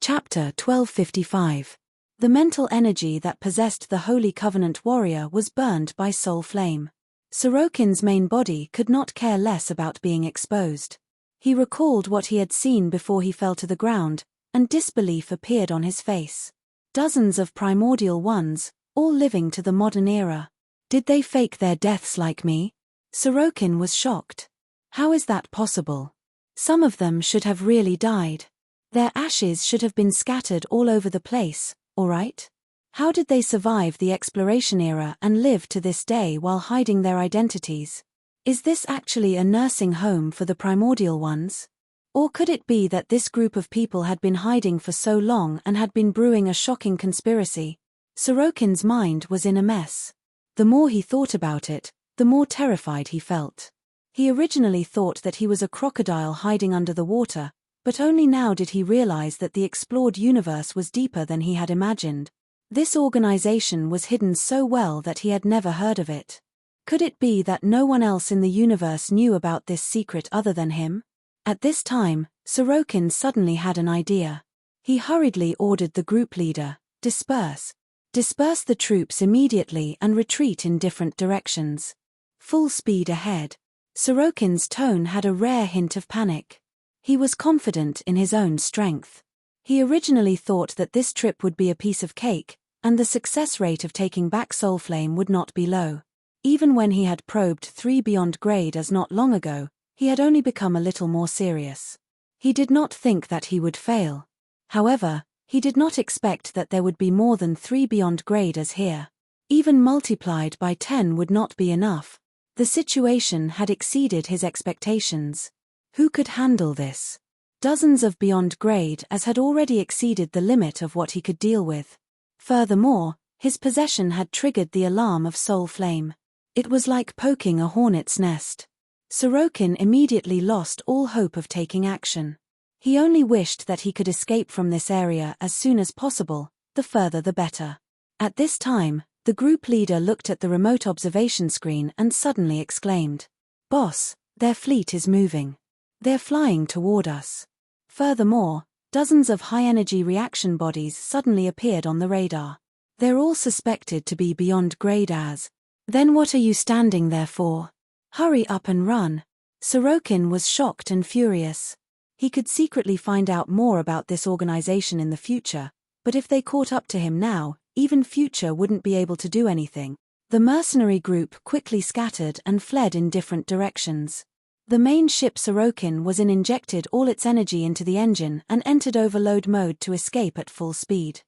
Chapter 1255. The mental energy that possessed the Holy Covenant warrior was burned by soul flame. Sorokin's main body could not care less about being exposed. He recalled what he had seen before he fell to the ground, and disbelief appeared on his face. Dozens of primordial ones, all living to the modern era. Did they fake their deaths like me? Sorokin was shocked. How is that possible? Some of them should have really died. Their ashes should have been scattered all over the place, all right? How did they survive the exploration era and live to this day while hiding their identities? Is this actually a nursing home for the primordial ones? Or could it be that this group of people had been hiding for so long and had been brewing a shocking conspiracy? Sorokin's mind was in a mess. The more he thought about it, the more terrified he felt. He originally thought that he was a crocodile hiding under the water, but only now did he realize that the explored universe was deeper than he had imagined. This organization was hidden so well that he had never heard of it. Could it be that no one else in the universe knew about this secret other than him? At this time, Sorokin suddenly had an idea. He hurriedly ordered the group leader, disperse. Disperse the troops immediately and retreat in different directions. Full speed ahead. Sorokin's tone had a rare hint of panic. He was confident in his own strength. He originally thought that this trip would be a piece of cake, and the success rate of taking back Soulflame would not be low. Even when he had probed 3 beyond grade as not long ago, he had only become a little more serious. He did not think that he would fail. However, he did not expect that there would be more than 3 beyond grade as here. Even multiplied by 10 would not be enough. The situation had exceeded his expectations. Who could handle this? Dozens of beyond grade as had already exceeded the limit of what he could deal with. Furthermore, his possession had triggered the alarm of soul flame. It was like poking a hornet's nest. Sorokin immediately lost all hope of taking action. He only wished that he could escape from this area as soon as possible, the further the better. At this time, the group leader looked at the remote observation screen and suddenly exclaimed, "Boss, their fleet is moving. They're flying toward us." Furthermore, dozens of high-energy reaction bodies suddenly appeared on the radar. They're all suspected to be beyond grade as. Then what are you standing there for? Hurry up and run. Sorokin was shocked and furious. He could secretly find out more about this organization in the future, but if they caught up to him now, even Future wouldn't be able to do anything. The mercenary group quickly scattered and fled in different directions. The main ship Sorokin was in injected all its energy into the engine and entered overload mode to escape at full speed.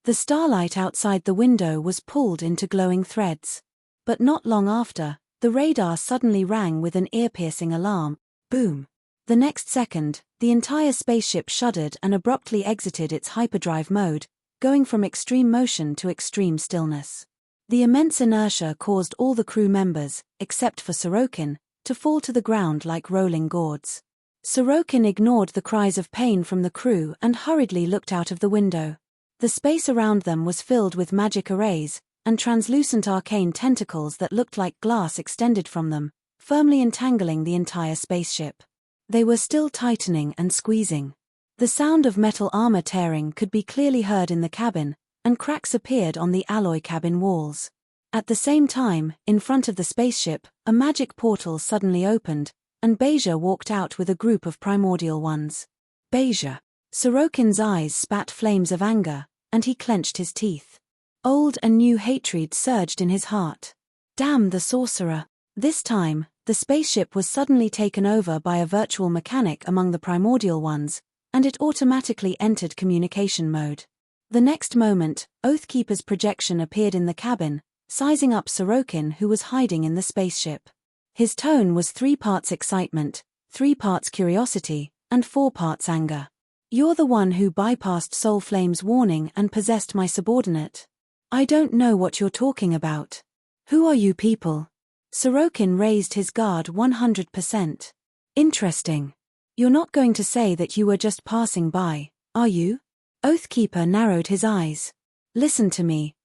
The starlight outside the window was pulled into glowing threads. But not long after, the radar suddenly rang with an ear-piercing alarm. Boom! The next second, the entire spaceship shuddered and abruptly exited its hyperdrive mode, going from extreme motion to extreme stillness. The immense inertia caused all the crew members, except for Sorokin, to fall to the ground like rolling gourds. Sorokin ignored the cries of pain from the crew and hurriedly looked out of the window. The space around them was filled with magic arrays, and translucent arcane tentacles that looked like glass extended from them, firmly entangling the entire spaceship. They were still tightening and squeezing. The sound of metal armor tearing could be clearly heard in the cabin, and cracks appeared on the alloy cabin walls. At the same time, in front of the spaceship, a magic portal suddenly opened, and Beja walked out with a group of primordial ones. Beja. Sorokin's eyes spat flames of anger, and he clenched his teeth. Old and new hatred surged in his heart. Damn the sorcerer. This time, the spaceship was suddenly taken over by a virtual mechanic among the primordial ones, and it automatically entered communication mode. The next moment, Oathkeeper's projection appeared in the cabin, sizing up Sorokin, who was hiding in the spaceship. His tone was 3 parts excitement, 3 parts curiosity, and 4 parts anger. "You're the one who bypassed Soulflame's warning and possessed my subordinate. I don't know what you're talking about. Who are you people?" Sorokin raised his guard 100%. "Interesting. You're not going to say that you were just passing by, are you?" Oathkeeper narrowed his eyes. "Listen to me.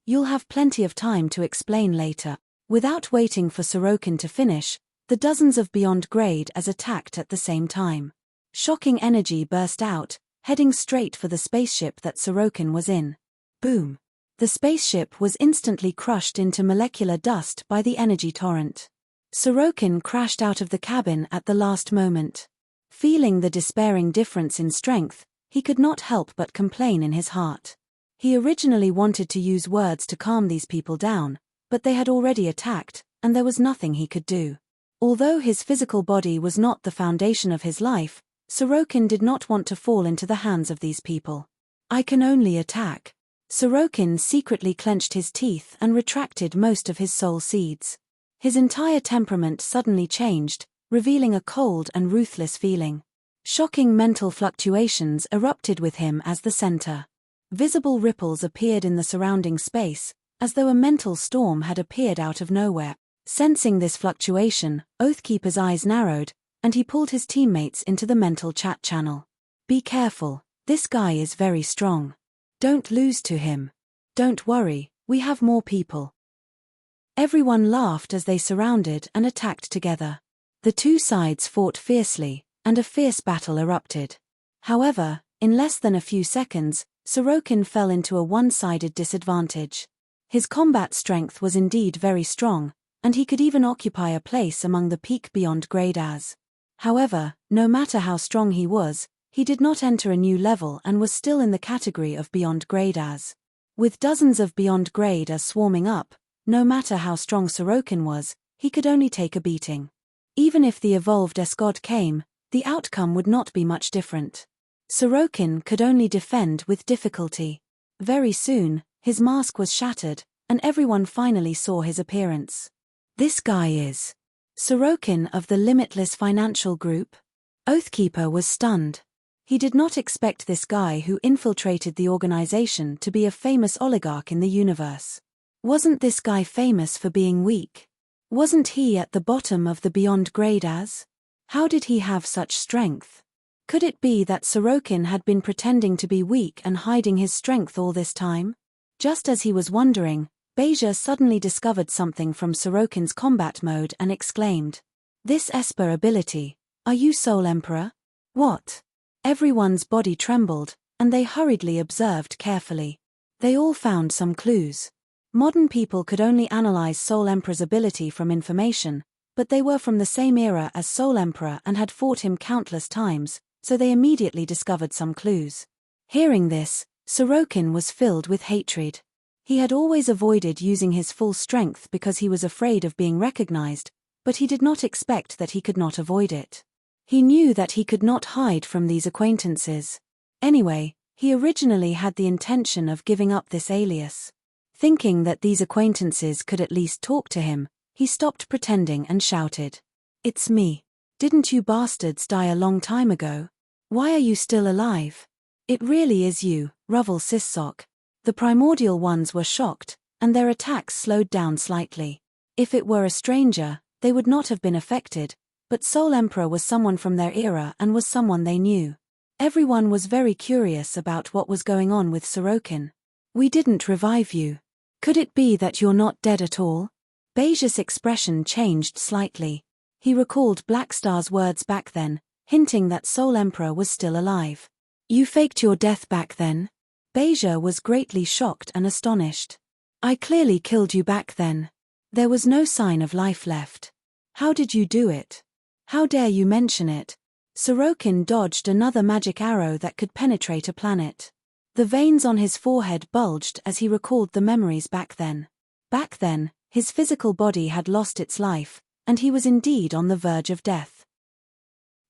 You'll have plenty of time to explain later." Without waiting for Sorokin to finish, the dozens of beyond grade as attacked at the same time. Shocking energy burst out, heading straight for the spaceship that Sorokin was in. Boom! The spaceship was instantly crushed into molecular dust by the energy torrent. Sorokin crashed out of the cabin at the last moment. Feeling the despairing difference in strength, he could not help but complain in his heart. He originally wanted to use words to calm these people down, but they had already attacked, and there was nothing he could do. Although his physical body was not the foundation of his life, Sorokin did not want to fall into the hands of these people. I can only attack. Sorokin secretly clenched his teeth and retracted most of his soul seeds. His entire temperament suddenly changed, revealing a cold and ruthless feeling. Shocking mental fluctuations erupted with him as the center. Visible ripples appeared in the surrounding space, as though a mental storm had appeared out of nowhere. Sensing this fluctuation, Oathkeeper's eyes narrowed, and he pulled his teammates into the mental chat channel. Be careful, this guy is very strong. Don't lose to him. Don't worry, we have more people. Everyone laughed as they surrounded and attacked together. The two sides fought fiercely, and a fierce battle erupted. However, in less than a few seconds, Sorokin fell into a one-sided disadvantage. His combat strength was indeed very strong, and he could even occupy a place among the peak beyond grade as. However, no matter how strong he was, he did not enter a new level and was still in the category of beyond grade as. With dozens of beyond grade as swarming up, no matter how strong Sorokin was, he could only take a beating. Even if the evolved Escod came, the outcome would not be much different. Sorokin could only defend with difficulty. Very soon, his mask was shattered, and everyone finally saw his appearance. This guy is Sorokin of the Limitless Financial Group? Oathkeeper was stunned. He did not expect this guy who infiltrated the organization to be a famous oligarch in the universe. Wasn't this guy famous for being weak? Wasn't he at the bottom of the beyond grade as? How did he have such strength? Could it be that Sorokin had been pretending to be weak and hiding his strength all this time? Just as he was wondering, Beja suddenly discovered something from Sorokin's combat mode and exclaimed, "This Esper ability, are you Soul Emperor?" What? Everyone's body trembled, and they hurriedly observed carefully. They all found some clues. Modern people could only analyze Soul Emperor's ability from information, but they were from the same era as Soul Emperor and had fought him countless times, so they immediately discovered some clues. Hearing this, Sorokin was filled with hatred. He had always avoided using his full strength because he was afraid of being recognized, but he did not expect that he could not avoid it. He knew that he could not hide from these acquaintances. Anyway, he originally had the intention of giving up this alias. Thinking that these acquaintances could at least talk to him, he stopped pretending and shouted, "It's me. Didn't you bastards die a long time ago? Why are you still alive? It really is you, Ruvel Sissok." The primordial ones were shocked, and their attacks slowed down slightly. If it were a stranger, they would not have been affected, but Soul Emperor was someone from their era and was someone they knew. Everyone was very curious about what was going on with Sorokin. "We didn't revive you. Could it be that you're not dead at all?" Beja's expression changed slightly. He recalled Blackstar's words back then, hinting that Soul Emperor was still alive. "You faked your death back then?" Beja was greatly shocked and astonished. "I clearly killed you back then. There was no sign of life left. How did you do it? How dare you mention it?" Sorokin dodged another magic arrow that could penetrate a planet. The veins on his forehead bulged as he recalled the memories back then. Back then, his physical body had lost its life, and he was indeed on the verge of death.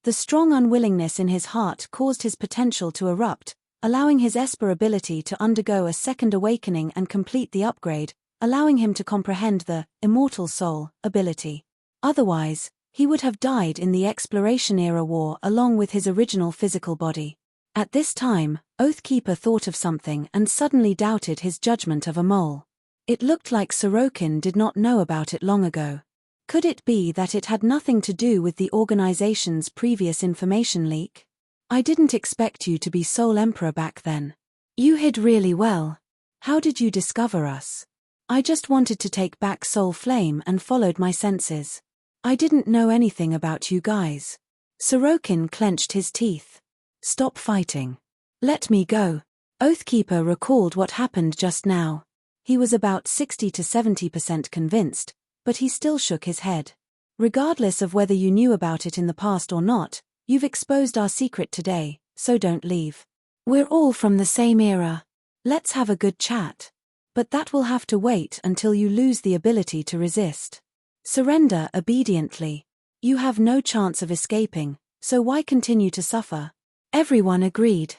The strong unwillingness in his heart caused his potential to erupt, allowing his Esper ability to undergo a second awakening and complete the upgrade, allowing him to comprehend the Immortal Soul ability. Otherwise, he would have died in the Exploration-era war along with his original physical body. At this time, Oathkeeper thought of something and suddenly doubted his judgment of a mole. It looked like Sorokin did not know about it long ago. Could it be that it had nothing to do with the organization's previous information leak? "I didn't expect you to be Soul Emperor back then. You hid really well. How did you discover us?" "I just wanted to take back Soul Flame and followed my senses. I didn't know anything about you guys." Sorokin clenched his teeth. "Stop fighting. Let me go. Oathkeeper recalled what happened just now. He was about 60 to 70% convinced, but he still shook his head. Regardless of whether you knew about it in the past or not, you've exposed our secret today, so don't leave. We're all from the same era. Let's have a good chat. But that will have to wait until you lose the ability to resist. Surrender obediently. You have no chance of escaping, so why continue to suffer? Everyone agreed.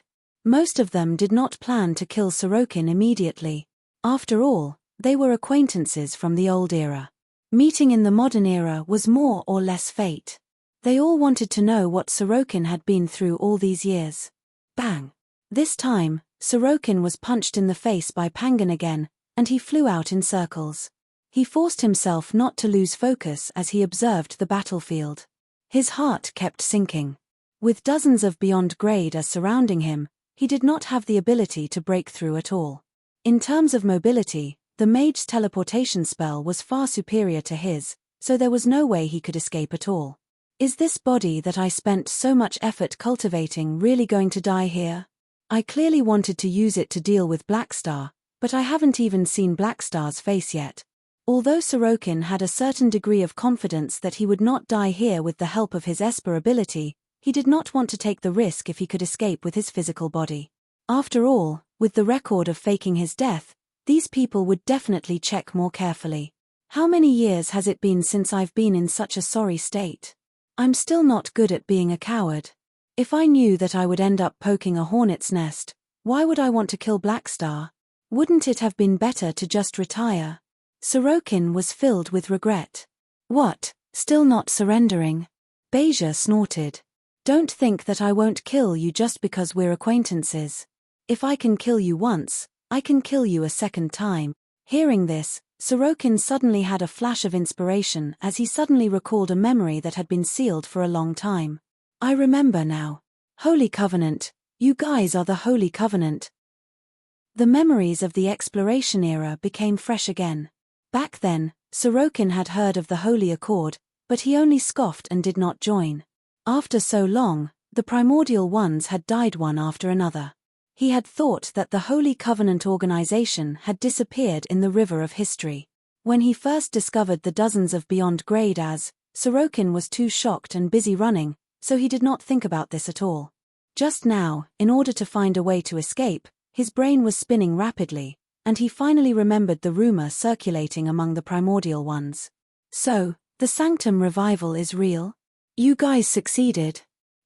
Most of them did not plan to kill Sorokin immediately. After all, they were acquaintances from the old era. Meeting in the modern era was more or less fate. They all wanted to know what Sorokin had been through all these years. Bang! This time, Sorokin was punched in the face by Pangan again, and he flew out in circles. He forced himself not to lose focus as he observed the battlefield. His heart kept sinking. With dozens of beyond grade as surrounding him, he did not have the ability to break through at all. In terms of mobility, the mage's teleportation spell was far superior to his, so there was no way he could escape at all. Is this body that I spent so much effort cultivating really going to die here? I clearly wanted to use it to deal with Blackstar, but I haven't even seen Blackstar's face yet. Although Sorokin had a certain degree of confidence that he would not die here with the help of his Esper ability, he did not want to take the risk if he could escape with his physical body. After all, with the record of faking his death, these people would definitely check more carefully. How many years has it been since I've been in such a sorry state? I'm still not good at being a coward. If I knew that I would end up poking a hornet's nest, why would I want to kill Blackstar? Wouldn't it have been better to just retire? Sorokin was filled with regret. What, still not surrendering? Beja snorted. Don't think that I won't kill you just because we're acquaintances. If I can kill you once, I can kill you a second time. Hearing this, Sorokin suddenly had a flash of inspiration as he suddenly recalled a memory that had been sealed for a long time. I remember now. Holy Covenant, you guys are the Holy Covenant. The memories of the exploration era became fresh again. Back then, Sorokin had heard of the Holy Accord, but he only scoffed and did not join. After so long, the primordial ones had died one after another. He had thought that the Holy Covenant organization had disappeared in the river of history. When he first discovered the dozens of beyond grade as, Sorokin was too shocked and busy running, so he did not think about this at all. Just now, in order to find a way to escape, his brain was spinning rapidly, and he finally remembered the rumor circulating among the primordial ones. So, the Sanctum revival is real? You guys succeeded.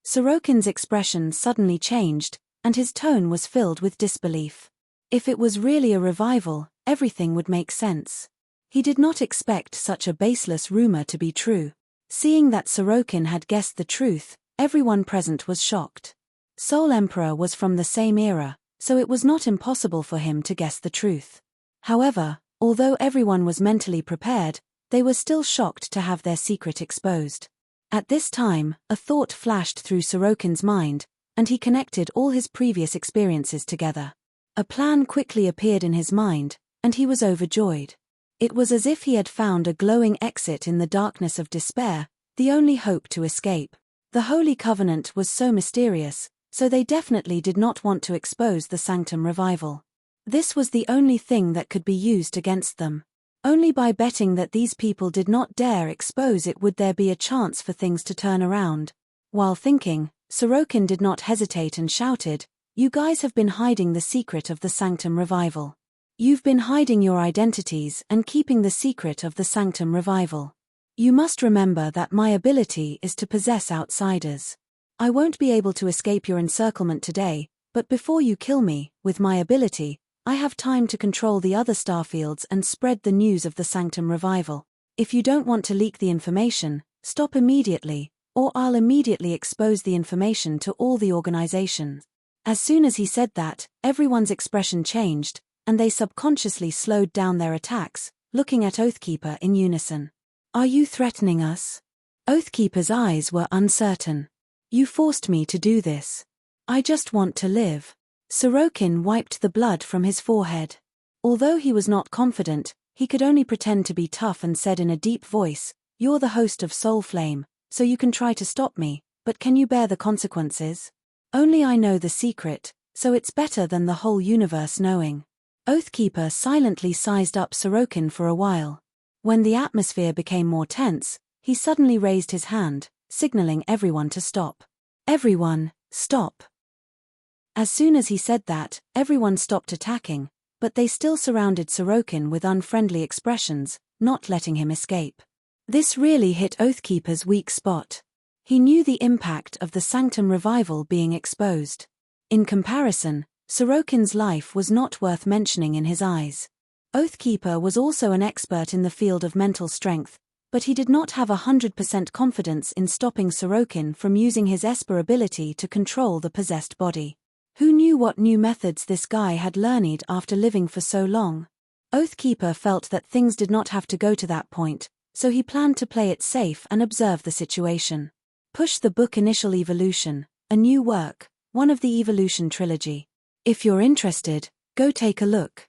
Sorokin's expression suddenly changed, and his tone was filled with disbelief. If it was really a revival, everything would make sense. He did not expect such a baseless rumor to be true. Seeing that Sorokin had guessed the truth, everyone present was shocked. Soul Emperor was from the same era, so it was not impossible for him to guess the truth. However, although everyone was mentally prepared, they were still shocked to have their secret exposed. At this time, a thought flashed through Sorokin's mind, and he connected all his previous experiences together. A plan quickly appeared in his mind, and he was overjoyed. It was as if he had found a glowing exit in the darkness of despair, the only hope to escape. The Holy Covenant was so mysterious, so they definitely did not want to expose the Sanctum revival. This was the only thing that could be used against them. Only by betting that these people did not dare expose it would there be a chance for things to turn around. While thinking, Sorokin did not hesitate and shouted, "You guys have been hiding the secret of the Sanctum revival. You've been hiding your identities and keeping the secret of the Sanctum revival. You must remember that my ability is to possess outsiders. I won't be able to escape your encirclement today, but before you kill me, with my ability, I have time to control the other starfields and spread the news of the Sanctum revival. If you don't want to leak the information, stop immediately, or I'll immediately expose the information to all the organizations." As soon as he said that, everyone's expression changed, and they subconsciously slowed down their attacks, looking at Oathkeeper in unison. "Are you threatening us?" Oathkeeper's eyes were uncertain. "You forced me to do this. I just want to live." Sorokin wiped the blood from his forehead. Although he was not confident, he could only pretend to be tough and said in a deep voice, "You're the host of Soul Flame, so you can try to stop me, but can you bear the consequences?" "Only I know the secret, so it's better than the whole universe knowing. Oathkeeper silently sized up Sorokin for a while. When the atmosphere became more tense, he suddenly raised his hand, signaling everyone to stop. Everyone, stop. As soon as he said that, everyone stopped attacking, but they still surrounded Sorokin with unfriendly expressions, not letting him escape. This really hit Oathkeeper's weak spot. He knew the impact of the Sanctum revival being exposed. In comparison, Sorokin's life was not worth mentioning in his eyes. Oathkeeper was also an expert in the field of mental strength, but he did not have 100% confidence in stopping Sorokin from using his Esper ability to control the possessed body. Who knew what new methods this guy had learned after living for so long? Oathkeeper felt that things did not have to go to that point, so he planned to play it safe and observe the situation. Push the book Initial Evolution, a new work, one of the Evolution trilogy. If you're interested, go take a look.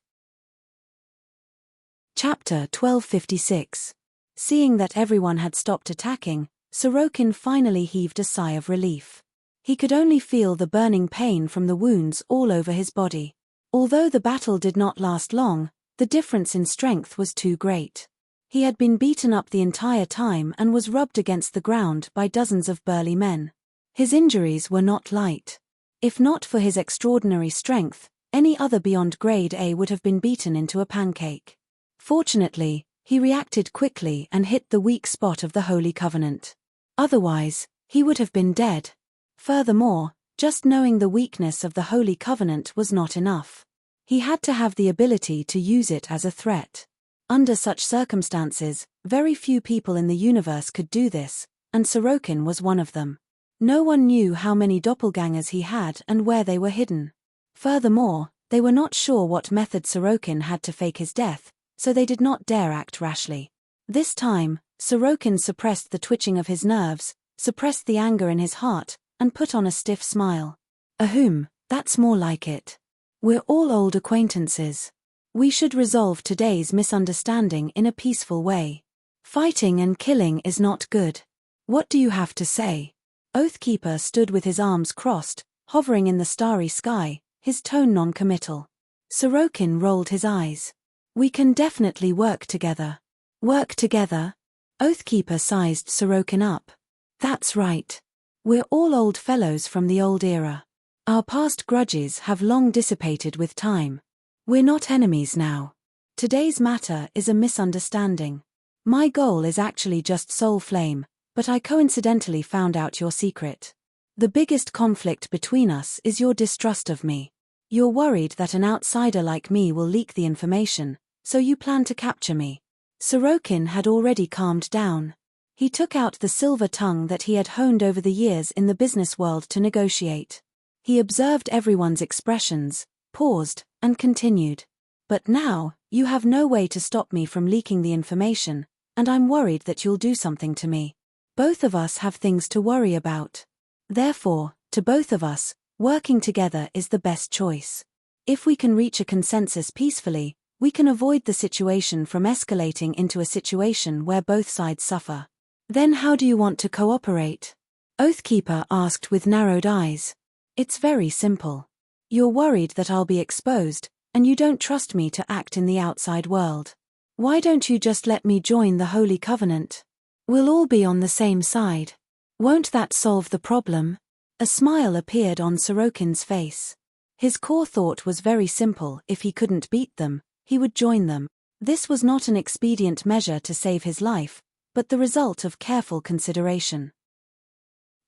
Chapter 1256. Seeing that everyone had stopped attacking, Sorokin finally heaved a sigh of relief. He could only feel the burning pain from the wounds all over his body. Although the battle did not last long, the difference in strength was too great. He had been beaten up the entire time and was rubbed against the ground by dozens of burly men. His injuries were not light. If not for his extraordinary strength, any other beyond grade A would have been beaten into a pancake. Fortunately, he reacted quickly and hit the weak spot of the Holy Covenant. Otherwise, he would have been dead. Furthermore, just knowing the weakness of the Holy Covenant was not enough. He had to have the ability to use it as a threat. Under such circumstances, very few people in the universe could do this, and Sorokin was one of them. No one knew how many doppelgangers he had and where they were hidden. Furthermore, they were not sure what method Sorokin had to fake his death, so they did not dare act rashly. This time, Sorokin suppressed the twitching of his nerves, suppressed the anger in his heart, and put on a stiff smile. Ahem, that's more like it. We're all old acquaintances. We should resolve today's misunderstanding in a peaceful way. Fighting and killing is not good. What do you have to say? Oathkeeper stood with his arms crossed, hovering in the starry sky, his tone non-committal. Sorokin rolled his eyes. We can definitely work together. Work together? Oathkeeper sized Sorokin up. That's right. We're all old fellows from the old era. Our past grudges have long dissipated with time. We're not enemies now. Today's matter is a misunderstanding. My goal is actually just Soul Flame, but I coincidentally found out your secret. The biggest conflict between us is your distrust of me. You're worried that an outsider like me will leak the information, so you plan to capture me. Sorokin had already calmed down. He took out the silver tongue that he had honed over the years in the business world to negotiate. He observed everyone's expressions, paused, and continued. But now, you have no way to stop me from leaking the information, and I'm worried that you'll do something to me. Both of us have things to worry about. Therefore, to both of us, working together is the best choice. If we can reach a consensus peacefully, we can avoid the situation from escalating into a situation where both sides suffer. Then how do you want to cooperate? Oathkeeper asked with narrowed eyes. It's very simple. You're worried that I'll be exposed, and you don't trust me to act in the outside world. Why don't you just let me join the Holy Covenant? We'll all be on the same side. Won't that solve the problem? A smile appeared on Sorokin's face. His core thought was very simple: if he couldn't beat them, he would join them. This was not an expedient measure to save his life, but the result of careful consideration.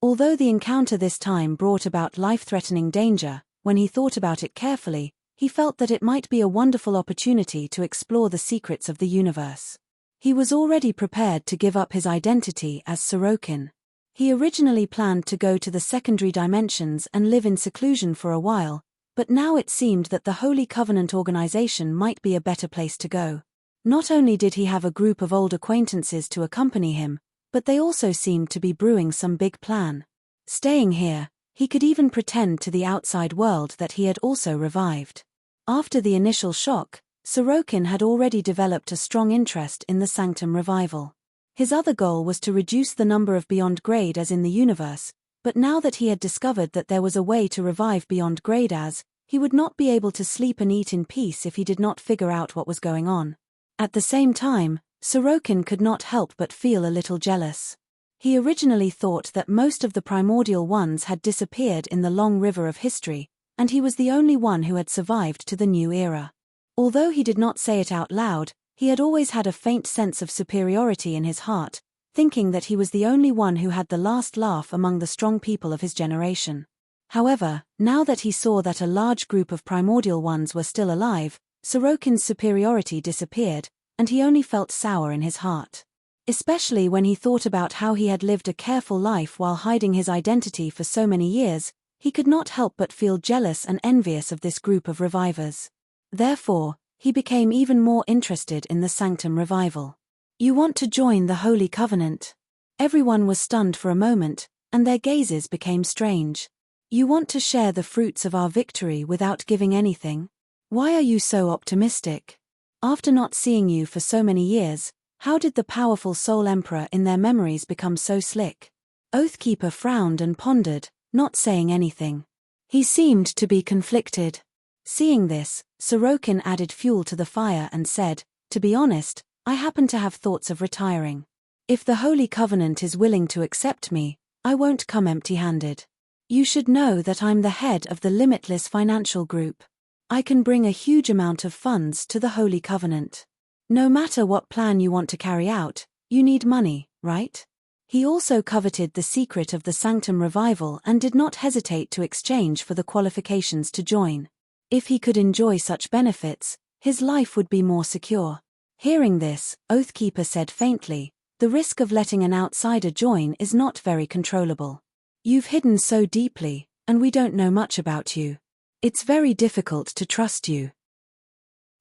Although the encounter this time brought about life-threatening danger, when he thought about it carefully, he felt that it might be a wonderful opportunity to explore the secrets of the universe. He was already prepared to give up his identity as Sorokin. He originally planned to go to the secondary dimensions and live in seclusion for a while, but now it seemed that the Holy Covenant organization might be a better place to go. Not only did he have a group of old acquaintances to accompany him, but they also seemed to be brewing some big plan. Staying here, he could even pretend to the outside world that he had also revived. After the initial shock, Sorokin had already developed a strong interest in the Sanctum revival. His other goal was to reduce the number of beyond grade as in the universe, but now that he had discovered that there was a way to revive beyond grade as, He would not be able to sleep and eat in peace if he did not figure out what was going on. At the same time, Sorokin could not help but feel a little jealous. He originally thought that most of the primordial ones had disappeared in the long river of history, and he was the only one who had survived to the new era. Although he did not say it out loud, he had always had a faint sense of superiority in his heart, thinking that he was the only one who had the last laugh among the strong people of his generation. However, now that he saw that a large group of primordial ones were still alive, Sorokin's superiority disappeared, and he only felt sour in his heart. Especially when he thought about how he had lived a careful life while hiding his identity for so many years, he could not help but feel jealous and envious of this group of revivers. Therefore, he became even more interested in the Sanctum revival. "You want to join the Holy Covenant?" Everyone was stunned for a moment, and their gazes became strange. "You want to share the fruits of our victory without giving anything? Why are you so optimistic? After not seeing you for so many years, how did the powerful Soul Emperor in their memories become so slick?" Oathkeeper frowned and pondered, not saying anything. He seemed to be conflicted. Seeing this, Sorokin added fuel to the fire and said, "To be honest, I happen to have thoughts of retiring. If the Holy Covenant is willing to accept me, I won't come empty-handed. You should know that I'm the head of the Limitless Financial Group. I can bring a huge amount of funds to the Holy Covenant. No matter what plan you want to carry out, you need money, right?" He also coveted the secret of the Sanctum revival and did not hesitate to exchange for the qualifications to join. If he could enjoy such benefits, his life would be more secure. Hearing this, Oathkeeper said faintly, "The risk of letting an outsider join is not very controllable. You've hidden so deeply, and we don't know much about you. It's very difficult to trust you.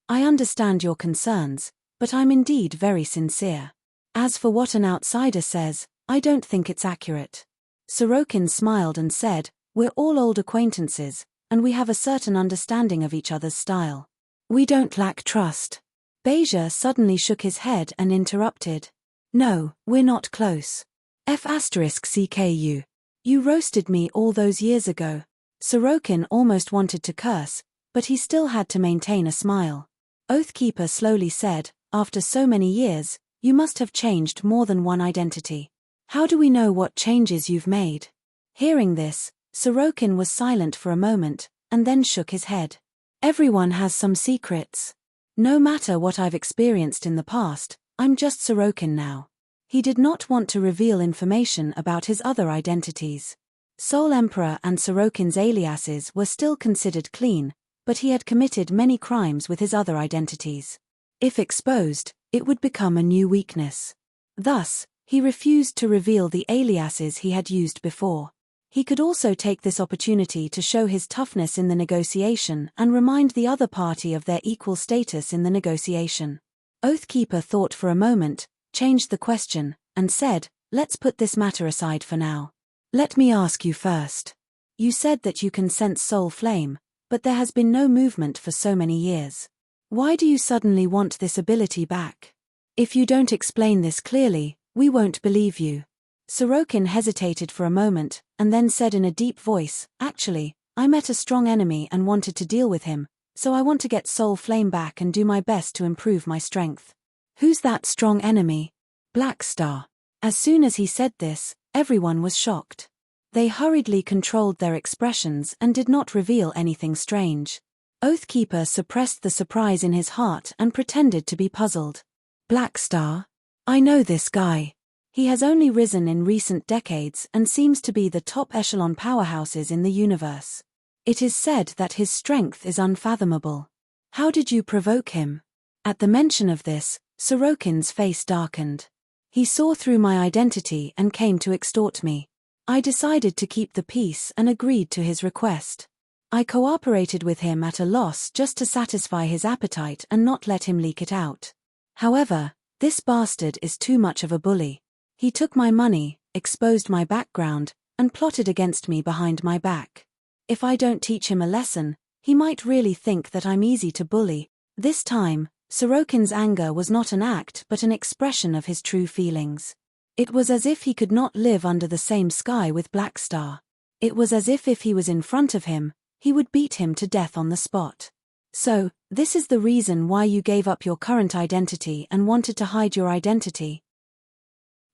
I understand your concerns, but I'm indeed very sincere. As for what an outsider says, I don't think it's accurate." Sorokin smiled and said, "We're all old acquaintances, and we have a certain understanding of each other's style. We don't lack trust." Beja suddenly shook his head and interrupted. "No, we're not close. F***CKU. You roasted me all those years ago." Sorokin almost wanted to curse, but he still had to maintain a smile. Oathkeeper slowly said, "After so many years, you must have changed more than one identity. How do we know what changes you've made?" Hearing this, Sorokin was silent for a moment, and then shook his head. "Everyone has some secrets. No matter what I've experienced in the past, I'm just Sorokin now." He did not want to reveal information about his other identities. Soul Emperor and Sorokin's aliases were still considered clean, but he had committed many crimes with his other identities. If exposed, it would become a new weakness. Thus, he refused to reveal the aliases he had used before. He could also take this opportunity to show his toughness in the negotiation and remind the other party of their equal status in the negotiation. Oathkeeper thought for a moment, changed the question, and said, "Let's put this matter aside for now. Let me ask you first. You said that you can sense soul flame, but there has been no movement for so many years. Why do you suddenly want this ability back? If you don't explain this clearly, we won't believe you." Sorokin hesitated for a moment, and then said in a deep voice, "Actually, I met a strong enemy and wanted to deal with him, so I want to get soul flame back and do my best to improve my strength." "Who's that strong enemy?" "Black Star." As soon as he said this, everyone was shocked. They hurriedly controlled their expressions and did not reveal anything strange. Oathkeeper suppressed the surprise in his heart and pretended to be puzzled. "Black Star? I know this guy. He has only risen in recent decades and seems to be the top echelon powerhouses in the universe. It is said that his strength is unfathomable. How did you provoke him?" At the mention of this, Sorokin's face darkened. "He saw through my identity and came to extort me. I decided to keep the peace and agreed to his request. I cooperated with him at a loss just to satisfy his appetite and not let him leak it out. However, this bastard is too much of a bully. He took my money, exposed my background, and plotted against me behind my back. If I don't teach him a lesson, he might really think that I'm easy to bully." This time, Sorokin's anger was not an act but an expression of his true feelings. It was as if he could not live under the same sky with Black Star. It was as if he was in front of him, he would beat him to death on the spot. So, this is the reason why you gave up your current identity and wanted to hide your identity.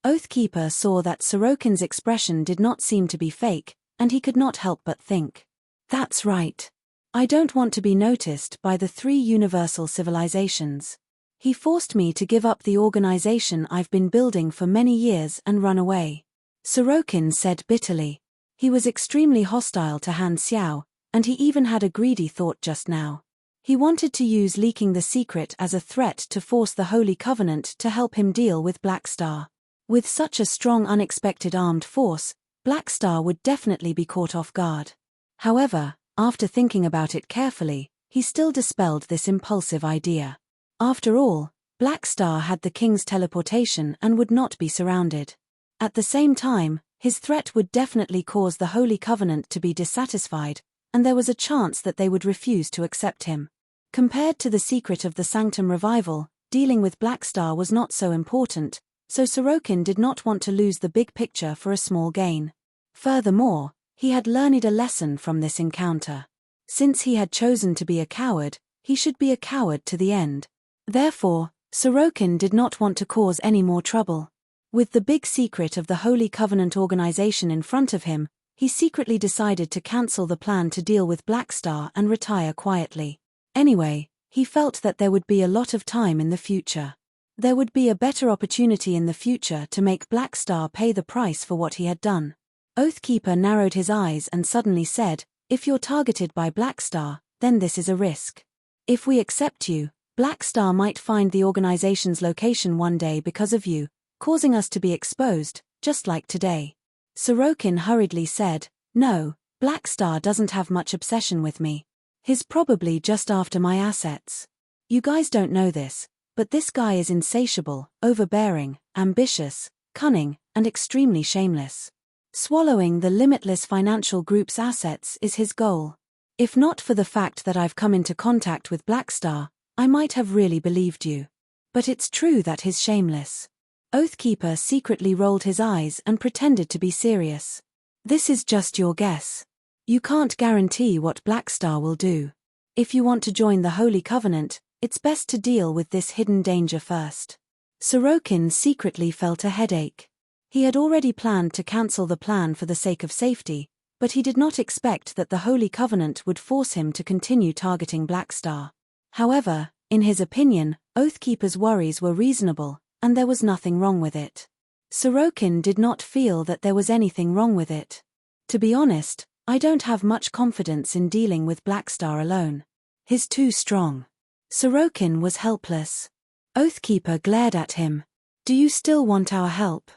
Oathkeeper saw that Sorokin's expression did not seem to be fake, and he could not help but think. That's right. I don't want to be noticed by the 3 universal civilizations. He forced me to give up the organization I've been building for many years and run away. Sorokin said bitterly. He was extremely hostile to Han Xiao, and he even had a greedy thought just now. He wanted to use leaking the secret as a threat to force the Holy Covenant to help him deal with Black Star. With such a strong unexpected armed force, Black Star would definitely be caught off guard. However, after thinking about it carefully, he still dispelled this impulsive idea. After all, Black Star had the king's teleportation and would not be surrounded. At the same time, his threat would definitely cause the Holy Covenant to be dissatisfied, and there was a chance that they would refuse to accept him. Compared to the secret of the Sanctum revival, dealing with Black Star was not so important, so Sorokin did not want to lose the big picture for a small gain. Furthermore, he had learned a lesson from this encounter. Since he had chosen to be a coward, he should be a coward to the end. Therefore, Sorokin did not want to cause any more trouble. With the big secret of the Holy Covenant organization in front of him, he secretly decided to cancel the plan to deal with Black Star and retire quietly. Anyway, he felt that there would be a lot of time in the future. There would be a better opportunity in the future to make Black Star pay the price for what he had done. Oathkeeper narrowed his eyes and suddenly said, "If you're targeted by Black Star, then this is a risk. If we accept you, Black Star might find the organization's location one day because of you, causing us to be exposed, just like today." Sorokin hurriedly said, "No, Black Star doesn't have much obsession with me. He's probably just after my assets. You guys don't know this, but this guy is insatiable, overbearing, ambitious, cunning, and extremely shameless. Swallowing the limitless financial group's assets is his goal. If not for the fact that I've come into contact with Black Star, I might have really believed you. But it's true that he's shameless." Oathkeeper secretly rolled his eyes and pretended to be serious. "This is just your guess. You can't guarantee what Black Star will do. If you want to join the Holy Covenant, it's best to deal with this hidden danger first." Sorokin secretly felt a headache. He had already planned to cancel the plan for the sake of safety, but he did not expect that the Holy Covenant would force him to continue targeting Black Star. However, in his opinion, Oathkeeper's worries were reasonable, and there was nothing wrong with it. Sorokin did not feel that there was anything wrong with it. "To be honest, I don't have much confidence in dealing with Black Star alone. He's too strong." Sorokin was helpless. Oathkeeper glared at him. "Do you still want our help?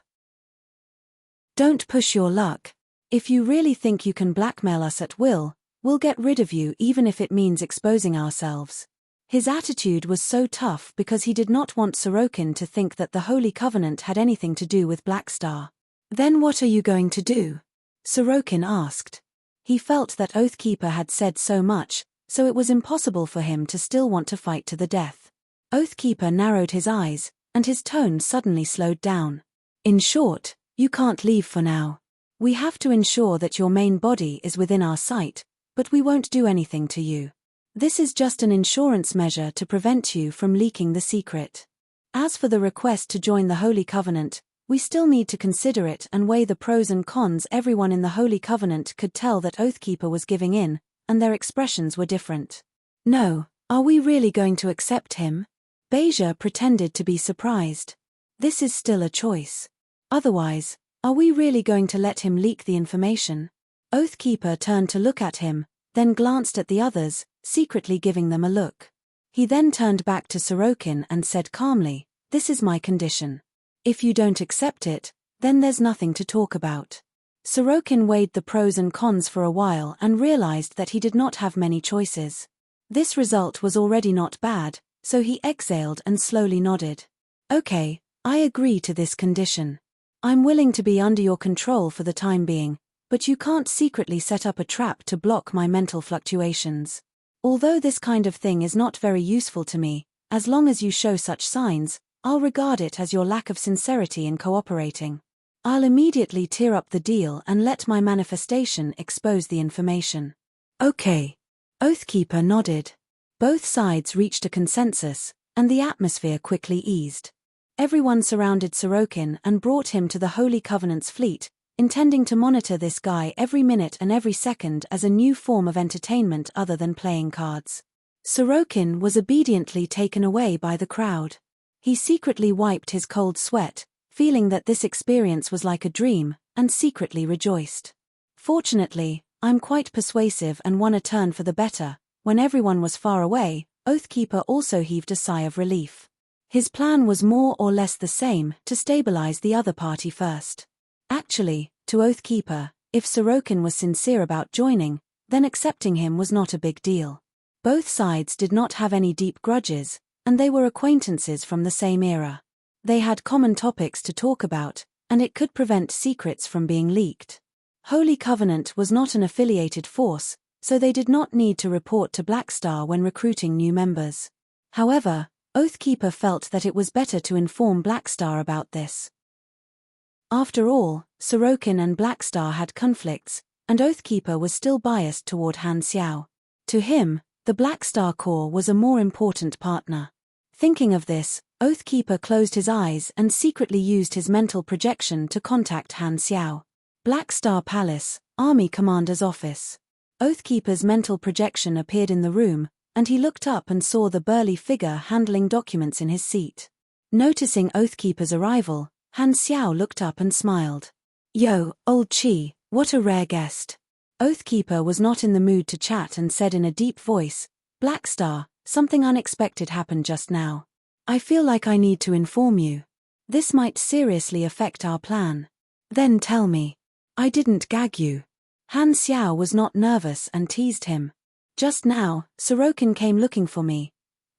Don't push your luck. If you really think you can blackmail us at will, we'll get rid of you even if it means exposing ourselves." His attitude was so tough because he did not want Sorokin to think that the Holy Covenant had anything to do with Black Star. "Then what are you going to do?" Sorokin asked. He felt that Oathkeeper had said so much, so it was impossible for him to still want to fight to the death. Oathkeeper narrowed his eyes, and his tone suddenly slowed down. "In short, you can't leave for now. We have to ensure that your main body is within our sight, but we won't do anything to you. This is just an insurance measure to prevent you from leaking the secret. As for the request to join the Holy Covenant, we still need to consider it and weigh the pros and cons." Everyone in the Holy Covenant could tell that Oathkeeper was giving in, and their expressions were different. "No, are we really going to accept him?" Beja pretended to be surprised. "This is still a choice. Otherwise, are we really going to let him leak the information?" Oathkeeper turned to look at him, then glanced at the others, secretly giving them a look. He then turned back to Sorokin and said calmly, "This is my condition. If you don't accept it, then there's nothing to talk about." Sorokin weighed the pros and cons for a while and realized that he did not have many choices. This result was already not bad, so he exhaled and slowly nodded. "Okay, I agree to this condition. I'm willing to be under your control for the time being, but you can't secretly set up a trap to block my mental fluctuations. Although this kind of thing is not very useful to me, as long as you show such signs, I'll regard it as your lack of sincerity in cooperating. I'll immediately tear up the deal and let my manifestation expose the information." Okay. Oathkeeper nodded. Both sides reached a consensus, and the atmosphere quickly eased. Everyone surrounded Sorokin and brought him to the Holy Covenant's fleet, intending to monitor this guy every minute and every second as a new form of entertainment other than playing cards. Sorokin was obediently taken away by the crowd. He secretly wiped his cold sweat, feeling that this experience was like a dream, and secretly rejoiced. Fortunately, I'm quite persuasive and won a turn for the better. When everyone was far away, Oathkeeper also heaved a sigh of relief. His plan was more or less the same, to stabilize the other party first. Actually, to Oathkeeper, if Sorokin was sincere about joining, then accepting him was not a big deal. Both sides did not have any deep grudges, and they were acquaintances from the same era. They had common topics to talk about, and it could prevent secrets from being leaked. Holy Covenant was not an affiliated force, so they did not need to report to Blackstar when recruiting new members. However, Oathkeeper felt that it was better to inform Blackstar about this. After all, Sorokin and Blackstar had conflicts, and Oathkeeper was still biased toward Han Xiao. To him, the Blackstar Corps was a more important partner. Thinking of this, Oathkeeper closed his eyes and secretly used his mental projection to contact Han Xiao. Blackstar Palace, Army Commander's office. Oathkeeper's mental projection appeared in the room, and he looked up and saw the burly figure handling documents in his seat. Noticing Oathkeeper's arrival, Han Xiao looked up and smiled. "Yo, old Chi, what a rare guest." Oathkeeper was not in the mood to chat and said in a deep voice, "Blackstar, something unexpected happened just now. I feel like I need to inform you. This might seriously affect our plan." "Then tell me. I didn't gag you." Han Xiao was not nervous and teased him. "Just now, Sorokin came looking for me."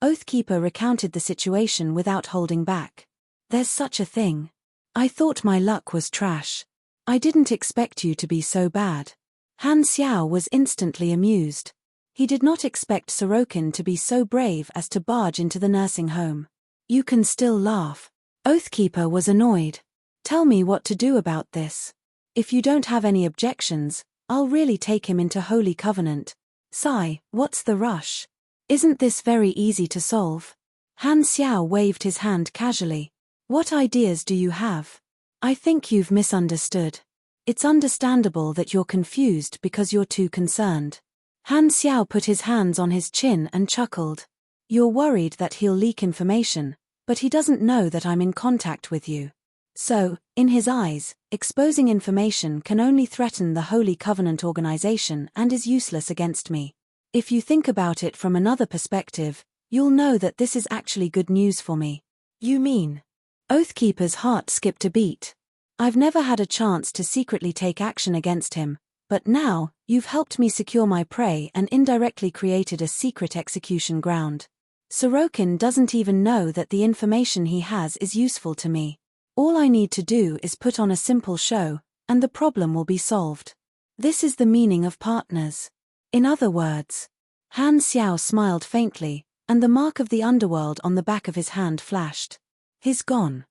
Oathkeeper recounted the situation without holding back. "There's such a thing. I thought my luck was trash. I didn't expect you to be so bad." Han Xiao was instantly amused. He did not expect Sorokin to be so brave as to barge into the nursing home. "You can still laugh." Oathkeeper was annoyed. "Tell me what to do about this. If you don't have any objections, I'll really take him into Holy Covenant." "Sigh, what's the rush? Isn't this very easy to solve?" Han Xiao waved his hand casually. "What ideas do you have?" "I think you've misunderstood. It's understandable that you're confused because you're too concerned." Han Xiao put his hands on his chin and chuckled. "You're worried that he'll leak information, but he doesn't know that I'm in contact with you. So, in his eyes, exposing information can only threaten the Holy Covenant organization and is useless against me. If you think about it from another perspective, you'll know that this is actually good news for me." "You mean?" Oathkeeper's heart skipped a beat. "I've never had a chance to secretly take action against him, but now, you've helped me secure my prey and indirectly created a secret execution ground. Sorokin doesn't even know that the information he has is useful to me. All I need to do is put on a simple show, and the problem will be solved. This is the meaning of partners. In other words." Han Xiao smiled faintly, and the mark of the underworld on the back of his hand flashed. "He's gone."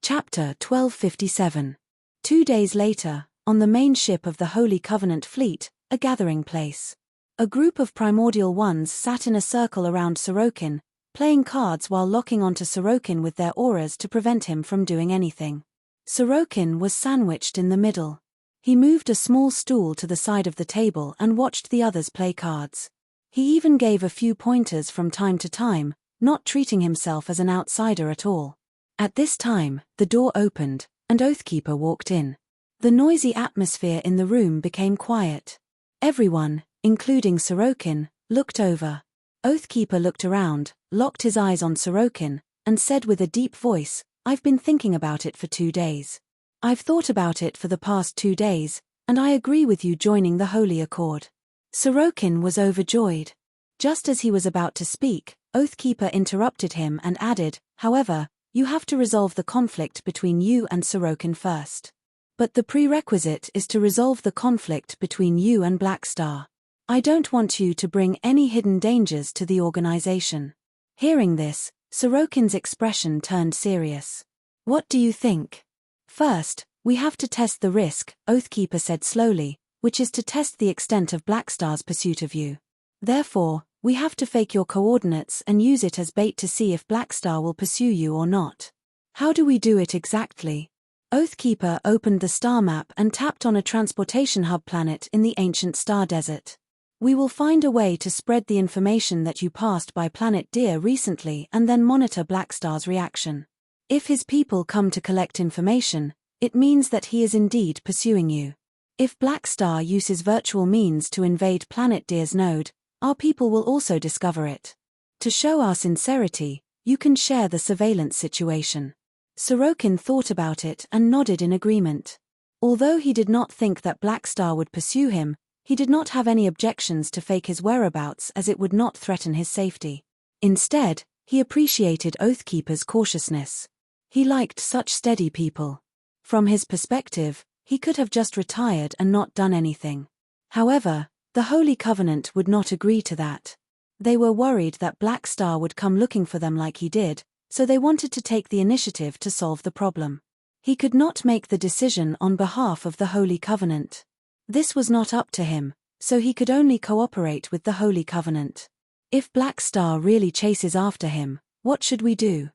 Chapter 1257. 2 days later, on the main ship of the Holy Covenant fleet, a gathering place. A group of primordial ones sat in a circle around Sorokin, playing cards while locking onto Sorokin with their auras to prevent him from doing anything. Sorokin was sandwiched in the middle. He moved a small stool to the side of the table and watched the others play cards. He even gave a few pointers from time to time, not treating himself as an outsider at all. At this time, the door opened, and Oathkeeper walked in. The noisy atmosphere in the room became quiet. Everyone, including Sorokin, looked over. Oathkeeper looked around, locked his eyes on Sorokin, and said with a deep voice, "I've been thinking about it for 2 days. I've thought about it for the past 2 days, and I agree with you joining the Holy Accord." Sorokin was overjoyed. Just as he was about to speak, Oathkeeper interrupted him and added, "However, you have to resolve the conflict between you and Sorokin first. But the prerequisite is to resolve the conflict between you and Blackstar. I don't want you to bring any hidden dangers to the organization." Hearing this, Sorokin's expression turned serious. "What do you think?" "First, we have to test the risk," Oathkeeper said slowly. which is to test the extent of Blackstar's pursuit of you. Therefore, we have to fake your coordinates and use it as bait to see if Blackstar will pursue you or not. How do we do it exactly? Oathkeeper opened the star map and tapped on a transportation hub planet in the ancient star desert. We will find a way to spread the information that you passed by planet Deer recently and then monitor Blackstar's reaction. If his people come to collect information, it means that he is indeed pursuing you. If Blackstar uses virtual means to invade planet Deer's node, our people will also discover it. To show our sincerity, you can share the surveillance situation. Sorokin thought about it and nodded in agreement. Although he did not think that Blackstar would pursue him, he did not have any objections to fake his whereabouts as it would not threaten his safety. Instead, he appreciated Oathkeeper's cautiousness. He liked such steady people. From his perspective, he could have just retired and not done anything. However, the Holy Covenant would not agree to that. They were worried that Blackstar would come looking for them like he did, so they wanted to take the initiative to solve the problem. He could not make the decision on behalf of the Holy Covenant. This was not up to him, so he could only cooperate with the Holy Covenant. If Blackstar really chases after him, what should we do?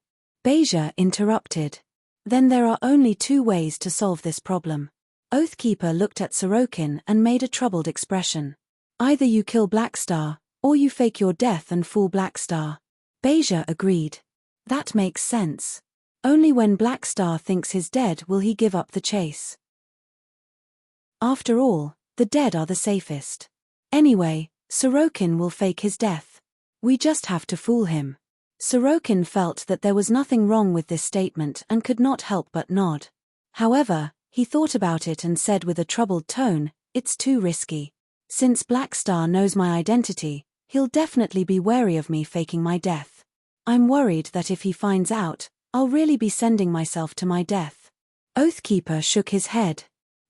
Beja interrupted. Then there are only two ways to solve this problem. Oathkeeper looked at Sorokin and made a troubled expression. Either you kill Blackstar, or you fake your death and fool Blackstar. Beja agreed. That makes sense. Only when Blackstar thinks he's dead will he give up the chase. After all, the dead are the safest. Anyway, Sorokin will fake his death. We just have to fool him. Sorokin felt that there was nothing wrong with this statement and could not help but nod. However, he thought about it and said with a troubled tone, "It's too risky. Since Blackstar knows my identity, he'll definitely be wary of me faking my death. I'm worried that if he finds out, I'll really be sending myself to my death." Oathkeeper shook his head.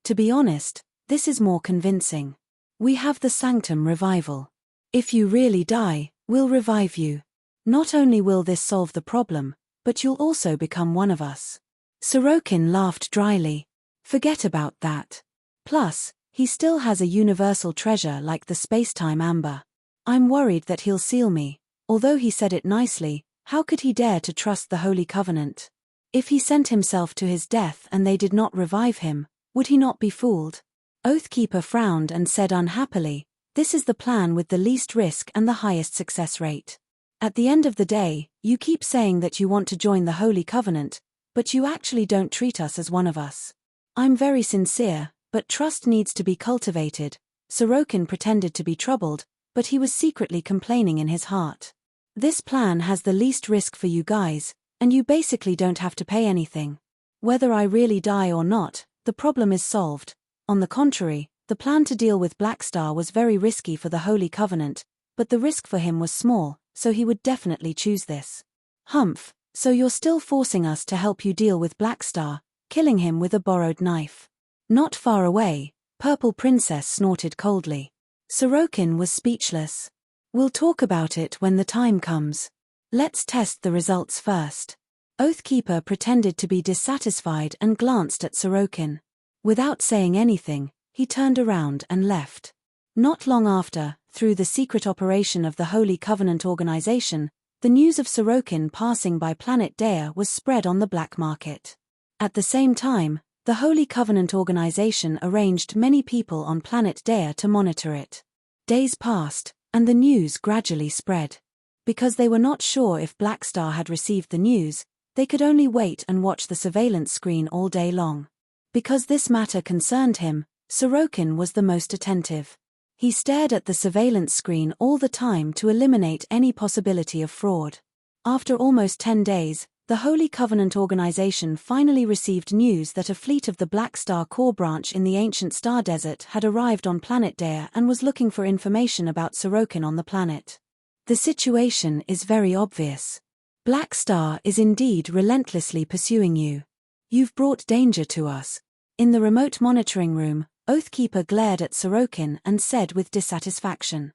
To be honest, this is more convincing. We have the Sanctum Revival. If you really die, we'll revive you. Not only will this solve the problem, but you'll also become one of us. Sorokin laughed dryly. Forget about that. Plus, he still has a universal treasure like the spacetime amber. I'm worried that he'll seal me. Although he said it nicely, how could he dare to trust the Holy Covenant? If he sent himself to his death and they did not revive him, would he not be fooled? Oathkeeper frowned and said unhappily, "This is the plan with the least risk and the highest success rate. At the end of the day, you keep saying that you want to join the Holy Covenant, but you actually don't treat us as one of us. I'm very sincere, but trust needs to be cultivated." Sorokin pretended to be troubled, but he was secretly complaining in his heart. This plan has the least risk for you guys, and you basically don't have to pay anything. Whether I really die or not, the problem is solved. On the contrary, the plan to deal with Blackstar was very risky for the Holy Covenant, but the risk for him was small, so he would definitely choose this. Humph, so you're still forcing us to help you deal with Blackstar, killing him with a borrowed knife. Not far away, Purple Princess snorted coldly. Sorokin was speechless. We'll talk about it when the time comes. Let's test the results first. Oathkeeper pretended to be dissatisfied and glanced at Sorokin. Without saying anything, he turned around and left. Not long after, through the secret operation of the Holy Covenant organization, the news of Sorokin passing by planet Dea was spread on the black market. At the same time, the Holy Covenant organization arranged many people on planet Dea to monitor it. Days passed, and the news gradually spread. Because they were not sure if Blackstar had received the news, they could only wait and watch the surveillance screen all day long. Because this matter concerned him, Sorokin was the most attentive. He stared at the surveillance screen all the time to eliminate any possibility of fraud. After almost 10 days, the Holy Covenant organization finally received news that a fleet of the Blackstar core branch in the ancient star desert had arrived on planet Dea and was looking for information about Sorokin on the planet. The situation is very obvious. Blackstar is indeed relentlessly pursuing you. You've brought danger to us. In the remote monitoring room, Oathkeeper glared at Sorokin and said with dissatisfaction.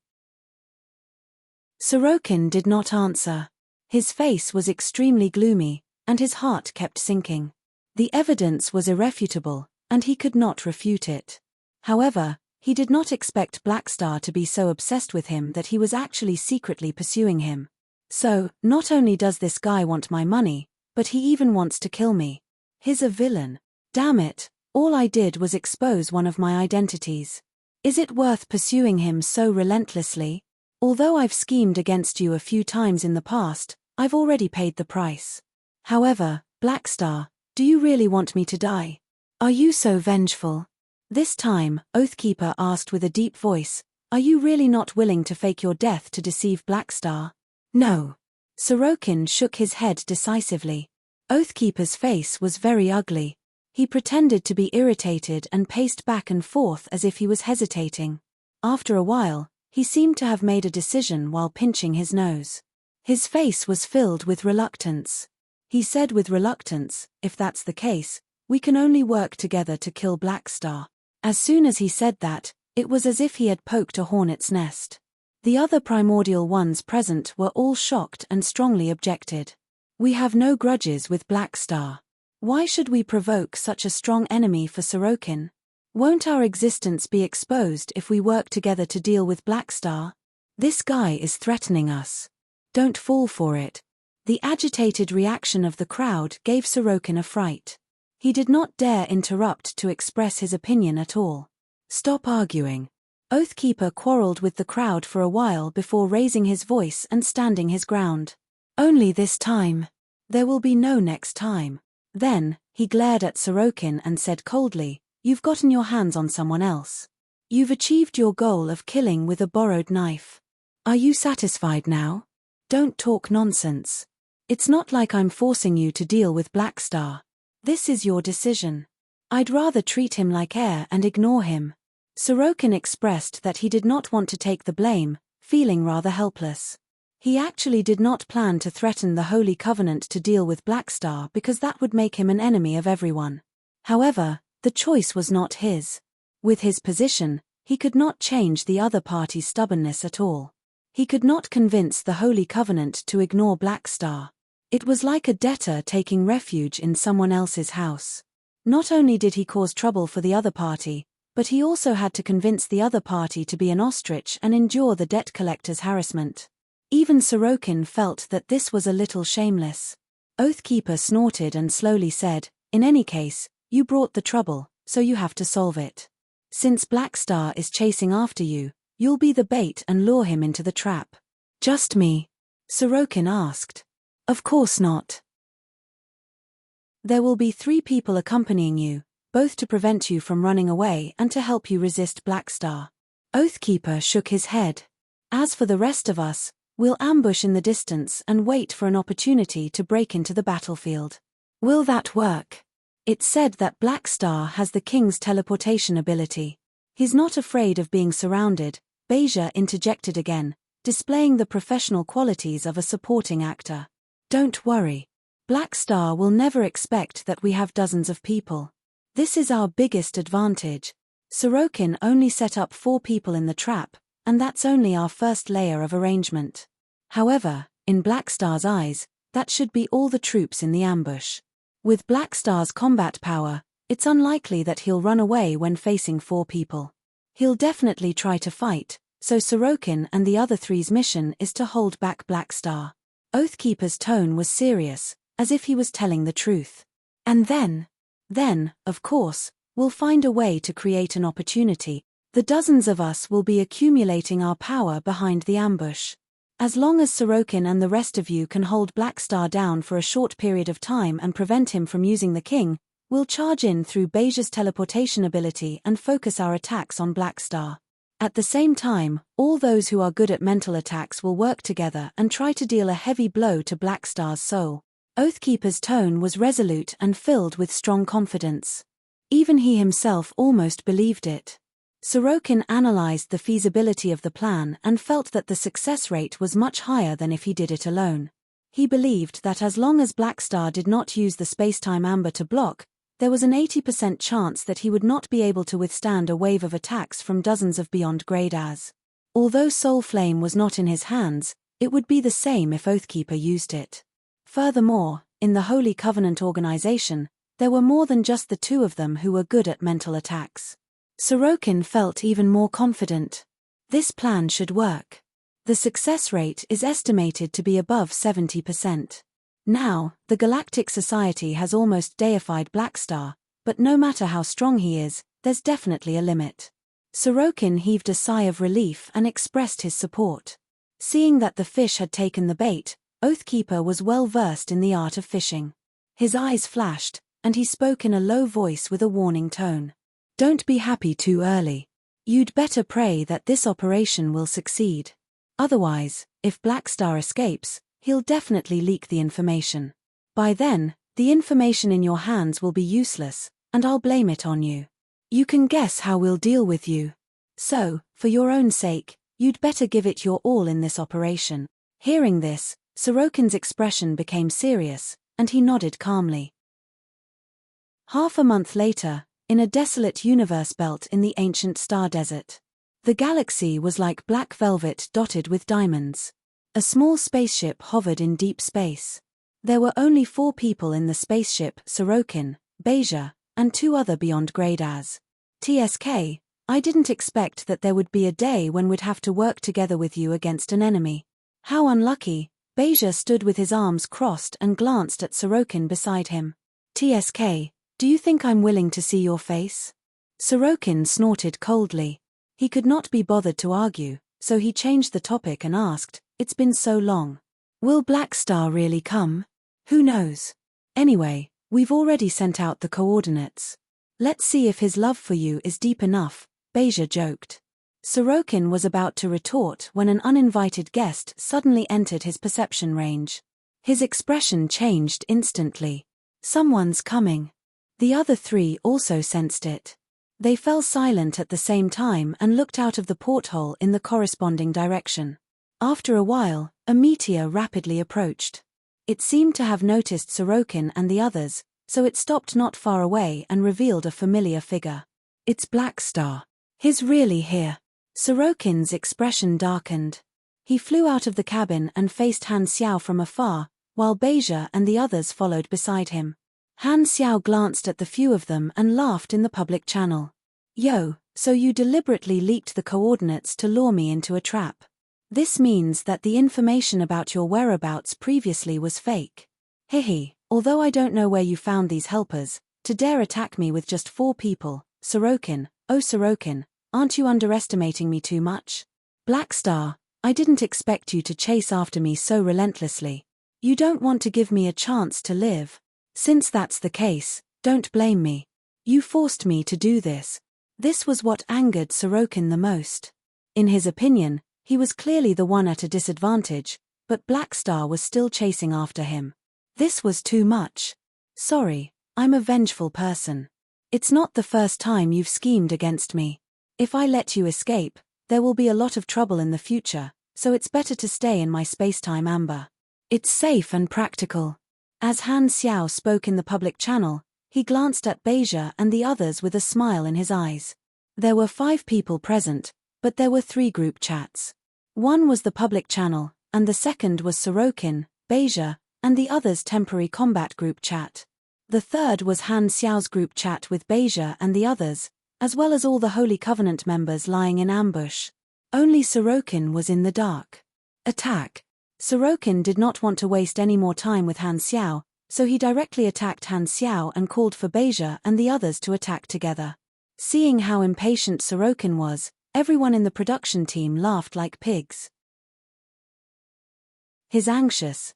Sorokin did not answer. His face was extremely gloomy, and his heart kept sinking. The evidence was irrefutable, and he could not refute it. However, He did not expect Blackstar to be so obsessed with him that he was actually secretly pursuing him. So, not only does this guy want my money, but he even wants to kill me. He's a villain. Damn it, all I did was expose one of my identities. Is it worth pursuing him so relentlessly? Although I've schemed against you a few times in the past, I've already paid the price. However, Blackstar, do you really want me to die? Are you so vengeful? This time, Oathkeeper asked with a deep voice, are you really not willing to fake your death to deceive Blackstar? No. Sorokin shook his head decisively. Oathkeeper's face was very ugly. He pretended to be irritated and paced back and forth as if he was hesitating. After a while, he seemed to have made a decision while pinching his nose. His face was filled with reluctance. He said with reluctance, if that's the case, we can only work together to kill Blackstar. As soon as he said that, it was as if he had poked a hornet's nest. The other primordial ones present were all shocked and strongly objected. We have no grudges with Blackstar. Why should we provoke such a strong enemy for Sorokin? Won't our existence be exposed if we work together to deal with Blackstar? This guy is threatening us. Don't fall for it. The agitated reaction of the crowd gave Sorokin a fright. He did not dare interrupt to express his opinion at all. Stop arguing. Oathkeeper quarreled with the crowd for a while before raising his voice and standing his ground. Only this time. There will be no next time. Then, he glared at Sorokin and said coldly, you've gotten your hands on someone else. You've achieved your goal of killing with a borrowed knife. Are you satisfied now? Don't talk nonsense. It's not like I'm forcing you to deal with Blackstar. This is your decision. I'd rather treat him like air and ignore him. Sorokin expressed that he did not want to take the blame, feeling rather helpless. He actually did not plan to threaten the Holy Covenant to deal with Blackstar because that would make him an enemy of everyone. However, the choice was not his. With his position, he could not change the other party's stubbornness at all. He could not convince the Holy Covenant to ignore Blackstar. It was like a debtor taking refuge in someone else's house. Not only did he cause trouble for the other party, but he also had to convince the other party to be an ostrich and endure the debt collector's harassment. Even Sorokin felt that this was a little shameless. Oathkeeper snorted and slowly said, in any case, you brought the trouble, so you have to solve it. Since Blackstar is chasing after you, you'll be the bait and lure him into the trap. Just me? Sorokin asked. Of course not. There will be 3 people accompanying you, both to prevent you from running away and to help you resist Blackstar. Oathkeeper shook his head. As for the rest of us, we'll ambush in the distance and wait for an opportunity to break into the battlefield. Will that work? It's said that Blackstar has the king's teleportation ability. He's not afraid of being surrounded, Beja interjected again, displaying the professional qualities of a supporting actor. Don't worry. Blackstar will never expect that we have dozens of people. This is our biggest advantage. Sorokin only set up 4 people in the trap, and that's only our first layer of arrangement. However, in Blackstar's eyes, that should be all the troops in the ambush. With Blackstar's combat power, it's unlikely that he'll run away when facing 4 people. He'll definitely try to fight, so Sorokin and the other 3's mission is to hold back Blackstar. Oathkeeper's tone was serious, as if he was telling the truth. And then, of course, we'll find a way to create an opportunity. The dozens of us will be accumulating our power behind the ambush. As long as Sorokin and the rest of you can hold Blackstar down for a short period of time and prevent him from using the king, we'll charge in through Beja's teleportation ability and focus our attacks on Blackstar. At the same time, all those who are good at mental attacks will work together and try to deal a heavy blow to Blackstar's soul. Oathkeeper's tone was resolute and filled with strong confidence. Even he himself almost believed it. Sorokin analyzed the feasibility of the plan and felt that the success rate was much higher than if he did it alone. He believed that as long as Blackstar did not use the spacetime amber to block, there was an 80% chance that he would not be able to withstand a wave of attacks from dozens of beyond grade as. Although Soul Flame was not in his hands, it would be the same if Oathkeeper used it. Furthermore, in the Holy Covenant organization, there were more than just the 2 of them who were good at mental attacks. Sorokin felt even more confident. This plan should work. The success rate is estimated to be above 70%. Now, the Galactic Society has almost deified Blackstar, but no matter how strong he is, there's definitely a limit. Sorokin heaved a sigh of relief and expressed his support. Seeing that the fish had taken the bait, Oathkeeper was well versed in the art of fishing. His eyes flashed, and he spoke in a low voice with a warning tone. Don't be happy too early. You'd better pray that this operation will succeed. Otherwise, if Blackstar escapes, he'll definitely leak the information. By then, the information in your hands will be useless, and I'll blame it on you. You can guess how we'll deal with you. So, for your own sake, you'd better give it your all in this operation. Hearing this, Sorokin's expression became serious, and he nodded calmly. Half a month later, in a desolate universe belt in the ancient star desert. The galaxy was like black velvet dotted with diamonds. A small spaceship hovered in deep space. There were only 4 people in the spaceship: Sorokin, Beja, and 2 other beyond-grade as. TSK, I didn't expect that there would be a day when we'd have to work together with you against an enemy. How unlucky. Beja stood with his arms crossed and glanced at Sorokin beside him. TSK, do you think I'm willing to see your face? Sorokin snorted coldly. He could not be bothered to argue, so he changed the topic and asked, it's been so long. Will Blackstar really come? Who knows? Anyway, we've already sent out the coordinates. Let's see if his love for you is deep enough, Beja joked. Sorokin was about to retort when an uninvited guest suddenly entered his perception range. His expression changed instantly. Someone's coming. The other 3 also sensed it. They fell silent at the same time and looked out of the porthole in the corresponding direction. After a while, a meteor rapidly approached. It seemed to have noticed Sorokin and the others, so it stopped not far away and revealed a familiar figure. It's Blackstar. He's really here. Sorokin's expression darkened. He flew out of the cabin and faced Han Xiao from afar, while Beja and the others followed beside him. Han Xiao glanced at the few of them and laughed in the public channel. Yo, so you deliberately leaked the coordinates to lure me into a trap. This means that the information about your whereabouts previously was fake. Hehe, although I don't know where you found these helpers, to dare attack me with just 4 people, Sorokin, oh Sorokin, aren't you underestimating me too much? Blackstar, I didn't expect you to chase after me so relentlessly. You don't want to give me a chance to live. Since that's the case, don't blame me. You forced me to do this. This was what angered Sorokin the most. In his opinion, he was clearly the one at a disadvantage, but Blackstar was still chasing after him. This was too much. Sorry, I'm a vengeful person. It's not the first time you've schemed against me. If I let you escape, there will be a lot of trouble in the future, so it's better to stay in my spacetime amber. It's safe and practical. As Han Xiao spoke in the public channel, he glanced at Beja and the others with a smile in his eyes. There were 5 people present, but there were 3 group chats. One was the public channel, and the second was Sorokin, Beja, and the others' temporary combat group chat. The third was Han Xiao's group chat with Beja and the others, as well as all the Holy Covenant members lying in ambush. Only Sorokin was in the dark. Attack. Sorokin did not want to waste any more time with Han Xiao, so he directly attacked Han Xiao and called for Beja and the others to attack together. Seeing how impatient Sorokin was, everyone in the production team laughed like pigs. He's anxious,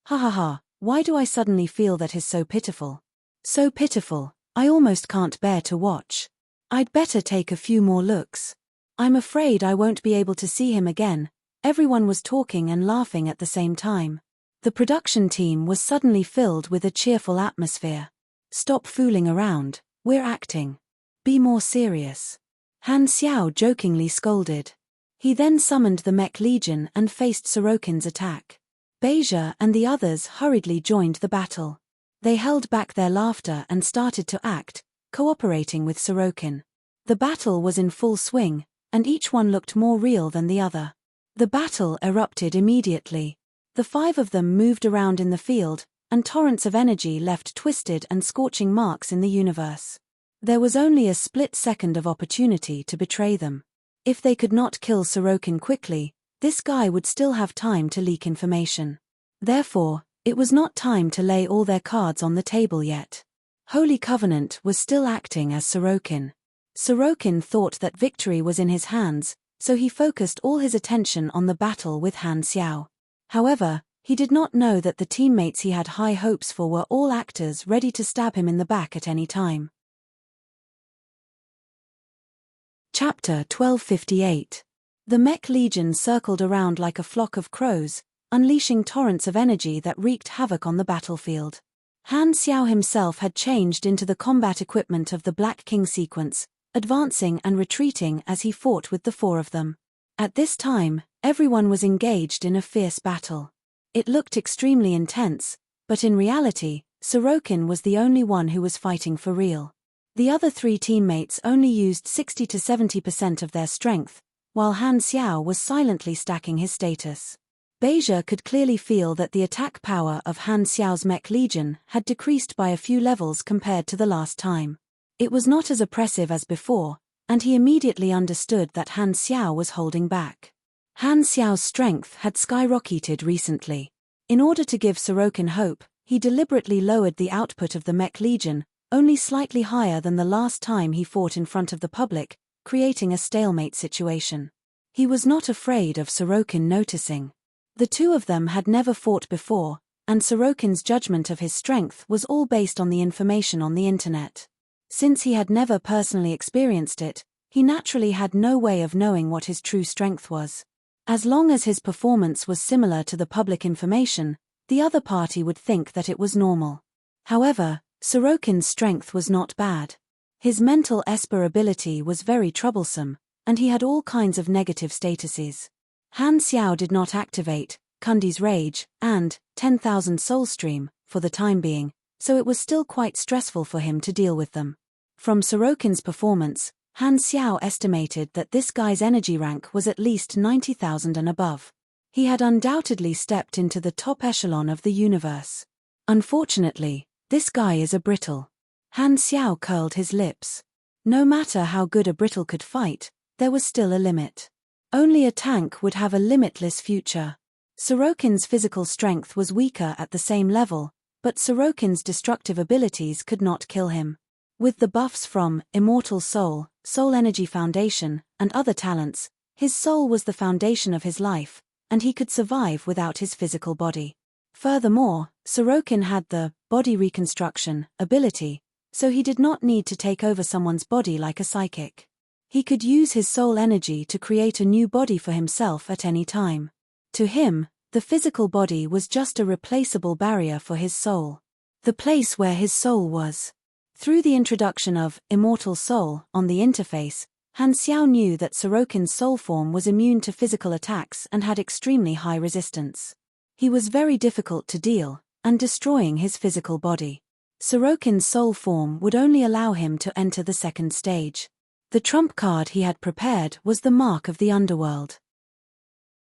ha ha ha, why do I suddenly feel that he's so pitiful? So pitiful, I almost can't bear to watch. I'd better take a few more looks. I'm afraid I won't be able to see him again. Everyone was talking and laughing at the same time. The production team was suddenly filled with a cheerful atmosphere. Stop fooling around, we're acting. Be more serious. Han Xiao jokingly scolded. He then summoned the Mech Legion and faced Sorokin's attack. Beja and the others hurriedly joined the battle. They held back their laughter and started to act, cooperating with Sorokin. The battle was in full swing, and each one looked more real than the other. The battle erupted immediately. The 5 of them moved around in the field, and torrents of energy left twisted and scorching marks in the universe. There was only a split second of opportunity to betray them. If they could not kill Sorokin quickly, this guy would still have time to leak information. Therefore, it was not time to lay all their cards on the table yet. Holy Covenant was still acting as Sorokin. Sorokin thought that victory was in his hands, so he focused all his attention on the battle with Han Xiao. However, he did not know that the teammates he had high hopes for were all actors ready to stab him in the back at any time. Chapter 1258. The Mech Legion circled around like a flock of crows, unleashing torrents of energy that wreaked havoc on the battlefield. Han Xiao himself had changed into the combat equipment of the Black King sequence, advancing and retreating as he fought with the four of them. At this time, everyone was engaged in a fierce battle. It looked extremely intense, but in reality, Sorokin was the only one who was fighting for real. The other three teammates only used 60 to 70% of their strength, while Han Xiao was silently stacking his status. Beija could clearly feel that the attack power of Han Xiao's Mech Legion had decreased by a few levels compared to the last time. It was not as oppressive as before, and he immediately understood that Han Xiao was holding back. Han Xiao's strength had skyrocketed recently. In order to give Sorokin hope, he deliberately lowered the output of the Mech Legion, only slightly higher than the last time he fought in front of the public, creating a stalemate situation. He was not afraid of Sorokin noticing. The two of them had never fought before, and Sorokin's judgment of his strength was all based on the information on the internet. Since he had never personally experienced it, he naturally had no way of knowing what his true strength was. As long as his performance was similar to the public information, the other party would think that it was normal. However, Sorokin's strength was not bad. His mental esper ability was very troublesome, and he had all kinds of negative statuses. Han Xiao did not activate Kundi's Rage and 10,000 Soulstream for the time being, so it was still quite stressful for him to deal with them. From Sorokin's performance, Han Xiao estimated that this guy's energy rank was at least 90,000 and above. He had undoubtedly stepped into the top echelon of the universe. Unfortunately, this guy is a brittle. Han Xiao curled his lips. No matter how good a brittle could fight, there was still a limit. Only a tank would have a limitless future. Sorokin's physical strength was weaker at the same level, but Sorokin's destructive abilities could not kill him. With the buffs from Immortal Soul, Soul Energy Foundation, and other talents, his soul was the foundation of his life, and he could survive without his physical body. Furthermore, Sorokin had the body reconstruction ability, so he did not need to take over someone's body like a psychic. He could use his soul energy to create a new body for himself at any time. To him, the physical body was just a replaceable barrier for his soul. The place where his soul was. Through the introduction of Immortal Soul on the interface, Han Xiao knew that Sorokin's soul form was immune to physical attacks and had extremely high resistance. He was very difficult to deal, and destroying his physical body. Sorokin's soul form would only allow him to enter the second stage. The trump card he had prepared was the Mark of the Underworld.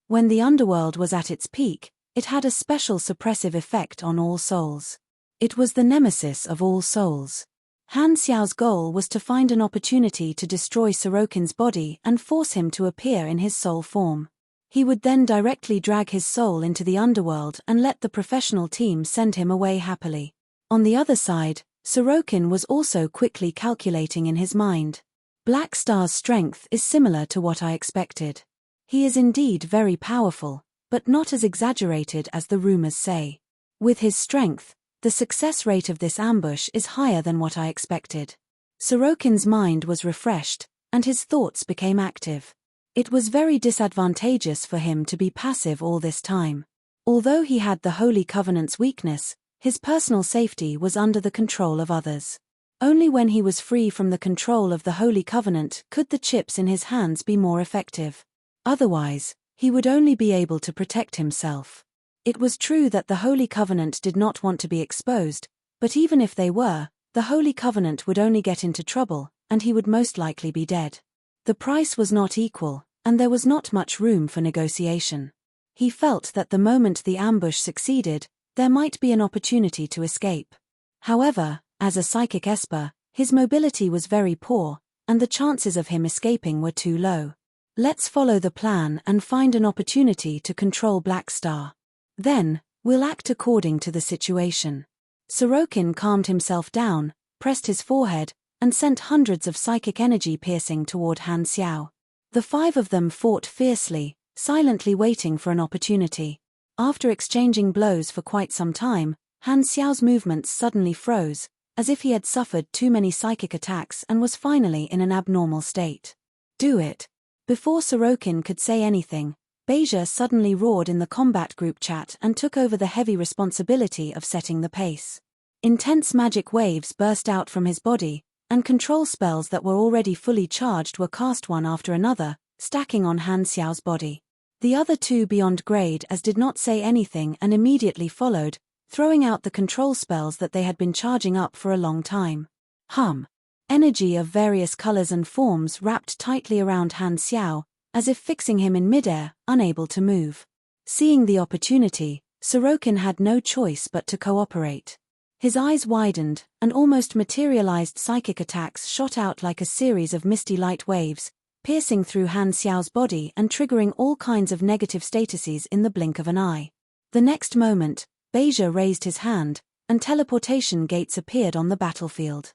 When the Underworld was at its peak, it had a special suppressive effect on all souls. It was the nemesis of all souls. Han Xiao's goal was to find an opportunity to destroy Sorokin's body and force him to appear in his soul form. He would then directly drag his soul into the underworld and let the professional team send him away happily. On the other side, Sorokin was also quickly calculating in his mind. Black Star's strength is similar to what I expected. He is indeed very powerful, but not as exaggerated as the rumors say. With his strength, the success rate of this ambush is higher than what I expected. Sorokin's mind was refreshed, and his thoughts became active. It was very disadvantageous for him to be passive all this time. Although he had the Holy Covenant's weakness, his personal safety was under the control of others. Only when he was free from the control of the Holy Covenant could the chips in his hands be more effective. Otherwise, he would only be able to protect himself. It was true that the Holy Covenant did not want to be exposed, but even if they were, the Holy Covenant would only get into trouble, and he would most likely be dead. The price was not equal, and there was not much room for negotiation. He felt that the moment the ambush succeeded, there might be an opportunity to escape. However, as a psychic esper, His mobility was very poor, and the chances of him escaping were too low. Let's follow the plan and find an opportunity to control Black Star. Then, we'll act according to the situation. Sorokin calmed himself down, pressed his forehead, and sent hundreds of psychic energy piercing toward Han Xiao. The 5 of them fought fiercely, silently waiting for an opportunity. After exchanging blows for quite some time, Han Xiao's movements suddenly froze, as if he had suffered too many psychic attacks and was finally in an abnormal state. Do it. Before Sorokin could say anything, Beja suddenly roared in the combat group chat and took over the heavy responsibility of setting the pace. Intense magic waves burst out from his body, and control spells that were already fully charged were cast one after another, stacking on Han Xiao's body. The other 2 beyond grade as did not say anything and immediately followed, throwing out the control spells that they had been charging up for a long time. Energy of various colors and forms wrapped tightly around Han Xiao, as if fixing him in midair, unable to move. Seeing the opportunity, Sorokin had no choice but to cooperate. His eyes widened, and almost materialized psychic attacks shot out like a series of misty light waves, piercing through Han Xiao's body and triggering all kinds of negative statuses in the blink of an eye. The next moment, Beja raised his hand, and teleportation gates appeared on the battlefield.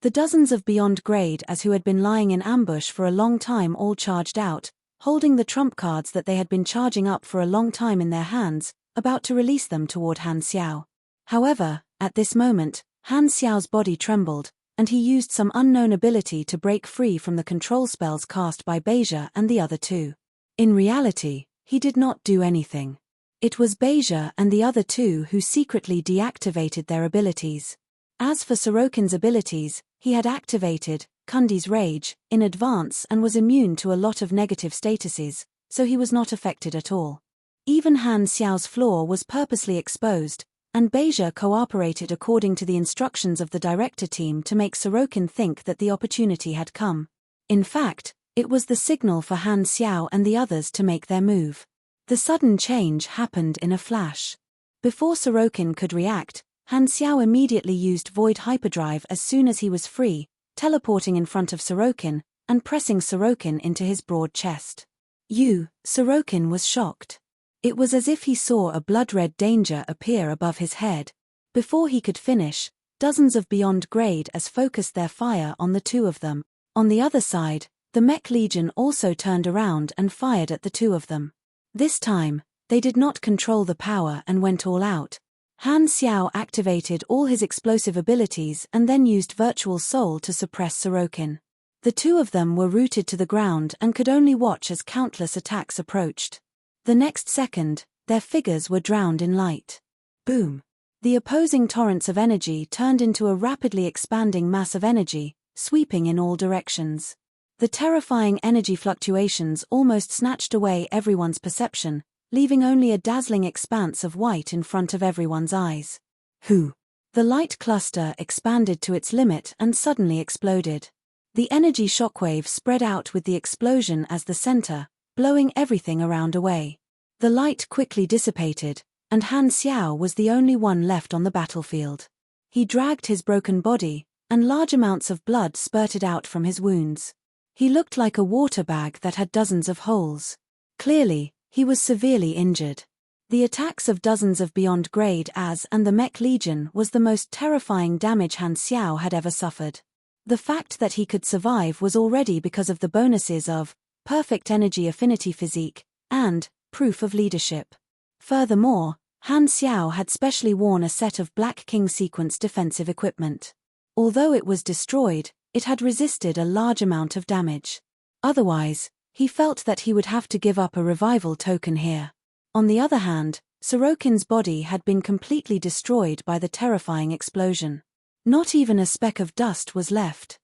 The dozens of beyond grade as who had been lying in ambush for a long time all charged out, holding the trump cards that they had been charging up for a long time in their hands, about to release them toward Han Xiao. However, at this moment, Han Xiao's body trembled, and he used some unknown ability to break free from the control spells cast by Beja and the other 2. In reality, he did not do anything. It was Beja and the other 2 who secretly deactivated their abilities. As for Sorokin's abilities, he had activated Kundi's Rage in advance and was immune to a lot of negative statuses, so he was not affected at all. Even Han Xiao's flaw was purposely exposed, and Beja cooperated according to the instructions of the director team to make Sorokin think that the opportunity had come. In fact, it was the signal for Han Xiao and the others to make their move. The sudden change happened in a flash. Before Sorokin could react, Han Xiao immediately used Void Hyperdrive as soon as he was free, teleporting in front of Sorokin, and pressing Sorokin into his broad chest. Sorokin was shocked. It was as if he saw a blood-red danger appear above his head. Before he could finish, dozens of beyond grade as focused their fire on the 2 of them. On the other side, the Mech Legion also turned around and fired at the 2 of them. This time, they did not control the power and went all out. Han Xiao activated all his explosive abilities and then used Virtual Soul to suppress Sorokin. The 2 of them were rooted to the ground and could only watch as countless attacks approached. The next second, their figures were drowned in light. Boom! The opposing torrents of energy turned into a rapidly expanding mass of energy, sweeping in all directions. The terrifying energy fluctuations almost snatched away everyone's perception, leaving only a dazzling expanse of white in front of everyone's eyes. The light cluster expanded to its limit and suddenly exploded. The energy shockwave spread out with the explosion as the center, blowing everything around away. The light quickly dissipated, and Han Xiao was the only one left on the battlefield. He dragged his broken body, and large amounts of blood spurted out from his wounds. He looked like a water bag that had dozens of holes. Clearly, he was severely injured. The attacks of dozens of beyond grade as and the Mech Legion was the most terrifying damage Han Xiao had ever suffered. The fact that he could survive was already because of the bonuses of Perfect Energy Affinity Physique and Proof of Leadership. Furthermore, Han Xiao had specially worn a set of Black King sequence defensive equipment. Although it was destroyed, it had resisted a large amount of damage. Otherwise, he felt that he would have to give up a revival token here. On the other hand, Sorokin's body had been completely destroyed by the terrifying explosion. Not even a speck of dust was left.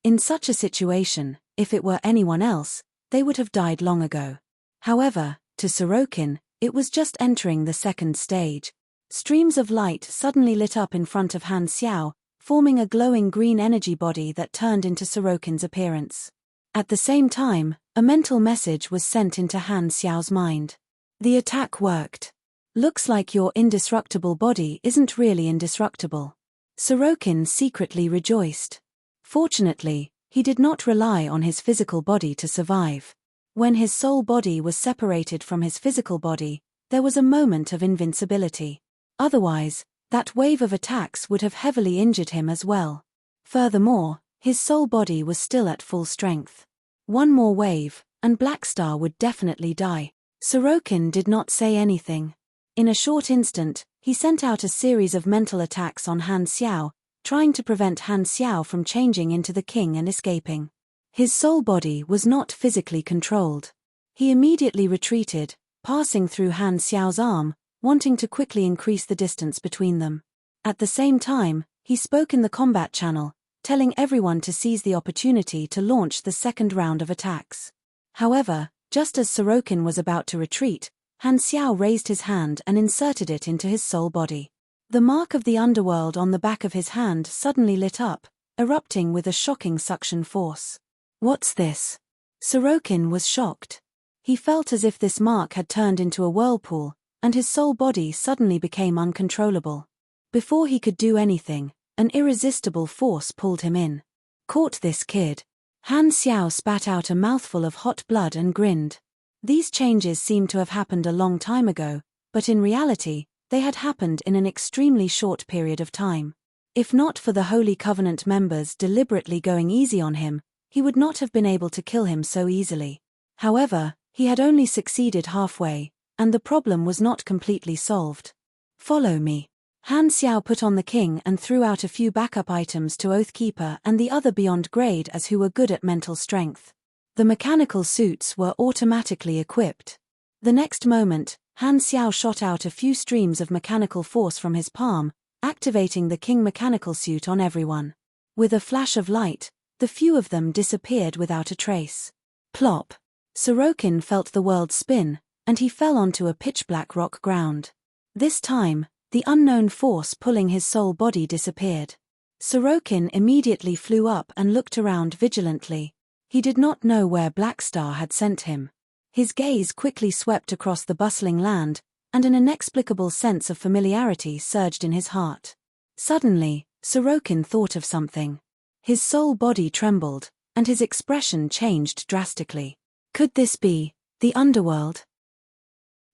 In such a situation, if it were anyone else, they would have died long ago. However, to Sorokin, it was just entering the second stage. Streams of light suddenly lit up in front of Han Xiao, forming a glowing green energy body that turned into Sorokin's appearance. At the same time, a mental message was sent into Han Xiao's mind. The attack worked. Looks like your indestructible body isn't really indestructible. Sorokin secretly rejoiced. Fortunately, he did not rely on his physical body to survive. When his soul body was separated from his physical body, there was a moment of invincibility. Otherwise, that wave of attacks would have heavily injured him as well. Furthermore, his soul body was still at full strength. One more wave, and Blackstar would definitely die. Sorokin did not say anything. In a short instant, he sent out a series of mental attacks on Han Xiao, trying to prevent Han Xiao from changing into the king and escaping. His soul body was not physically controlled. He immediately retreated, passing through Han Xiao's arm, wanting to quickly increase the distance between them. At the same time, he spoke in the combat channel, telling everyone to seize the opportunity to launch the second round of attacks. However, just as Sorokin was about to retreat, Han Xiao raised his hand and inserted it into his soul body. The mark of the underworld on the back of his hand suddenly lit up, erupting with a shocking suction force. What's this? Sorokin was shocked. He felt as if this mark had turned into a whirlpool, and his soul body suddenly became uncontrollable. Before he could do anything, an irresistible force pulled him in. Caught this kid. Han Xiao spat out a mouthful of hot blood and grinned. These changes seemed to have happened a long time ago, but in reality, they had happened in an extremely short period of time. If not for the Holy Covenant members deliberately going easy on him, he would not have been able to kill him so easily. However, he had only succeeded halfway, and the problem was not completely solved. Follow me. Han Xiao put on the king and threw out a few backup items to Oathkeeper and the other beyond grade as who were good at mental strength. The mechanical suits were automatically equipped. The next moment, Han Xiao shot out a few streams of mechanical force from his palm, activating the king mechanical suit on everyone. With a flash of light, the few of them disappeared without a trace. Plop! Sorokin felt the world spin, and he fell onto a pitch-black rock ground. This time, the unknown force pulling his soul body disappeared. Sorokin immediately flew up and looked around vigilantly. He did not know where Blackstar had sent him. His gaze quickly swept across the bustling land, and an inexplicable sense of familiarity surged in his heart. Suddenly, Sorokin thought of something. His soul body trembled, and his expression changed drastically. Could this be the underworld?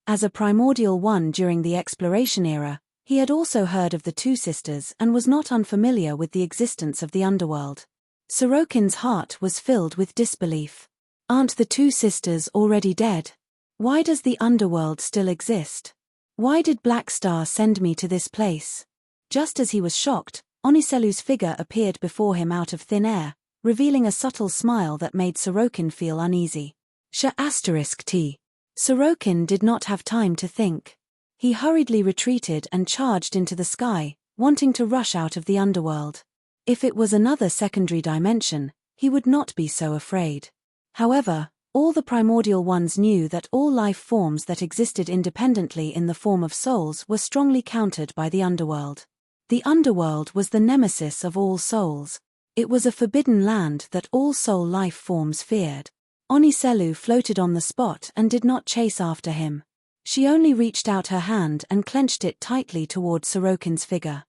As a primordial one during the exploration era, he had also heard of the two sisters and was not unfamiliar with the existence of the underworld. Sorokin's heart was filled with disbelief. Aren't the two sisters already dead? Why does the underworld still exist? Why did Blackstar send me to this place? Just as he was shocked, Oniselu's figure appeared before him out of thin air, revealing a subtle smile that made Sorokin feel uneasy. *T. Sorokin did not have time to think. He hurriedly retreated and charged into the sky, wanting to rush out of the underworld. If it was another secondary dimension, he would not be so afraid. However, all the primordial ones knew that all life forms that existed independently in the form of souls were strongly countered by the underworld. The underworld was the nemesis of all souls. It was a forbidden land that all soul life forms feared. Oniselu floated on the spot and did not chase after him. She only reached out her hand and clenched it tightly toward Sorokin's figure.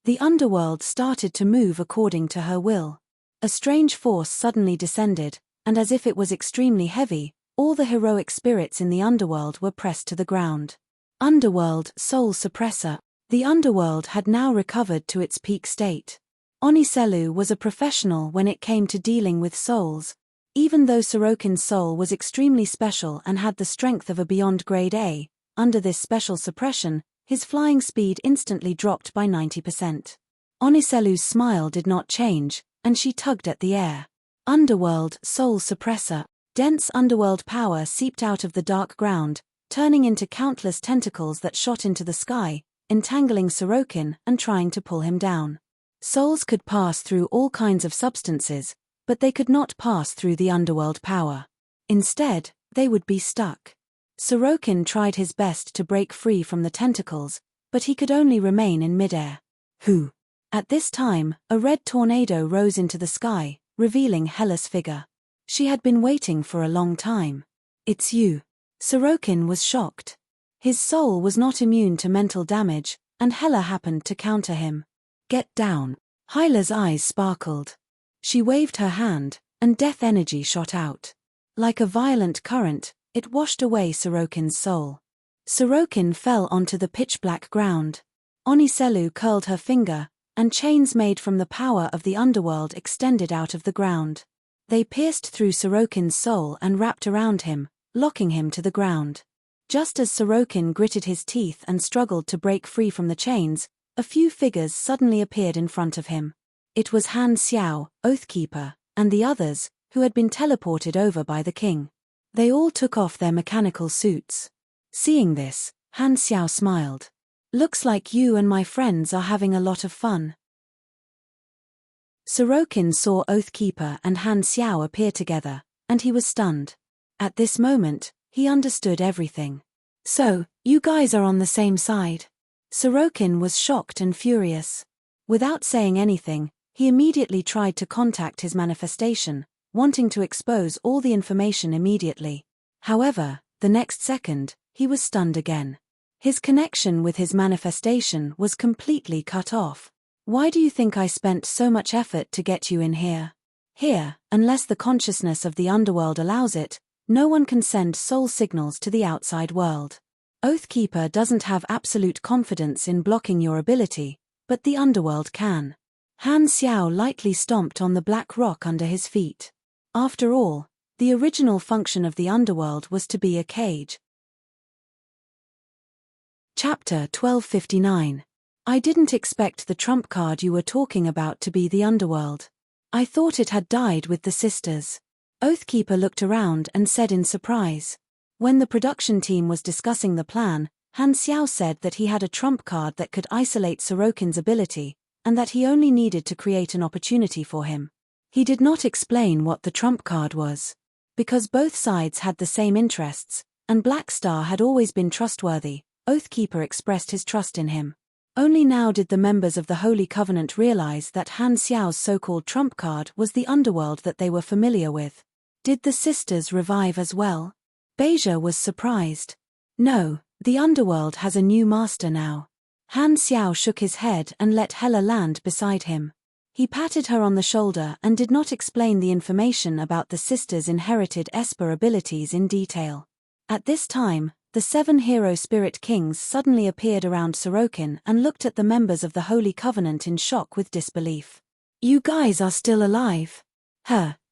The underworld started to move according to her will. A strange force suddenly descended, and as if it was extremely heavy, all the heroic spirits in the underworld were pressed to the ground. Underworld Soul Suppressor. The underworld had now recovered to its peak state. Oniselu was a professional when it came to dealing with souls. Even though Sorokin's soul was extremely special and had the strength of a beyond grade A, under this special suppression, his flying speed instantly dropped by 90%. Oniselu's smile did not change, and she tugged at the air. Underworld Soul Suppressor. Dense underworld power seeped out of the dark ground, turning into countless tentacles that shot into the sky, entangling Sorokin and trying to pull him down. Souls could pass through all kinds of substances, but they could not pass through the underworld power. Instead, they would be stuck. Sorokin tried his best to break free from the tentacles, but he could only remain in midair. At this time, a red tornado rose into the sky, revealing Hela's figure. She had been waiting for a long time. It's you. Sorokin was shocked. His soul was not immune to mental damage, and Hela happened to counter him. Get down. Hyla's eyes sparkled. She waved her hand, and death energy shot out. Like a violent current, it washed away Sorokin's soul. Sorokin fell onto the pitch-black ground. Oniselu curled her finger, and chains made from the power of the underworld extended out of the ground. They pierced through Sorokin's soul and wrapped around him, locking him to the ground. Just as Sorokin gritted his teeth and struggled to break free from the chains, a few figures suddenly appeared in front of him. It was Han Xiao, Oathkeeper, and the others, who had been teleported over by the king. They all took off their mechanical suits. Seeing this, Han Xiao smiled. Looks like you and my friends are having a lot of fun. Sorokin saw Oathkeeper and Han Xiao appear together, and he was stunned. At this moment, he understood everything. So, you guys are on the same side. Sorokin was shocked and furious. Without saying anything, he immediately tried to contact his manifestation, wanting to expose all the information immediately. However, the next second, he was stunned again. His connection with his manifestation was completely cut off. Why do you think I spent so much effort to get you in here? Here, unless the consciousness of the underworld allows it, no one can send soul signals to the outside world. Oathkeeper doesn't have absolute confidence in blocking your ability, but the underworld can. Han Xiao lightly stomped on the black rock under his feet. After all, the original function of the underworld was to be a cage. Chapter 1259. I didn't expect the trump card you were talking about to be the underworld. I thought it had died with the sisters. Oathkeeper looked around and said in surprise. When the production team was discussing the plan, Han Xiao said that he had a trump card that could isolate Sorokin's ability, and that he only needed to create an opportunity for him. He did not explain what the trump card was. Because both sides had the same interests, and Black Star had always been trustworthy, Oathkeeper expressed his trust in him. Only now did the members of the Holy Covenant realize that Han Xiao's so-called trump card was the underworld that they were familiar with. Did the sisters revive as well? Beja was surprised. No, the underworld has a new master now. Han Xiao shook his head and let Hela land beside him. He patted her on the shoulder and did not explain the information about the sisters' inherited Esper abilities in detail. At this time, the 7 hero spirit kings suddenly appeared around Sorokin and looked at the members of the Holy Covenant in shock with disbelief. You guys are still alive?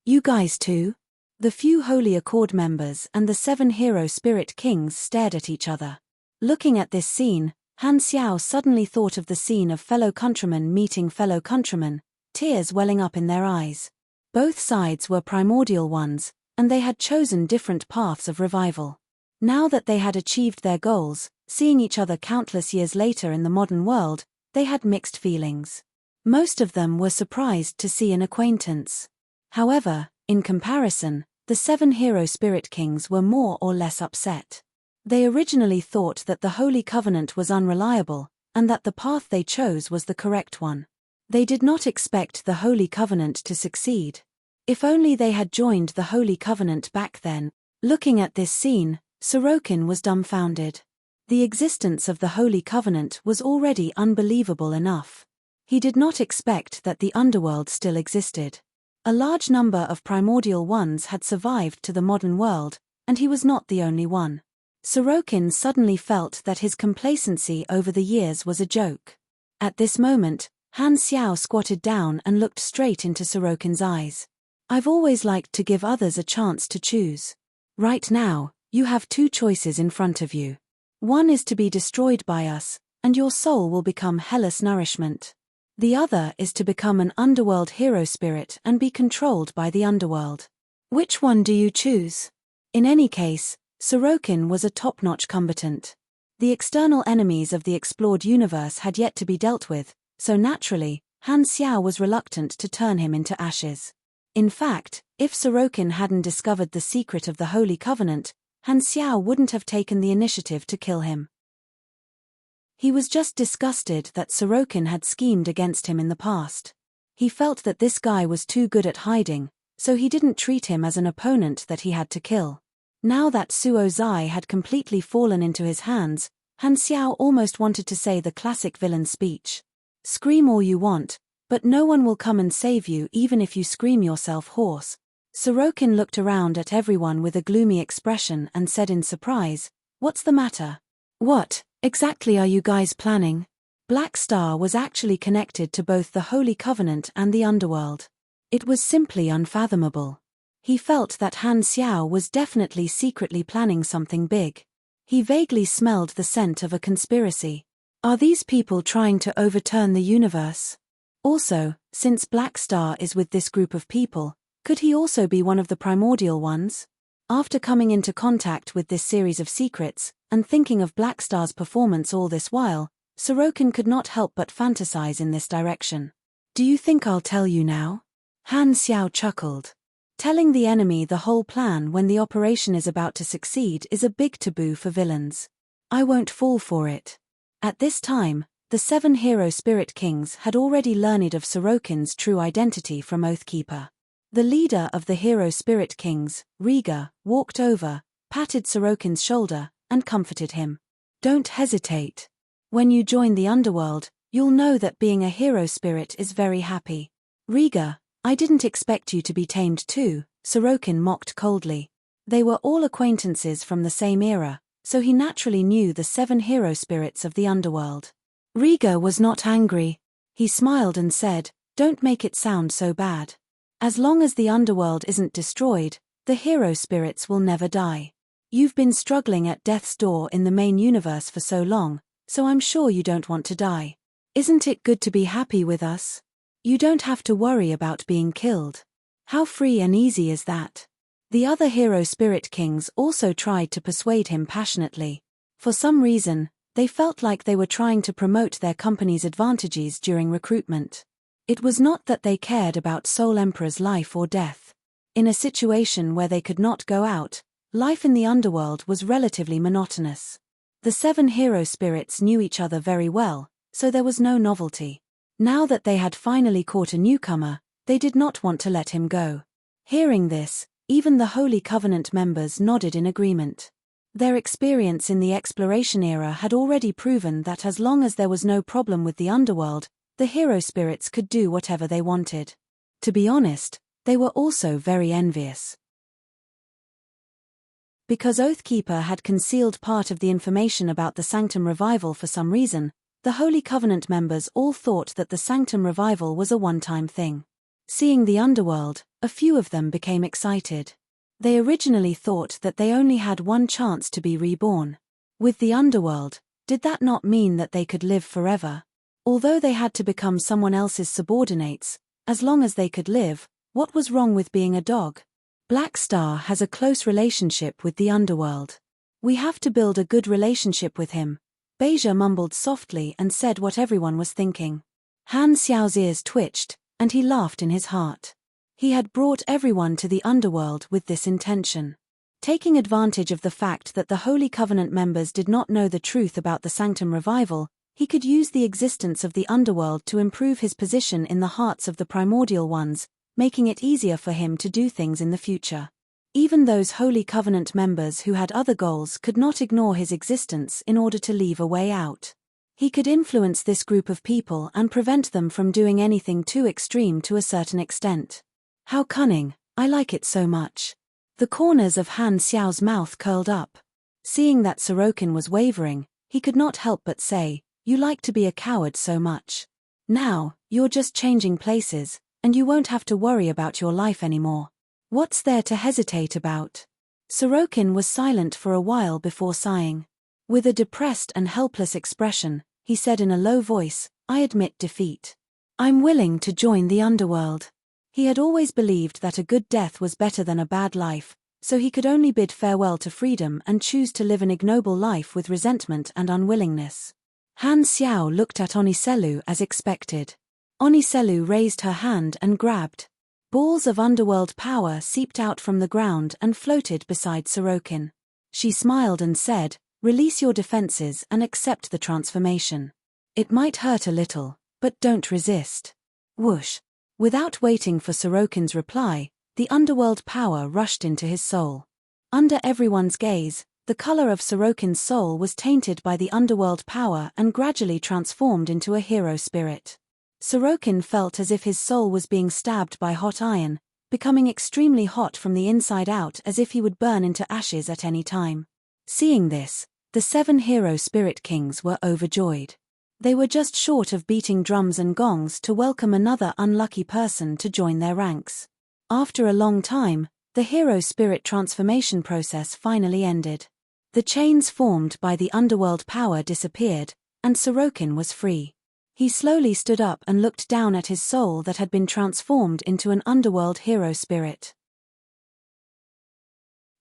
You guys too? The few Holy Accord members and the 7 hero spirit kings stared at each other. Looking at this scene, Han Xiao suddenly thought of the scene of fellow countrymen meeting fellow countrymen, tears welling up in their eyes. Both sides were primordial ones, and they had chosen different paths of revival. Now that they had achieved their goals, seeing each other countless years later in the modern world, they had mixed feelings. Most of them were surprised to see an acquaintance. However, in comparison, the 7 hero spirit kings were more or less upset. They originally thought that the Holy Covenant was unreliable, and that the path they chose was the correct one. They did not expect the Holy Covenant to succeed. If only they had joined the Holy Covenant back then. Looking at this scene, Sorokin was dumbfounded. The existence of the Holy Covenant was already unbelievable enough. He did not expect that the underworld still existed. A large number of primordial ones had survived to the modern world, and he was not the only one. Sorokin suddenly felt that his complacency over the years was a joke. At this moment, Han Xiao squatted down and looked straight into Sorokin's eyes. I've always liked to give others a chance to choose. Right now, you have 2 choices in front of you. One is to be destroyed by us, and your soul will become hellish nourishment. The other is to become an underworld hero spirit and be controlled by the underworld. Which one do you choose? In any case, Sorokin was a top-notch combatant. The external enemies of the explored universe had yet to be dealt with, so naturally, Han Xiao was reluctant to turn him into ashes. In fact, if Sorokin hadn't discovered the secret of the Holy Covenant, Han Xiao wouldn't have taken the initiative to kill him. He was just disgusted that Sorokin had schemed against him in the past. He felt that this guy was too good at hiding, so he didn't treat him as an opponent that he had to kill. Now that Suo Zai had completely fallen into his hands, Han Xiao almost wanted to say the classic villain speech. Scream all you want, but no one will come and save you even if you scream yourself hoarse. Sorokin looked around at everyone with a gloomy expression and said in surprise, "What's the matter? What exactly are you guys planning?" Black Star was actually connected to both the Holy Covenant and the underworld. It was simply unfathomable. He felt that Han Xiao was definitely secretly planning something big. He vaguely smelled the scent of a conspiracy. Are these people trying to overturn the universe? Also, since Black Star is with this group of people, could he also be one of the primordial ones? After coming into contact with this series of secrets, and thinking of Black Star's performance all this while, Sorokin could not help but fantasize in this direction. "Do you think I'll tell you now?" Han Xiao chuckled. Telling the enemy the whole plan when the operation is about to succeed is a big taboo for villains. I won't fall for it. At this time, the 7 hero spirit kings had already learned of Sorokin's true identity from Oathkeeper. The leader of the hero spirit kings, Riga, walked over, patted Sorokin's shoulder, and comforted him. "Don't hesitate. When you join the underworld, you'll know that being a hero spirit is very happy." "Riga, I didn't expect you to be tamed too," Sorokin mocked coldly. They were all acquaintances from the same era, so he naturally knew the 7 hero spirits of the underworld. Riga was not angry. He smiled and said, "Don't make it sound so bad. As long as the underworld isn't destroyed, the hero spirits will never die. You've been struggling at death's door in the main universe for so long, so I'm sure you don't want to die. Isn't it good to be happy with us? You don't have to worry about being killed. How free and easy is that?" The other hero spirit kings also tried to persuade him passionately. For some reason, they felt like they were trying to promote their company's advantages during recruitment. It was not that they cared about Soul Emperor's life or death. In a situation where they could not go out, life in the underworld was relatively monotonous. The 7 hero spirits knew each other very well, so there was no novelty. Now that they had finally caught a newcomer, they did not want to let him go. Hearing this, even the Holy Covenant members nodded in agreement. Their experience in the exploration era had already proven that as long as there was no problem with the underworld, the hero spirits could do whatever they wanted. To be honest, they were also very envious. Because Oathkeeper had concealed part of the information about the Sanctum Revival for some reason, the Holy Covenant members all thought that the Sanctum Revival was a one-time thing. Seeing the underworld, a few of them became excited. They originally thought that they only had one chance to be reborn. With the underworld, did that not mean that they could live forever? Although they had to become someone else's subordinates, as long as they could live, what was wrong with being a dog? Black Star has a close relationship with the underworld. We have to build a good relationship with him. Beja mumbled softly and said what everyone was thinking. Han Xiao's ears twitched, and he laughed in his heart. He had brought everyone to the underworld with this intention. Taking advantage of the fact that the Holy Covenant members did not know the truth about the Sanctum Revival, he could use the existence of the underworld to improve his position in the hearts of the primordial ones, making it easier for him to do things in the future. Even those Holy Covenant members who had other goals could not ignore his existence in order to leave a way out. He could influence this group of people and prevent them from doing anything too extreme to a certain extent. How cunning, I like it so much. The corners of Han Xiao's mouth curled up. Seeing that Sorokin was wavering, he could not help but say, "You like to be a coward so much. Now, you're just changing places, and you won't have to worry about your life anymore. What's there to hesitate about?" Sorokin was silent for a while before sighing. With a depressed and helpless expression, he said in a low voice, "I admit defeat. I'm willing to join the underworld." He had always believed that a good death was better than a bad life, so he could only bid farewell to freedom and choose to live an ignoble life with resentment and unwillingness. Han Xiao looked at Oniselu as expected. Oniselu raised her hand and grabbed. Balls of underworld power seeped out from the ground and floated beside Sorokin. She smiled and said, "Release your defenses and accept the transformation. It might hurt a little, but don't resist." Whoosh! Without waiting for Sorokin's reply, the underworld power rushed into his soul. Under everyone's gaze, The color of Sorokin's soul was tainted by the underworld power and gradually transformed into a hero spirit. Sorokin felt as if his soul was being stabbed by hot iron, becoming extremely hot from the inside out as if he would burn into ashes at any time. Seeing this, the 7 hero spirit kings were overjoyed. They were just short of beating drums and gongs to welcome another unlucky person to join their ranks. After a long time, the hero spirit transformation process finally ended. The chains formed by the underworld power disappeared, and Sorokin was free. He slowly stood up and looked down at his soul that had been transformed into an underworld hero spirit.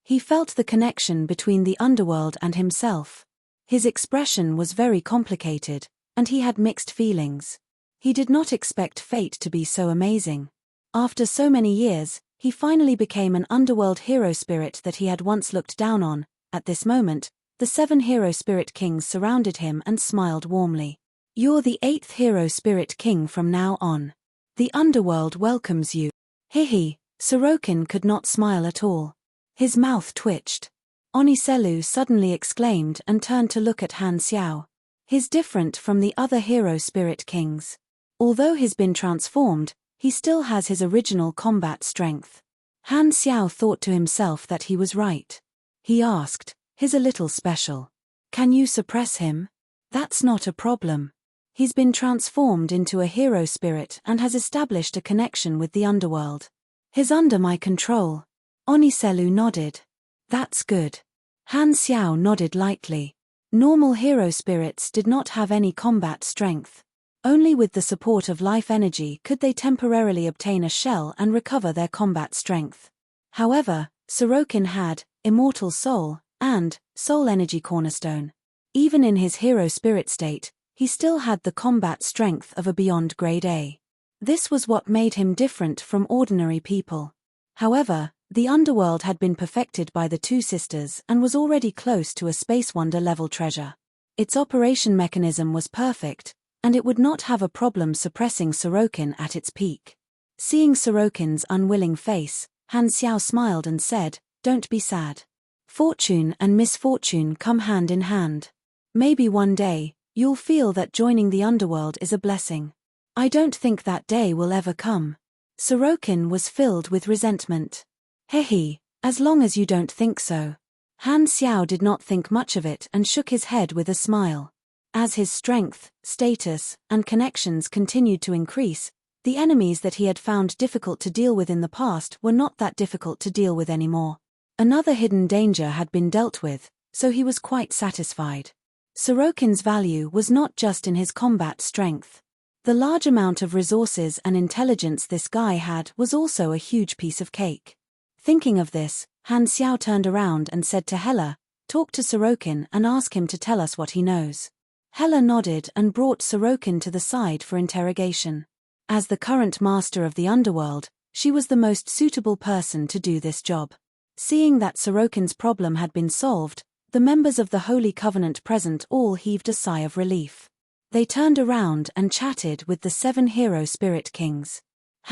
He felt the connection between the underworld and himself. His expression was very complicated, and he had mixed feelings. He did not expect fate to be so amazing. After so many years, he finally became an underworld hero spirit that he had once looked down on. At this moment, the 7 hero spirit kings surrounded him and smiled warmly. "You're the 8th hero spirit king from now on. The underworld welcomes you." Hihi, Sorokin could not smile at all. His mouth twitched. Oniselu suddenly exclaimed and turned to look at Han Xiao. He's different from the other hero spirit kings. Although he's been transformed, he still has his original combat strength. Han Xiao thought to himself that he was right. He asked, "He's a little special. Can you suppress him?" "That's not a problem. He's been transformed into a hero spirit and has established a connection with the underworld. He's under my control." Oniselu nodded. "That's good." Han Xiao nodded lightly. Normal hero spirits did not have any combat strength. Only with the support of life energy could they temporarily obtain a shell and recover their combat strength. However, Sorokin had immortal soul and soul energy cornerstone. Even in his hero spirit state, he still had the combat strength of a beyond grade A. This was what made him different from ordinary people. However, the underworld had been perfected by the 2 sisters and was already close to a Space Wonder level treasure. Its operation mechanism was perfect, and it would not have a problem suppressing Sorokin at its peak. Seeing Sorokin's unwilling face, Han Xiao smiled and said, "Don't be sad. Fortune and misfortune come hand in hand. Maybe one day, you'll feel that joining the underworld is a blessing." "I don't think that day will ever come." Sorokin was filled with resentment. "Hehe, as long as you don't think so." Han Xiao did not think much of it and shook his head with a smile. As his strength, status, and connections continued to increase, the enemies that he had found difficult to deal with in the past were not that difficult to deal with anymore. Another hidden danger had been dealt with, so he was quite satisfied. Sorokin's value was not just in his combat strength. The large amount of resources and intelligence this guy had was also a huge piece of cake. Thinking of this, Han Xiao turned around and said to Hela, "Talk to Sorokin and ask him to tell us what he knows." Hela nodded and brought Sorokin to the side for interrogation. As the current master of the underworld, she was the most suitable person to do this job. Seeing that Sorokin's problem had been solved, the members of the Holy Covenant present all heaved a sigh of relief. They turned around and chatted with the 7 hero spirit kings.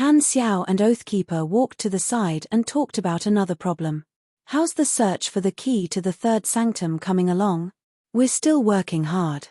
Han Xiao and Oathkeeper walked to the side and talked about another problem. "How's the search for the key to the 3rd sanctum coming along?" "We're still working hard.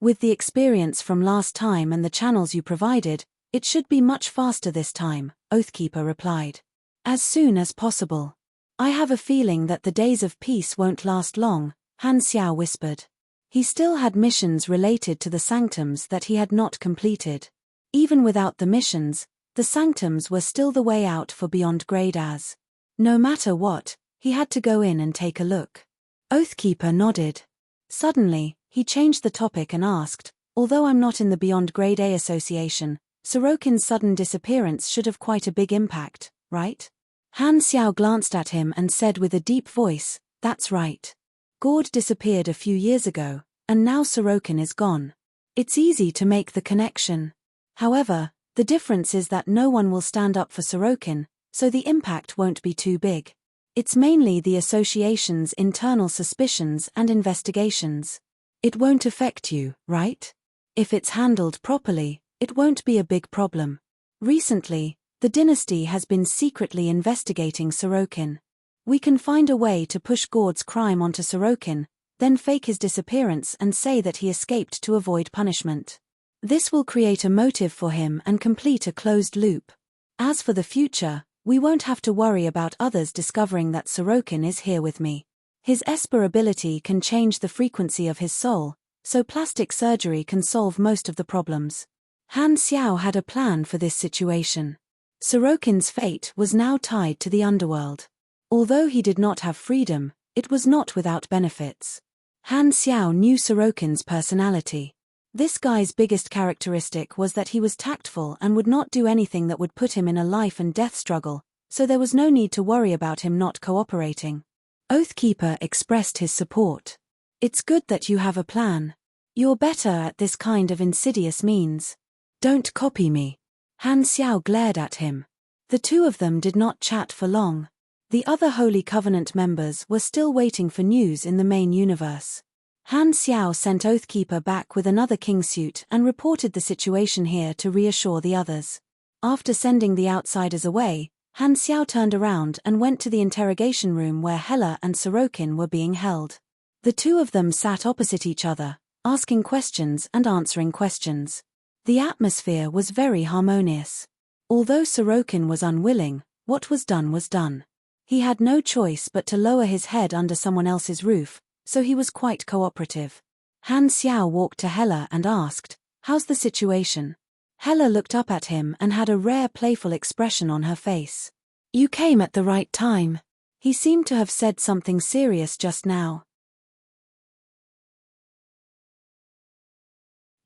With the experience from last time and the channels you provided, it should be much faster this time," Oathkeeper replied. "As soon as possible. I have a feeling that the days of peace won't last long," Han Xiao whispered. He still had missions related to the sanctums that he had not completed. Even without the missions, the sanctums were still the way out for beyond grade as. No matter what, he had to go in and take a look. Oathkeeper nodded. Suddenly, he changed the topic and asked, "Although I'm not in the Beyond Grade A Association, Sorokin's sudden disappearance should have quite a big impact, right?" Han Xiao glanced at him and said with a deep voice, "That's right. Gord disappeared a few years ago, and now Sorokin is gone. It's easy to make the connection. However, the difference is that no one will stand up for Sorokin, so the impact won't be too big. It's mainly the association's internal suspicions and investigations. It won't affect you, right? If it's handled properly, it won't be a big problem. Recently, the dynasty has been secretly investigating Sorokin. We can find a way to push Gord's crime onto Sorokin, then fake his disappearance and say that he escaped to avoid punishment. This will create a motive for him and complete a closed loop. As for the future, we won't have to worry about others discovering that Sorokin is here with me. His Esper ability can change the frequency of his soul, so plastic surgery can solve most of the problems. Han Xiao had a plan for this situation. Sorokin's fate was now tied to the underworld. Although he did not have freedom, it was not without benefits. Han Xiao knew Sorokin's personality. This guy's biggest characteristic was that he was tactful and would not do anything that would put him in a life and death struggle, so there was no need to worry about him not cooperating. Oathkeeper expressed his support. It's good that you have a plan. You're better at this kind of insidious means. Don't copy me. Han Xiao glared at him. The two of them did not chat for long. The other Holy Covenant members were still waiting for news in the main universe. Han Xiao sent Oathkeeper back with another king suit and reported the situation here to reassure the others. After sending the outsiders away, Han Xiao turned around and went to the interrogation room where Hela and Sorokin were being held. The two of them sat opposite each other, asking questions and answering questions. The atmosphere was very harmonious. Although Sorokin was unwilling, what was done was done. He had no choice but to lower his head under someone else's roof, so he was quite cooperative. Han Xiao walked to Hela and asked, "How's the situation?" Hela looked up at him and had a rare playful expression on her face. "You came at the right time." He seemed to have said something serious just now.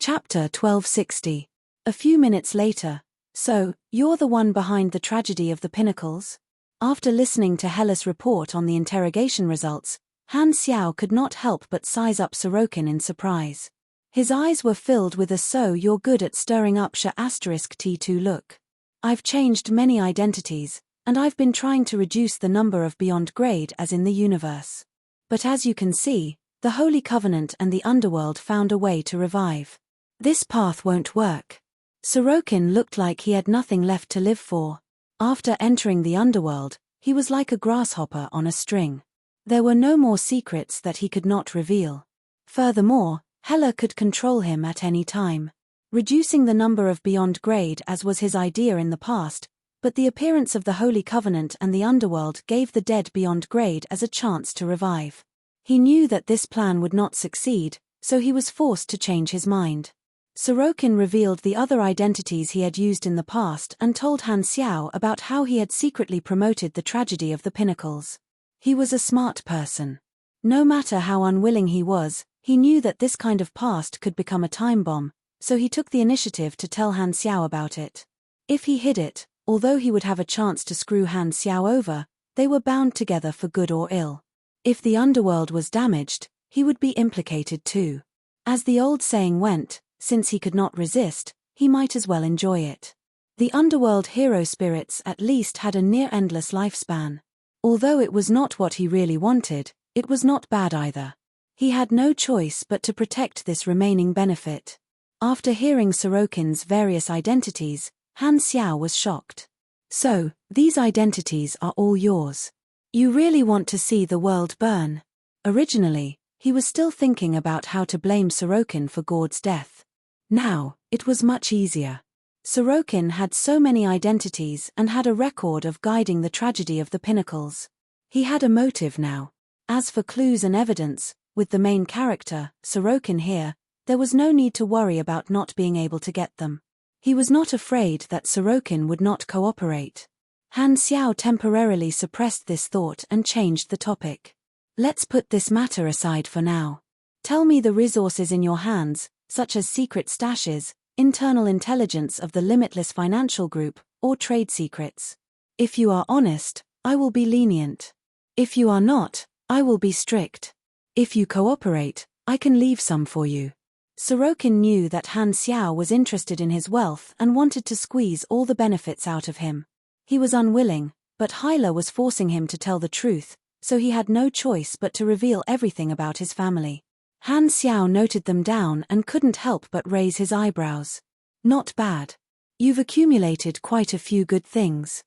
Chapter 1260. A few minutes later. "So, you're the one behind the tragedy of the Pinnacles?" After listening to Hela's report on the interrogation results, Han Xiao could not help but size up Sorokin in surprise. His eyes were filled with a "so you're good at stirring up *T2 look. "I've changed many identities, and I've been trying to reduce the number of beyond grade as in the universe. But as you can see, the Holy Covenant and the Underworld found a way to revive. This path won't work." Sorokin looked like he had nothing left to live for. After entering the Underworld, he was like a grasshopper on a string. There were no more secrets that he could not reveal. Furthermore, Hela could control him at any time. Reducing the number of beyond grade as was his idea in the past, but the appearance of the Holy Covenant and the Underworld gave the dead beyond grade as a chance to revive. He knew that this plan would not succeed, so he was forced to change his mind. Sorokin revealed the other identities he had used in the past and told Han Xiao about how he had secretly promoted the tragedy of the Pinnacles. He was a smart person. No matter how unwilling he was, he knew that this kind of past could become a time bomb, so he took the initiative to tell Han Xiao about it. If he hid it, although he would have a chance to screw Han Xiao over, they were bound together for good or ill. If the underworld was damaged, he would be implicated too. As the old saying went, since he could not resist, he might as well enjoy it. The underworld hero spirits at least had a near-endless lifespan. Although it was not what he really wanted, it was not bad either. He had no choice but to protect this remaining benefit. After hearing Sorokin's various identities, Han Xiao was shocked. "So, these identities are all yours. You really want to see the world burn?" Originally, he was still thinking about how to blame Sorokin for Gord's death. Now, it was much easier. Sorokin had so many identities and had a record of guiding the tragedy of the Pinnacles. He had a motive now. As for clues and evidence, with the main character, Sorokin here, there was no need to worry about not being able to get them. He was not afraid that Sorokin would not cooperate. Han Xiao temporarily suppressed this thought and changed the topic. "Let's put this matter aside for now. Tell me the resources in your hands, such as secret stashes, internal intelligence of the Limitless Financial Group, or trade secrets. If you are honest, I will be lenient. If you are not, I will be strict. If you cooperate, I can leave some for you." Sorokin knew that Han Xiao was interested in his wealth and wanted to squeeze all the benefits out of him. He was unwilling, but Hyla was forcing him to tell the truth, so he had no choice but to reveal everything about his family. Han Xiao noted them down and couldn't help but raise his eyebrows. "Not bad. You've accumulated quite a few good things."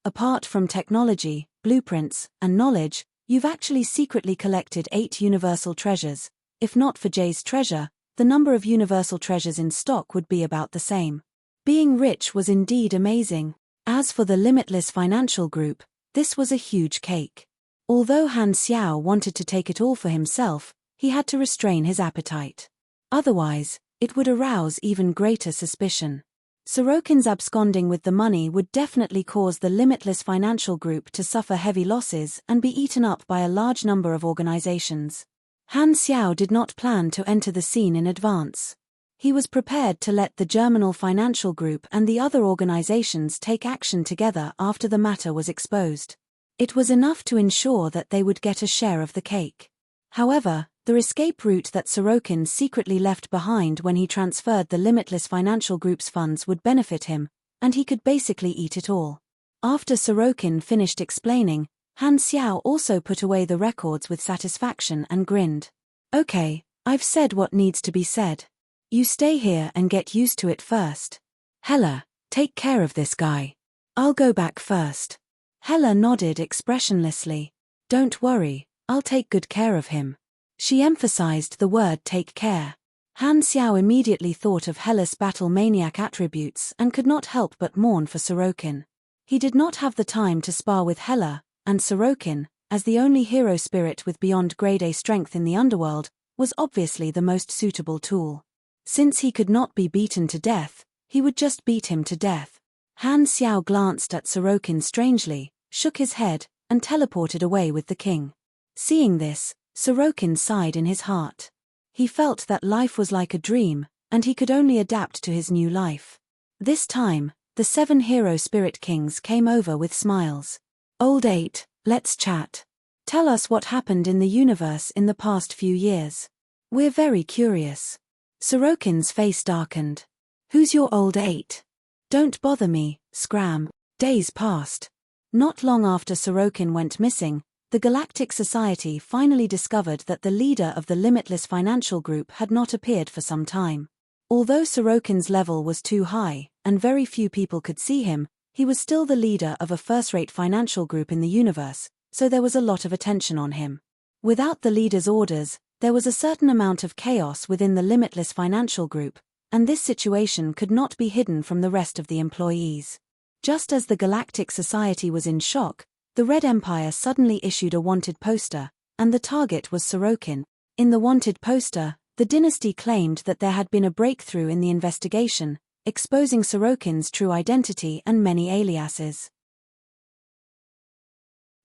Apart from technology, blueprints, and knowledge, you've actually secretly collected 8 universal treasures. If not for Jay's treasure, the number of universal treasures in stock would be about the same. Being rich was indeed amazing. As for the Limitless Financial Group, this was a huge cake. Although Han Xiao wanted to take it all for himself, he had to restrain his appetite. Otherwise, it would arouse even greater suspicion. Sorokin's absconding with the money would definitely cause the Limitless Financial Group to suffer heavy losses and be eaten up by a large number of organizations. Han Xiao did not plan to enter the scene in advance. He was prepared to let the Germinal Financial Group and the other organizations take action together after the matter was exposed. It was enough to ensure that they would get a share of the cake. However, the escape route that Sorokin secretly left behind when he transferred the Limitless Financial Group's funds would benefit him, and he could basically eat it all. After Sorokin finished explaining, Han Xiao also put away the records with satisfaction and grinned. Okay, I've said what needs to be said. You stay here and get used to it first. Hella, take care of this guy. I'll go back first. Hella nodded expressionlessly. Don't worry, I'll take good care of him. She emphasized the word take care. Han Xiao immediately thought of Hella's battle maniac attributes and could not help but mourn for Sorokin. He did not have the time to spar with Hella, and Sorokin, as the only hero spirit with beyond grade A strength in the underworld, was obviously the most suitable tool. Since he could not be beaten to death, he would just beat him to death. Han Xiao glanced at Sorokin strangely, shook his head, and teleported away with the king. Seeing this, Sorokin sighed in his heart. He felt that life was like a dream, and he could only adapt to his new life. This time, the 7 hero spirit kings came over with smiles. Old 8, let's chat. Tell us what happened in the universe in the past few years. We're very curious. Sorokin's face darkened. Who's your old 8? Don't bother me, Scram. Days passed. Not long after Sorokin went missing, the Galactic Society finally discovered that the leader of the Limitless Financial Group had not appeared for some time. Although Sorokin's level was too high, and very few people could see him, he was still the leader of a first-rate financial group in the universe, so there was a lot of attention on him. Without the leader's orders, there was a certain amount of chaos within the Limitless Financial Group, and this situation could not be hidden from the rest of the employees. Just as the Galactic Society was in shock, the Red Empire suddenly issued a wanted poster, and the target was Sorokin. In the wanted poster, the dynasty claimed that there had been a breakthrough in the investigation, exposing Sorokin's true identity and many aliases.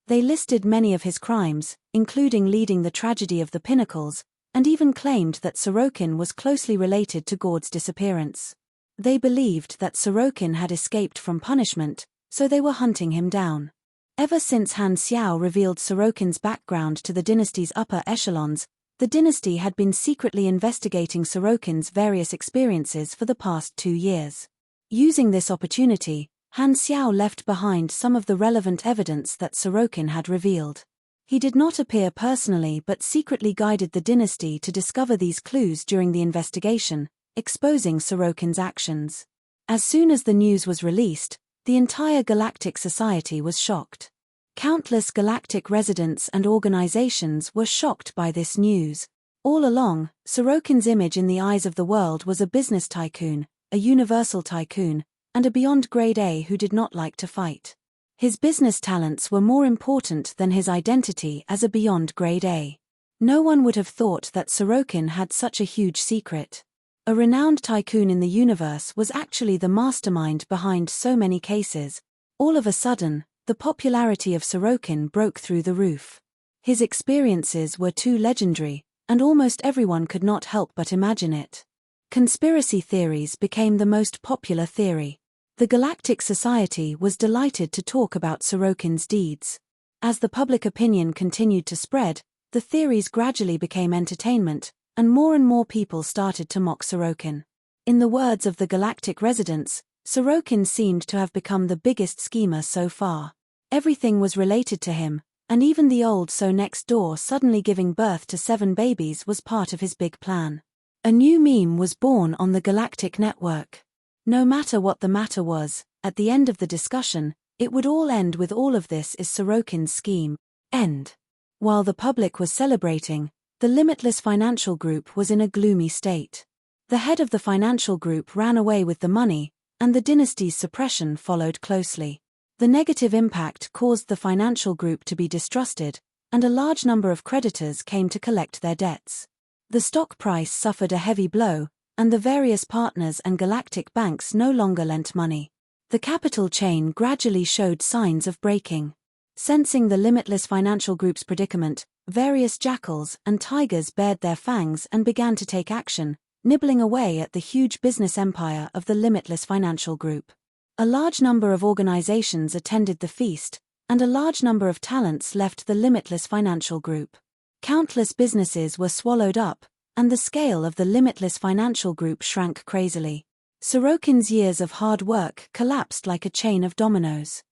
They listed many of his crimes, including leading the tragedy of the Pinnacles, and even claimed that Sorokin was closely related to Gord's disappearance. They believed that Sorokin had escaped from punishment, so they were hunting him down. Ever since Han Xiao revealed Sorokin's background to the dynasty's upper echelons, the dynasty had been secretly investigating Sorokin's various experiences for the past 2 years. Using this opportunity, Han Xiao left behind some of the relevant evidence that Sorokin had revealed. He did not appear personally but secretly guided the dynasty to discover these clues during the investigation, exposing Sorokin's actions. As soon as the news was released, the entire Galactic Society was shocked. Countless galactic residents and organizations were shocked by this news. All along, Sorokin's image in the eyes of the world was a business tycoon, a universal tycoon, and a beyond grade A who did not like to fight. His business talents were more important than his identity as a beyond grade A. No one would have thought that Sorokin had such a huge secret. A renowned tycoon in the universe was actually the mastermind behind so many cases. All of a sudden, the popularity of Sorokin broke through the roof. His experiences were too legendary, and almost everyone could not help but imagine it. Conspiracy theories became the most popular theory. The Galactic Society was delighted to talk about Sorokin's deeds. As the public opinion continued to spread, the theories gradually became entertainment, and more people started to mock Sorokin. In the words of the galactic residents, Sorokin seemed to have become the biggest schemer so far. Everything was related to him, and even the old so next door suddenly giving birth to 7 babies was part of his big plan. A new meme was born on the galactic network. No matter what the matter was, at the end of the discussion, It would all end with all of this is Sorokin's scheme. End. While the public was celebrating, the Limitless Financial Group was in a gloomy state. The head of the financial group ran away with the money, and the dynasty's suppression followed closely. The negative impact caused the financial group to be distrusted, and a large number of creditors came to collect their debts. The stock price suffered a heavy blow, and the various partners and galactic banks no longer lent money. The capital chain gradually showed signs of breaking. Sensing the Limitless Financial Group's predicament, various jackals and tigers bared their fangs and began to take action, nibbling away at the huge business empire of the Limitless Financial Group. A large number of organizations attended the feast, and a large number of talents left the Limitless Financial Group. Countless businesses were swallowed up, and the scale of the Limitless Financial Group shrank crazily. Sorokin's years of hard work collapsed like a chain of dominoes.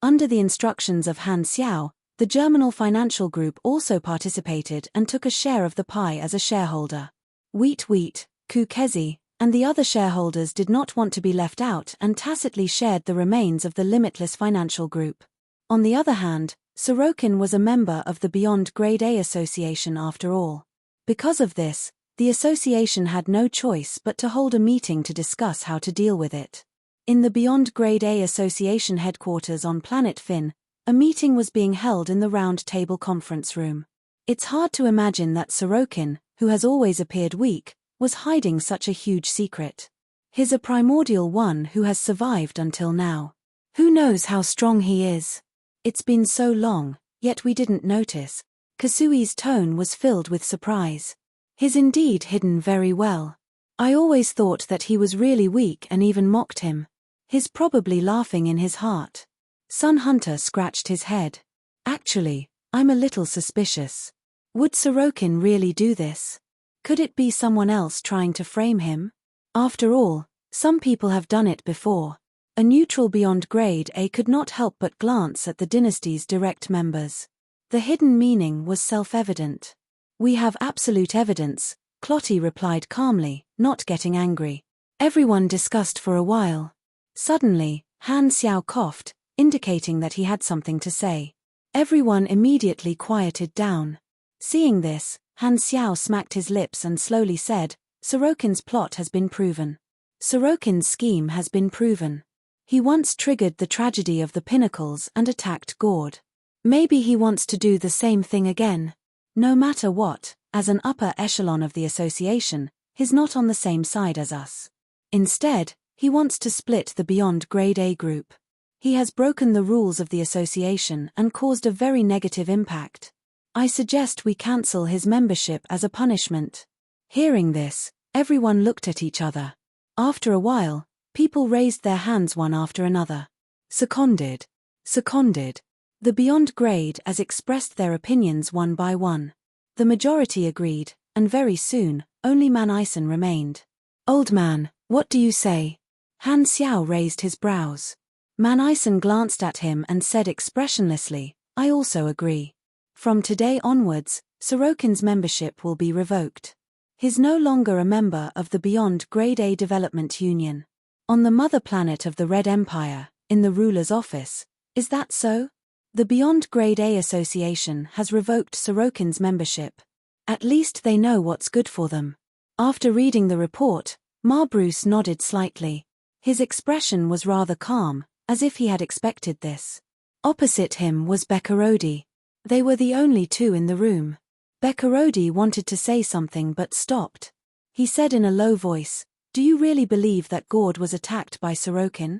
Under the instructions of Han Xiao, the Germinal Financial Group also participated and took a share of the pie as a shareholder. Wheat, Ku Kezi, and the other shareholders did not want to be left out and tacitly shared the remains of the Limitless Financial Group. On the other hand, Sorokin was a member of the Beyond Grade A Association after all. Because of this, the association had no choice but to hold a meeting to discuss how to deal with it. In the Beyond Grade A Association headquarters on Planet Finn, a meeting was being held in the Round Table Conference Room. It's hard to imagine that Sorokin, who has always appeared weak, was hiding such a huge secret. He's a primordial one who has survived until now. Who knows how strong he is? It's been so long, yet we didn't notice. Kasui's tone was filled with surprise. He's indeed hidden very well. I always thought that he was really weak and even mocked him. He's probably laughing in his heart. Sun Hunter scratched his head. Actually, I'm a little suspicious. Would Sorokin really do this? Could it be someone else trying to frame him? After all, some people have done it before. A neutral Beyond Grade A could not help but glance at the dynasty's direct members. The hidden meaning was self-evident. We have absolute evidence, Clotty replied calmly, not getting angry. Everyone discussed for a while. Suddenly, Han Xiao coughed, indicating that he had something to say. Everyone immediately quieted down. Seeing this, Han Xiao smacked his lips and slowly said, Sorokin's plot has been proven. Sorokin's scheme has been proven. He once triggered the tragedy of the Pinnacles and attacked Gord. Maybe he wants to do the same thing again. No matter what, as an upper echelon of the association, he's not on the same side as us. Instead, he wants to split the Beyond Grade A group. He has broken the rules of the association and caused a very negative impact. I suggest we cancel his membership as a punishment. Hearing this, everyone looked at each other. After a while, people raised their hands one after another. Seconded. Seconded. The Beyond Grade as expressed their opinions one by one. The majority agreed, and very soon, only Man Ison remained. Old man, what do you say? Han Xiao raised his brows. Man Ison glanced at him and said expressionlessly, I also agree. From today onwards, Sorokin's membership will be revoked. He's no longer a member of the Beyond Grade A Development Union. On the mother planet of the Red Empire, in the ruler's office. Is that so? The Beyond Grade A Association has revoked Sorokin's membership. At least they know what's good for them. After reading the report, Ma Bruce nodded slightly. His expression was rather calm, as if he had expected this. Opposite him was Beccarodi. They were the only two in the room. Beccarodi wanted to say something but stopped. He said in a low voice, Do you really believe that Gord was attacked by Sorokin?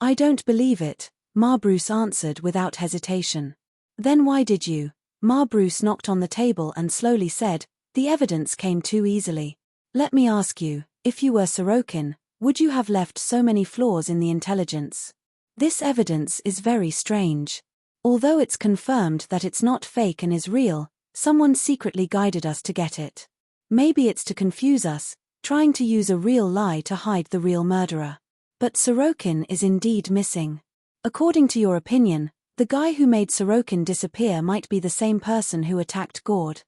I don't believe it, Ma Bruce answered without hesitation. Then why did you? Ma Bruce knocked on the table and slowly said, The evidence came too easily. Let me ask you, if you were Sorokin, would you have left so many flaws in the intelligence? This evidence is very strange. Although it's confirmed that it's not fake and is real, someone secretly guided us to get it. Maybe it's to confuse us, trying to use a real lie to hide the real murderer. But Sorokin is indeed missing. According to your opinion, the guy who made Sorokin disappear might be the same person who attacked Gord.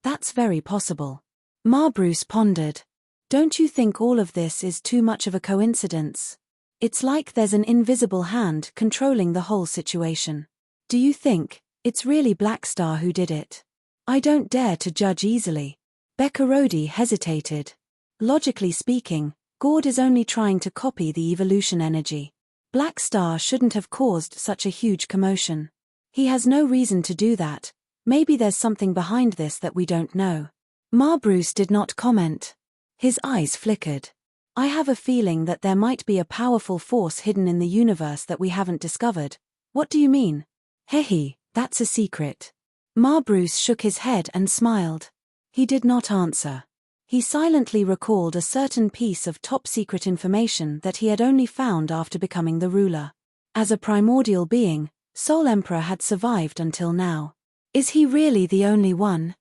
That's very possible. Ma Bruce pondered. Don't you think all of this is too much of a coincidence? It's like there's an invisible hand controlling the whole situation. Do you think it's really Blackstar who did it? I don't dare to judge easily. Beccarodi hesitated. Logically speaking, Gord is only trying to copy the evolution energy. Blackstar shouldn't have caused such a huge commotion. He has no reason to do that. Maybe there's something behind this that we don't know. Bruce did not comment. His eyes flickered. I have a feeling that there might be a powerful force hidden in the universe that we haven't discovered. What do you mean? Hehe, that's a secret. Bruce shook his head and smiled. He did not answer. He silently recalled a certain piece of top-secret information that he had only found after becoming the ruler. As a primordial being, Soul Emperor had survived until now. Is he really the only one?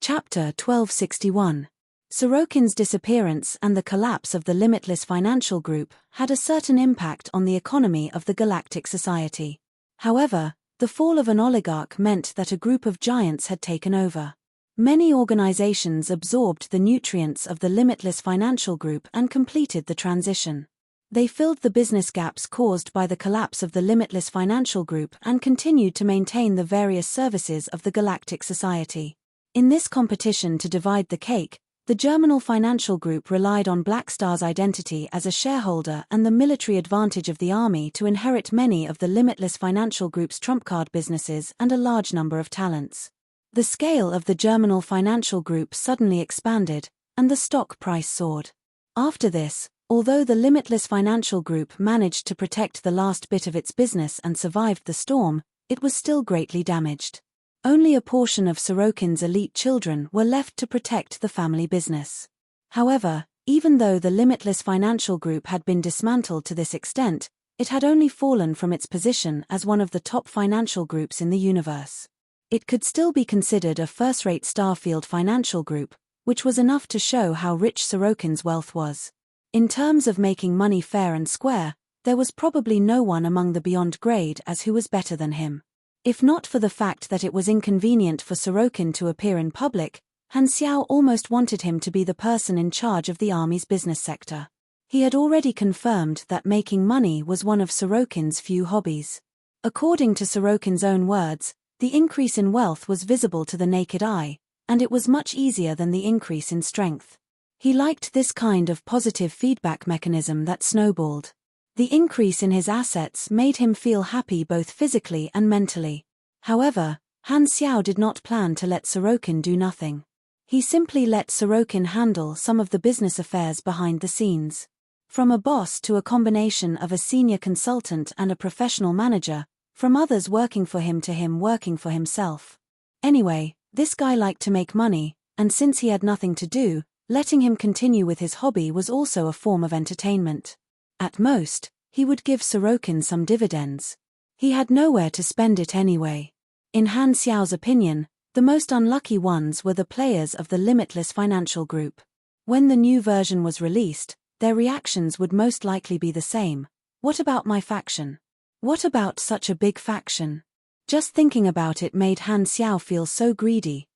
Chapter 1261. Sorokin's disappearance and the collapse of the Limitless Financial Group had a certain impact on the economy of the Galactic Society. However, the fall of an oligarch meant that a group of giants had taken over. Many organizations absorbed the nutrients of the Limitless Financial Group and completed the transition. They filled the business gaps caused by the collapse of the Limitless Financial Group and continued to maintain the various services of the Galactic Society. In this competition to divide the cake, the Germinal Financial Group relied on Blackstar's identity as a shareholder and the military advantage of the army to inherit many of the Limitless Financial Group's trump card businesses and a large number of talents. The scale of the Germinal Financial Group suddenly expanded, and the stock price soared. After this, although the Limitless Financial Group managed to protect the last bit of its business and survived the storm, it was still greatly damaged. Only a portion of Sorokin's elite children were left to protect the family business. However, even though the Limitless Financial Group had been dismantled to this extent, it had only fallen from its position as one of the top financial groups in the universe. It could still be considered a first-rate Starfield financial group, which was enough to show how rich Sorokin's wealth was. In terms of making money fair and square, there was probably no one among the beyond grade as who was better than him. If not for the fact that it was inconvenient for Sorokin to appear in public, Han Xiao almost wanted him to be the person in charge of the army's business sector. He had already confirmed that making money was one of Sorokin's few hobbies. According to Sorokin's own words, the increase in wealth was visible to the naked eye, and it was much easier than the increase in strength. He liked this kind of positive feedback mechanism that snowballed. The increase in his assets made him feel happy both physically and mentally. However, Han Xiao did not plan to let Sorokin do nothing. He simply let Sorokin handle some of the business affairs behind the scenes. From a boss to a combination of a senior consultant and a professional manager, from others working for him to him working for himself. Anyway, this guy liked to make money, and since he had nothing to do, letting him continue with his hobby was also a form of entertainment. At most, he would give Sorokin some dividends. He had nowhere to spend it anyway. In Han Xiao's opinion, the most unlucky ones were the players of the Limitless Financial Group. When the new version was released, their reactions would most likely be the same. What about my faction? What about such a big faction? Just thinking about it made Han Xiao feel so greedy,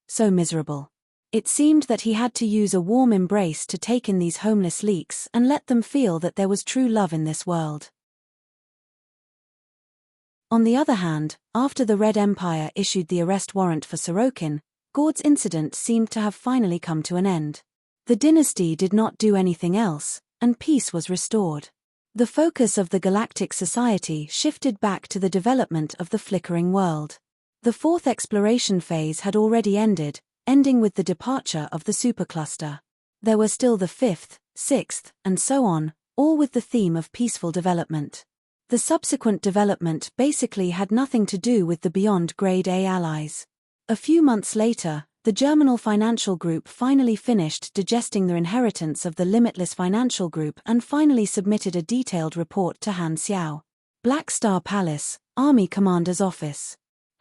so miserable. It seemed that he had to use a warm embrace to take in these homeless leaks and let them feel that there was true love in this world. On the other hand, after the Red Empire issued the arrest warrant for Sorokin, Gord's incident seemed to have finally come to an end. The dynasty did not do anything else, and peace was restored. The focus of the Galactic Society shifted back to the development of the flickering world. The fourth exploration phase had already ended, ending with the departure of the supercluster. There were still the fifth, sixth, and so on, all with the theme of peaceful development. The subsequent development basically had nothing to do with the beyond Grade A allies. A few months later, the Germinal Financial Group finally finished digesting their inheritance of the Limitless Financial Group and finally submitted a detailed report to Han Xiao. Black Star Palace, Army Commander's Office.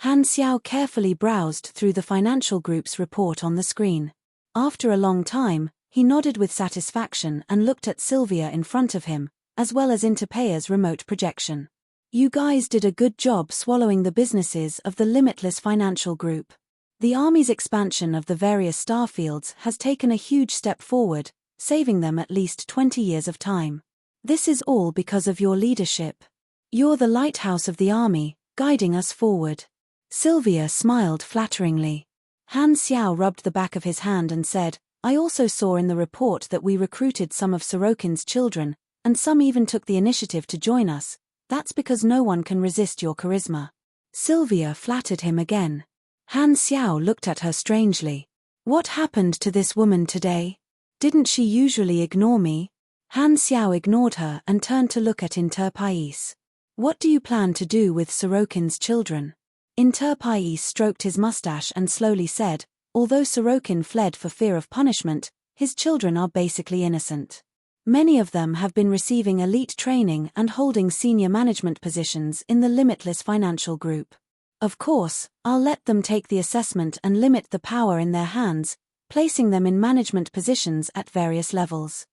Han Xiao carefully browsed through the financial group's report on the screen. After a long time, he nodded with satisfaction and looked at Sylvia in front of him, as well as Interpaya's remote projection. You guys did a good job swallowing the businesses of the Limitless Financial Group. The Army's expansion of the various starfields has taken a huge step forward, saving them at least 20 years of time. This is all because of your leadership. You're the lighthouse of the Army, guiding us forward. Sylvia smiled flatteringly. Han Xiao rubbed the back of his hand and said, I also saw in the report that we recruited some of Sorokin's children, and some even took the initiative to join us. That's because no one can resist your charisma. Sylvia flattered him again. Han Xiao looked at her strangely. What happened to this woman today? Didn't she usually ignore me? Han Xiao ignored her and turned to look at Interpais. What do you plan to do with Sorokin's children? Interpais stroked his mustache and slowly said, although Sorokin fled for fear of punishment, his children are basically innocent. Many of them have been receiving elite training and holding senior management positions in the Limitless Financial Group. Of course, I'll let them take the assessment and limit the power in their hands, placing them in management positions at various levels.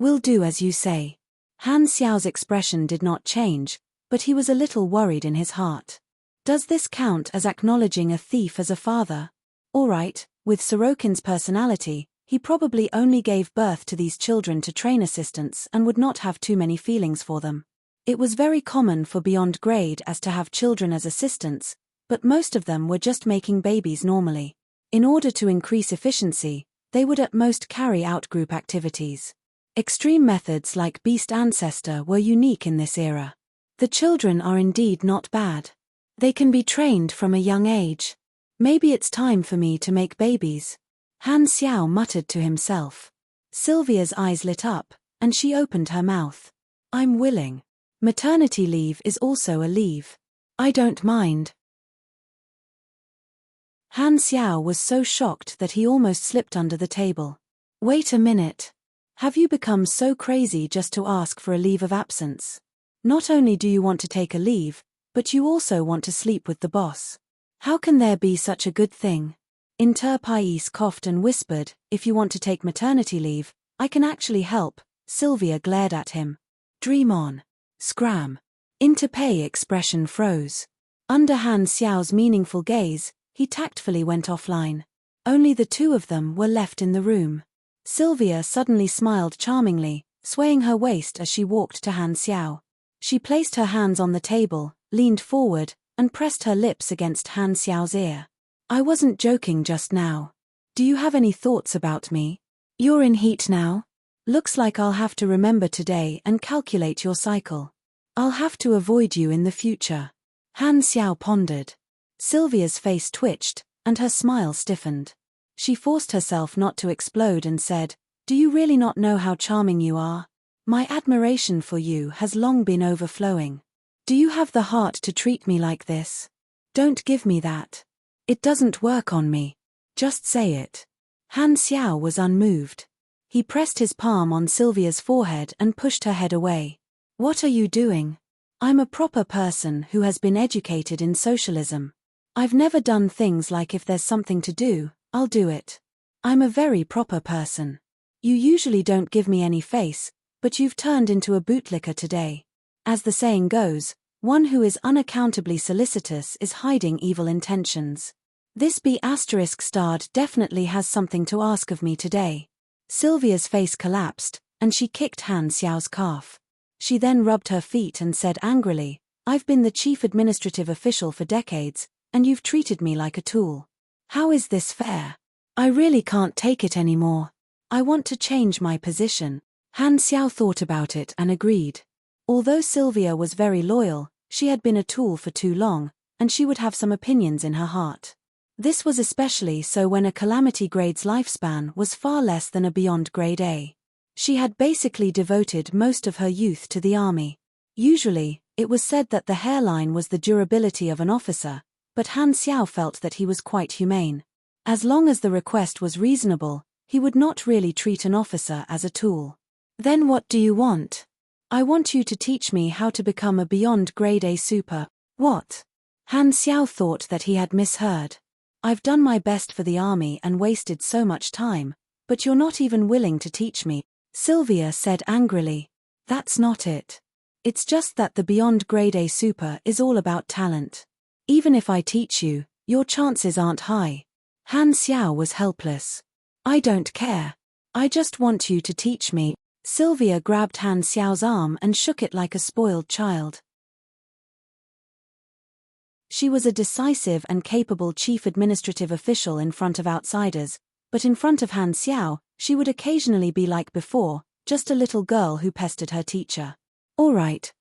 We'll do as you say. Han Xiao's expression did not change, but he was a little worried in his heart. Does this count as acknowledging a thief as a father? All right, with Sorokin's personality, he probably only gave birth to these children to train assistants and would not have too many feelings for them. It was very common for beyond grade as to have children as assistants, but most of them were just making babies normally. In order to increase efficiency, they would at most carry out group activities. Extreme methods like Beast Ancestor were unique in this era. The children are indeed not bad. They can be trained from a young age. Maybe it's time for me to make babies. Han Xiao muttered to himself. Sylvia's eyes lit up, and she opened her mouth. I'm willing. Maternity leave is also a leave. I don't mind. Han Xiao was so shocked that he almost slipped under the table. Wait a minute. Have you become so crazy just to ask for a leave of absence? Not only do you want to take a leave, but you also want to sleep with the boss. How can there be such a good thing? Interpais coughed and whispered, if you want to take maternity leave, I can actually help. Sylvia glared at him. Dream on. Scram. Interpay expression froze. Under Han Xiao's meaningful gaze, he tactfully went offline. Only the two of them were left in the room. Sylvia suddenly smiled charmingly, swaying her waist as she walked to Han Xiao. She placed her hands on the table, leaned forward, and pressed her lips against Han Xiao's ear. I wasn't joking just now. Do you have any thoughts about me? You're in heat now? Looks like I'll have to remember today and calculate your cycle. I'll have to avoid you in the future. Han Xiao pondered. Sylvia's face twitched, and her smile stiffened. She forced herself not to explode and said, Do you really not know how charming you are? My admiration for you has long been overflowing. Do you have the heart to treat me like this? Don't give me that. It doesn't work on me. Just say it. Han Xiao was unmoved. He pressed his palm on Sylvia's forehead and pushed her head away. What are you doing? I'm a proper person who has been educated in socialism. I've never done things like if there's something to do, I'll do it. I'm a very proper person. You usually don't give me any face, but you've turned into a bootlicker today. As the saying goes, one who is unaccountably solicitous is hiding evil intentions. This B***** definitely has something to ask of me today. Sylvia's face collapsed, and she kicked Han Xiao's calf. She then rubbed her feet and said angrily, I've been the chief administrative official for decades, and you've treated me like a tool. How is this fair? I really can't take it anymore. I want to change my position. Han Xiao thought about it and agreed. Although Sylvia was very loyal, she had been a tool for too long, and she would have some opinions in her heart. This was especially so when a calamity grade's lifespan was far less than a beyond grade A. She had basically devoted most of her youth to the army. Usually, it was said that the hairline was the durability of an officer, but Han Xiao felt that he was quite humane. As long as the request was reasonable, he would not really treat an officer as a tool. Then what do you want? I want you to teach me how to become a beyond grade A super. What? Han Xiao thought that he had misheard. I've done my best for the army and wasted so much time, but you're not even willing to teach me, Sylvia said angrily. That's not it. It's just that the beyond grade A super is all about talent. Even if I teach you, Your chances aren't high. Han Xiao was helpless. I don't care. I just want you to teach me. Sylvia grabbed Han Xiao's arm and shook it like a spoiled child. She was a decisive and capable chief administrative official in front of outsiders, but in front of Han Xiao, she would occasionally be like before, just a little girl who pestered her teacher. All right.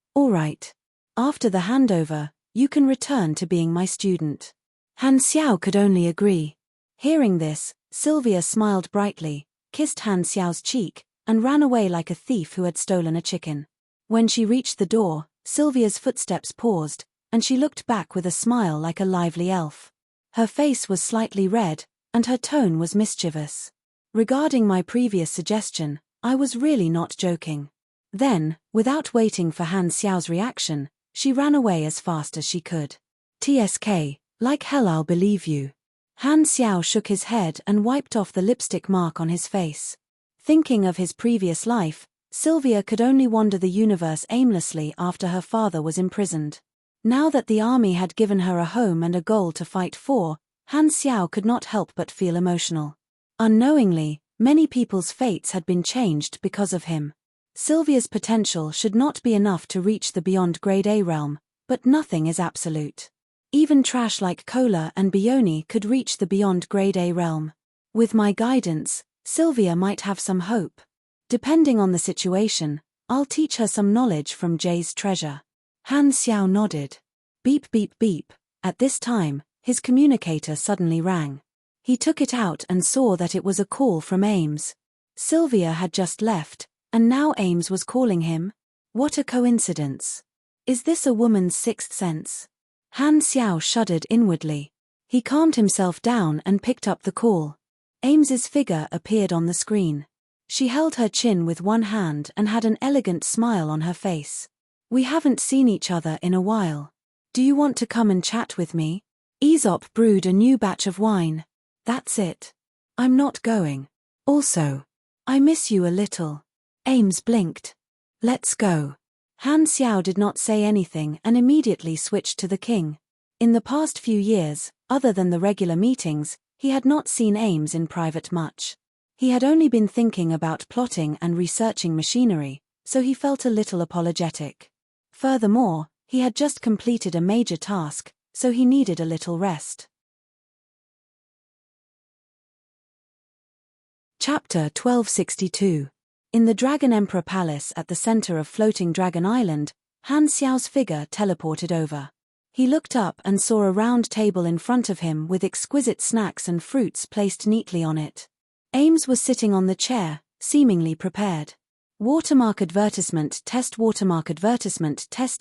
After the handover, you can return to being my student. Han Xiao could only agree. Hearing this, Sylvia smiled brightly, kissed Han Xiao's cheek, and ran away like a thief who had stolen a chicken. When she reached the door, Sylvia's footsteps paused, and she looked back with a smile like a lively elf. Her face was slightly red, and her tone was mischievous. Regarding my previous suggestion, I was really not joking. Then, without waiting for Han Xiao's reaction, she ran away as fast as she could. TSK, like hell I'll believe you. Han Xiao shook his head and wiped off the lipstick mark on his face. Thinking of his previous life, Sylvia could only wander the universe aimlessly after her father was imprisoned. Now that the army had given her a home and a goal to fight for, Han Xiao could not help but feel emotional. Unknowingly, many people's fates had been changed because of him. Sylvia's potential should not be enough to reach the beyond grade A realm, but nothing is absolute. Even trash like Cola and Bioni could reach the beyond grade A realm. With my guidance, Sylvia might have some hope. Depending on the situation, I'll teach her some knowledge from Jay's treasure. Han Xiao nodded. Beep beep beep. At this time, his communicator suddenly rang. He took it out and saw that it was a call from Ames. Sylvia had just left, and now Ames was calling him? What a coincidence. Is this a woman's sixth sense? Han Xiao shuddered inwardly. He calmed himself down and picked up the call. Ames's figure appeared on the screen. She held her chin with one hand and had an elegant smile on her face. We haven't seen each other in a while. Do you want to come and chat with me? Aesop brewed a new batch of wine. That's it. I'm not going. Also, I miss you a little. Ames blinked. Let's go. Han Xiao did not say anything and immediately switched to the king. In the past few years, other than the regular meetings, he had not seen Ames in private much. He had only been thinking about plotting and researching machinery, so he felt a little apologetic. Furthermore, he had just completed a major task, so he needed a little rest. Chapter 1262. In the Dragon Emperor Palace at the center of floating Dragon Island, Han Xiao's figure teleported over. He looked up and saw a round table in front of him with exquisite snacks and fruits placed neatly on it. Ames was sitting on the chair, seemingly prepared. Watermark advertisement test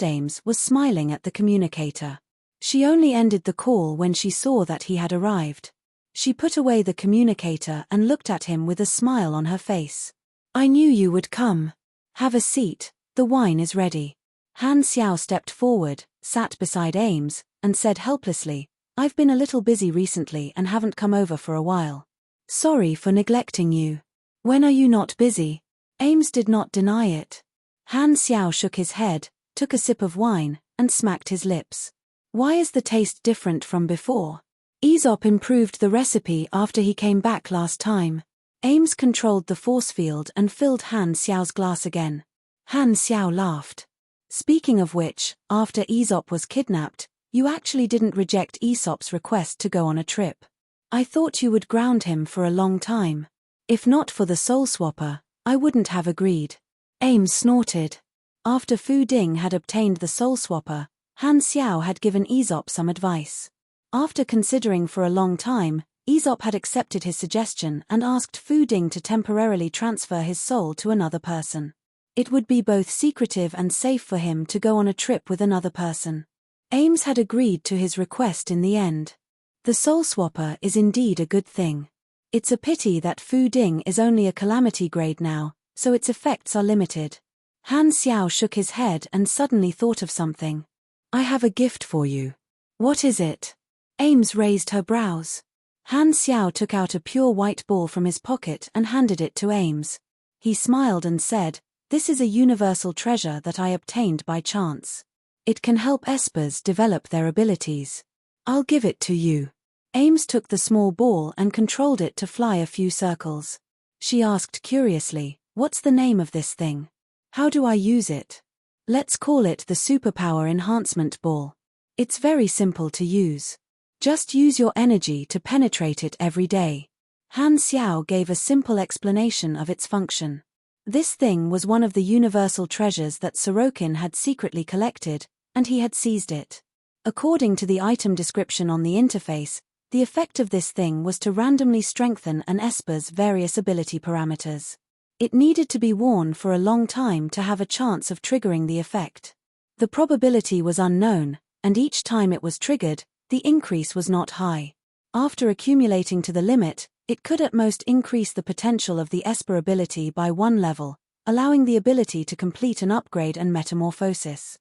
Ames was smiling at the communicator. She only ended the call when she saw that he had arrived. She put away the communicator and looked at him with a smile on her face. I knew you would come. Have a seat, the wine is ready. Han Xiao stepped forward, sat beside Ames, and said helplessly, I've been a little busy recently and haven't come over for a while. Sorry for neglecting you. When are you not busy? Ames did not deny it. Han Xiao shook his head, took a sip of wine, and smacked his lips. Why is the taste different from before? Aesop improved the recipe after he came back last time. Ames controlled the force field and filled Han Xiao's glass again. Han Xiao laughed. Speaking of which, after Aesop was kidnapped, you actually didn't reject Aesop's request to go on a trip. I thought you would ground him for a long time. If not for the soul swapper, I wouldn't have agreed. Ames snorted. After Fu Ding had obtained the soul swapper, Han Xiao had given Aesop some advice. After considering for a long time, Aesop had accepted his suggestion and asked Fu Ding to temporarily transfer his soul to another person. It would be both secretive and safe for him to go on a trip with another person. Ames had agreed to his request in the end. The soul swapper is indeed a good thing. It's a pity that Fu Ding is only a calamity grade now, so its effects are limited. Han Xiao shook his head and suddenly thought of something. I have a gift for you. What is it? Ames raised her brows. Han Xiao took out a pure white ball from his pocket and handed it to Ames. He smiled and said, This is a universal treasure that I obtained by chance. It can help espers develop their abilities. I'll give it to you. Ames took the small ball and controlled it to fly a few circles. She asked curiously, "What's the name of this thing? How do I use it?" "Let's call it the Superpower Enhancement Ball. It's very simple to use. Just use your energy to penetrate it every day." Han Xiao gave a simple explanation of its function. This thing was one of the universal treasures that Sorokin had secretly collected, and he had seized it. According to the item description on the interface, the effect of this thing was to randomly strengthen an Esper's various ability parameters. It needed to be worn for a long time to have a chance of triggering the effect. The probability was unknown, and each time it was triggered, the increase was not high. After accumulating to the limit, it could at most increase the potential of the Esper ability by 1 level, allowing the ability to complete an upgrade and metamorphosis.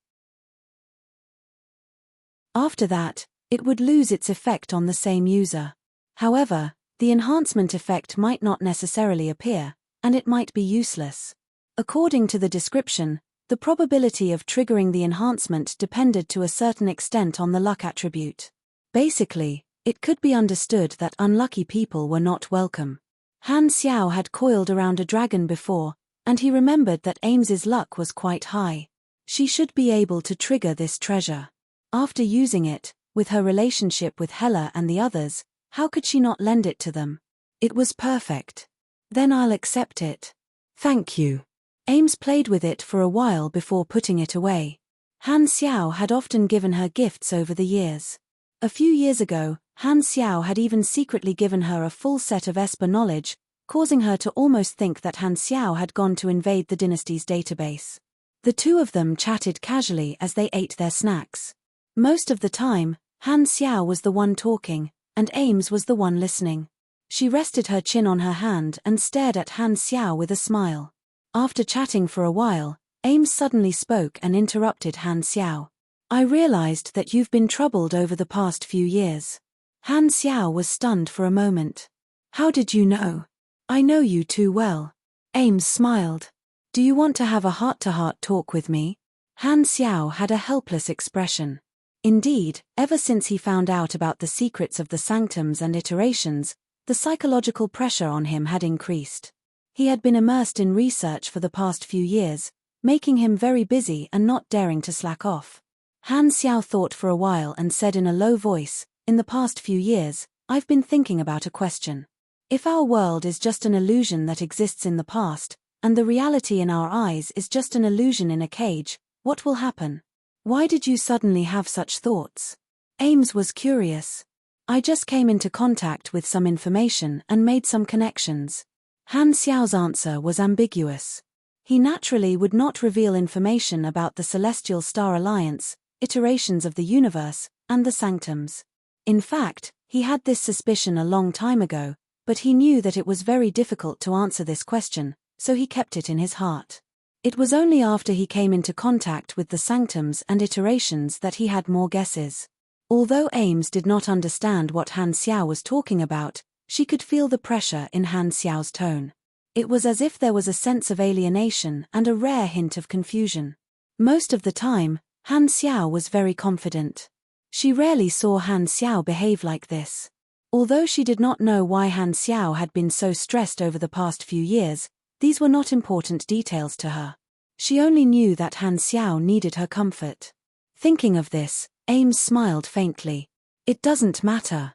After that, it would lose its effect on the same user. However, the enhancement effect might not necessarily appear, and it might be useless. According to the description, the probability of triggering the enhancement depended to a certain extent on the luck attribute. Basically, it could be understood that unlucky people were not welcome. Han Xiao had coiled around a dragon before, and he remembered that Ames's luck was quite high. She should be able to trigger this treasure. After using it, with her relationship with Hela and the others, how could she not lend it to them? It was perfect. Then I'll accept it. Thank you. Ames played with it for a while before putting it away. Han Xiao had often given her gifts over the years. A few years ago, Han Xiao had even secretly given her a full set of Esper knowledge, causing her to almost think that Han Xiao had gone to invade the dynasty's database. The two of them chatted casually as they ate their snacks. Most of the time, Han Xiao was the one talking, and Ames was the one listening. She rested her chin on her hand and stared at Han Xiao with a smile. After chatting for a while, Ames suddenly spoke and interrupted Han Xiao. "I realized that you've been troubled over the past few years." Han Xiao was stunned for a moment. "How did you know?" "I know you too well." Ames smiled. "Do you want to have a heart-to-heart talk with me?" Han Xiao had a helpless expression. Indeed, ever since he found out about the secrets of the sanctums and iterations, the psychological pressure on him had increased. He had been immersed in research for the past few years, making him very busy and not daring to slack off. Han Xiao thought for a while and said in a low voice, "In the past few years, I've been thinking about a question. If our world is just an illusion that exists in the past, and the reality in our eyes is just an illusion in a cage, what will happen?" "Why did you suddenly have such thoughts?" Ames was curious. "I just came into contact with some information and made some connections." Han Xiao's answer was ambiguous. He naturally would not reveal information about the Celestial Star Alliance, iterations of the universe, and the sanctums. In fact, he had this suspicion a long time ago, but he knew that it was very difficult to answer this question, so he kept it in his heart. It was only after he came into contact with the sanctums and iterations that he had more guesses. Although Ames did not understand what Han Xiao was talking about, she could feel the pressure in Han Xiao's tone. It was as if there was a sense of alienation and a rare hint of confusion. Most of the time, Han Xiao was very confident. She rarely saw Han Xiao behave like this. Although she did not know why Han Xiao had been so stressed over the past few years, these were not important details to her. She only knew that Han Xiao needed her comfort. Thinking of this, Ames smiled faintly. "It doesn't matter.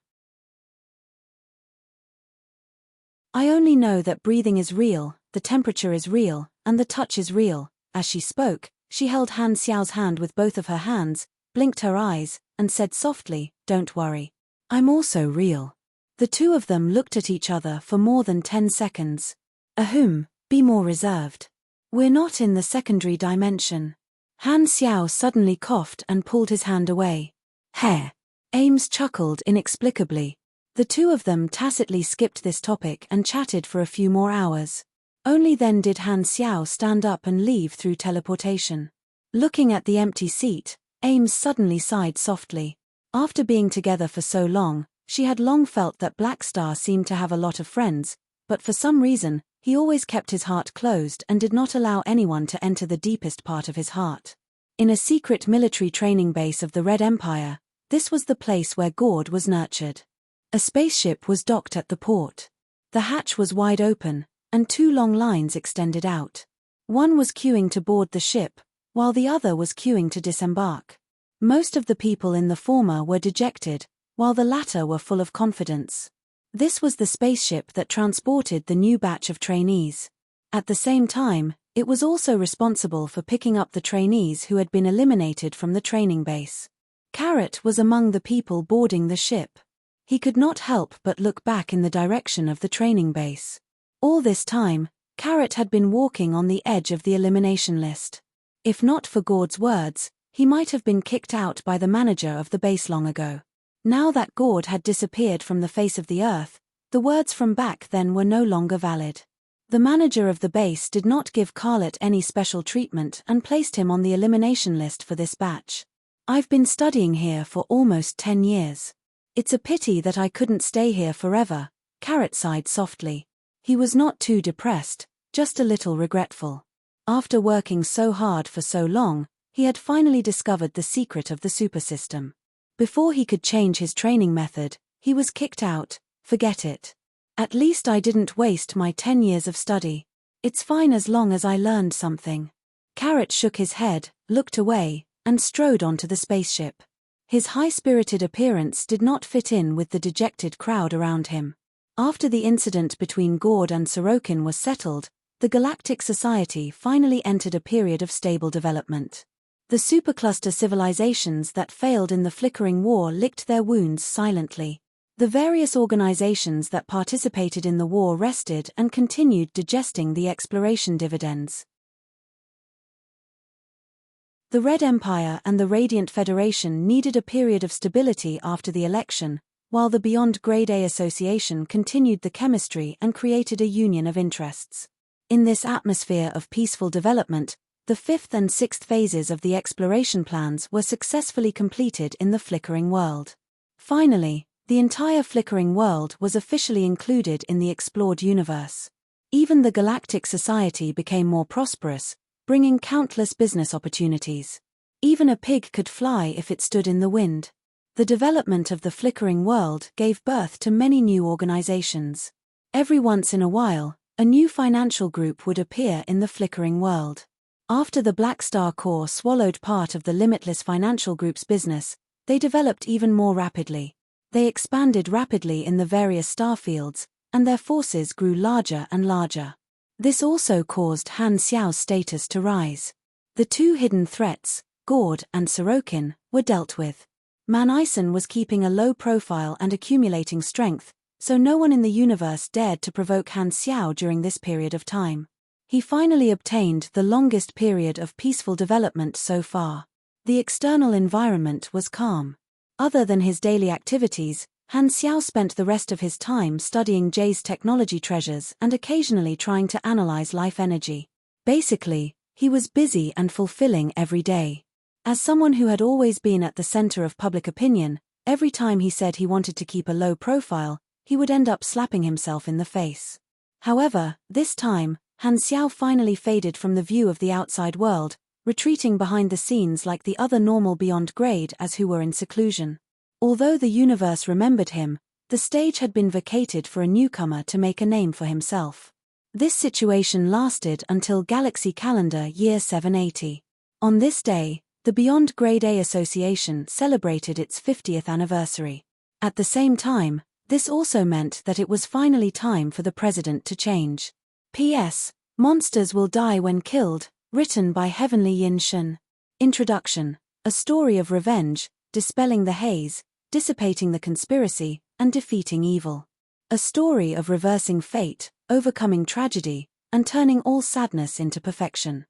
I only know that breathing is real, the temperature is real, and the touch is real." As she spoke, she held Han Xiao's hand with both of her hands, blinked her eyes, and said softly, "Don't worry. I'm also real." The two of them looked at each other for more than 10 seconds. "Ahem, be more reserved. We're not in the secondary dimension." Han Xiao suddenly coughed and pulled his hand away. "Heh." Ames chuckled inexplicably. The two of them tacitly skipped this topic and chatted for a few more hours. Only then did Han Xiao stand up and leave through teleportation. Looking at the empty seat, Ames suddenly sighed softly. After being together for so long, she had long felt that Black Star seemed to have a lot of friends, but for some reason, he always kept his heart closed and did not allow anyone to enter the deepest part of his heart. In a secret military training base of the Red Empire, This was the place where Gord was nurtured. A spaceship was docked at the port. The hatch was wide open, and two long lines extended out. One was queuing to board the ship, while the other was queuing to disembark. Most of the people in the former were dejected, while the latter were full of confidence. This was the spaceship that transported the new batch of trainees. At the same time, it was also responsible for picking up the trainees who had been eliminated from the training base. Carrot was among the people boarding the ship. He could not help but look back in the direction of the training base. All this time, Carrot had been walking on the edge of the elimination list. If not for Gord's words, he might have been kicked out by the manager of the base long ago. Now that Gord had disappeared from the face of the earth, the words from back then were no longer valid. The manager of the base did not give Carlet any special treatment and placed him on the elimination list for this batch. I've been studying here for almost 10 years. It's a pity that I couldn't stay here forever, Carrot sighed softly. He was not too depressed, just a little regretful. After working so hard for so long, he had finally discovered the secret of the super system. Before he could change his training method, he was kicked out. Forget it. At least I didn't waste my 10 years of study. It's fine as long as I learned something. Carrot shook his head, looked away, and strode onto the spaceship. His high-spirited appearance did not fit in with the dejected crowd around him. After the incident between Gord and Sorokin was settled, the Galactic Society finally entered a period of stable development. The supercluster civilizations that failed in the flickering war licked their wounds silently. The various organizations that participated in the war rested and continued digesting the exploration dividends. The Red Empire and the Radiant Federation needed a period of stability after the election, while the Beyond Grade A Association continued the chemistry and created a union of interests. In this atmosphere of peaceful development, the 5th and 6th phases of the exploration plans were successfully completed in the flickering world. Finally, the entire flickering world was officially included in the explored universe. Even the Galactic Society became more prosperous, bringing countless business opportunities. Even a pig could fly if it stood in the wind. The development of the flickering world gave birth to many new organizations. Every once in a while, a new financial group would appear in the flickering world. After the Black Star Corps swallowed part of the Limitless Financial Group's business, they developed even more rapidly. They expanded rapidly in the various star fields, and their forces grew larger and larger. This also caused Han Xiao's status to rise. The two hidden threats, Gord and Sorokin, were dealt with. Man Ison was keeping a low profile and accumulating strength, so no one in the universe dared to provoke Han Xiao during this period of time. He finally obtained the longest period of peaceful development so far. The external environment was calm. Other than his daily activities, Han Xiao spent the rest of his time studying Jay's technology treasures and occasionally trying to analyze life energy. Basically, he was busy and fulfilling every day. As someone who had always been at the center of public opinion, every time he said he wanted to keep a low profile, he would end up slapping himself in the face. However, this time, Han Xiao finally faded from the view of the outside world, retreating behind the scenes like the other normal beyond grade as who were in seclusion. Although the universe remembered him, the stage had been vacated for a newcomer to make a name for himself. This situation lasted until Galaxy Calendar Year 780. On this day, the Beyond Grade A Association celebrated its 50th anniversary. At the same time, this also meant that it was finally time for the president to change. P.S. Monsters Will Die When Killed, written by Heavenly Yin Shen. Introduction: a story of revenge, dispelling the haze, dissipating the conspiracy, and defeating evil. A story of reversing fate, overcoming tragedy, and turning all sadness into perfection.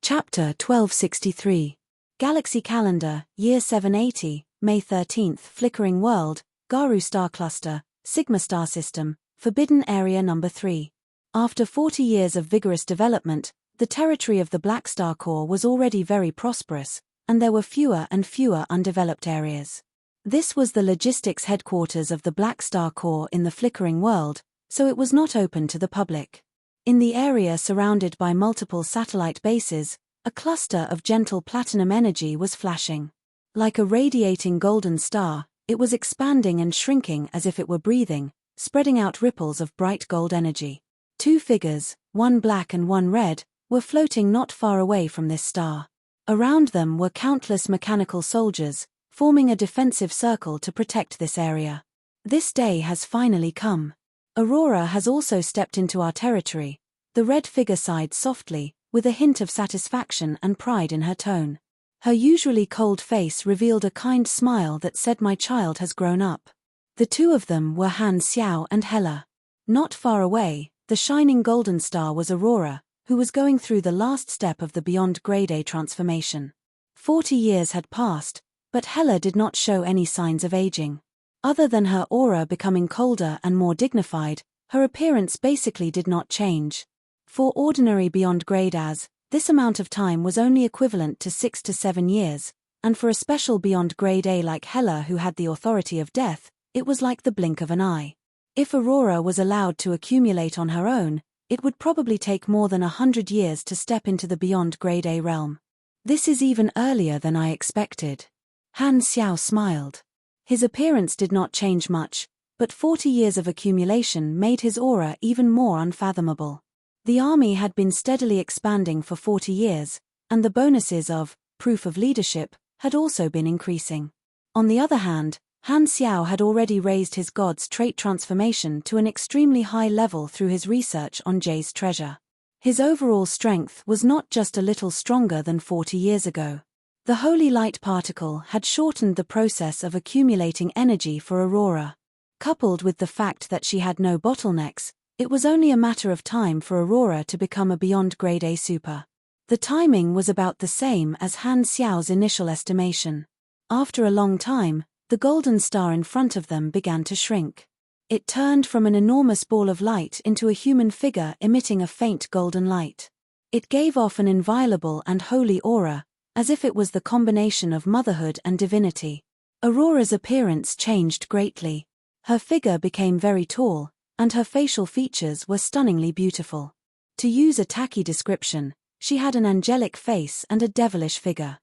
Chapter 1263. Galaxy Calendar, Year 780, May 13th, Flickering World, Garu Star Cluster, Sigma Star System, Forbidden Area No. 3. After 40 years of vigorous development, the territory of the Black Star Corps was already very prosperous, and there were fewer and fewer undeveloped areas. This was the logistics headquarters of the Black Star Corps in the Flickering World, so it was not open to the public. In the area surrounded by multiple satellite bases, a cluster of gentle platinum energy was flashing. Like a radiating golden star, it was expanding and shrinking as if it were breathing, spreading out ripples of bright gold energy. Two figures, one black and one red, were floating not far away from this star. Around them were countless mechanical soldiers, forming a defensive circle to protect this area. This day has finally come. Aurora has also stepped into our territory. The red figure sighed softly, with a hint of satisfaction and pride in her tone. Her usually cold face revealed a kind smile that said, "My child has grown up." The two of them were Han Xiao and Hela. Not far away, the shining golden star was Aurora, who was going through the last step of the Beyond Grade A transformation. 40 years had passed, but Hela did not show any signs of aging. Other than her aura becoming colder and more dignified, her appearance basically did not change. For ordinary Beyond Grade As, this amount of time was only equivalent to 6 to 7 years, and for a special Beyond Grade A like Hela who had the authority of death, it was like the blink of an eye. If Aurora was allowed to accumulate on her own, it would probably take more than 100 years to step into the Beyond Grade A realm. This is even earlier than I expected. Han Xiao smiled. His appearance did not change much, but 40 years of accumulation made his aura even more unfathomable. The army had been steadily expanding for 40 years, and the bonuses of proof of leadership had also been increasing. On the other hand, Han Xiao had already raised his god's trait transformation to an extremely high level through his research on Jay's treasure. His overall strength was not just a little stronger than 40 years ago. The holy light particle had shortened the process of accumulating energy for Aurora. Coupled with the fact that she had no bottlenecks, it was only a matter of time for Aurora to become a Beyond Grade A super. The timing was about the same as Han Xiao's initial estimation. After a long time, the golden star in front of them began to shrink. It turned from an enormous ball of light into a human figure emitting a faint golden light. It gave off an inviolable and holy aura, as if it was the combination of motherhood and divinity. Aurora's appearance changed greatly. Her figure became very tall, and her facial features were stunningly beautiful. To use a tacky description, she had an angelic face and a devilish figure.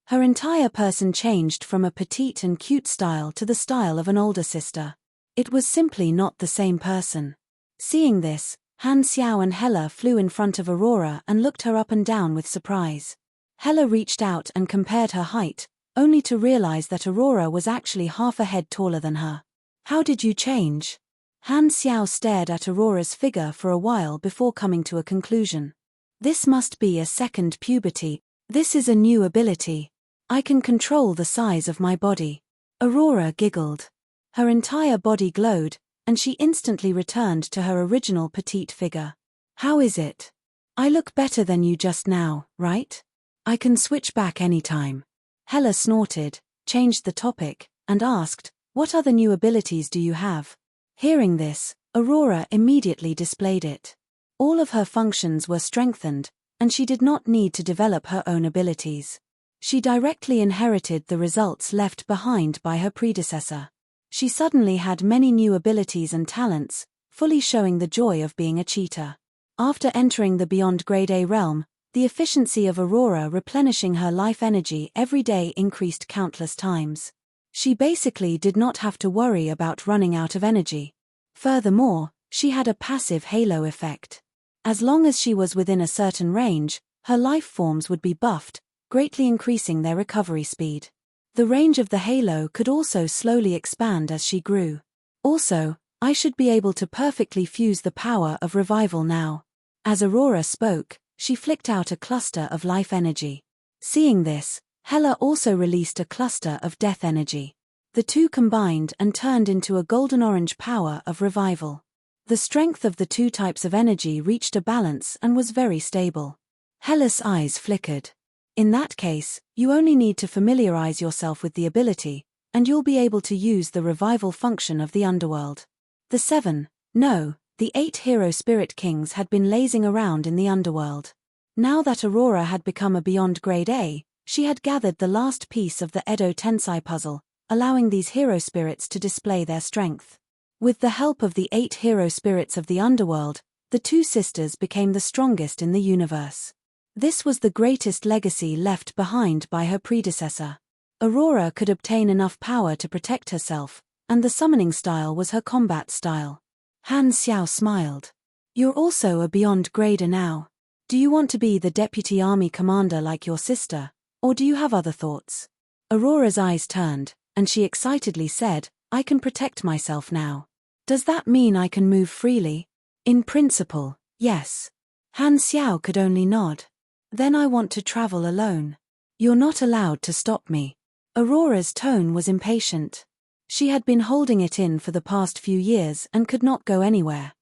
Her entire person changed from a petite and cute style to the style of an older sister. It was simply not the same person. Seeing this, Han Xiao and Hela flew in front of Aurora and looked her up and down with surprise. Hela reached out and compared her height, only to realize that Aurora was actually half a head taller than her. "How did you change?" Han Xiao stared at Aurora's figure for a while before coming to a conclusion. "This must be a second puberty. This is a new ability. I can control the size of my body." Aurora giggled. Her entire body glowed, and she instantly returned to her original petite figure. "How is it? I look better than you just now, right? I can switch back anytime." Hela snorted, changed the topic, and asked, "What other new abilities do you have?" Hearing this, Aurora immediately displayed it. All of her functions were strengthened, and she did not need to develop her own abilities. She directly inherited the results left behind by her predecessor. She suddenly had many new abilities and talents, fully showing the joy of being a cheater. After entering the Beyond Grade A realm, the efficiency of Aurora replenishing her life energy every day increased countless times. She basically did not have to worry about running out of energy. Furthermore, she had a passive halo effect. As long as she was within a certain range, her life forms would be buffed, greatly increasing their recovery speed. The range of the halo could also slowly expand as she grew. Also, I should be able to perfectly fuse the power of revival now. As Aurora spoke, she flicked out a cluster of life energy. Seeing this, Hela also released a cluster of death energy. The two combined and turned into a golden-orange power of revival. The strength of the two types of energy reached a balance and was very stable. Hela's eyes flickered. In that case, you only need to familiarize yourself with the ability, and you'll be able to use the revival function of the underworld. The 8 hero spirit kings had been lazing around in the underworld. Now that Aurora had become a Beyond Grade A, she had gathered the last piece of the Edo Tensei puzzle, allowing these hero spirits to display their strength. With the help of the 8 hero spirits of the underworld, the two sisters became the strongest in the universe. This was the greatest legacy left behind by her predecessor. Aurora could obtain enough power to protect herself, and the summoning style was her combat style. Han Xiao smiled. You're also a beyond grader now. Do you want to be the deputy army commander like your sister, or do you have other thoughts? Aurora's eyes turned, and she excitedly said, I can protect myself now. Does that mean I can move freely? In principle, yes. Han Xiao could only nod. Then I want to travel alone. You're not allowed to stop me. Aurora's tone was impatient. She had been holding it in for the past few years and could not go anywhere.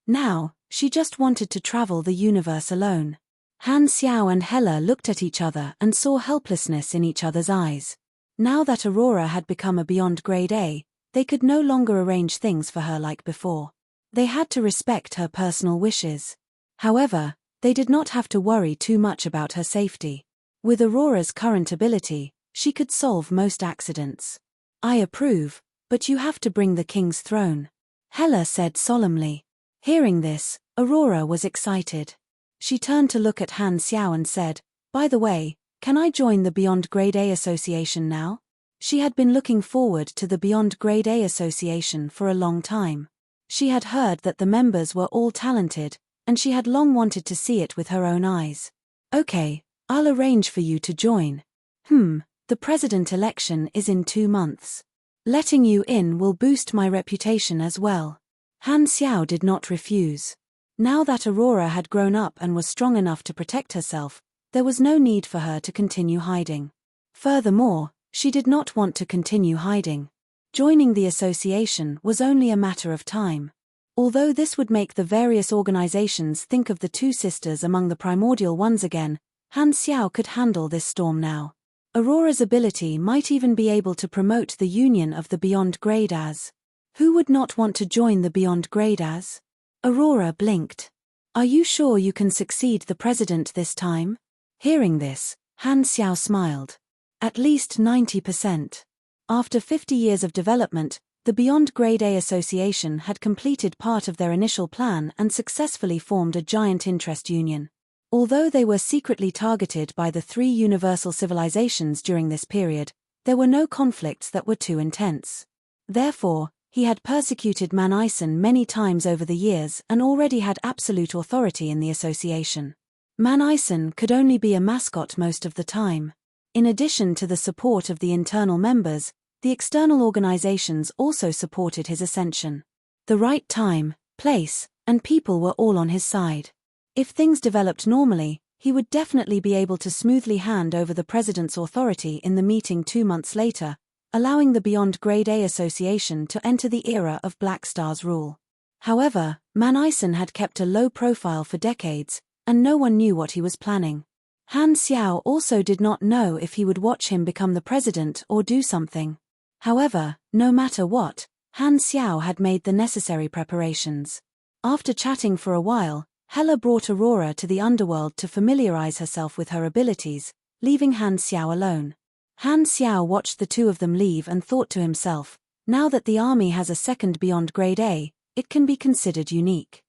Now, she just wanted to travel the universe alone. Han Xiao and Hela looked at each other and saw helplessness in each other's eyes. Now that Aurora had become a beyond grade A, they could no longer arrange things for her like before. They had to respect her personal wishes. However, they did not have to worry too much about her safety. With Aurora's current ability, she could solve most accidents. I approve, but you have to bring the king's throne, Hela said solemnly. Hearing this, Aurora was excited. She turned to look at Han Xiao and said, by the way, can I join the Beyond Grade A Association now? She had been looking forward to the Beyond Grade A Association for a long time. She had heard that the members were all talented, and she had long wanted to see it with her own eyes. Okay, I'll arrange for you to join. The president election is in 2 months. Letting you in will boost my reputation as well. Han Xiao did not refuse. Now that Aurora had grown up and was strong enough to protect herself, there was no need for her to continue hiding. Furthermore, she did not want to continue hiding. Joining the association was only a matter of time. Although this would make the various organizations think of the two sisters among the primordial ones again, Han Xiao could handle this storm now. Aurora's ability might even be able to promote the union of the Beyond Grade As. Who would not want to join the Beyond Grade As? Aurora blinked. Are you sure you can succeed the president this time? Hearing this, Han Xiao smiled. At least 90%. After 50 years of development, the Beyond Grade A Association had completed part of their initial plan and successfully formed a giant interest union. Although they were secretly targeted by the 3 universal civilizations during this period, there were no conflicts that were too intense. Therefore, he had persecuted Manison many times over the years and already had absolute authority in the association. Manison could only be a mascot most of the time. In addition to the support of the internal members, the external organizations also supported his ascension. The right time, place, and people were all on his side. If things developed normally, he would definitely be able to smoothly hand over the president's authority in the meeting 2 months later, allowing the Beyond Grade A Association to enter the era of Black Star's rule. However, Manison had kept a low profile for decades, and no one knew what he was planning. Han Xiao also did not know if he would watch him become the president or do something. However, no matter what, Han Xiao had made the necessary preparations. After chatting for a while, Hela brought Aurora to the underworld to familiarize herself with her abilities, leaving Han Xiao alone. Han Xiao watched the two of them leave and thought to himself, now that the army has a second Beyond Grade A, it can be considered unique.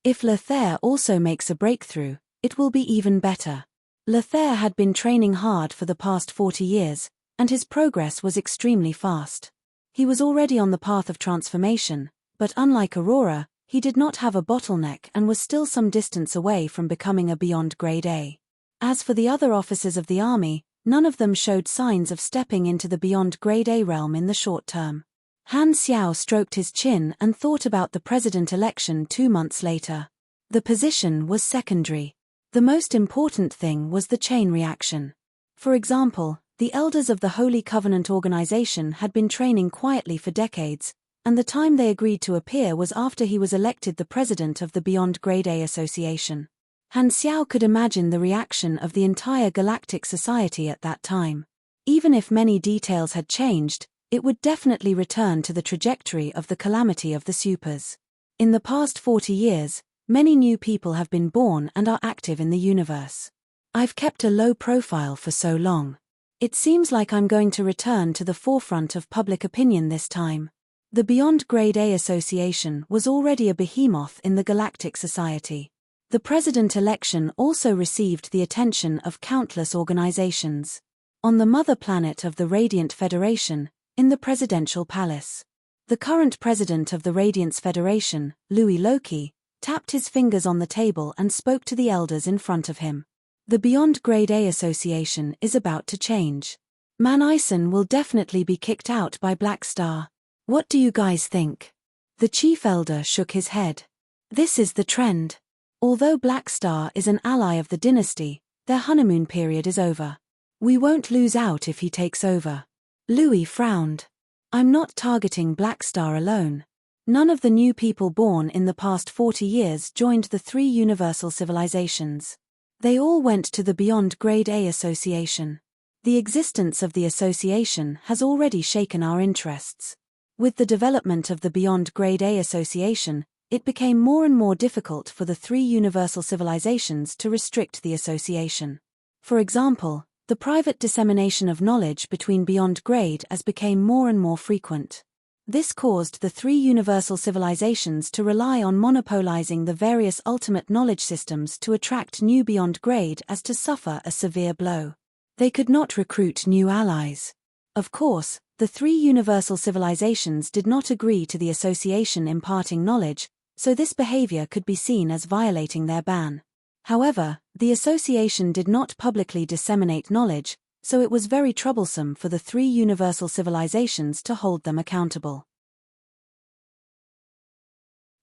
If Lothair also makes a breakthrough, it will be even better. Lothair had been training hard for the past 40 years, and his progress was extremely fast. He was already on the path of transformation, but unlike Aurora, he did not have a bottleneck and was still some distance away from becoming a Beyond Grade A. As for the other officers of the army, none of them showed signs of stepping into the Beyond Grade A realm in the short term. Han Xiao stroked his chin and thought about the president election 2 months later. The position was secondary. The most important thing was the chain reaction. For example, the elders of the Holy Covenant organization had been training quietly for decades, and the time they agreed to appear was after he was elected the president of the Beyond Grade A Association. Han Xiao could imagine the reaction of the entire galactic society at that time. Even if many details had changed, it would definitely return to the trajectory of the calamity of the supers. In the past 40 years, many new people have been born and are active in the universe. I've kept a low profile for so long. It seems like I'm going to return to the forefront of public opinion this time. The Beyond Grade A Association was already a behemoth in the Galactic Society. The president election also received the attention of countless organizations. On the mother planet of the Radiant Federation, in the presidential palace. The current president of the Radiance Federation, Louis Loki, tapped his fingers on the table and spoke to the elders in front of him. The Beyond Grade A Association is about to change. Man Ison will definitely be kicked out by Black Star. What do you guys think? The chief elder shook his head. This is the trend. Although Black Star is an ally of the dynasty, their honeymoon period is over. We won't lose out if he takes over. Louis frowned. I'm not targeting Black Star alone. None of the new people born in the past 40 years joined the 3 universal civilizations. They all went to the Beyond Grade A Association. The existence of the association has already shaken our interests. With the development of the Beyond Grade A Association, it became more and more difficult for the 3 universal civilizations to restrict the association. For example, the private dissemination of knowledge between Beyond Grade As became more and more frequent. This caused the 3 universal civilizations to rely on monopolizing the various ultimate knowledge systems to attract new Beyond Grade As to suffer a severe blow. They could not recruit new allies. Of course, the 3 universal civilizations did not agree to the association imparting knowledge, so this behavior could be seen as violating their ban. However, the association did not publicly disseminate knowledge, so it was very troublesome for the 3 universal civilizations to hold them accountable.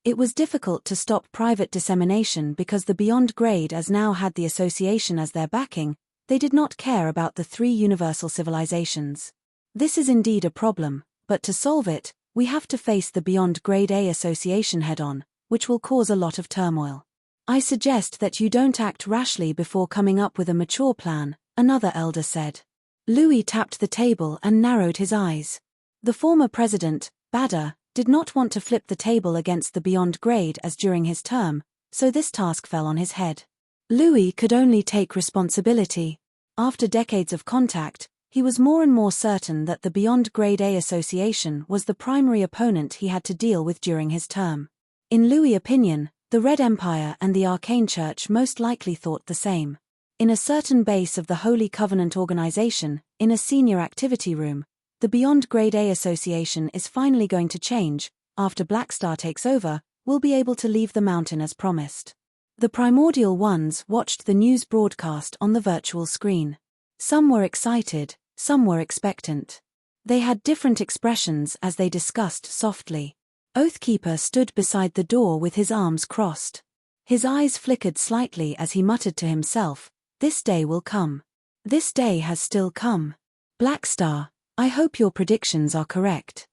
It was difficult to stop private dissemination because the Beyond Grade As now had the association as their backing. They did not care about the 3 universal civilizations. This is indeed a problem, but to solve it, we have to face the Beyond Grade A Association head-on, which will cause a lot of turmoil. I suggest that you don't act rashly before coming up with a mature plan, another elder said. Louis tapped the table and narrowed his eyes. The former president, Badr, did not want to flip the table against the Beyond Grade As during his term, so this task fell on his head. Louis could only take responsibility. After decades of contact, he was more and more certain that the Beyond Grade A Association was the primary opponent he had to deal with during his term. In Louis' opinion, the Red Empire and the Arcane Church most likely thought the same. In a certain base of the Holy Covenant organization, in a senior activity room, the Beyond Grade A Association is finally going to change. After Black Star takes over, we'll be able to leave the mountain as promised. The primordial ones watched the news broadcast on the virtual screen. Some were excited, some were expectant. They had different expressions as they discussed softly. Oathkeeper stood beside the door with his arms crossed. His eyes flickered slightly as he muttered to himself, "This day will come. This day has still come. Black Star, I hope your predictions are correct."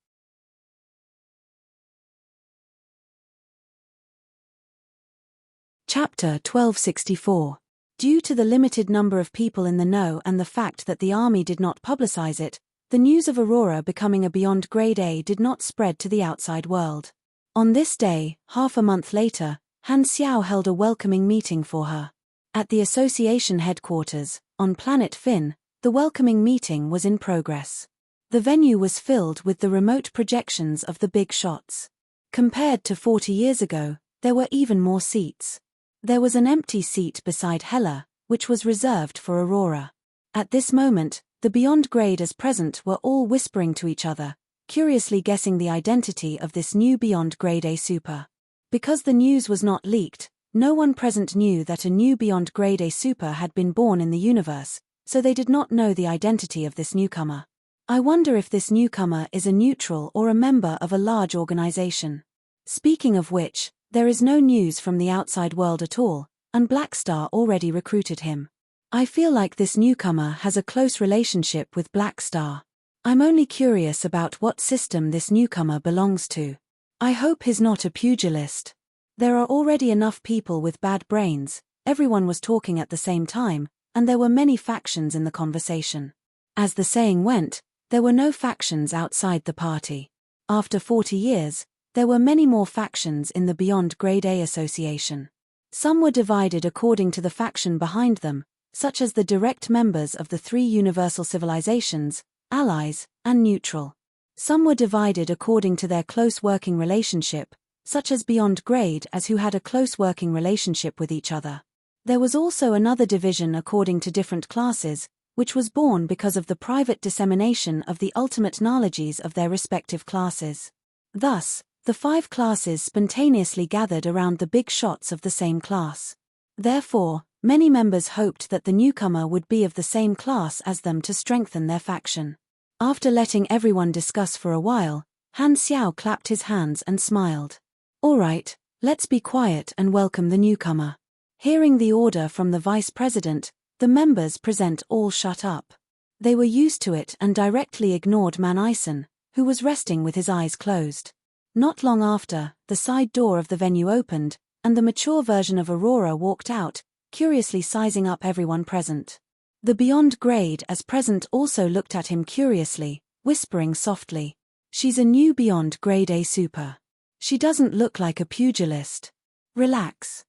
Chapter 1264. Due to the limited number of people in the know and the fact that the army did not publicize it, the news of Aurora becoming a Beyond Grade A did not spread to the outside world. On this day, half a month later, Han Xiao held a welcoming meeting for her. At the association headquarters, on planet Finn, the welcoming meeting was in progress. The venue was filled with the remote projections of the big shots. Compared to 40 years ago, there were even more seats. There was an empty seat beside Hela, which was reserved for Aurora. At this moment, the Beyond Grade As present were all whispering to each other, curiously guessing the identity of this new Beyond Grade A super. Because the news was not leaked, no one present knew that a new Beyond Grade A super had been born in the universe, so they did not know the identity of this newcomer. I wonder if this newcomer is a neutral or a member of a large organization. Speaking of which, there is no news from the outside world at all, and Black Star already recruited him. I feel like this newcomer has a close relationship with Black Star. I'm only curious about what system this newcomer belongs to. I hope he's not a pugilist. There are already enough people with bad brains, everyone was talking at the same time, and there were many factions in the conversation. As the saying went, there were no factions outside the party. After 40 years, there were many more factions in the Beyond Grade A Association. Some were divided according to the faction behind them, such as the direct members of the three universal civilizations, allies, and neutral. Some were divided according to their close working relationship, such as beyond grade as who had a close working relationship with each other. There was also another division according to different classes, which was born because of the private dissemination of the ultimate knowledges of their respective classes. Thus, the 5 classes spontaneously gathered around the big shots of the same class. Therefore, many members hoped that the newcomer would be of the same class as them to strengthen their faction. After letting everyone discuss for a while, Han Xiao clapped his hands and smiled. "All right, let's be quiet and welcome the newcomer." Hearing the order from the vice president, the members present all shut up. They were used to it and directly ignored Man Ison, who was resting with his eyes closed. Not long after, the side door of the venue opened, and the mature version of Aurora walked out, curiously sizing up everyone present. The beyond grade as present also looked at him curiously, whispering softly, "She's a new beyond grade A super. She doesn't look like a pugilist. Relax.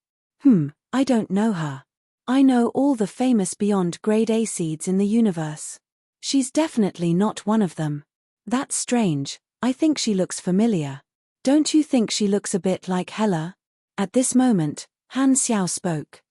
I don't know her. I know all the famous beyond grade A seeds in the universe. She's definitely not one of them. That's strange, I think she looks familiar. Don't you think she looks a bit like Hela?" At this moment, Han Xiao spoke.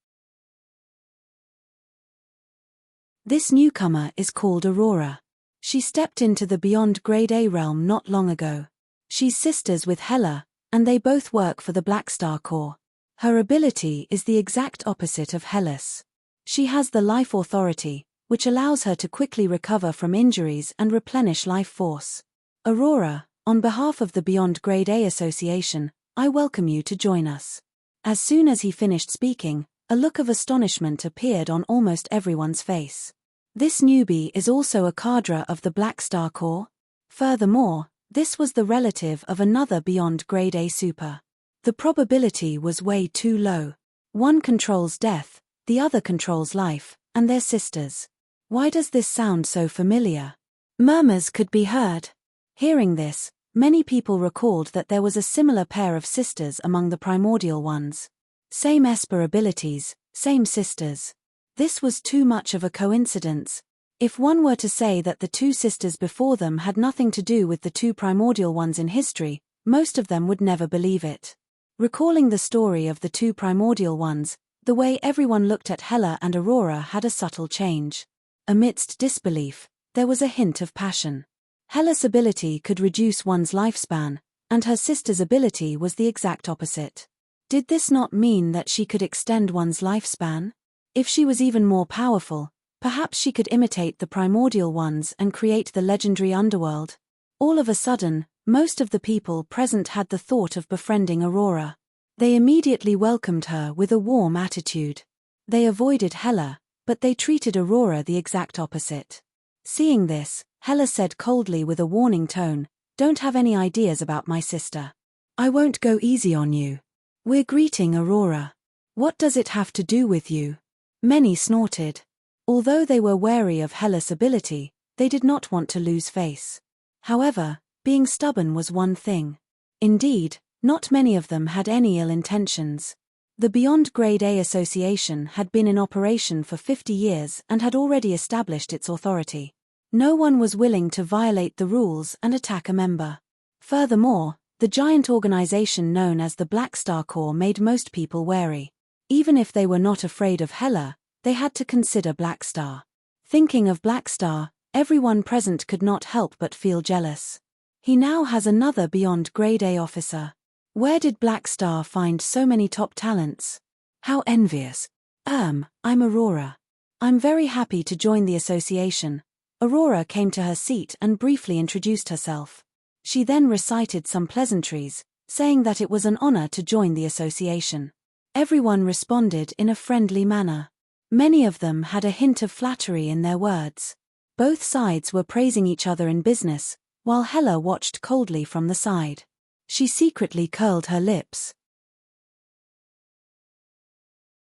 "This newcomer is called Aurora. She stepped into the beyond grade A realm not long ago. She's sisters with Hela, and they both work for the Black Star Corps. Her ability is the exact opposite of Hela's. She has the life authority, which allows her to quickly recover from injuries and replenish life force. Aurora, on behalf of the Beyond Grade A Association, I welcome you to join us." As soon as he finished speaking, a look of astonishment appeared on almost everyone's face. This newbie is also a cadre of the Black Star Corps? Furthermore, this was the relative of another Beyond Grade A super. The probability was way too low. One controls death, the other controls life, and they're sisters. Why does this sound so familiar? Murmurs could be heard. Hearing this, many people recalled that there was a similar pair of sisters among the primordial ones. Same Esper abilities, same sisters. This was too much of a coincidence. If one were to say that the 2 sisters before them had nothing to do with the 2 primordial ones in history, most of them would never believe it. Recalling the story of the 2 primordial ones, the way everyone looked at Hela and Aurora had a subtle change. Amidst disbelief, there was a hint of passion. Hela's ability could reduce one's lifespan, and her sister's ability was the exact opposite. Did this not mean that she could extend one's lifespan? If she was even more powerful, perhaps she could imitate the primordial ones and create the legendary underworld? All of a sudden, most of the people present had the thought of befriending Aurora. They immediately welcomed her with a warm attitude. They avoided Hela, but they treated Aurora the exact opposite. Seeing this, Hela said coldly with a warning tone, "Don't have any ideas about my sister. I won't go easy on you. We're greeting Aurora. What does it have to do with you?" Many snorted. Although they were wary of Hela's ability, they did not want to lose face. However, being stubborn was one thing. Indeed, not many of them had any ill intentions. The Beyond Grade A Association had been in operation for 50 years and had already established its authority. No one was willing to violate the rules and attack a member. Furthermore, the giant organization known as the Black Star Corps made most people wary. Even if they were not afraid of Hela, they had to consider Black Star. Thinking of Black Star, everyone present could not help but feel jealous. He now has another Beyond Grade A officer. Where did Black Star find so many top talents? How envious. I'm Aurora. I'm very happy to join the association. Aurora came to her seat and briefly introduced herself. She then recited some pleasantries, saying that it was an honor to join the association. Everyone responded in a friendly manner. Many of them had a hint of flattery in their words. Both sides were praising each other in business, while Hela watched coldly from the side. She secretly curled her lips.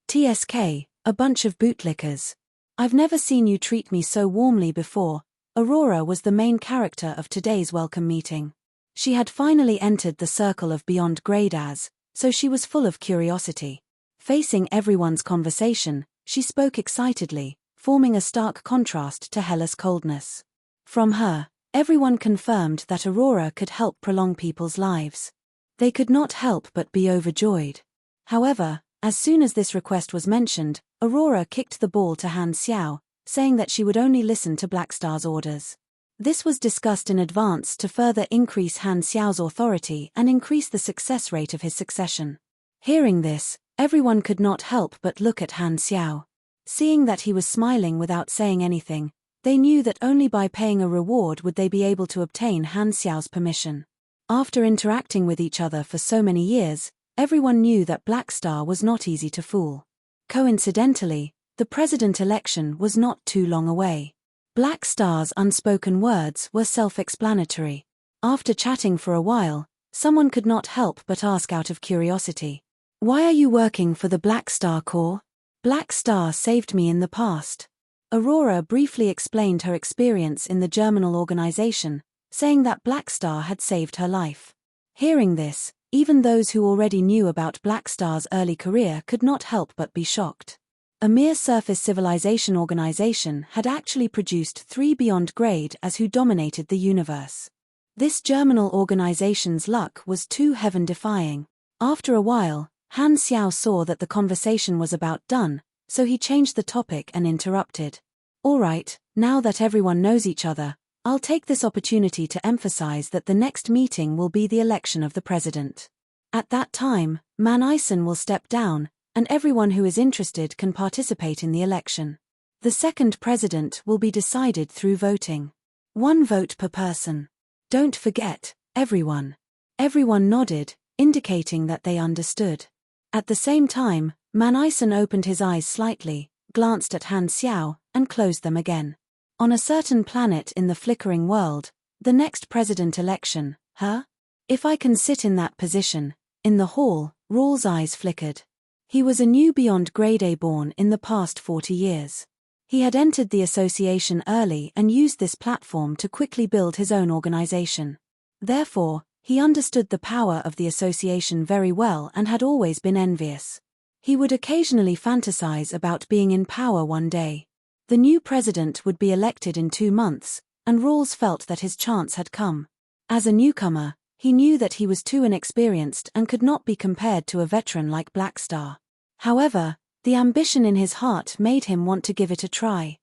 TSK, a bunch of bootlickers. I've never seen you treat me so warmly before. Aurora was the main character of today's welcome meeting. She had finally entered the circle of Beyond Grade As, so she was full of curiosity. Facing everyone's conversation, she spoke excitedly, forming a stark contrast to Hela's coldness. From her, everyone confirmed that Aurora could help prolong people's lives. They could not help but be overjoyed. However, as soon as this request was mentioned, Aurora kicked the ball to Han Xiao, saying that she would only listen to Blackstar's orders. This was discussed in advance to further increase Han Xiao's authority and increase the success rate of his succession. Hearing this, everyone could not help but look at Han Xiao. Seeing that he was smiling without saying anything, they knew that only by paying a reward would they be able to obtain Han Xiao's permission. After interacting with each other for so many years, everyone knew that Blackstar was not easy to fool. Coincidentally, the president election was not too long away. Blackstar's unspoken words were self-explanatory. After chatting for a while, someone could not help but ask out of curiosity, "Why are you working for the Blackstar Corps?" "Blackstar saved me in the past." Aurora briefly explained her experience in the Germinal organization, saying that Blackstar had saved her life. Hearing this, even those who already knew about Blackstar's early career could not help but be shocked. A mere surface civilization organization had actually produced 3 beyond grade as who dominated the universe. This Germinal organization's luck was too heaven-defying. After a while, Han Xiao saw that the conversation was about done, so he changed the topic and interrupted. "All right, now that everyone knows each other, I'll take this opportunity to emphasize that the next meeting will be the election of the president. At that time, Man Ison will step down, and everyone who is interested can participate in the election. The second president will be decided through voting. 1 vote per person. Don't forget, everyone." Everyone nodded, indicating that they understood. At the same time, Man Ison opened his eyes slightly, glanced at Han Xiao, and closed them again. On a certain planet in the flickering world, the next president election, huh? If I can sit in that position. In the hall, Rawl's eyes flickered. He was a new beyond grade A born in the past 40 years. He had entered the association early and used this platform to quickly build his own organization. Therefore, he understood the power of the association very well and had always been envious. He would occasionally fantasize about being in power one day. The new president would be elected in 2 months, and Rawls felt that his chance had come. As a newcomer, he knew that he was too inexperienced and could not be compared to a veteran like Blackstar. However, the ambition in his heart made him want to give it a try.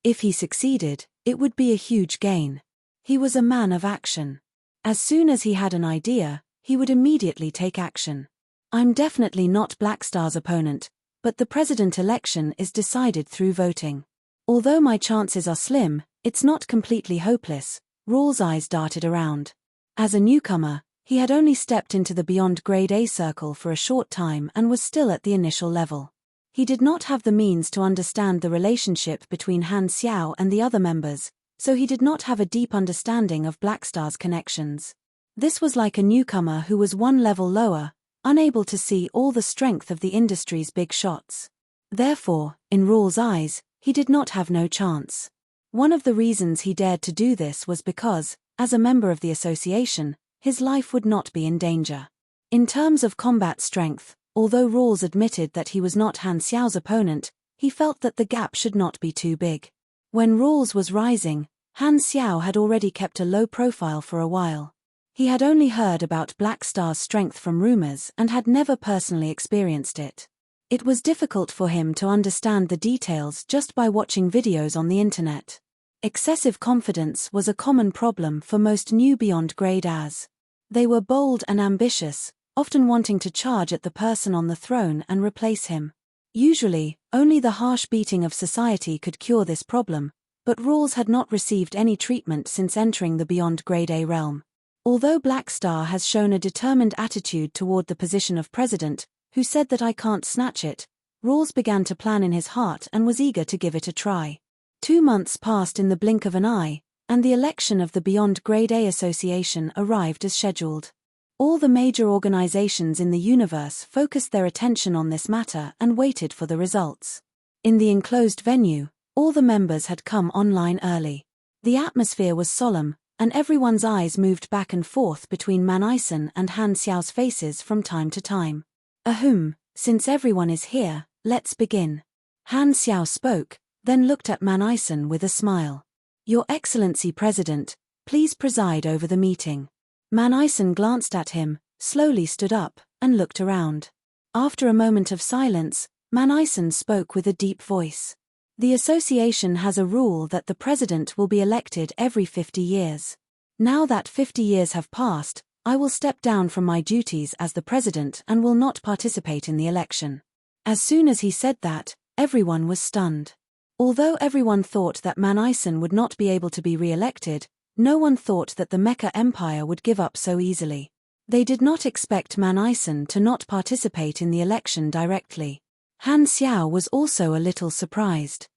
If he succeeded, it would be a huge gain. He was a man of action. As soon as he had an idea, he would immediately take action. "I'm definitely not Blackstar's opponent, but the president election is decided through voting. Although my chances are slim, it's not completely hopeless." Rawl's eyes darted around. As a newcomer, he had only stepped into the beyond grade A circle for a short time and was still at the initial level. He did not have the means to understand the relationship between Han Xiao and the other members, so he did not have a deep understanding of Blackstar's connections. This was like a newcomer who was 1 level lower, unable to see all the strength of the industry's big shots. Therefore, in Rawl's eyes, he did not have no chance. One of the reasons he dared to do this was because, as a member of the association, his life would not be in danger. In terms of combat strength, although Rawls admitted that he was not Han Xiao's opponent, he felt that the gap should not be too big. When Rawls was rising, Han Xiao had already kept a low profile for a while. He had only heard about Blackstar's strength from rumors and had never personally experienced it. It was difficult for him to understand the details just by watching videos on the internet. Excessive confidence was a common problem for most new beyond grade As. They were bold and ambitious, often wanting to charge at the person on the throne and replace him. Usually, only the harsh beating of society could cure this problem, but Rawls had not received any treatment since entering the beyond grade A realm. Although Blackstar has shown a determined attitude toward the position of president, who said that I can't snatch it, Rawls began to plan in his heart and was eager to give it a try. 2 months passed in the blink of an eye, and the election of the Beyond Grade A Association arrived as scheduled. All the major organizations in the universe focused their attention on this matter and waited for the results. In the enclosed venue, all the members had come online early. The atmosphere was solemn, and everyone's eyes moved back and forth between Man Ison and Han Xiao's faces from time to time. Ahem, since everyone is here, let's begin. Han Xiao spoke, then looked at Man Ison with a smile. Your Excellency President, please preside over the meeting. Man Ison glanced at him, slowly stood up, and looked around. After a moment of silence, Man Ison spoke with a deep voice. The association has a rule that the president will be elected every 50 years. Now that 50 years have passed, I will step down from my duties as the president and will not participate in the election. As soon as he said that, everyone was stunned. Although everyone thought that Man Ison would not be able to be re-elected, no one thought that the Mecha Empire would give up so easily. They did not expect Man Ison to not participate in the election directly. Han Xiao was also a little surprised.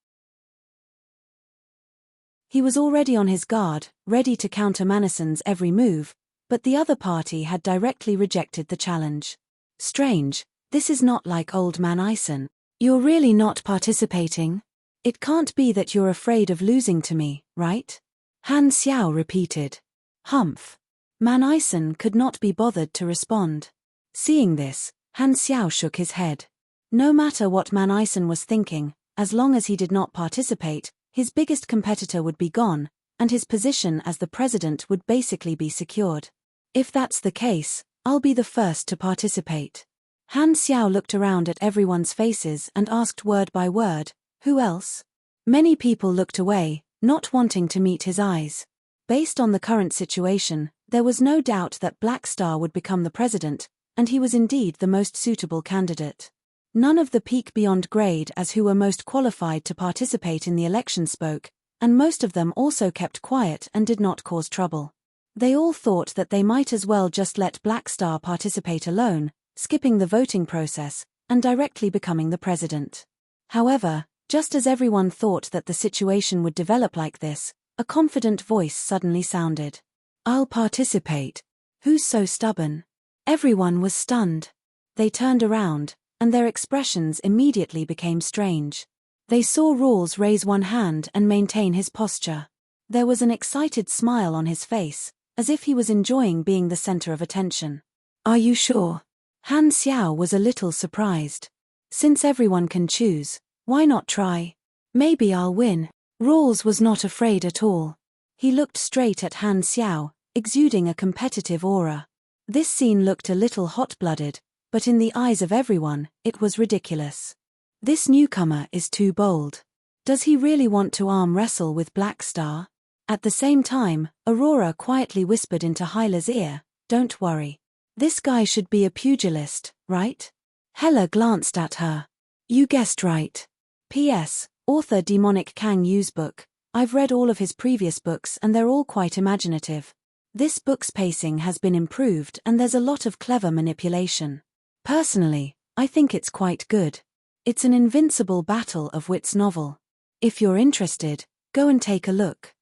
He was already on his guard, ready to counter Man Ison's every move, but the other party had directly rejected the challenge. Strange, this is not like old Man Ison. You're really not participating? It can't be that you're afraid of losing to me, right? Han Xiao repeated. Humph. Man Ison could not be bothered to respond. Seeing this, Han Xiao shook his head. No matter what Man Ison was thinking, as long as he did not participate, his biggest competitor would be gone, and his position as the president would basically be secured. If that's the case, I'll be the first to participate. Han Xiao looked around at everyone's faces and asked word by word, who else? Many people looked away, not wanting to meet his eyes. Based on the current situation, there was no doubt that Black Star would become the president, and he was indeed the most suitable candidate. None of the peak beyond grade as who were most qualified to participate in the election spoke, and most of them also kept quiet and did not cause trouble. They all thought that they might as well just let Black Star participate alone, skipping the voting process, and directly becoming the president. However, just as everyone thought that the situation would develop like this, a confident voice suddenly sounded. I'll participate. Who's so stubborn? Everyone was stunned. They turned around, and their expressions immediately became strange. They saw Rawls raise one hand and maintain his posture. There was an excited smile on his face, as if he was enjoying being the center of attention. Are you sure? Han Xiao was a little surprised. Since everyone can choose, why not try? Maybe I'll win. Rawls was not afraid at all. He looked straight at Han Xiao, exuding a competitive aura. This scene looked a little hot-blooded, but in the eyes of everyone, it was ridiculous. This newcomer is too bold. Does he really want to arm wrestle with Black Star? At the same time, Aurora quietly whispered into Hyla's ear, don't worry. This guy should be a pugilist, right? Hela glanced at her. You guessed right. P.S. Author Demonic Kang Yu's book. I've read all of his previous books and they're all quite imaginative. This book's pacing has been improved and there's a lot of clever manipulation. Personally, I think it's quite good. It's an invincible battle of wits novel. If you're interested, go and take a look.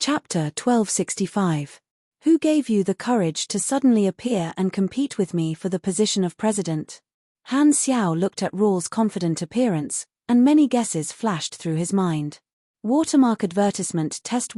Chapter 1265. Who gave you the courage to suddenly appear and compete with me for the position of president? Han Xiao looked at Rawls' confident appearance, and many guesses flashed through his mind. Watermark advertisement test.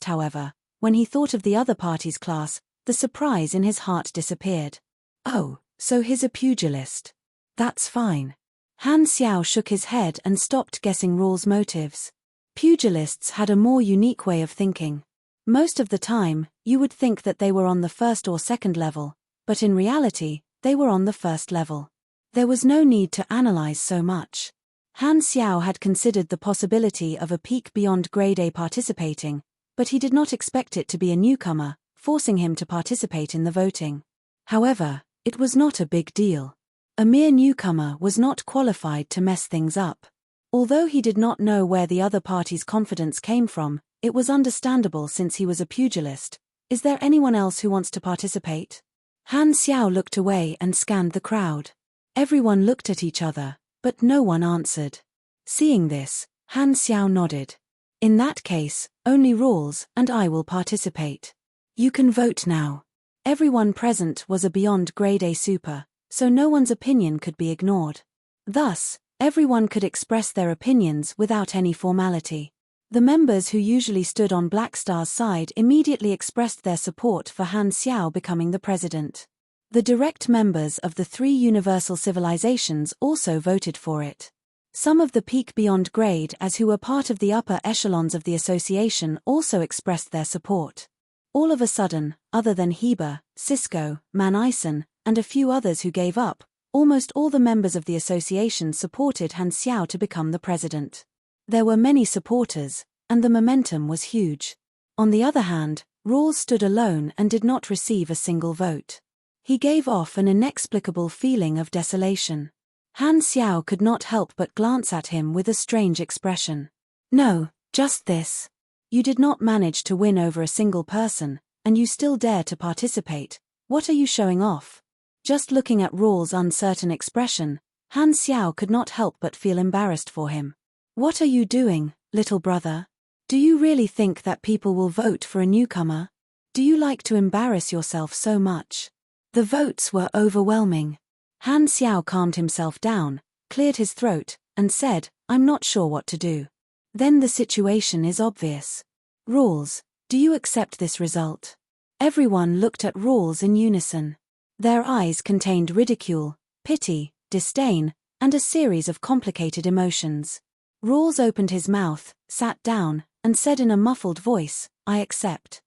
However, when he thought of the other party's class, the surprise in his heart disappeared. Oh, so he's a pugilist. That's fine. Han Xiao shook his head and stopped guessing Rawls' motives. Pugilists had a more unique way of thinking. Most of the time, you would think that they were on the first or second level, but in reality, they were on the first level. There was no need to analyze so much. Han Xiao had considered the possibility of a peak beyond grade A participating, but he did not expect it to be a newcomer, forcing him to participate in the voting. However, it was not a big deal. A mere newcomer was not qualified to mess things up. Although he did not know where the other party's confidence came from, it was understandable since he was a pugilist. Is there anyone else who wants to participate? Han Xiao looked away and scanned the crowd. Everyone looked at each other, but no one answered. Seeing this, Han Xiao nodded. In that case, only Rawls and I will participate. You can vote now. Everyone present was a beyond grade A super, so no one's opinion could be ignored. Thus, everyone could express their opinions without any formality. The members who usually stood on Black Star's side immediately expressed their support for Han Xiao becoming the president. The direct members of the three universal civilizations also voted for it. Some of the peak beyond grade as who were part of the upper echelons of the association also expressed their support. All of a sudden, other than Heber, Cisco, Man Ison, and a few others who gave up, almost all the members of the association supported Han Xiao to become the president. There were many supporters, and the momentum was huge. On the other hand, Rawls stood alone and did not receive a single vote. He gave off an inexplicable feeling of desolation. Han Xiao could not help but glance at him with a strange expression. No, just this. You did not manage to win over a single person, and you still dare to participate. What are you showing off? Just looking at Rawls' uncertain expression, Han Xiao could not help but feel embarrassed for him. What are you doing, little brother? Do you really think that people will vote for a newcomer? Do you like to embarrass yourself so much? The votes were overwhelming. Han Xiao calmed himself down, cleared his throat, and said, I'm not sure what to do. Then the situation is obvious. Rawls, do you accept this result? Everyone looked at Rawls in unison. Their eyes contained ridicule, pity, disdain, and a series of complicated emotions. Rawls opened his mouth, sat down, and said in a muffled voice, I accept.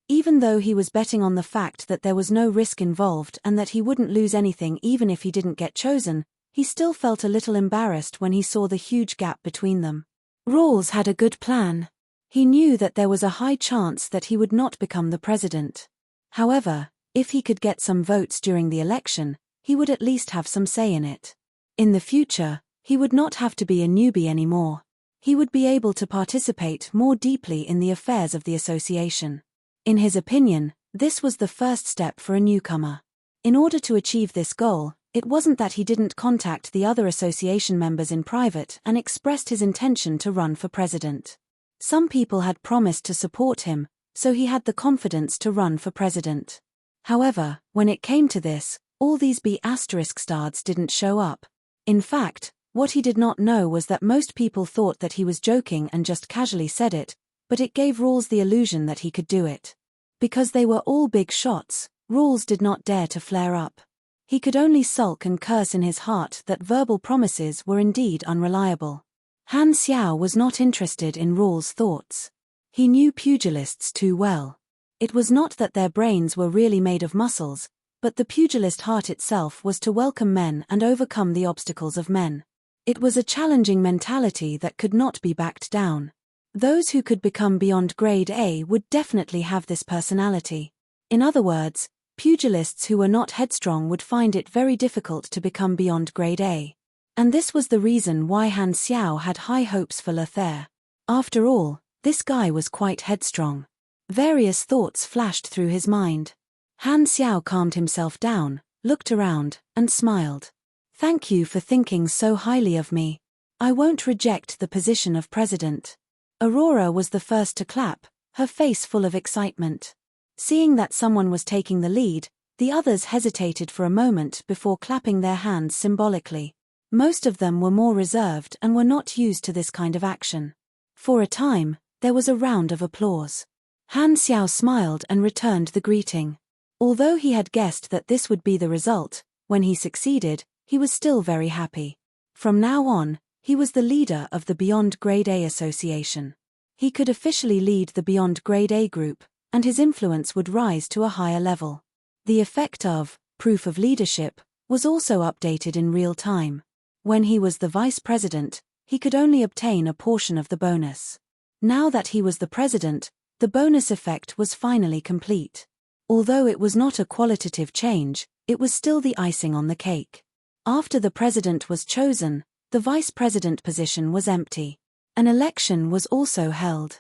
Even though he was betting on the fact that there was no risk involved and that he wouldn't lose anything even if he didn't get chosen, he still felt a little embarrassed when he saw the huge gap between them. Rawls had a good plan. He knew that there was a high chance that he would not become the president. However, if he could get some votes during the election, he would at least have some say in it. In the future, he would not have to be a newbie anymore. He would be able to participate more deeply in the affairs of the association. In his opinion, this was the first step for a newcomer. In order to achieve this goal, it wasn't that he didn't contact the other association members in private and expressed his intention to run for president. Some people had promised to support him, so he had the confidence to run for president. However, when it came to this, all these B** stars didn't show up. In fact, what he did not know was that most people thought that he was joking and just casually said it, but it gave Rawls the illusion that he could do it. Because they were all big shots, Rawls did not dare to flare up. He could only sulk and curse in his heart that verbal promises were indeed unreliable. Han Xiao was not interested in Rawls' thoughts. He knew pugilists too well. It was not that their brains were really made of muscles, but the pugilist heart itself was to welcome men and overcome the obstacles of men. It was a challenging mentality that could not be backed down. Those who could become beyond grade A would definitely have this personality. In other words, pugilists who were not headstrong would find it very difficult to become beyond grade A. And this was the reason why Han Xiao had high hopes for Lothair. After all, this guy was quite headstrong. Various thoughts flashed through his mind. Han Xiao calmed himself down, looked around, and smiled. Thank you for thinking so highly of me. I won't reject the position of president. Aurora was the first to clap, her face full of excitement. Seeing that someone was taking the lead, the others hesitated for a moment before clapping their hands symbolically. Most of them were more reserved and were not used to this kind of action. For a time, there was a round of applause. Han Xiao smiled and returned the greeting. Although he had guessed that this would be the result, when he succeeded, he was still very happy. From now on, he was the leader of the Beyond Grade A Association. He could officially lead the Beyond Grade A group, and his influence would rise to a higher level. The effect of proof of leadership was also updated in real time. When he was the vice president, he could only obtain a portion of the bonus. Now that he was the president, the bonus effect was finally complete. Although it was not a qualitative change, it was still the icing on the cake. After the president was chosen, the vice president position was empty. An election was also held.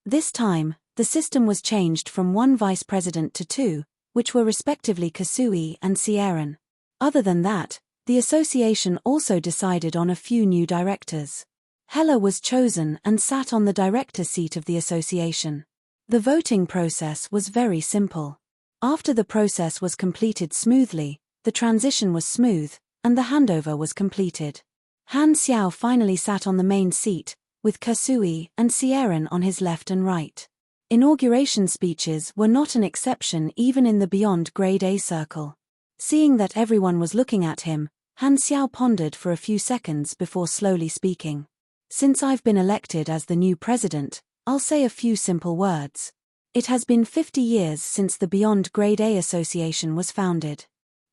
This time, the system was changed from one vice president to two, which were respectively Kasui and Sieran. Other than that, the association also decided on a few new directors. Hella was chosen and sat on the director seat of the association. The voting process was very simple. After the process was completed smoothly, the transition was smooth, and the handover was completed. Han Xiao finally sat on the main seat, with Kasui and Sieran on his left and right. Inauguration speeches were not an exception even in the Beyond Grade A circle. Seeing that everyone was looking at him, Han Xiao pondered for a few seconds before slowly speaking. Since I've been elected as the new president, I'll say a few simple words. It has been 50 years since the Beyond Grade A Association was founded.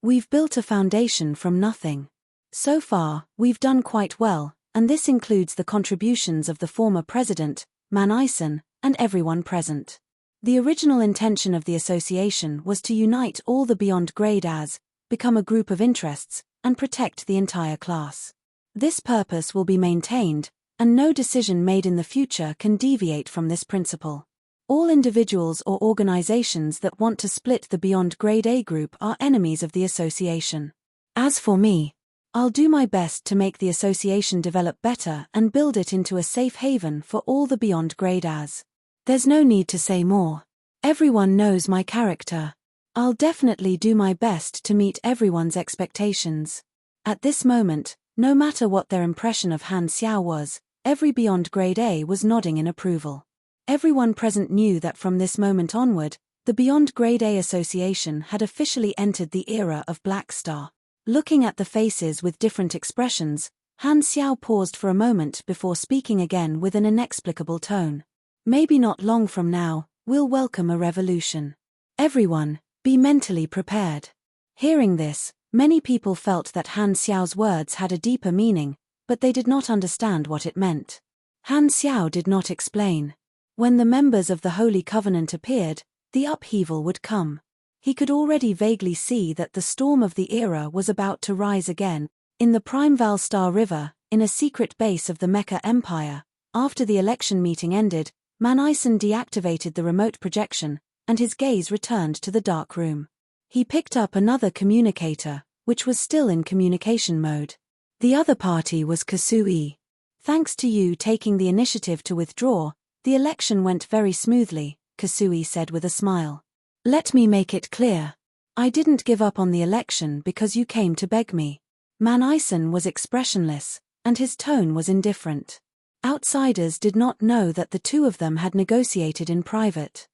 We've built a foundation from nothing. So far, we've done quite well, and this includes the contributions of the former president, Man Ison, and everyone present. The original intention of the association was to unite all the Beyond Grade As, become a group of interests, and protect the entire class. This purpose will be maintained, and no decision made in the future can deviate from this principle. All individuals or organizations that want to split the Beyond Grade A group are enemies of the association. As for me, I'll do my best to make the association develop better and build it into a safe haven for all the Beyond Grade As. There's no need to say more. Everyone knows my character. I'll definitely do my best to meet everyone's expectations. At this moment, no matter what their impression of Han Xiao was, every Beyond Grade A was nodding in approval. Everyone present knew that from this moment onward, the Beyond Grade A Association had officially entered the era of Black Star. Looking at the faces with different expressions, Han Xiao paused for a moment before speaking again with an inexplicable tone. Maybe not long from now, we'll welcome a revolution. Everyone, be mentally prepared. Hearing this, many people felt that Han Xiao's words had a deeper meaning, but they did not understand what it meant. Han Xiao did not explain. When the members of the Holy Covenant appeared, the upheaval would come. He could already vaguely see that the storm of the era was about to rise again. In the Prime Valstar River, in a secret base of the Mecha Empire, after the election meeting ended, Man Ison deactivated the remote projection, and his gaze returned to the dark room. He picked up another communicator, which was still in communication mode. The other party was Kasui. Thanks to you taking the initiative to withdraw, the election went very smoothly, Kasui said with a smile. Let me make it clear. I didn't give up on the election because you came to beg me. Man Ison was expressionless, and his tone was indifferent. Outsiders did not know that the two of them had negotiated in private.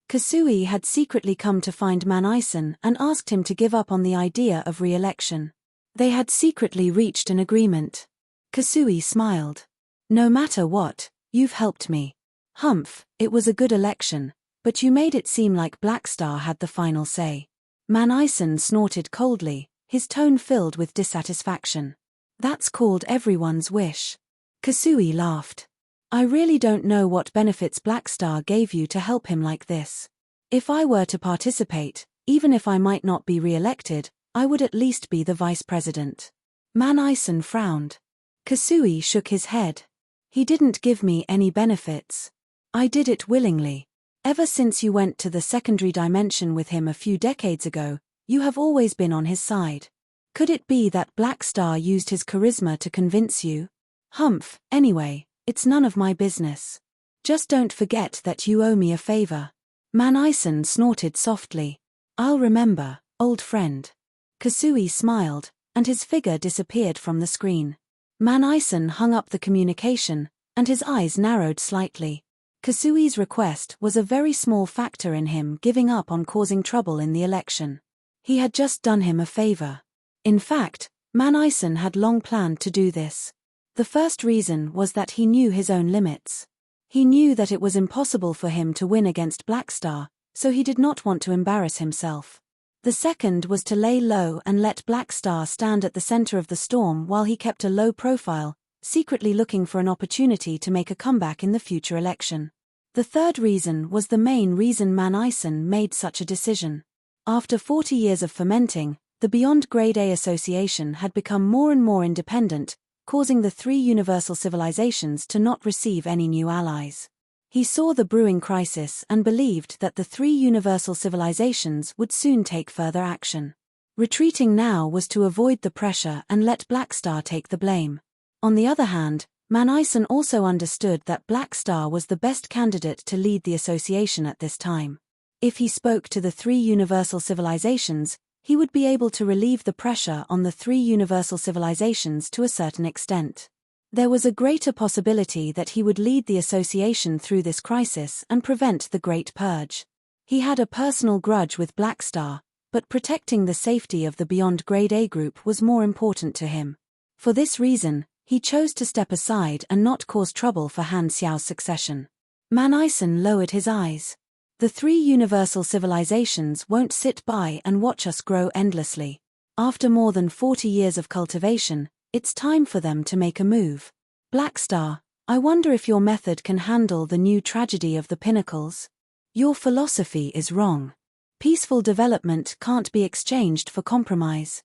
Kasui had secretly come to find Man Ison and asked him to give up on the idea of re-election. They had secretly reached an agreement. Kasui smiled. No matter what, you've helped me. Humph, it was a good election, but you made it seem like Black Star had the final say. Man Ison snorted coldly, his tone filled with dissatisfaction. That's called everyone's wish. Kasui laughed. I really don't know what benefits Black Star gave you to help him like this. If I were to participate, even if I might not be re-elected, I would at least be the vice president. Man Ison frowned. Kasui shook his head. He didn't give me any benefits. I did it willingly. Ever since you went to the secondary dimension with him a few decades ago, you have always been on his side. Could it be that Black Star used his charisma to convince you? Humph, anyway, it's none of my business. Just don't forget that you owe me a favor. Man Ison snorted softly. I'll remember, old friend. Kasui smiled, and his figure disappeared from the screen. Man Ison hung up the communication, and his eyes narrowed slightly. Kasui's request was a very small factor in him giving up on causing trouble in the election. He had just done him a favor. In fact, Man Ison had long planned to do this. The first reason was that he knew his own limits. He knew that it was impossible for him to win against Black Star, so he did not want to embarrass himself. The second was to lay low and let Black Star stand at the center of the storm while he kept a low profile, secretly looking for an opportunity to make a comeback in the future election. The third reason was the main reason Man Ison made such a decision. After 40 years of fermenting, the Beyond Grade A Association had become more and more independent, causing the three universal civilizations to not receive any new allies. He saw the brewing crisis and believed that the three universal civilizations would soon take further action. Retreating now was to avoid the pressure and let Black Star take the blame. On the other hand, Man Ison also understood that Black Star was the best candidate to lead the association at this time. If he spoke to the three universal civilizations, He would be able to relieve the pressure on the three universal civilizations to a certain extent. There was a greater possibility that he would lead the association through this crisis and prevent the Great Purge. He had a personal grudge with Black Star, but protecting the safety of the Beyond Grade A group was more important to him. For this reason, he chose to step aside and not cause trouble for Han Xiao's succession. Man Ison lowered his eyes. The three universal civilizations won't sit by and watch us grow endlessly. After more than 40 years of cultivation, it's time for them to make a move. Black Star, I wonder if your method can handle the new tragedy of the pinnacles? Your philosophy is wrong. Peaceful development can't be exchanged for compromise.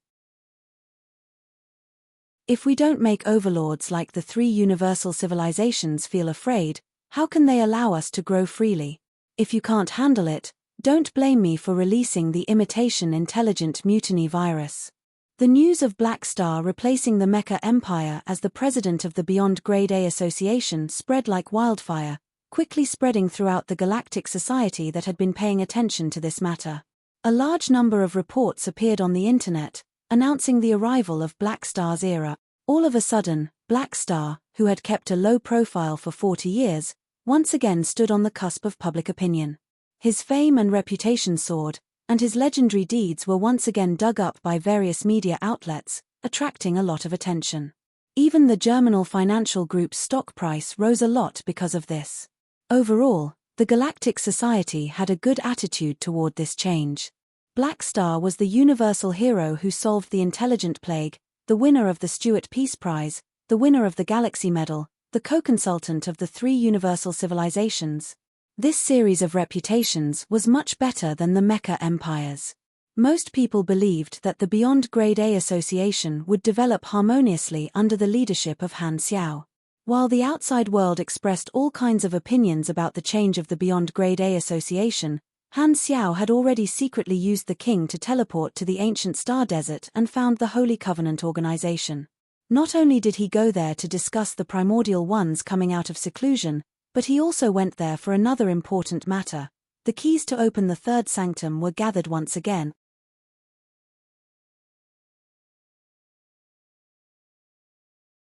If we don't make overlords like the three universal civilizations feel afraid, how can they allow us to grow freely? If you can't handle it, don't blame me for releasing the imitation intelligent mutiny virus. The news of Black Star replacing the Mecha Empire as the president of the Beyond Grade A Association spread like wildfire, quickly spreading throughout the galactic society that had been paying attention to this matter. A large number of reports appeared on the internet, announcing the arrival of Black Star's era. All of a sudden, Black Star, who had kept a low profile for 40 years, once again stood on the cusp of public opinion. His fame and reputation soared, and his legendary deeds were once again dug up by various media outlets, attracting a lot of attention. Even the Germinal Financial Group's stock price rose a lot because of this. Overall, the Galactic Society had a good attitude toward this change. Black Star was the universal hero who solved the intelligent plague, the winner of the Stewart Peace Prize, the winner of the Galaxy Medal, the co-consultant of the three universal civilizations. This series of reputations was much better than the Mecha empires. Most people believed that the Beyond Grade A Association would develop harmoniously under the leadership of Han Xiao. While the outside world expressed all kinds of opinions about the change of the Beyond Grade A Association, Han Xiao had already secretly used the king to teleport to the ancient Star Desert and found the Holy Covenant organization. Not only did he go there to discuss the primordial ones coming out of seclusion, but he also went there for another important matter. The keys to open the third sanctum were gathered once again.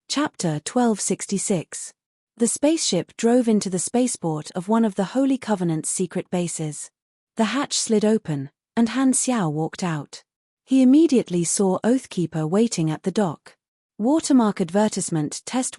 Chapter 1266. The spaceship drove into the spaceport of one of the Holy Covenant's secret bases. The hatch slid open, and Han Xiao walked out. He immediately saw Oathkeeper waiting at the dock. Watermark advertisement test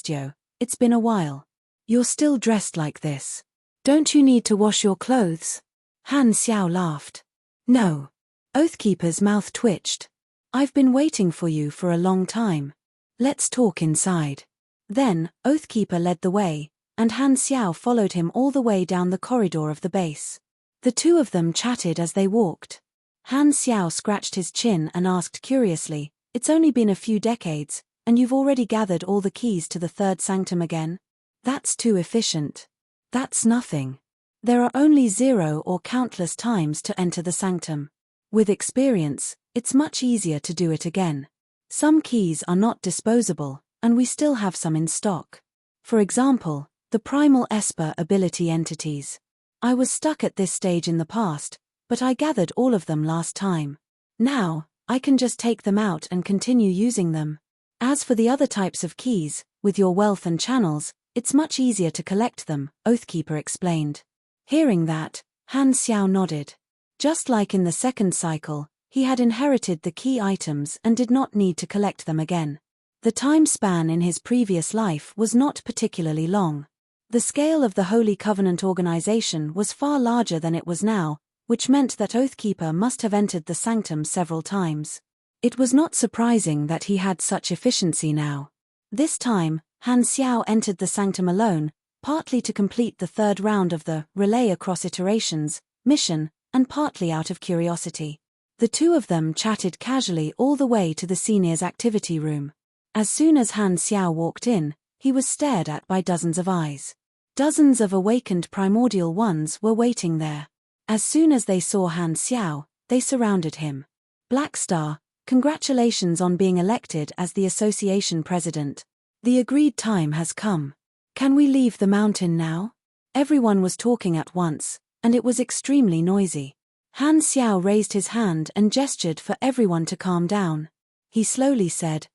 yo. It's been a while. You're still dressed like this. Don't you need to wash your clothes? Han Xiao laughed. No. Oathkeeper's mouth twitched. I've been waiting for you for a long time. Let's talk inside. Then, Oathkeeper led the way, and Han Xiao followed him all the way down the corridor of the base. The two of them chatted as they walked. Han Xiao scratched his chin and asked curiously, "It's only been a few decades, and you've already gathered all the keys to the third sanctum again? That's too efficient." "That's nothing. There are only 0 or countless times to enter the sanctum. With experience, it's much easier to do it again. Some keys are not disposable, and we still have some in stock. For example, the primal Esper ability entities. I was stuck at this stage in the past, but I gathered all of them last time. Now, I can just take them out and continue using them. As for the other types of keys, with your wealth and channels, it's much easier to collect them," Oathkeeper explained. Hearing that, Han Xiao nodded. Just like in the second cycle, he had inherited the key items and did not need to collect them again. The time span in his previous life was not particularly long. The scale of the Holy Covenant organization was far larger than it was now, which meant that Oathkeeper must have entered the sanctum several times. It was not surprising that he had such efficiency now. This time, Han Xiao entered the sanctum alone, partly to complete the third round of the Relay Across Iterations mission, and partly out of curiosity. The two of them chatted casually all the way to the seniors' activity room. As soon as Han Xiao walked in, he was stared at by dozens of eyes. Dozens of awakened primordial ones were waiting there. As soon as they saw Han Xiao, they surrounded him. "Black Star, congratulations on being elected as the association president. The agreed time has come. Can we leave the mountain now?" Everyone was talking at once, and it was extremely noisy. Han Xiao raised his hand and gestured for everyone to calm down. He slowly said,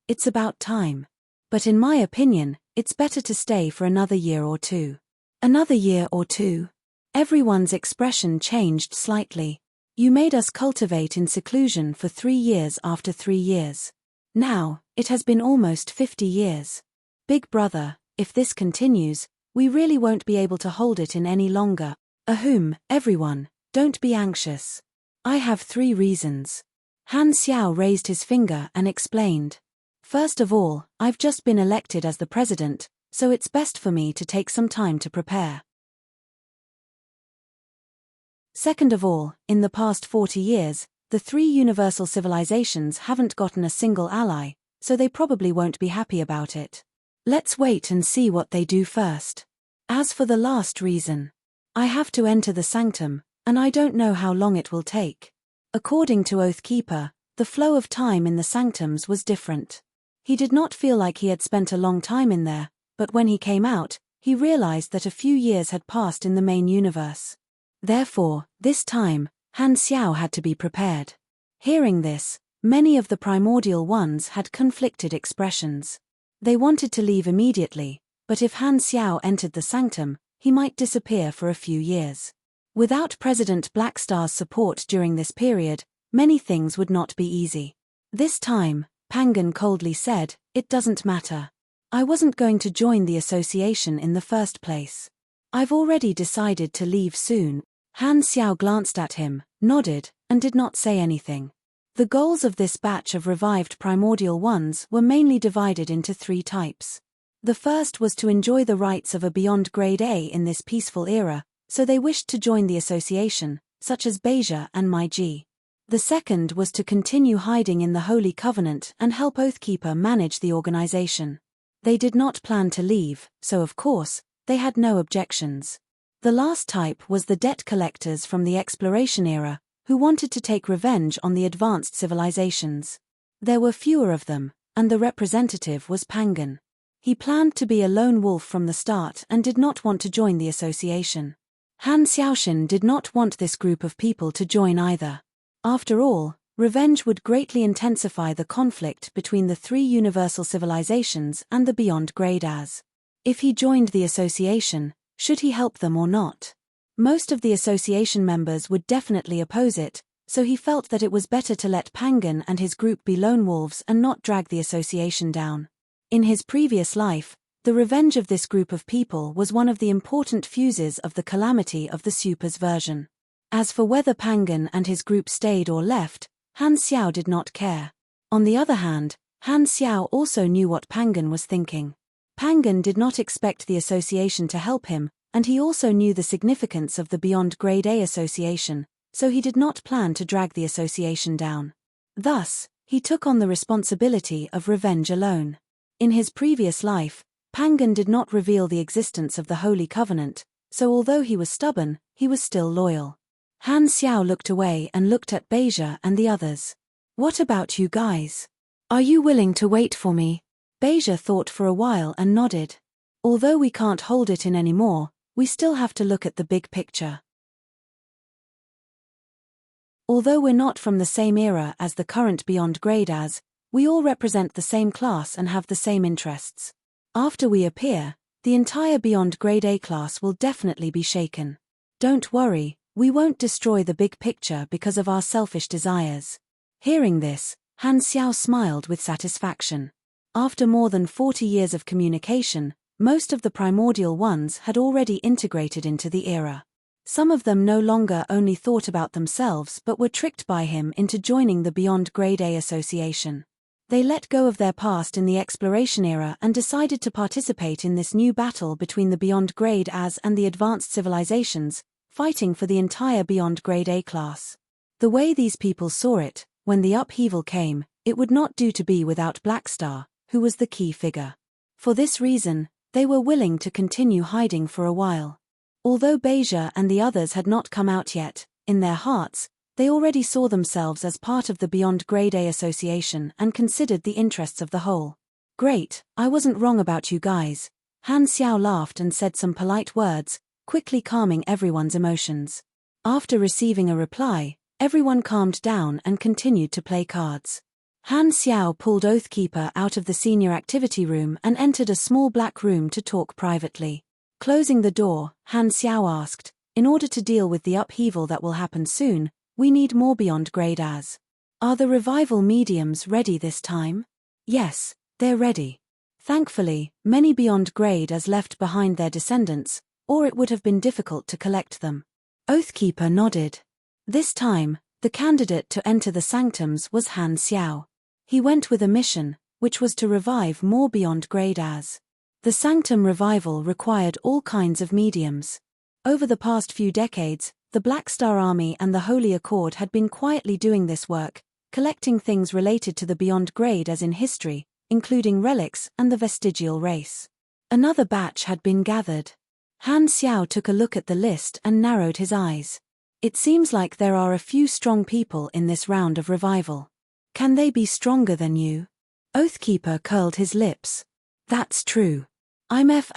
it's about time. But in my opinion, it's better to stay for another year or two. Another year or two? Everyone's expression changed slightly. You made us cultivate in seclusion for 3 years after 3 years. Now, it has been almost 50 years. Big brother, if this continues, we really won't be able to hold it in any longer. Everyone, don't be anxious. I have 3 reasons. Han Xiao raised his finger and explained. First of all, I've just been elected as the president, so it's best for me to take some time to prepare. Second of all, in the past 40 years, the 3 universal civilizations haven't gotten a single ally, so they probably won't be happy about it. Let's wait and see what they do first. As for the last reason, I have to enter the sanctum, and I don't know how long it will take. According to Oathkeeper, the flow of time in the sanctums was different. He did not feel like he had spent a long time in there, but when he came out, he realized that a few years had passed in the main universe. Therefore, this time, Han Xiao had to be prepared. Hearing this, many of the primordial ones had conflicted expressions. They wanted to leave immediately, but if Han Xiao entered the sanctum, he might disappear for a few years. Without President Blackstar's support during this period, many things would not be easy. This time, Pangan coldly said, "It doesn't matter. I wasn't going to join the association in the first place. I've already decided to leave soon." Han Xiao glanced at him, nodded, and did not say anything. The goals of this batch of revived primordial ones were mainly divided into 3 types. The first was to enjoy the rights of a beyond grade A in this peaceful era, so they wished to join the association, such as Beja and Meiji. The second was to continue hiding in the Holy Covenant and help Oathkeeper manage the organization. They did not plan to leave, so of course, they had no objections. The last type was the debt collectors from the exploration era, who wanted to take revenge on the advanced civilizations. There were fewer of them, and the representative was Pangan. He planned to be a lone wolf from the start and did not want to join the association. Han Xiaoshan did not want this group of people to join either. After all, revenge would greatly intensify the conflict between the 3 universal civilizations and the beyond grade As. If he joined the association, should he help them or not? Most of the association members would definitely oppose it, so he felt that it was better to let Pangan and his group be lone wolves and not drag the association down. In his previous life, the revenge of this group of people was one of the important fuses of the calamity of the Super's version. As for whether Pangan and his group stayed or left, Han Xiao did not care. On the other hand, Han Xiao also knew what Pangan was thinking. Pangan did not expect the association to help him, and he also knew the significance of the Beyond Grade A association, so he did not plan to drag the association down. Thus, he took on the responsibility of revenge alone. In his previous life, Pangan did not reveal the existence of the Holy Covenant, so although he was stubborn, he was still loyal. Han Xiao looked away and looked at Beja and the others. "What about you guys? Are you willing to wait for me?" Beja thought for a while and nodded. "Although we can't hold it in anymore, we still have to look at the big picture. Although we're not from the same era as the current Beyond Grade As, we all represent the same class and have the same interests. After we appear, the entire Beyond Grade A class will definitely be shaken. Don't worry, we won't destroy the big picture because of our selfish desires." Hearing this, Han Xiao smiled with satisfaction. After more than 40 years of communication, most of the primordial ones had already integrated into the era. Some of them no longer only thought about themselves but were tricked by him into joining the Beyond Grade A association. They let go of their past in the exploration era and decided to participate in this new battle between the Beyond Grade As and the advanced civilizations, fighting for the entire Beyond Grade A class. The way these people saw it, when the upheaval came, it would not do to be without Blackstar, who was the key figure. For this reason, they were willing to continue hiding for a while. Although Beja and the others had not come out yet, in their hearts, they already saw themselves as part of the Beyond Grade A association and considered the interests of the whole. "Great, I wasn't wrong about you guys." Han Xiao laughed and said some polite words, quickly calming everyone's emotions. After receiving a reply, everyone calmed down and continued to play cards. Han Xiao pulled Oathkeeper out of the senior activity room and entered a small black room to talk privately. Closing the door, Han Xiao asked, "In order to deal with the upheaval that will happen soon, we need more beyond grade as. Are the revival mediums ready this time?" "Yes, they're ready. Thankfully, many beyond grade as left behind their descendants, or it would have been difficult to collect them." Oathkeeper nodded. This time, the candidate to enter the sanctums was Han Xiao. He went with a mission, which was to revive more beyond grade as. The sanctum revival required all kinds of mediums. Over the past few decades, the Black Star Army and the Holy Accord had been quietly doing this work, collecting things related to the beyond grade as in history, including relics and the vestigial race. Another batch had been gathered. Han Xiao took a look at the list and narrowed his eyes. It seems like there are a few strong people in this round of revival. Can they be stronger than you? Oathkeeper curled his lips. That's true. I'm F**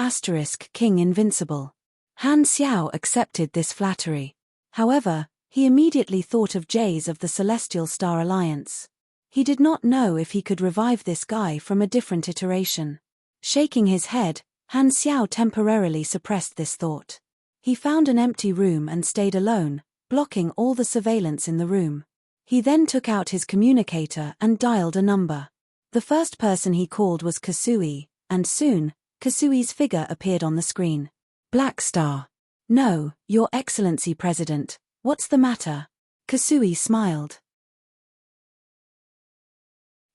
King Invincible. Han Xiao accepted this flattery. However, he immediately thought of Jays of the Celestial Star Alliance. He did not know if he could revive this guy from a different iteration. Shaking his head, Han Xiao temporarily suppressed this thought. He found an empty room and stayed alone, blocking all the surveillance in the room. He then took out his communicator and dialed a number. The first person he called was Kasui, and soon, Kasui's figure appeared on the screen. "Black Star." "No, Your Excellency President, what's the matter?" Kasui smiled.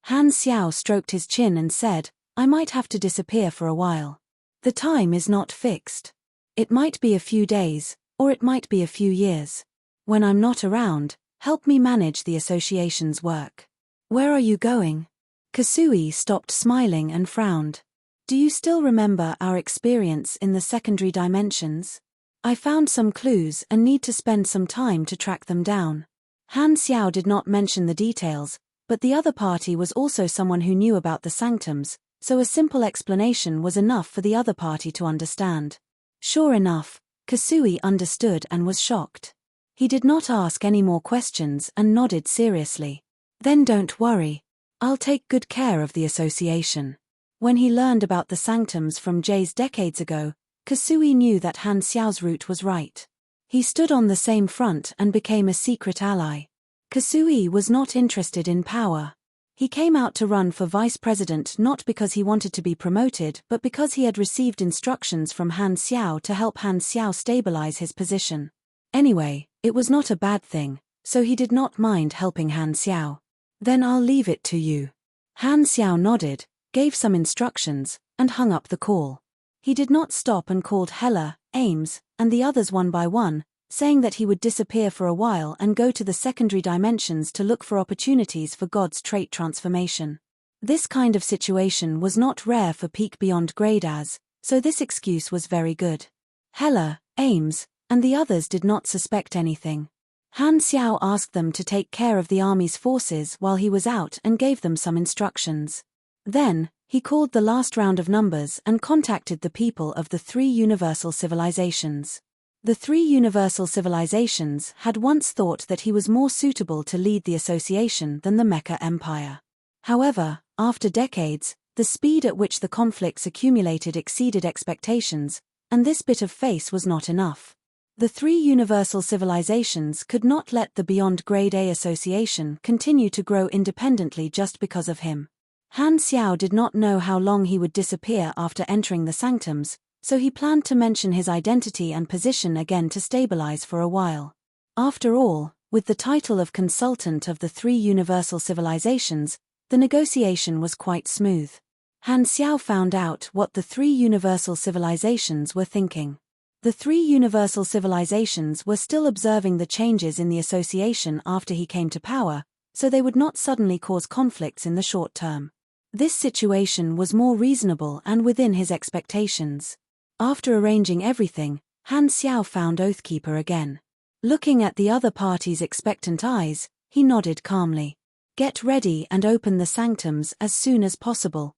Han Xiao stroked his chin and said, "I might have to disappear for a while. The time is not fixed. It might be a few days, or it might be a few years. When I'm not around, help me manage the association's work." "Where are you going?" Kasui stopped smiling and frowned. "Do you still remember our experience in the secondary dimensions? I found some clues and need to spend some time to track them down." Han Xiao did not mention the details, but the other party was also someone who knew about the sanctums, so a simple explanation was enough for the other party to understand. Sure enough, Kasui understood and was shocked. He did not ask any more questions and nodded seriously. "Then don't worry. I'll take good care of the association." When he learned about the sanctums from Jays decades ago, Kasui knew that Han Xiao's route was right. He stood on the same front and became a secret ally. Kasui was not interested in power. He came out to run for vice president not because he wanted to be promoted but because he had received instructions from Han Xiao to help Han Xiao stabilize his position. Anyway, it was not a bad thing, so he did not mind helping Han Xiao. "Then I'll leave it to you." Han Xiao nodded, gave some instructions, and hung up the call. He did not stop and called Hela, Ames, and the others one by one, saying that he would disappear for a while and go to the secondary dimensions to look for opportunities for God's trait transformation. This kind of situation was not rare for peak beyond grade as, so this excuse was very good. Hela, Ames, and the others did not suspect anything. Han Xiao asked them to take care of the army's forces while he was out and gave them some instructions. Then, he called the last round of numbers and contacted the people of the 3 universal civilizations. The 3 universal civilizations had once thought that he was more suitable to lead the association than the Mecha Empire. However, after decades, the speed at which the conflicts accumulated exceeded expectations, and this bit of face was not enough. The 3 universal civilizations could not let the Beyond Grade A Association continue to grow independently just because of him. Han Xiao did not know how long he would disappear after entering the sanctums, so he planned to mention his identity and position again to stabilize for a while. After all, with the title of consultant of the 3 universal civilizations, the negotiation was quite smooth. Han Xiao found out what the 3 universal civilizations were thinking. The 3 universal civilizations were still observing the changes in the association after he came to power, so they would not suddenly cause conflicts in the short term. This situation was more reasonable and within his expectations. After arranging everything, Han Xiao found Oathkeeper again. Looking at the other party's expectant eyes, he nodded calmly. "Get ready and open the sanctums as soon as possible."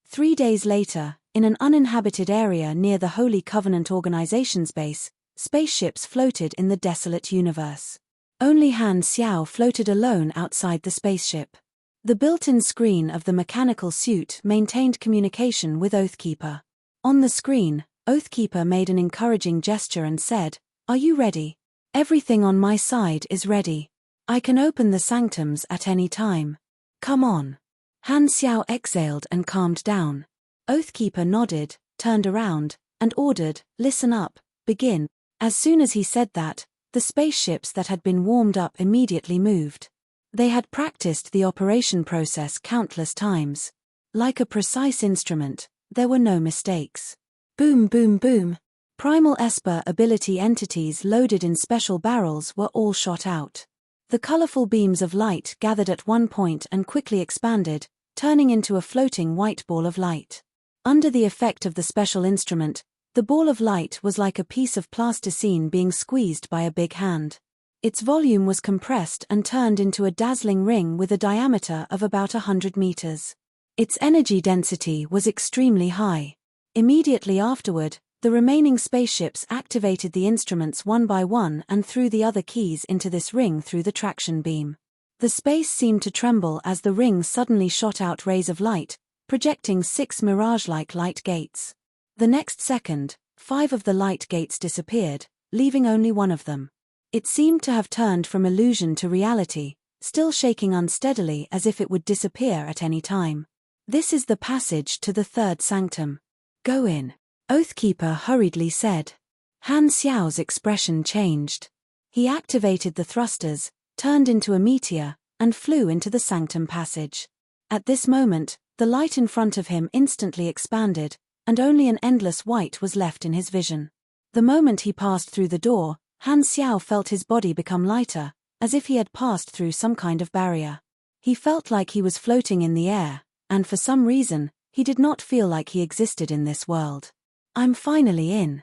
3 days later, In an uninhabited area near the Holy Covenant Organization's base, spaceships floated in the desolate universe. Only Han Xiao floated alone outside the spaceship. The built-in screen of the mechanical suit maintained communication with Oathkeeper. On the screen, Oathkeeper made an encouraging gesture and said, "Are you ready? Everything on my side is ready. I can open the sanctums at any time. Come on." Han Xiao exhaled and calmed down. Oathkeeper nodded, turned around, and ordered, "Listen up, begin." As soon as he said that, the spaceships that had been warmed up immediately moved. They had practiced the operation process countless times. Like a precise instrument, there were no mistakes. Boom, boom, boom. Primal Esper ability entities loaded in special barrels were all shot out. The colorful beams of light gathered at one point and quickly expanded, turning into a floating white ball of light. Under the effect of the special instrument, the ball of light was like a piece of plasticine being squeezed by a big hand. Its volume was compressed and turned into a dazzling ring with a diameter of about 100 meters. Its energy density was extremely high. Immediately afterward, the remaining spaceships activated the instruments one by one and threw the other keys into this ring through the traction beam. The space seemed to tremble as the ring suddenly shot out rays of light, projecting 6 mirage-like light gates. The next second, 5 of the light gates disappeared, leaving only one of them. It seemed to have turned from illusion to reality, still shaking unsteadily as if it would disappear at any time. "This is the passage to the third sanctum. Go in," Oathkeeper hurriedly said. Han Xiao's expression changed. He activated the thrusters, turned into a meteor, and flew into the sanctum passage. At this moment, the light in front of him instantly expanded, and only an endless white was left in his vision. The moment he passed through the door, Han Xiao felt his body become lighter, as if he had passed through some kind of barrier. He felt like he was floating in the air, and for some reason, he did not feel like he existed in this world. "I'm finally in."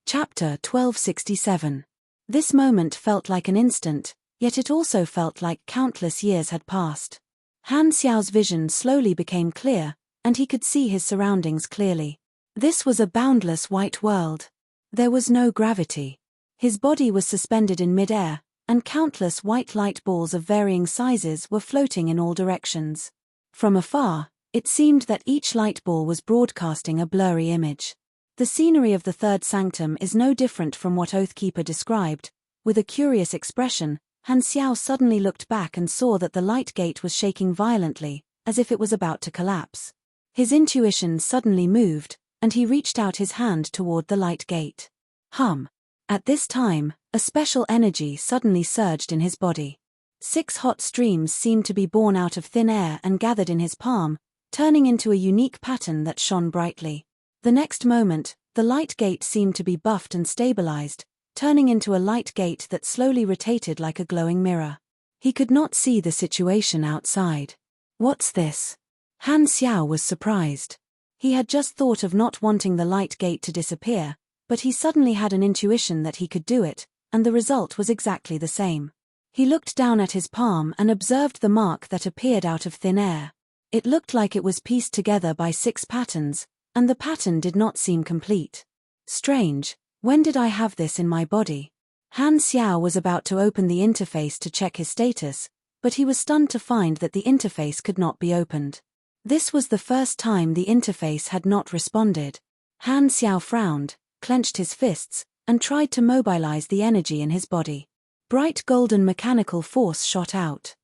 Chapter 1267. This moment felt like an instant, yet it also felt like countless years had passed. Han Xiao's vision slowly became clear, and he could see his surroundings clearly. This was a boundless white world. There was no gravity. His body was suspended in mid-air, and countless white light balls of varying sizes were floating in all directions. From afar, it seemed that each light ball was broadcasting a blurry image. The scenery of the third sanctum is no different from what Oathkeeper described. With a curious expression, Han Xiao suddenly looked back and saw that the light gate was shaking violently, as if it was about to collapse. His intuition suddenly moved, and he reached out his hand toward the light gate. Hum. At this time, a special energy suddenly surged in his body. 6 hot streams seemed to be born out of thin air and gathered in his palm, turning into a unique pattern that shone brightly. The next moment, the light gate seemed to be buffed and stabilized, turning into a light gate that slowly rotated like a glowing mirror. He could not see the situation outside. "What's this?" Han Xiao was surprised. He had just thought of not wanting the light gate to disappear, but he suddenly had an intuition that he could do it, and the result was exactly the same. He looked down at his palm and observed the mark that appeared out of thin air. It looked like it was pieced together by 6 patterns, and the pattern did not seem complete. Strange, when did I have this in my body? Han Xiao was about to open the interface to check his status, but he was stunned to find that the interface could not be opened. This was the first time the interface had not responded. Han Xiao frowned, clenched his fists, and tried to mobilize the energy in his body. Bright golden mechanical force shot out.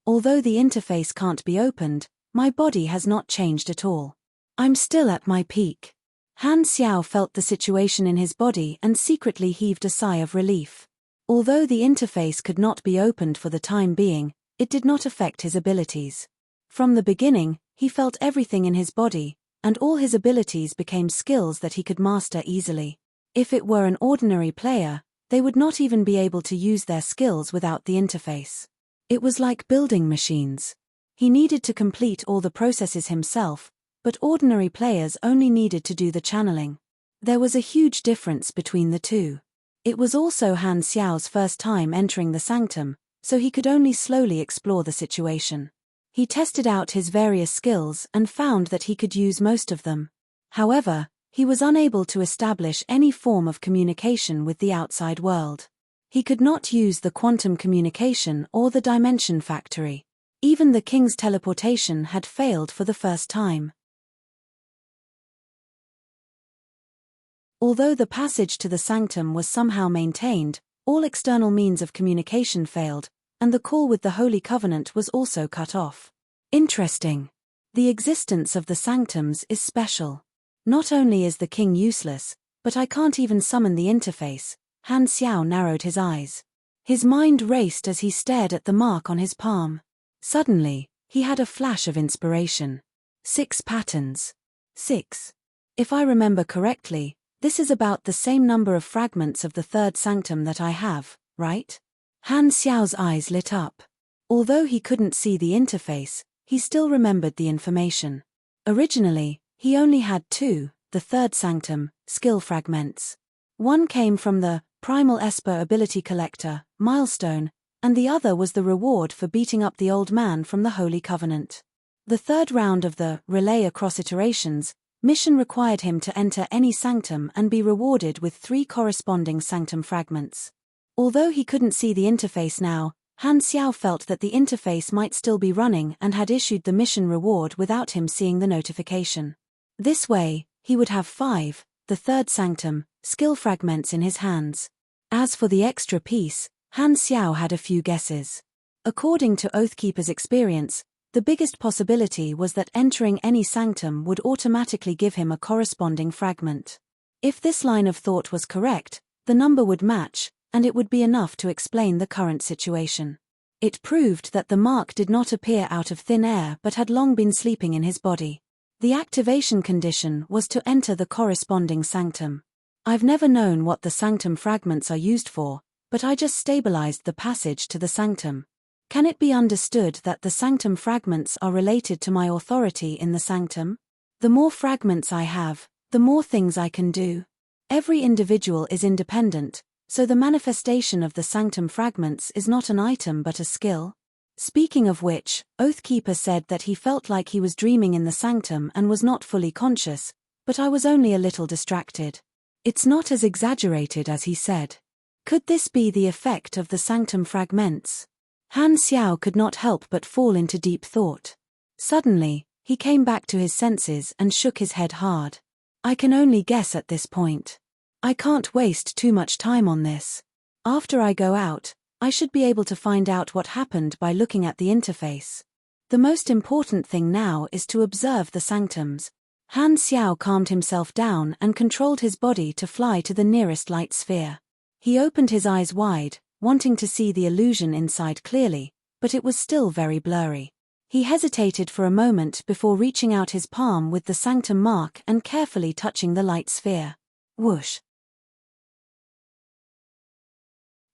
Although the interface can't be opened, my body has not changed at all. I'm still at my peak. Han Xiao felt the situation in his body and secretly heaved a sigh of relief. Although the interface could not be opened for the time being, it did not affect his abilities. From the beginning, he felt everything in his body, and all his abilities became skills that he could master easily. If it were an ordinary player, they would not even be able to use their skills without the interface. It was like building machines. He needed to complete all the processes himself, but ordinary players only needed to do the channeling. There was a huge difference between the two. It was also Han Xiao's first time entering the sanctum, so he could only slowly explore the situation. He tested out his various skills and found that he could use most of them. However, he was unable to establish any form of communication with the outside world. He could not use the quantum communication or the dimension factory. Even the king's teleportation had failed for the first time. Although the passage to the sanctum was somehow maintained, all external means of communication failed, and the call with the Holy Covenant was also cut off. Interesting. The existence of the sanctums is special. Not only is the king useless, but I can't even summon the interface. Han Xiao narrowed his eyes. His mind raced as he stared at the mark on his palm. Suddenly, he had a flash of inspiration. 6 patterns. 6. If I remember correctly, this is about the same number of fragments of the third sanctum that I have, right? Han Xiao's eyes lit up. Although he couldn't see the interface, he still remembered the information. Originally, he only had 2, the third sanctum, skill fragments. One came from the Primal Esper Ability Collector, milestone, and the other was the reward for beating up the old man from the Holy Covenant. The third round of the Relay Across Iterations mission required him to enter any sanctum and be rewarded with 3 corresponding sanctum fragments. Although he couldn't see the interface now, Han Xiao felt that the interface might still be running and had issued the mission reward without him seeing the notification. This way, he would have 5, the third sanctum, skill fragments in his hands. As for the extra piece, Han Xiao had a few guesses. According to Oathkeeper's experience, the biggest possibility was that entering any sanctum would automatically give him a corresponding fragment. If this line of thought was correct, the number would match, and it would be enough to explain the current situation. It proved that the mark did not appear out of thin air but had long been sleeping in his body. The activation condition was to enter the corresponding sanctum. I've never known what the sanctum fragments are used for, but I just stabilized the passage to the sanctum. Can it be understood that the sanctum fragments are related to my authority in the sanctum? The more fragments I have, the more things I can do. Every individual is independent, so the manifestation of the sanctum fragments is not an item but a skill. Speaking of which, Oathkeeper said that he felt like he was dreaming in the sanctum and was not fully conscious, but I was only a little distracted. It's not as exaggerated as he said. Could this be the effect of the sanctum fragments? Han Xiao could not help but fall into deep thought. Suddenly, he came back to his senses and shook his head hard. I can only guess at this point. I can't waste too much time on this. After I go out, I should be able to find out what happened by looking at the interface. The most important thing now is to observe the sanctums. Han Xiao calmed himself down and controlled his body to fly to the nearest light sphere. He opened his eyes wide, wanting to see the illusion inside clearly, but it was still very blurry. He hesitated for a moment before reaching out his palm with the sanctum mark and carefully touching the light sphere. Whoosh!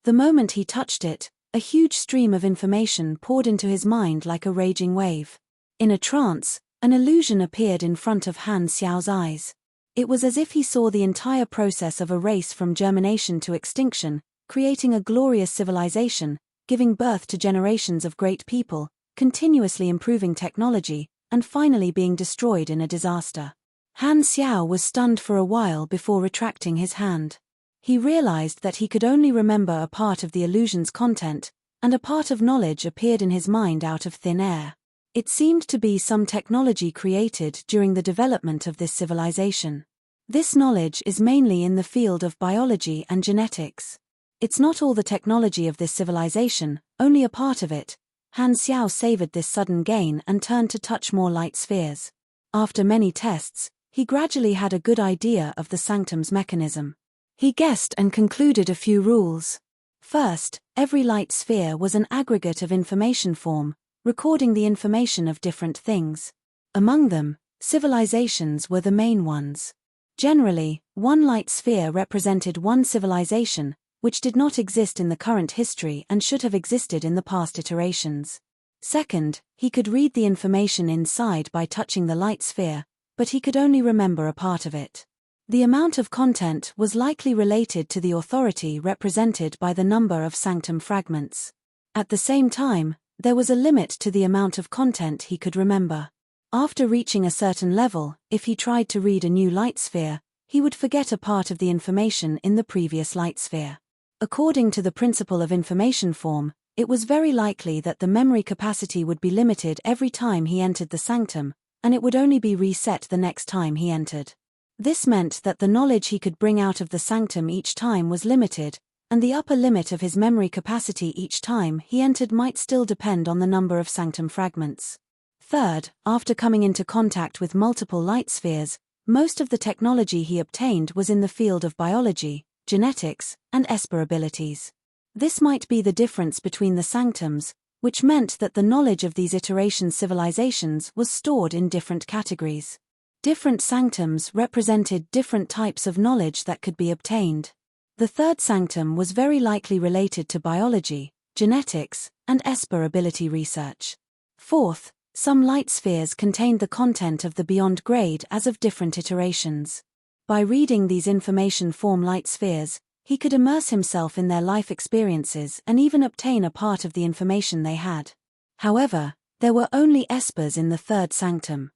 The moment he touched it, a huge stream of information poured into his mind like a raging wave. In a trance, an illusion appeared in front of Han Xiao's eyes. It was as if he saw the entire process of a race from germination to extinction, creating a glorious civilization, giving birth to generations of great people, continuously improving technology, and finally being destroyed in a disaster. Han Xiao was stunned for a while before retracting his hand. He realized that he could only remember a part of the illusion's content, and a part of knowledge appeared in his mind out of thin air. It seemed to be some technology created during the development of this civilization. This knowledge is mainly in the field of biology and genetics. It's not all the technology of this civilization, only a part of it. Han Xiao savored this sudden gain and turned to touch more light spheres. After many tests, he gradually had a good idea of the sanctum's mechanism. He guessed and concluded a few rules. First, every light sphere was an aggregate of information form, recording the information of different things. Among them, civilizations were the main ones. Generally, one light sphere represented one civilization, which did not exist in the current history and should have existed in the past iterations. Second, he could read the information inside by touching the light sphere, but he could only remember a part of it. The amount of content was likely related to the authority represented by the number of sanctum fragments. At the same time, there was a limit to the amount of content he could remember. After reaching a certain level, if he tried to read a new light sphere, he would forget a part of the information in the previous light sphere. According to the principle of information form, it was very likely that the memory capacity would be limited every time he entered the sanctum, and it would only be reset the next time he entered. This meant that the knowledge he could bring out of the sanctum each time was limited, and the upper limit of his memory capacity each time he entered might still depend on the number of sanctum fragments. Third, after coming into contact with multiple light spheres, most of the technology he obtained was in the field of biology, genetics, and esper abilities. This might be the difference between the sanctums, which meant that the knowledge of these iteration civilizations was stored in different categories. Different sanctums represented different types of knowledge that could be obtained. The third sanctum was very likely related to biology, genetics, and esper ability research. Fourth, some light spheres contained the content of the beyond grade as of different iterations. By reading these information form light spheres, he could immerse himself in their life experiences and even obtain a part of the information they had. However, there were only espers in the third sanctum.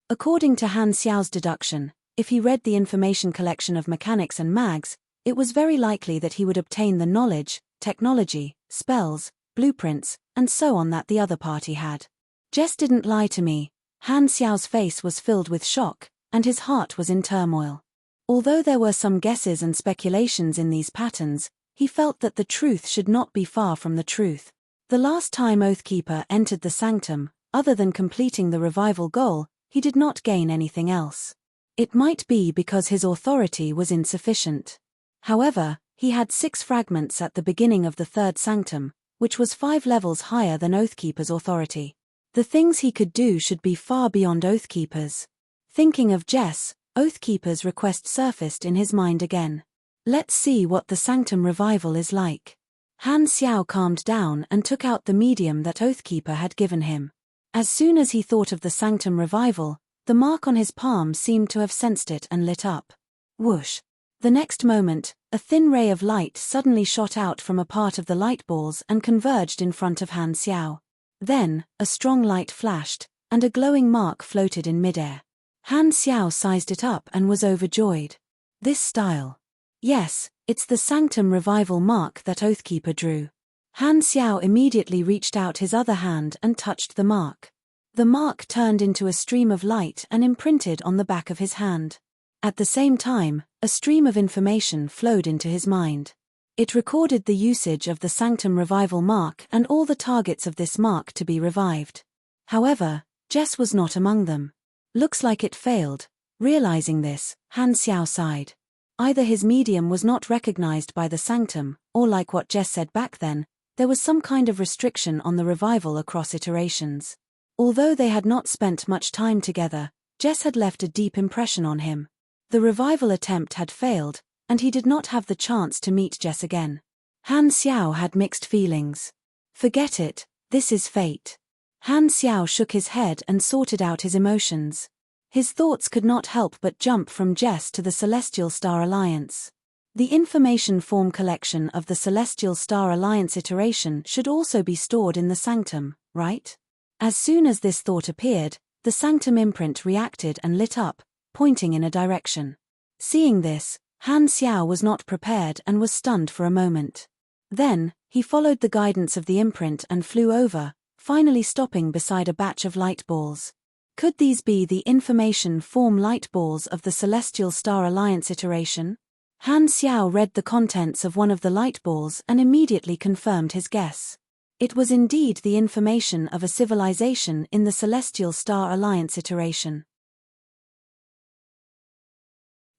According to Han Xiao's deduction, if he read the information collection of mechanics and mags, it was very likely that he would obtain the knowledge, technology, spells, blueprints, and so on that the other party had. Jess didn't lie to me. Han Xiao's face was filled with shock, and his heart was in turmoil. Although there were some guesses and speculations in these patterns, he felt that the truth should not be far from the truth. The last time Oathkeeper entered the sanctum, other than completing the revival goal, he did not gain anything else. It might be because his authority was insufficient. However, he had 6 fragments at the beginning of the third sanctum, which was 5 levels higher than Oathkeeper's authority. The things he could do should be far beyond Oathkeeper's. Thinking of Jess, Oathkeeper's request surfaced in his mind again. Let's see what the sanctum revival is like. Han Xiao calmed down and took out the medium that Oathkeeper had given him. As soon as he thought of the sanctum revival, the mark on his palm seemed to have sensed it and lit up. Whoosh! The next moment, a thin ray of light suddenly shot out from a part of the light balls and converged in front of Han Xiao. Then, a strong light flashed, and a glowing mark floated in midair. Han Xiao sized it up and was overjoyed. This style. Yes, it's the sanctum revival mark that Oathkeeper drew. Han Xiao immediately reached out his other hand and touched the mark. The mark turned into a stream of light and imprinted on the back of his hand. At the same time, a stream of information flowed into his mind. It recorded the usage of the sanctum revival mark and all the targets of this mark to be revived. However, Jess was not among them. Looks like it failed. Realizing this, Han Xiao sighed. Either his medium was not recognized by the sanctum, or like what Jess said back then, there was some kind of restriction on the revival across iterations. Although they had not spent much time together, Jess had left a deep impression on him. The revival attempt had failed, and he did not have the chance to meet Jess again. Han Xiao had mixed feelings. Forget it, this is fate. Han Xiao shook his head and sorted out his emotions. His thoughts could not help but jump from Jess to the Celestial Star Alliance. The information form collection of the Celestial Star Alliance iteration should also be stored in the sanctum, right? As soon as this thought appeared, the sanctum imprint reacted and lit up, pointing in a direction. Seeing this, Han Xiao was not prepared and was stunned for a moment. Then, he followed the guidance of the imprint and flew over, finally stopping beside a batch of light balls. Could these be the information form light balls of the Celestial Star Alliance iteration? Han Xiao read the contents of one of the light balls and immediately confirmed his guess. It was indeed the information of a civilization in the Celestial Star Alliance iteration.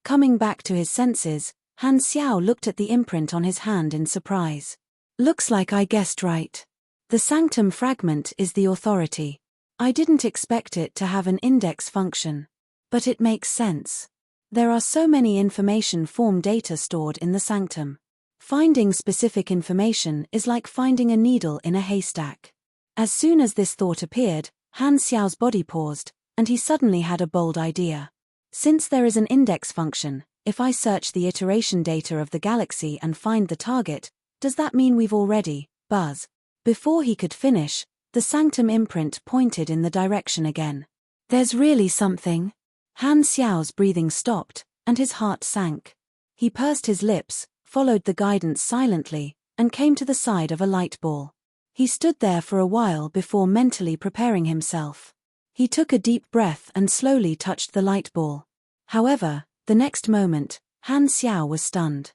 Coming back to his senses, Han Xiao looked at the imprint on his hand in surprise. Looks like I guessed right. The sanctum fragment is the authority. I didn't expect it to have an index function. But it makes sense. There are so many information form data stored in the sanctum. Finding specific information is like finding a needle in a haystack. As soon as this thought appeared, Han Xiao's body paused, and he suddenly had a bold idea. Since there is an index function, if I search the iteration data of the galaxy and find the target, Does that mean we've already, Buzz? Before he could finish, the sanctum imprint pointed in the direction again. There's really something? Han Xiao's breathing stopped, and his heart sank. He pursed his lips, followed the guidance silently, and came to the side of a light ball. He stood there for a while before mentally preparing himself. He took a deep breath and slowly touched the light ball. However, the next moment, Han Xiao was stunned.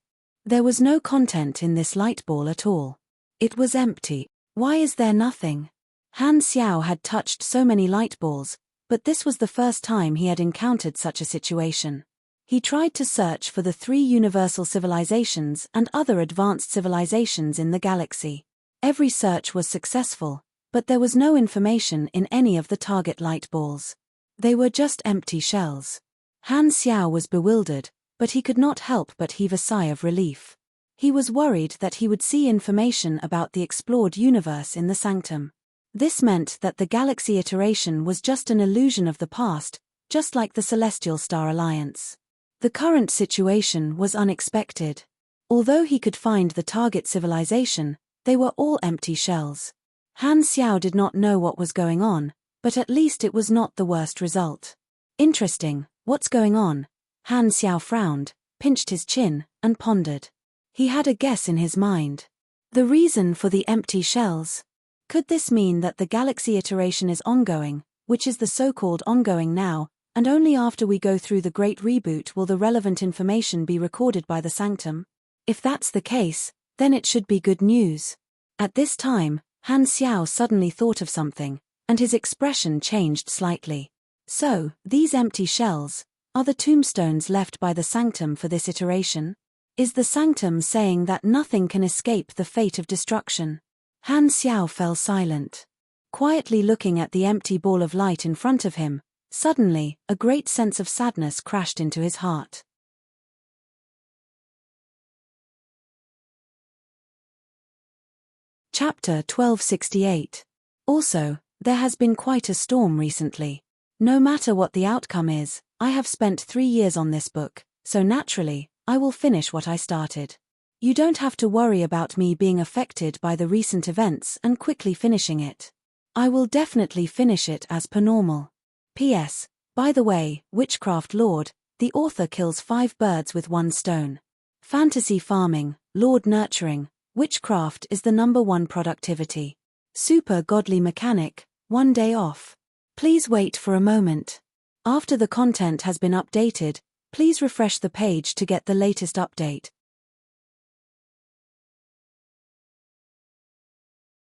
There was no content in this light ball at all. It was empty. Why is there nothing? Han Xiao had touched so many light balls, but this was the first time he had encountered such a situation. He tried to search for the 3 universal civilizations and other advanced civilizations in the galaxy. Every search was successful, but there was no information in any of the target light balls. They were just empty shells. Han Xiao was bewildered, but he could not help but heave a sigh of relief. He was worried that he would see information about the explored universe in the sanctum. This meant that the galaxy iteration was just an illusion of the past, just like the Celestial Star Alliance. The current situation was unexpected. Although he could find the target civilization, they were all empty shells. Han Xiao did not know what was going on, but at least it was not the worst result. Interesting, what's going on? Han Xiao frowned, pinched his chin, and pondered. He had a guess in his mind. The reason for the empty shells? Could this mean that the galaxy iteration is ongoing, which is the so-called ongoing now, and only after we go through the great reboot will the relevant information be recorded by the sanctum? If that's the case, then it should be good news. At this time, Han Xiao suddenly thought of something, and his expression changed slightly. So, these empty shells, are the tombstones left by the sanctum for this iteration? Is the sanctum saying that nothing can escape the fate of destruction? Han Xiao fell silent. Quietly looking at the empty ball of light in front of him, suddenly, a great sense of sadness crashed into his heart. Chapter 1268. Also, there has been quite a storm recently. No matter what the outcome is, I have spent 3 years on this book, so naturally, I will finish what I started. You don't have to worry about me being affected by the recent events and quickly finishing it. I will definitely finish it as per normal. P.S. By the way, Witchcraft Lord, the author kills 5 birds with 1 stone. Fantasy farming, Lord nurturing, witchcraft is the #1 productivity. Super godly mechanic, 1 day off. Please wait for a moment. After the content has been updated, please refresh the page to get the latest update.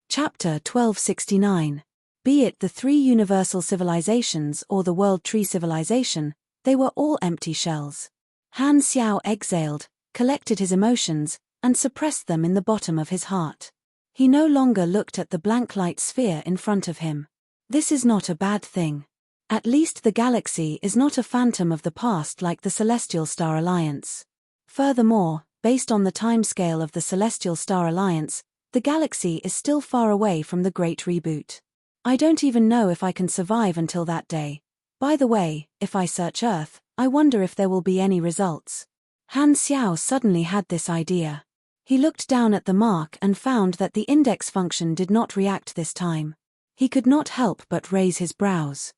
Chapter 1269. Be it the 3 universal civilizations or the World Tree civilization, they were all empty shells. Han Xiao exhaled, collected his emotions, and suppressed them in the bottom of his heart. He no longer looked at the blank light sphere in front of him. This is not a bad thing. At least the galaxy is not a phantom of the past like the Celestial Star Alliance. Furthermore, based on the timescale of the Celestial Star Alliance, the galaxy is still far away from the Great Reboot. I don't even know if I can survive until that day. By the way, if I search Earth, I wonder if there will be any results. Han Xiao suddenly had this idea. He looked down at the mark and found that the index function did not react this time. He could not help but raise his brows.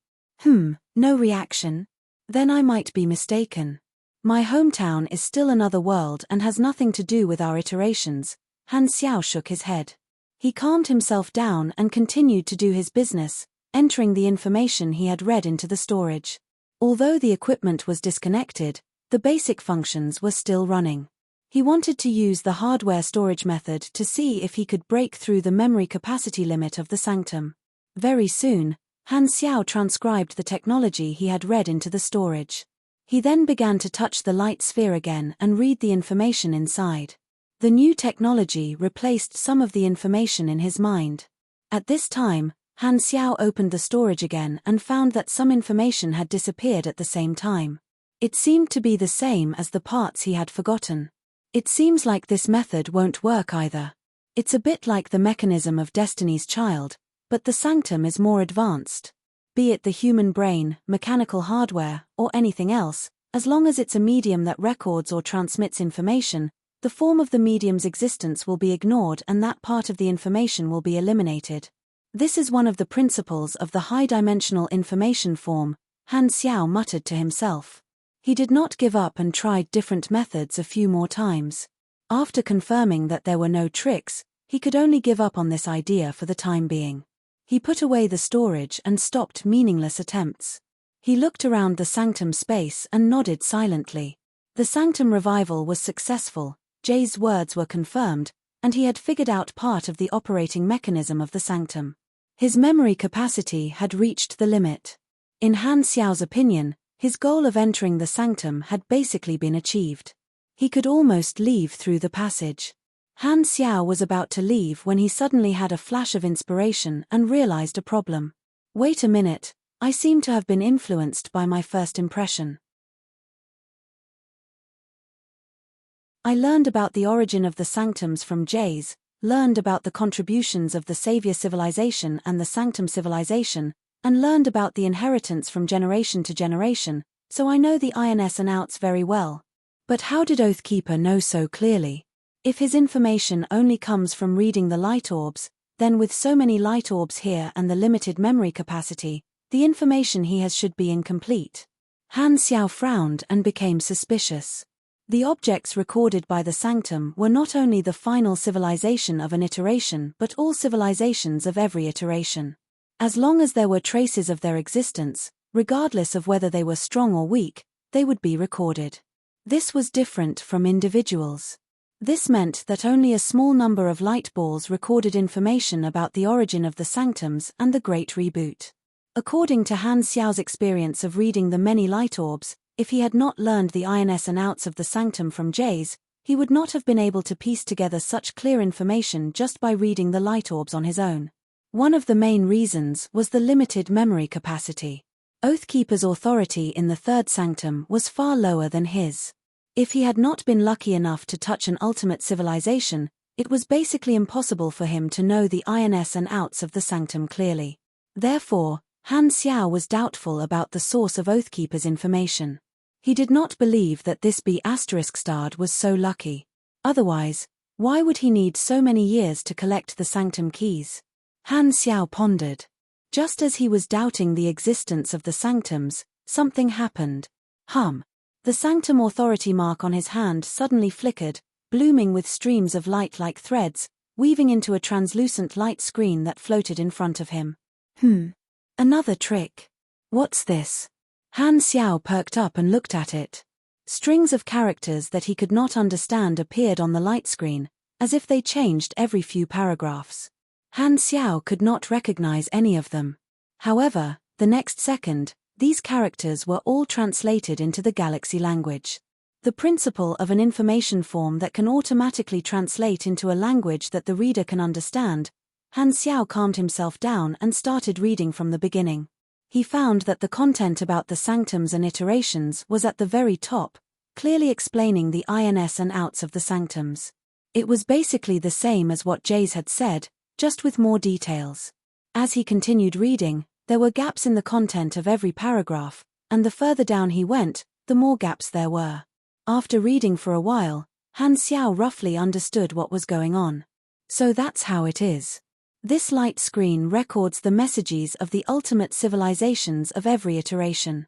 No reaction? Then I might be mistaken. My hometown is still another world and has nothing to do with our iterations. Han Xiao shook his head. He calmed himself down and continued to do his business, entering the information he had read into the storage. Although the equipment was disconnected, the basic functions were still running. He wanted to use the hardware storage method to see if he could break through the memory capacity limit of the sanctum. Very soon, Han Xiao transcribed the technology he had read into the storage. He then began to touch the light sphere again and read the information inside. The new technology replaced some of the information in his mind. At this time, Han Xiao opened the storage again and found that some information had disappeared at the same time. It seemed to be the same as the parts he had forgotten. It seems like this method won't work either. It's a bit like the mechanism of Destiny's Child, but the sanctum is more advanced. Be it the human brain, mechanical hardware, or anything else, as long as it's a medium that records or transmits information, The form of the medium's existence will be ignored and that part of the information will be eliminated. This is one of the principles of the high-dimensional information form, Han Xiao muttered to himself. He did not give up and tried different methods a few more times. After confirming that there were no tricks, he could only give up on this idea for the time being. He put away the storage and stopped meaningless attempts. He looked around the sanctum space and nodded silently. The sanctum revival was successful, Jay's words were confirmed, and he had figured out part of the operating mechanism of the sanctum. His memory capacity had reached the limit. In Han Xiao's opinion, his goal of entering the sanctum had basically been achieved. He could almost leave through the passage. Han Xiao was about to leave when he suddenly had a flash of inspiration and realized a problem. Wait a minute, I seem to have been influenced by my first impression. I learned about the origin of the sanctums from Jays, learned about the contributions of the Savior civilization and the Sanctum civilization, and learned about the inheritance from generation to generation, so I know the ins and outs very well. But how did Oathkeeper know so clearly? If his information only comes from reading the light orbs, then with so many light orbs here and the limited memory capacity, the information he has should be incomplete. Han Xiao frowned and became suspicious. The objects recorded by the sanctum were not only the final civilization of an iteration but all civilizations of every iteration. As long as there were traces of their existence, regardless of whether they were strong or weak, they would be recorded. This was different from individuals. This meant that only a small number of light balls recorded information about the origin of the sanctums and the Great Reboot. According to Han Xiao's experience of reading the many light orbs, if he had not learned the ins and outs of the sanctum from Jays, he would not have been able to piece together such clear information just by reading the light orbs on his own. One of the main reasons was the limited memory capacity. Oathkeeper's authority in the third sanctum was far lower than his. If he had not been lucky enough to touch an ultimate civilization, it was basically impossible for him to know the ins and outs of the sanctum clearly. Therefore, Han Xiao was doubtful about the source of Oathkeeper's information. He did not believe that this B** was so lucky. Otherwise, why would he need so many years to collect the sanctum keys? Han Xiao pondered. Just as he was doubting the existence of the sanctums, something happened. The sanctum authority mark on his hand suddenly flickered, blooming with streams of light like threads, weaving into a translucent light screen that floated in front of him. Another trick. What's this? Han Xiao perked up and looked at it. Strings of characters that he could not understand appeared on the light screen, as if they changed every few paragraphs. Han Xiao could not recognize any of them. However, the next second, these characters were all translated into the galaxy language. The principle of an information form that can automatically translate into a language that the reader can understand. Han Xiao calmed himself down and started reading from the beginning. He found that the content about the sanctums and iterations was at the very top, clearly explaining the ins and outs of the sanctums. It was basically the same as what Jays had said, just with more details. As he continued reading, there were gaps in the content of every paragraph, and the further down he went, the more gaps there were. After reading for a while, Han Xiao roughly understood what was going on. So that's how it is. This light screen records the messages of the ultimate civilizations of every iteration.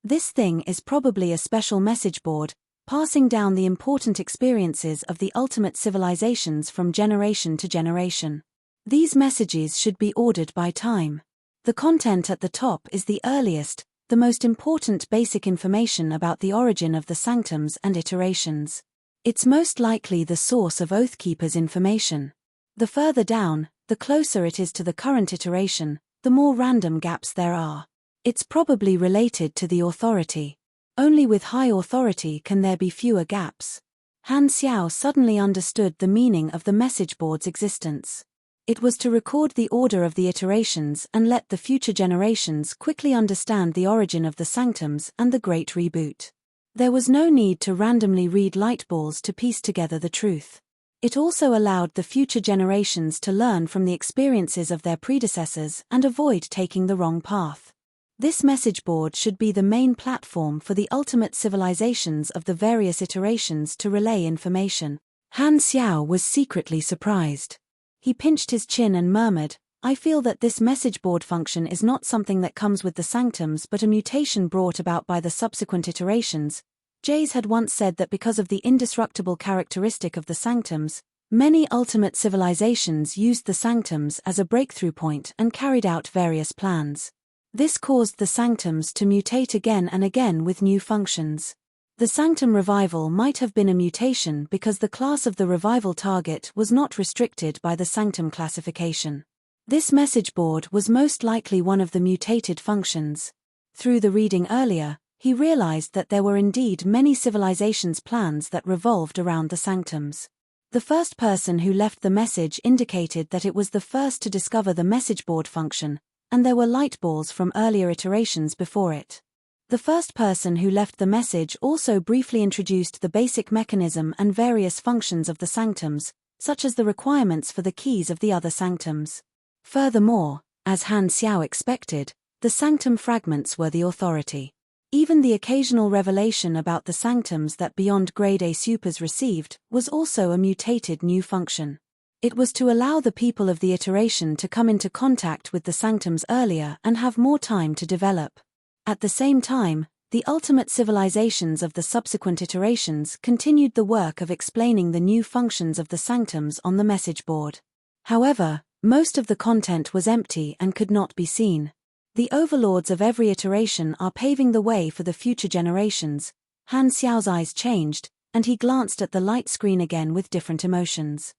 This thing is probably a special message board, passing down the important experiences of the ultimate civilizations from generation to generation. These messages should be ordered by time. The content at the top is the earliest, the most important basic information about the origin of the sanctums and iterations. It's most likely the source of Oathkeeper's information. The further down, the closer it is to the current iteration, the more random gaps there are. It's probably related to the authority. Only with high authority can there be fewer gaps. Han Xiao suddenly understood the meaning of the message board's existence. It was to record the order of the iterations and let the future generations quickly understand the origin of the sanctums and the Great Reboot. There was no need to randomly read light balls to piece together the truth. It also allowed the future generations to learn from the experiences of their predecessors and avoid taking the wrong path. This message board should be the main platform for the ultimate civilizations of the various iterations to relay information. Han Xiao was secretly surprised. He pinched his chin and murmured, "I feel that this message board function is not something that comes with the sanctums but a mutation brought about by the subsequent iterations." Jays had once said that because of the indestructible characteristic of the sanctums, many ultimate civilizations used the sanctums as a breakthrough point and carried out various plans. This caused the sanctums to mutate again and again with new functions. The sanctum revival might have been a mutation because the class of the revival target was not restricted by the sanctum classification. This message board was most likely one of the mutated functions. Through the reading earlier, he realized that there were indeed many civilizations' plans that revolved around the sanctums. The first person who left the message indicated that it was the first to discover the message board function, and there were light balls from earlier iterations before it. The first person who left the message also briefly introduced the basic mechanism and various functions of the sanctums, such as the requirements for the keys of the other sanctums. Furthermore, as Han Xiao expected, the sanctum fragments were the authority. Even the occasional revelation about the sanctums that Beyond Grade A supers received was also a mutated new function. It was to allow the people of the iteration to come into contact with the sanctums earlier and have more time to develop. At the same time, the ultimate civilizations of the subsequent iterations continued the work of explaining the new functions of the sanctums on the message board. However, most of the content was empty and could not be seen. The overlords of every iteration are paving the way for the future generations. Han Xiao's eyes changed, and he glanced at the light screen again with different emotions.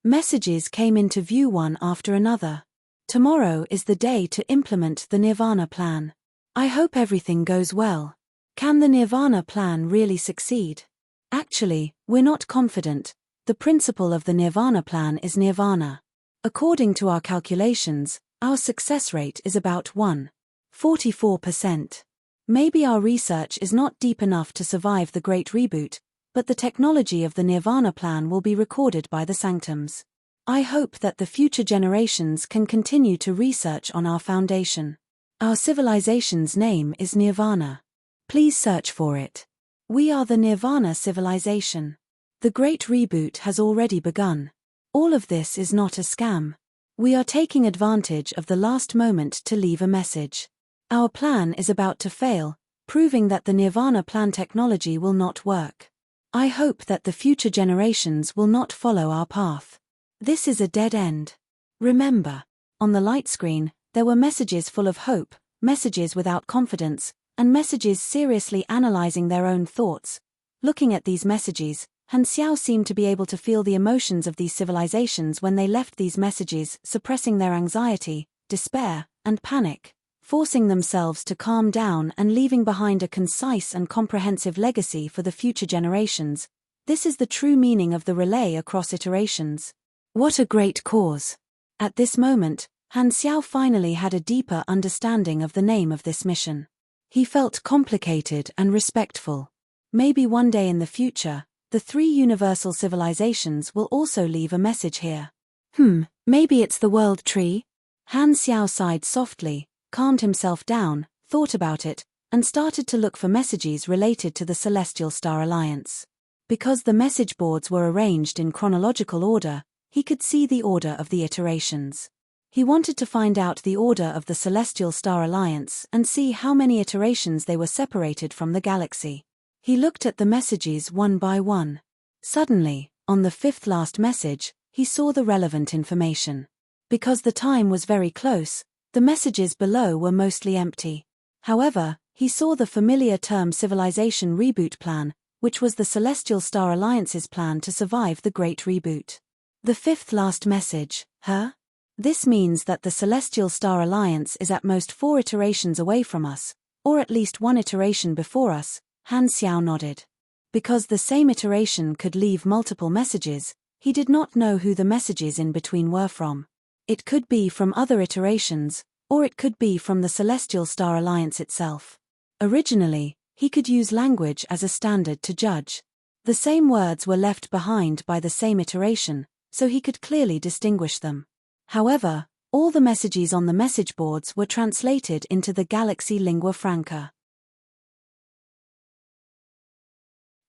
Messages came into view one after another. Tomorrow is the day to implement the Nirvana plan. I hope everything goes well. Can the Nirvana plan really succeed? Actually, we're not confident. The principle of the Nirvana plan is Nirvana. According to our calculations, our success rate is about 1.44%. Maybe our research is not deep enough to survive the Great Reboot, but the technology of the Nirvana plan will be recorded by the sanctums. I hope that the future generations can continue to research on our foundation. Our civilization's name is Nirvana. Please search for it. We are the Nirvana civilization. The Great Reboot has already begun. All of this is not a scam. We are taking advantage of the last moment to leave a message. Our plan is about to fail, proving that the Nirvana plan technology will not work. I hope that the future generations will not follow our path. This is a dead end. Remember, on the light screen, there were messages full of hope, messages without confidence, and messages seriously analyzing their own thoughts. Looking at these messages, Han Xiao seemed to be able to feel the emotions of these civilizations when they left these messages, suppressing their anxiety, despair, and panic, forcing themselves to calm down and leaving behind a concise and comprehensive legacy for the future generations. This is the true meaning of the relay across iterations. What a great cause! At this moment, Han Xiao finally had a deeper understanding of the name of this mission. He felt complicated and respectful. Maybe one day in the future, the three universal civilizations will also leave a message here. Maybe it's the world tree? Han Xiao sighed softly, calmed himself down, thought about it, and started to look for messages related to the Celestial Star Alliance. Because the message boards were arranged in chronological order, he could see the order of the iterations. He wanted to find out the order of the Celestial Star Alliance and see how many iterations they were separated from the galaxy. He looked at the messages one by one. Suddenly, on the fifth last message, he saw the relevant information. Because the time was very close, the messages below were mostly empty. However, he saw the familiar term Civilization Reboot Plan, which was the Celestial Star Alliance's plan to survive the Great Reboot. The fifth last message, huh? This means that the Celestial Star Alliance is at most 4 iterations away from us, or at least 1 iteration before us. Han Xiao nodded. Because the same iteration could leave multiple messages, he did not know who the messages in between were from. It could be from other iterations, or it could be from the Celestial Star Alliance itself. Originally, he could use language as a standard to judge. The same words were left behind by the same iteration, so he could clearly distinguish them. However, All the messages on the message boards were translated into the Galaxy lingua franca.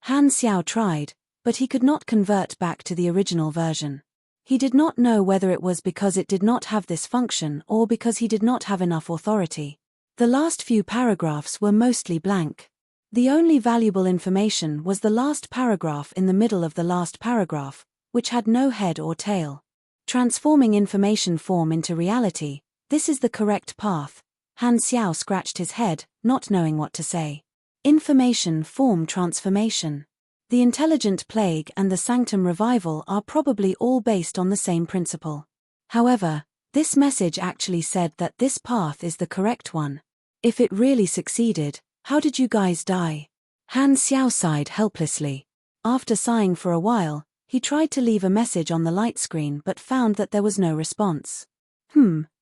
Han Xiao tried, but he could not convert back to the original version. He did not know whether it was because it did not have this function or because he did not have enough authority. The last few paragraphs were mostly blank. The only valuable information was the last paragraph in the middle of the last paragraph, which had no head or tail. Transforming information form into reality, this is the correct path. Han Xiao scratched his head, not knowing what to say. Information form transformation. The Intelligent Plague and the Sanctum Revival are probably all based on the same principle. However, this message actually said that this path is the correct one. If it really succeeded, how did you guys die? Han Xiao sighed helplessly. After sighing for a while, he tried to leave a message on the light screen but found that there was no response.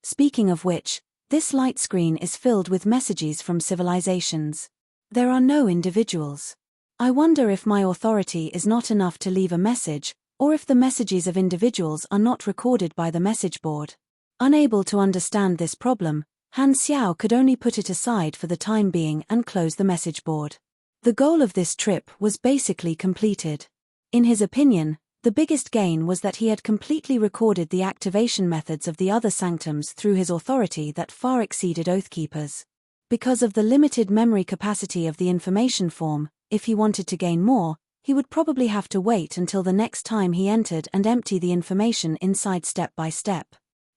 Speaking of which, this light screen is filled with messages from civilizations. There are no individuals. I wonder if my authority is not enough to leave a message, or if the messages of individuals are not recorded by the message board. Unable to understand this problem, Han Xiao could only put it aside for the time being and close the message board. The goal of this trip was basically completed. In his opinion, the biggest gain was that he had completely recorded the activation methods of the other sanctums through his authority that far exceeded Oathkeeper's. Because of the limited memory capacity of the information form, if he wanted to gain more, he would probably have to wait until the next time he entered and empty the information inside step by step.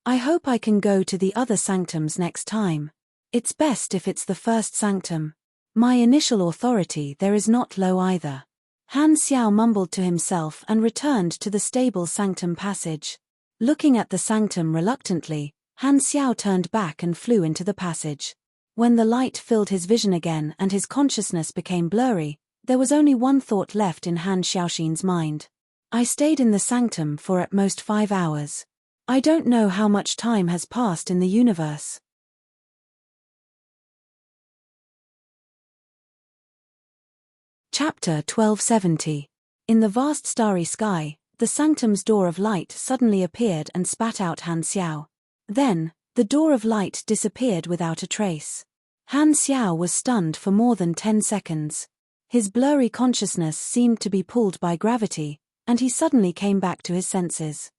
I hope I can go to the other sanctums next time. It's best if it's the first sanctum. My initial authority there is not low either. Han Xiao mumbled to himself and returned to the stable sanctum passage. Looking at the sanctum reluctantly, Han Xiao turned back and flew into the passage. When the light filled his vision again and his consciousness became blurry, there was only one thought left in Han Xiaoxin's mind. I stayed in the sanctum for at most 5 hours. I don't know how much time has passed in the universe. Chapter 1270. In the vast starry sky, the sanctum's door of light suddenly appeared and spat out Han Xiao. Then, the door of light disappeared without a trace. Han Xiao was stunned for more than 10 seconds. His blurry consciousness seemed to be pulled by gravity, and he suddenly came back to his senses.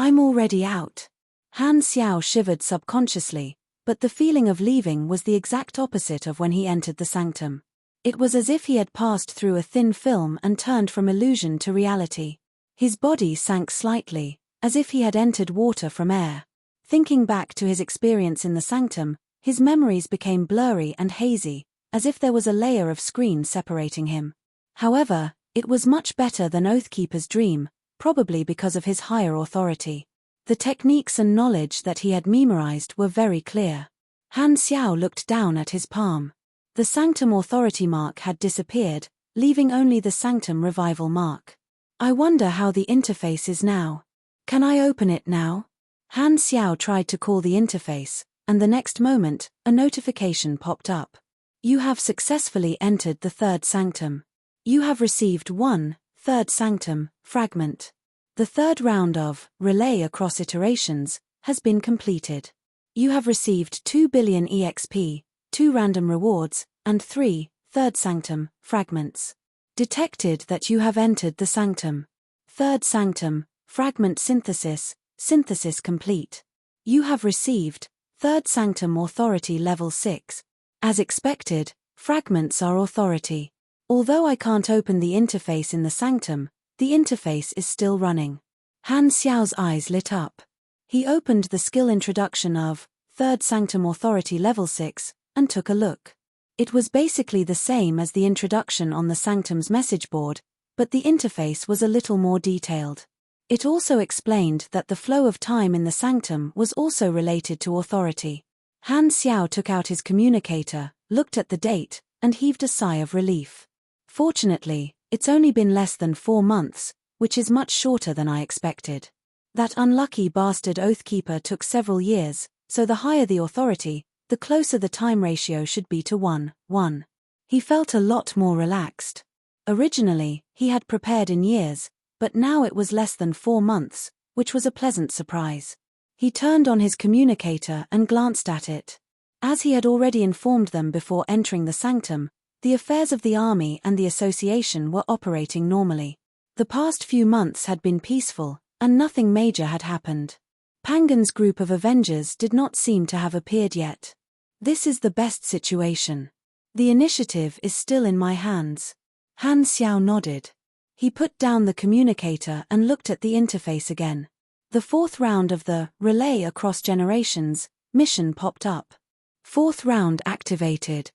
I'm already out. Han Xiao shivered subconsciously, but the feeling of leaving was the exact opposite of when he entered the sanctum. It was as if he had passed through a thin film and turned from illusion to reality. His body sank slightly, as if he had entered water from air. Thinking back to his experience in the sanctum, his memories became blurry and hazy, as if there was a layer of screen separating him. However, it was much better than Oathkeeper's dream, probably because of his higher authority. The techniques and knowledge that he had memorized were very clear. Han Xiao looked down at his palm. The Sanctum Authority mark had disappeared, leaving only the Sanctum Revival mark. I wonder how the interface is now. Can I open it now? Han Xiao tried to call the interface, and the next moment, a notification popped up. You have successfully entered the third sanctum. You have received 1 third sanctum fragment. The third round of relay across iterations has been completed. You have received 2 billion EXP, 2 random rewards, and 3 third sanctum fragments. Detected that you have entered the sanctum. Third sanctum, fragment synthesis complete. You have received third sanctum authority level 6. As expected, fragments are authority. Although I can't open the interface in the sanctum, the interface is still running. Han Xiao's eyes lit up. He opened the skill introduction of third sanctum authority level 6 and took a look. It was basically the same as the introduction on the sanctum's message board, but the interface was a little more detailed. It also explained that the flow of time in the sanctum was also related to authority. Han Xiao took out his communicator, looked at the date, and heaved a sigh of relief. Fortunately, it's only been less than 4 months, which is much shorter than I expected. That unlucky bastard Oathkeeper took several years, so the higher the authority, the closer the time ratio should be to 1:1. He felt a lot more relaxed. Originally, he had prepared in years, but now it was less than 4 months, which was a pleasant surprise. He turned on his communicator and glanced at it. As he had already informed them before entering the sanctum, the affairs of the army and the association were operating normally. The past few months had been peaceful, and nothing major had happened. Pangan's group of Avengers did not seem to have appeared yet. This is the best situation. The initiative is still in my hands. Han Xiao nodded. He put down the communicator and looked at the interface again. The fourth round of the Relay Across Generations mission popped up. Fourth round activated.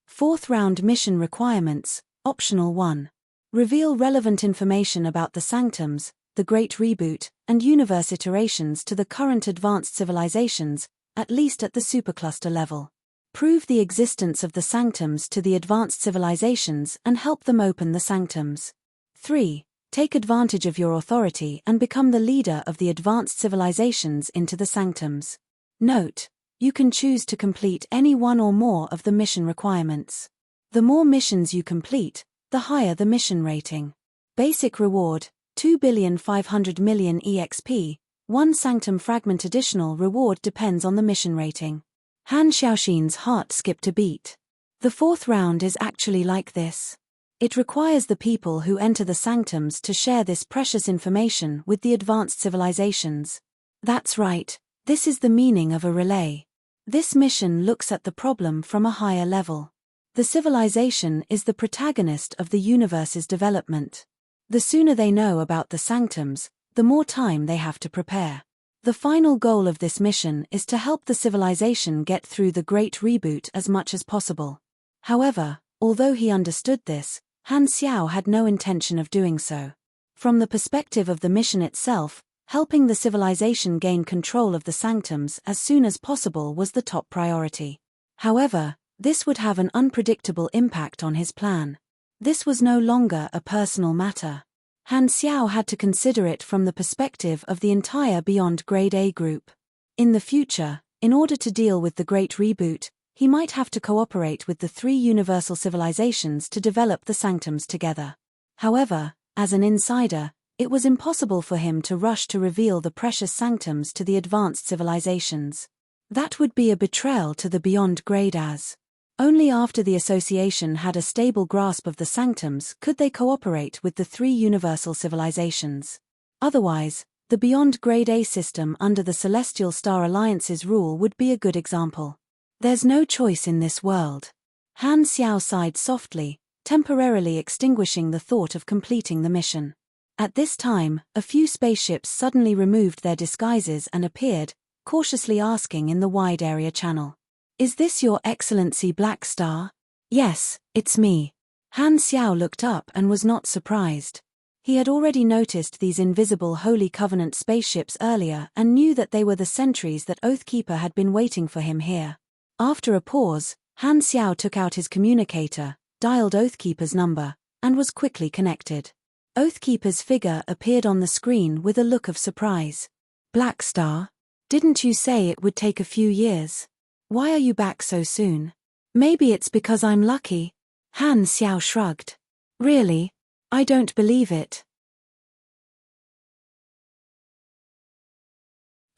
Fourth round mission requirements, optional 1. Reveal relevant information about the sanctums, the Great Reboot, and universe iterations to the current advanced civilizations, at least at the supercluster level. Prove the existence of the sanctums to the advanced civilizations and help them open the sanctums. 3. Take advantage of your authority and become the leader of the advanced civilizations into the sanctums. Note: you can choose to complete any one or more of the mission requirements. The more missions you complete, the higher the mission rating. Basic reward, 2,500,000,000 EXP, 1 sanctum fragment. Additional reward depends on the mission rating. Han Xiaoxin's heart skipped a beat. The fourth round is actually like this. It requires the people who enter the sanctums to share this precious information with the advanced civilizations. That's right, this is the meaning of a relay. This mission looks at the problem from a higher level. The civilization is the protagonist of the universe's development. The sooner they know about the sanctums, the more time they have to prepare. The final goal of this mission is to help the civilization get through the Great Reboot as much as possible. However, although he understood this, Han Xiao had no intention of doing so. From the perspective of the mission itself, helping the civilization gain control of the sanctums as soon as possible was the top priority. However, this would have an unpredictable impact on his plan. This was no longer a personal matter. Han Xiao had to consider it from the perspective of the entire Beyond Grade A group. In the future, in order to deal with the Great Reboot, he might have to cooperate with the 3 universal civilizations to develop the sanctums together. However, as an insider, it was impossible for him to rush to reveal the precious sanctums to the advanced civilizations. That would be a betrayal to the Beyond Grade As. Only after the association had a stable grasp of the sanctums could they cooperate with the 3 universal civilizations. Otherwise, the Beyond Grade A system under the Celestial Star Alliance's rule would be a good example. There's no choice in this world. Han Xiao sighed softly, temporarily extinguishing the thought of completing the mission. At this time, a few spaceships suddenly removed their disguises and appeared, cautiously asking in the wide area channel. "Is this Your Excellency Black Star?" "Yes, it's me." Han Xiao looked up and was not surprised. He had already noticed these invisible Holy Covenant spaceships earlier and knew that they were the sentries that Oathkeeper had been waiting for him here. After a pause, Han Xiao took out his communicator, dialed Oathkeeper's number, and was quickly connected. Oathkeeper's figure appeared on the screen with a look of surprise. "Black Star? Didn't you say it would take a few years? Why are you back so soon?" "Maybe it's because I'm lucky." Han Xiao shrugged. "Really? I don't believe it."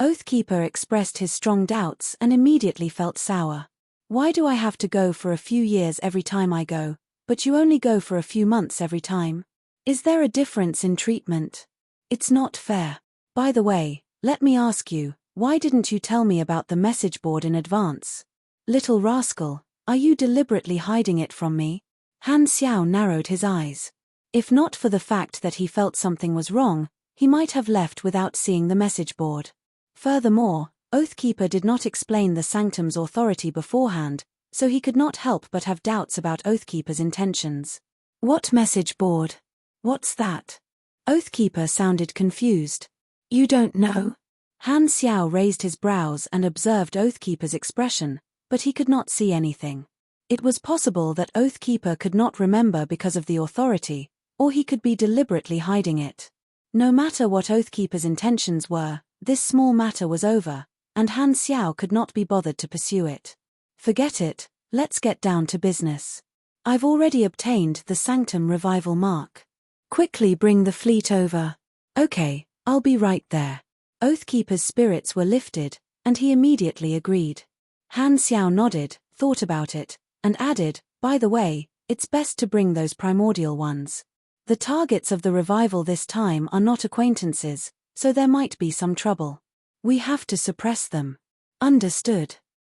Oathkeeper expressed his strong doubts and immediately felt sour. "Why do I have to go for a few years every time I go, but you only go for a few months every time? Is there a difference in treatment? It's not fair. By the way, let me ask you, why didn't you tell me about the message board in advance? Little rascal, are you deliberately hiding it from me?" Han Xiao narrowed his eyes. If not for the fact that he felt something was wrong, he might have left without seeing the message board. Furthermore, Oathkeeper did not explain the Sanctum's authority beforehand, so he could not help but have doubts about Oathkeeper's intentions. "What message board? What's that?" Oathkeeper sounded confused. "You don't know?" Han Xiao raised his brows and observed Oathkeeper's expression, but he could not see anything. It was possible that Oathkeeper could not remember because of the authority, or he could be deliberately hiding it. No matter what Oathkeeper's intentions were, this small matter was over, and Han Xiao could not be bothered to pursue it. "Forget it, let's get down to business. I've already obtained the Sanctum Revival Mark. Quickly bring the fleet over." "Okay, I'll be right there. Oathkeeper's spirits were lifted, and he immediately agreed. Han Xiao nodded, thought about it, and added, by the way, it's best to bring those primordial ones. The targets of the revival this time are not acquaintances, so there might be some trouble. We have to suppress them. Understood.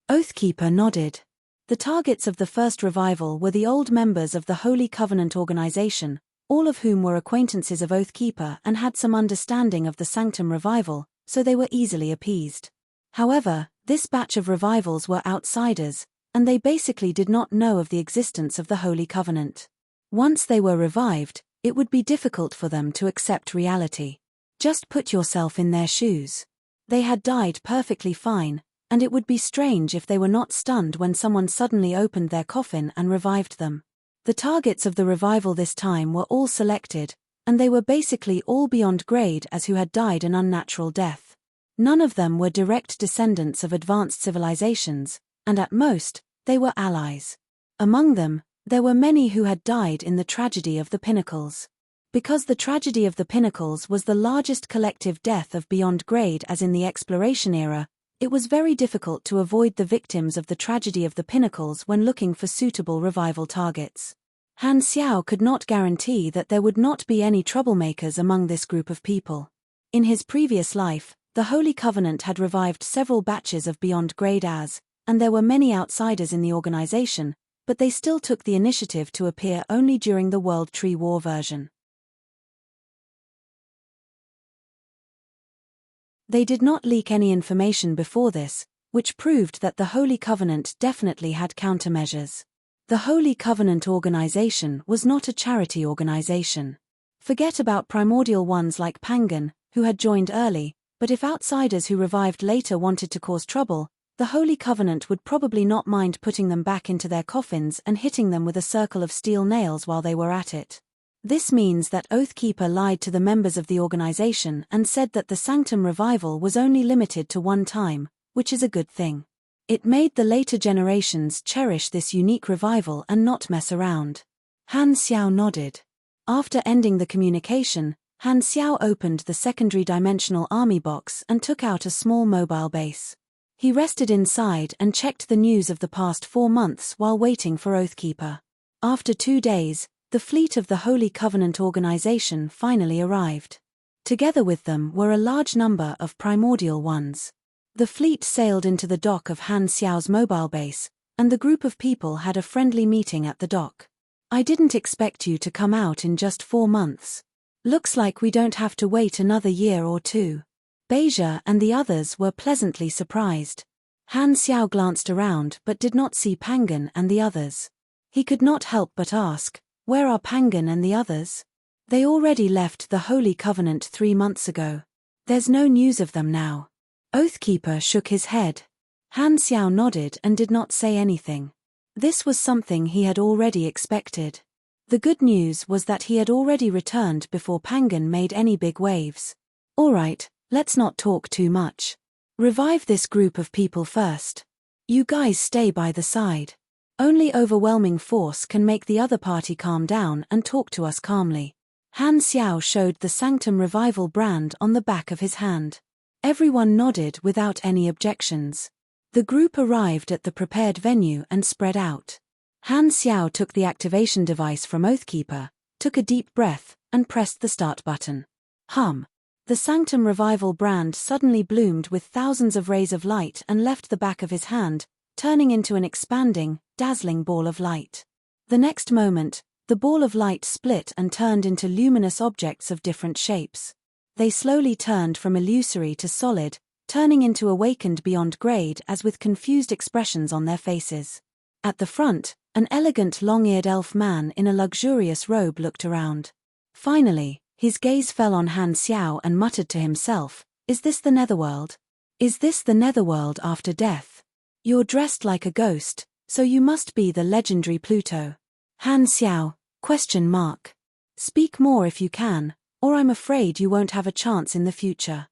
Oathkeeper nodded. The targets of the first revival were the old members of the Holy Covenant organization, all of whom were acquaintances of Oathkeeper and had some understanding of the Sanctum revival, so they were easily appeased. However, this batch of revivals were outsiders, and they basically did not know of the existence of the Holy Covenant. Once they were revived, it would be difficult for them to accept reality. Just put yourself in their shoes. They had died perfectly fine, and it would be strange if they were not stunned when someone suddenly opened their coffin and revived them. The targets of the revival this time were all selected, and they were basically all beyond grade as who had died an unnatural death. None of them were direct descendants of advanced civilizations, and at most, they were allies. Among them, there were many who had died in the tragedy of the Pinnacles. Because the tragedy of the Pinnacles was the largest collective death of beyond grade as in the exploration era, it was very difficult to avoid the victims of the tragedy of the Pinnacles when looking for suitable revival targets. Han Xiao could not guarantee that there would not be any troublemakers among this group of people. In his previous life, the Holy Covenant had revived several batches of beyond grade and there were many outsiders in the organization, but they still took the initiative to appear only during the World Tree War version. They did not leak any information before this, which proved that the Holy Covenant definitely had countermeasures. The Holy Covenant organization was not a charity organization. Forget about primordial ones like Pangan, who had joined early, but if outsiders who revived later wanted to cause trouble, the Holy Covenant would probably not mind putting them back into their coffins and hitting them with a circle of steel nails while they were at it. This means that Oathkeeper lied to the members of the organization and said that the Sanctum revival was only limited to one time, which is a good thing. It made the later generations cherish this unique revival and not mess around. Han Xiao nodded. After ending the communication, Han Xiao opened the secondary dimensional army box and took out a small mobile base. He rested inside and checked the news of the past 4 months while waiting for Oathkeeper. After 2 days, the fleet of the Holy Covenant organization finally arrived. Together with them were a large number of primordial ones. The fleet sailed into the dock of Han Xiao's mobile base, and the group of people had a friendly meeting at the dock. I didn't expect you to come out in just 4 months. Looks like we don't have to wait another year or 2. Beja and the others were pleasantly surprised. Han Xiao glanced around but did not see Pangan and the others. He could not help but ask, where are Pangan and the others? They already left the Holy Covenant 3 months ago. There's no news of them now. Oathkeeper shook his head. Han Xiao nodded and did not say anything. This was something he had already expected. The good news was that he had already returned before Pangan made any big waves. All right, let's not talk too much. Revive this group of people first. You guys stay by the side. Only overwhelming force can make the other party calm down and talk to us calmly. Han Xiao showed the Sanctum Revival brand on the back of his hand. Everyone nodded without any objections. The group arrived at the prepared venue and spread out. Han Xiao took the activation device from Oathkeeper, took a deep breath, and pressed the start button. Hum. The Sanctum Revival brand suddenly bloomed with thousands of rays of light and left the back of his hand, turning into an expanding, dazzling ball of light. The next moment, the ball of light split and turned into luminous objects of different shapes. They slowly turned from illusory to solid, turning into awakened beyond grade as with confused expressions on their faces. At the front, an elegant long-eared elf man in a luxurious robe looked around. Finally, his gaze fell on Han Xiao and muttered to himself, "Is this the Netherworld? Is this the Netherworld after death? You're dressed like a ghost, so you must be the legendary Pluto." Han Xiao, ? Speak more if you can, or I'm afraid you won't have a chance in the future.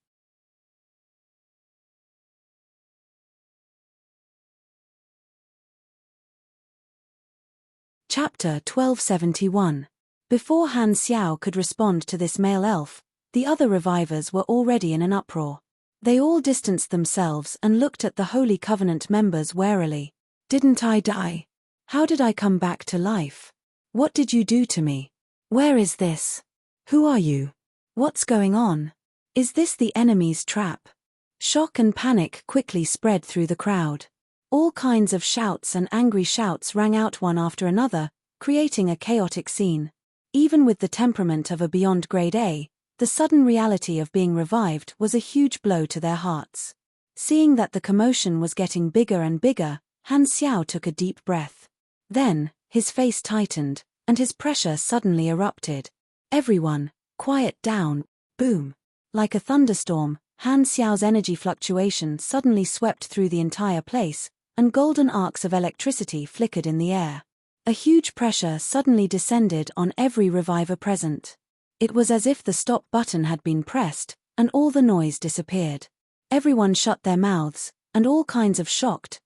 Chapter 1271. Before Han Xiao could respond to this male elf, The other revivers were already in an uproar. They all distanced themselves and looked at the Holy Covenant members warily. "Didn't I die? How did I come back to life? What did you do to me? Where is this? Who are you? What's going on? Is this the enemy's trap?" Shock and panic quickly spread through the crowd. All kinds of shouts and angry shouts rang out one after another, creating a chaotic scene. Even with the temperament of a Beyond Grade A, the sudden reality of being revived was a huge blow to their hearts. Seeing that the commotion was getting bigger and bigger, Han Xiao took a deep breath. Then, his face tightened, and his pressure suddenly erupted. "Everyone, quiet down." Boom. Like a thunderstorm, Han Xiao's energy fluctuation suddenly swept through the entire place, and golden arcs of electricity flickered in the air. A huge pressure suddenly descended on every reviver present. It was as if the stop button had been pressed, and all the noise disappeared. Everyone shut their mouths, and all kinds of shocked,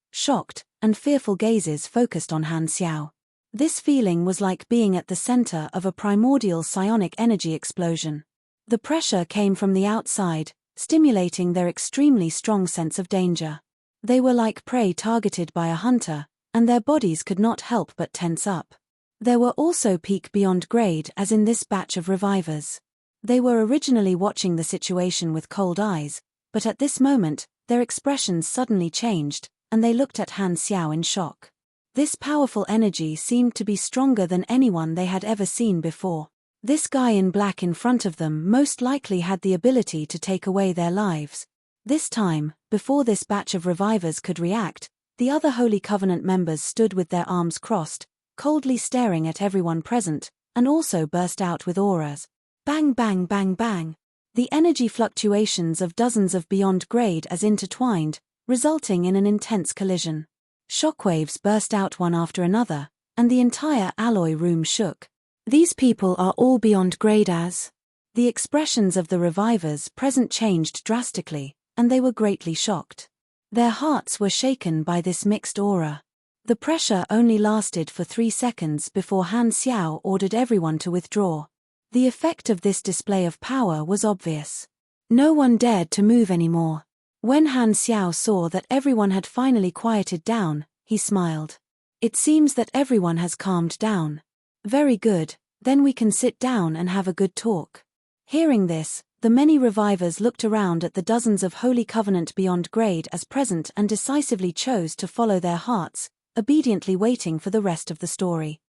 and fearful gazes focused on Han Xiao. This feeling was like being at the center of a primordial psionic energy explosion. The pressure came from the outside, stimulating their extremely strong sense of danger. They were like prey targeted by a hunter, and their bodies could not help but tense up. There were also peak Beyond Grade as in this batch of revivers. They were originally watching the situation with cold eyes, but at this moment, their expressions suddenly changed, and they looked at Han Xiao in shock. This powerful energy seemed to be stronger than anyone they had ever seen before. This guy in black in front of them most likely had the ability to take away their lives. This time, before this batch of revivers could react, the other Holy Covenant members stood with their arms crossed, coldly staring at everyone present, and also burst out with auras. Bang bang bang bang. The energy fluctuations of dozens of Beyond Grade as intertwined, resulting in an intense collision. Shockwaves burst out one after another, and the entire alloy room shook. These people are all Beyond Grade as. The expressions of the revivers present changed drastically, and they were greatly shocked. Their hearts were shaken by this mixed aura. The pressure only lasted for 3 seconds before Han Xiao ordered everyone to withdraw. The effect of this display of power was obvious. No one dared to move anymore. When Han Xiao saw that everyone had finally quieted down, he smiled. "It seems that everyone has calmed down. Very good, then we can sit down and have a good talk." Hearing this, the many revivers looked around at the dozens of Holy Covenant Beyond Grade as present and decisively chose to follow their hearts, obediently waiting for the rest of the story.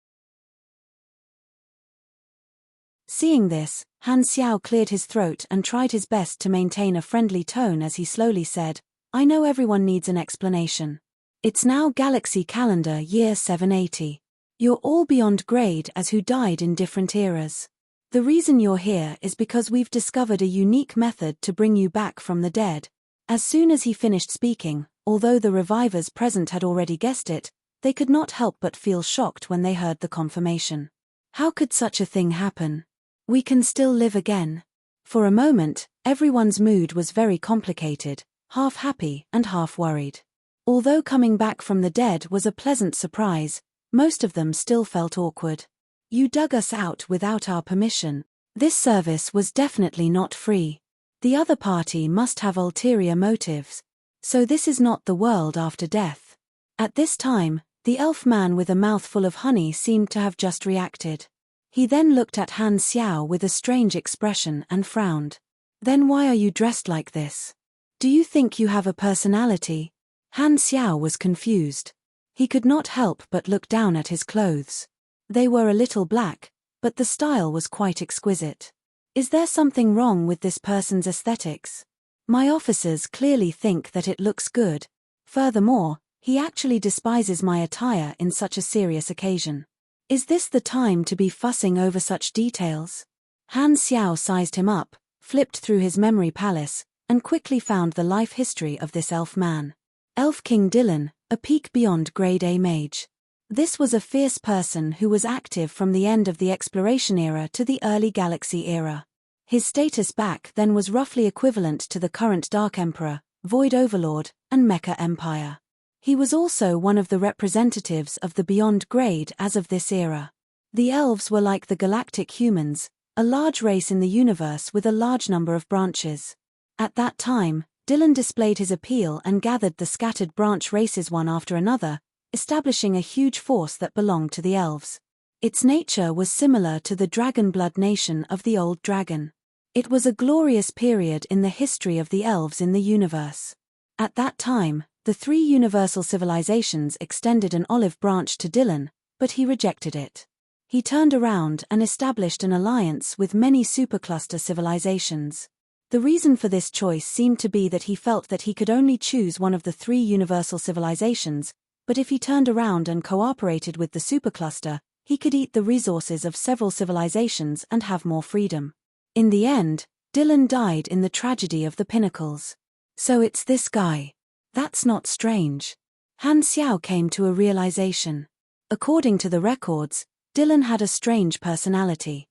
Seeing this, Han Xiao cleared his throat and tried his best to maintain a friendly tone as he slowly said, "I know everyone needs an explanation. It's now Galaxy Calendar Year 780. You're all Beyond Grade as who died in different eras. The reason you're here is because we've discovered a unique method to bring you back from the dead." As soon as he finished speaking, although the revivers present had already guessed it, they could not help but feel shocked when they heard the confirmation. How could such a thing happen? We can still live again. For a moment, everyone's mood was very complicated, half happy and half worried. Although coming back from the dead was a pleasant surprise, most of them still felt awkward. "You dug us out without our permission. This service was definitely not free. The other party must have ulterior motives. So this is not the world after death." At this time, the elf man with a mouthful of honey seemed to have just reacted. He then looked at Han Xiao with a strange expression and frowned. "Then why are you dressed like this? Do you think you have a personality?" Han Xiao was confused. He could not help but look down at his clothes. They were a little black, but the style was quite exquisite. "Is there something wrong with this person's aesthetics? My officers clearly think that it looks good. Furthermore, he actually despises my attire in such a serious occasion. Is this the time to be fussing over such details?" Han Xiao sized him up, flipped through his memory palace, and quickly found the life history of this elf man. Elf King Dylan, a peak Beyond Grade A mage. This was a fierce person who was active from the end of the exploration era to the early galaxy era. His status back then was roughly equivalent to the current Dark Emperor, Void Overlord, and Mecha Empire. He was also one of the representatives of the Beyond Grade as of this era. The elves were like the galactic humans, a large race in the universe with a large number of branches. At that time, Dylan displayed his appeal and gathered the scattered branch races one after another, establishing a huge force that belonged to the elves. Its nature was similar to the dragon blood nation of the old dragon. It was a glorious period in the history of the elves in the universe. At that time, the three universal civilizations extended an olive branch to Dylan, but he rejected it. He turned around and established an alliance with many supercluster civilizations. The reason for this choice seemed to be that he felt that he could only choose one of the three universal civilizations, but if he turned around and cooperated with the supercluster, he could eat the resources of several civilizations and have more freedom. In the end, Dylan died in the tragedy of the pinnacles. So it's this guy. That's not strange. Han Xiao came to a realization. According to the records, Dylan had a strange personality.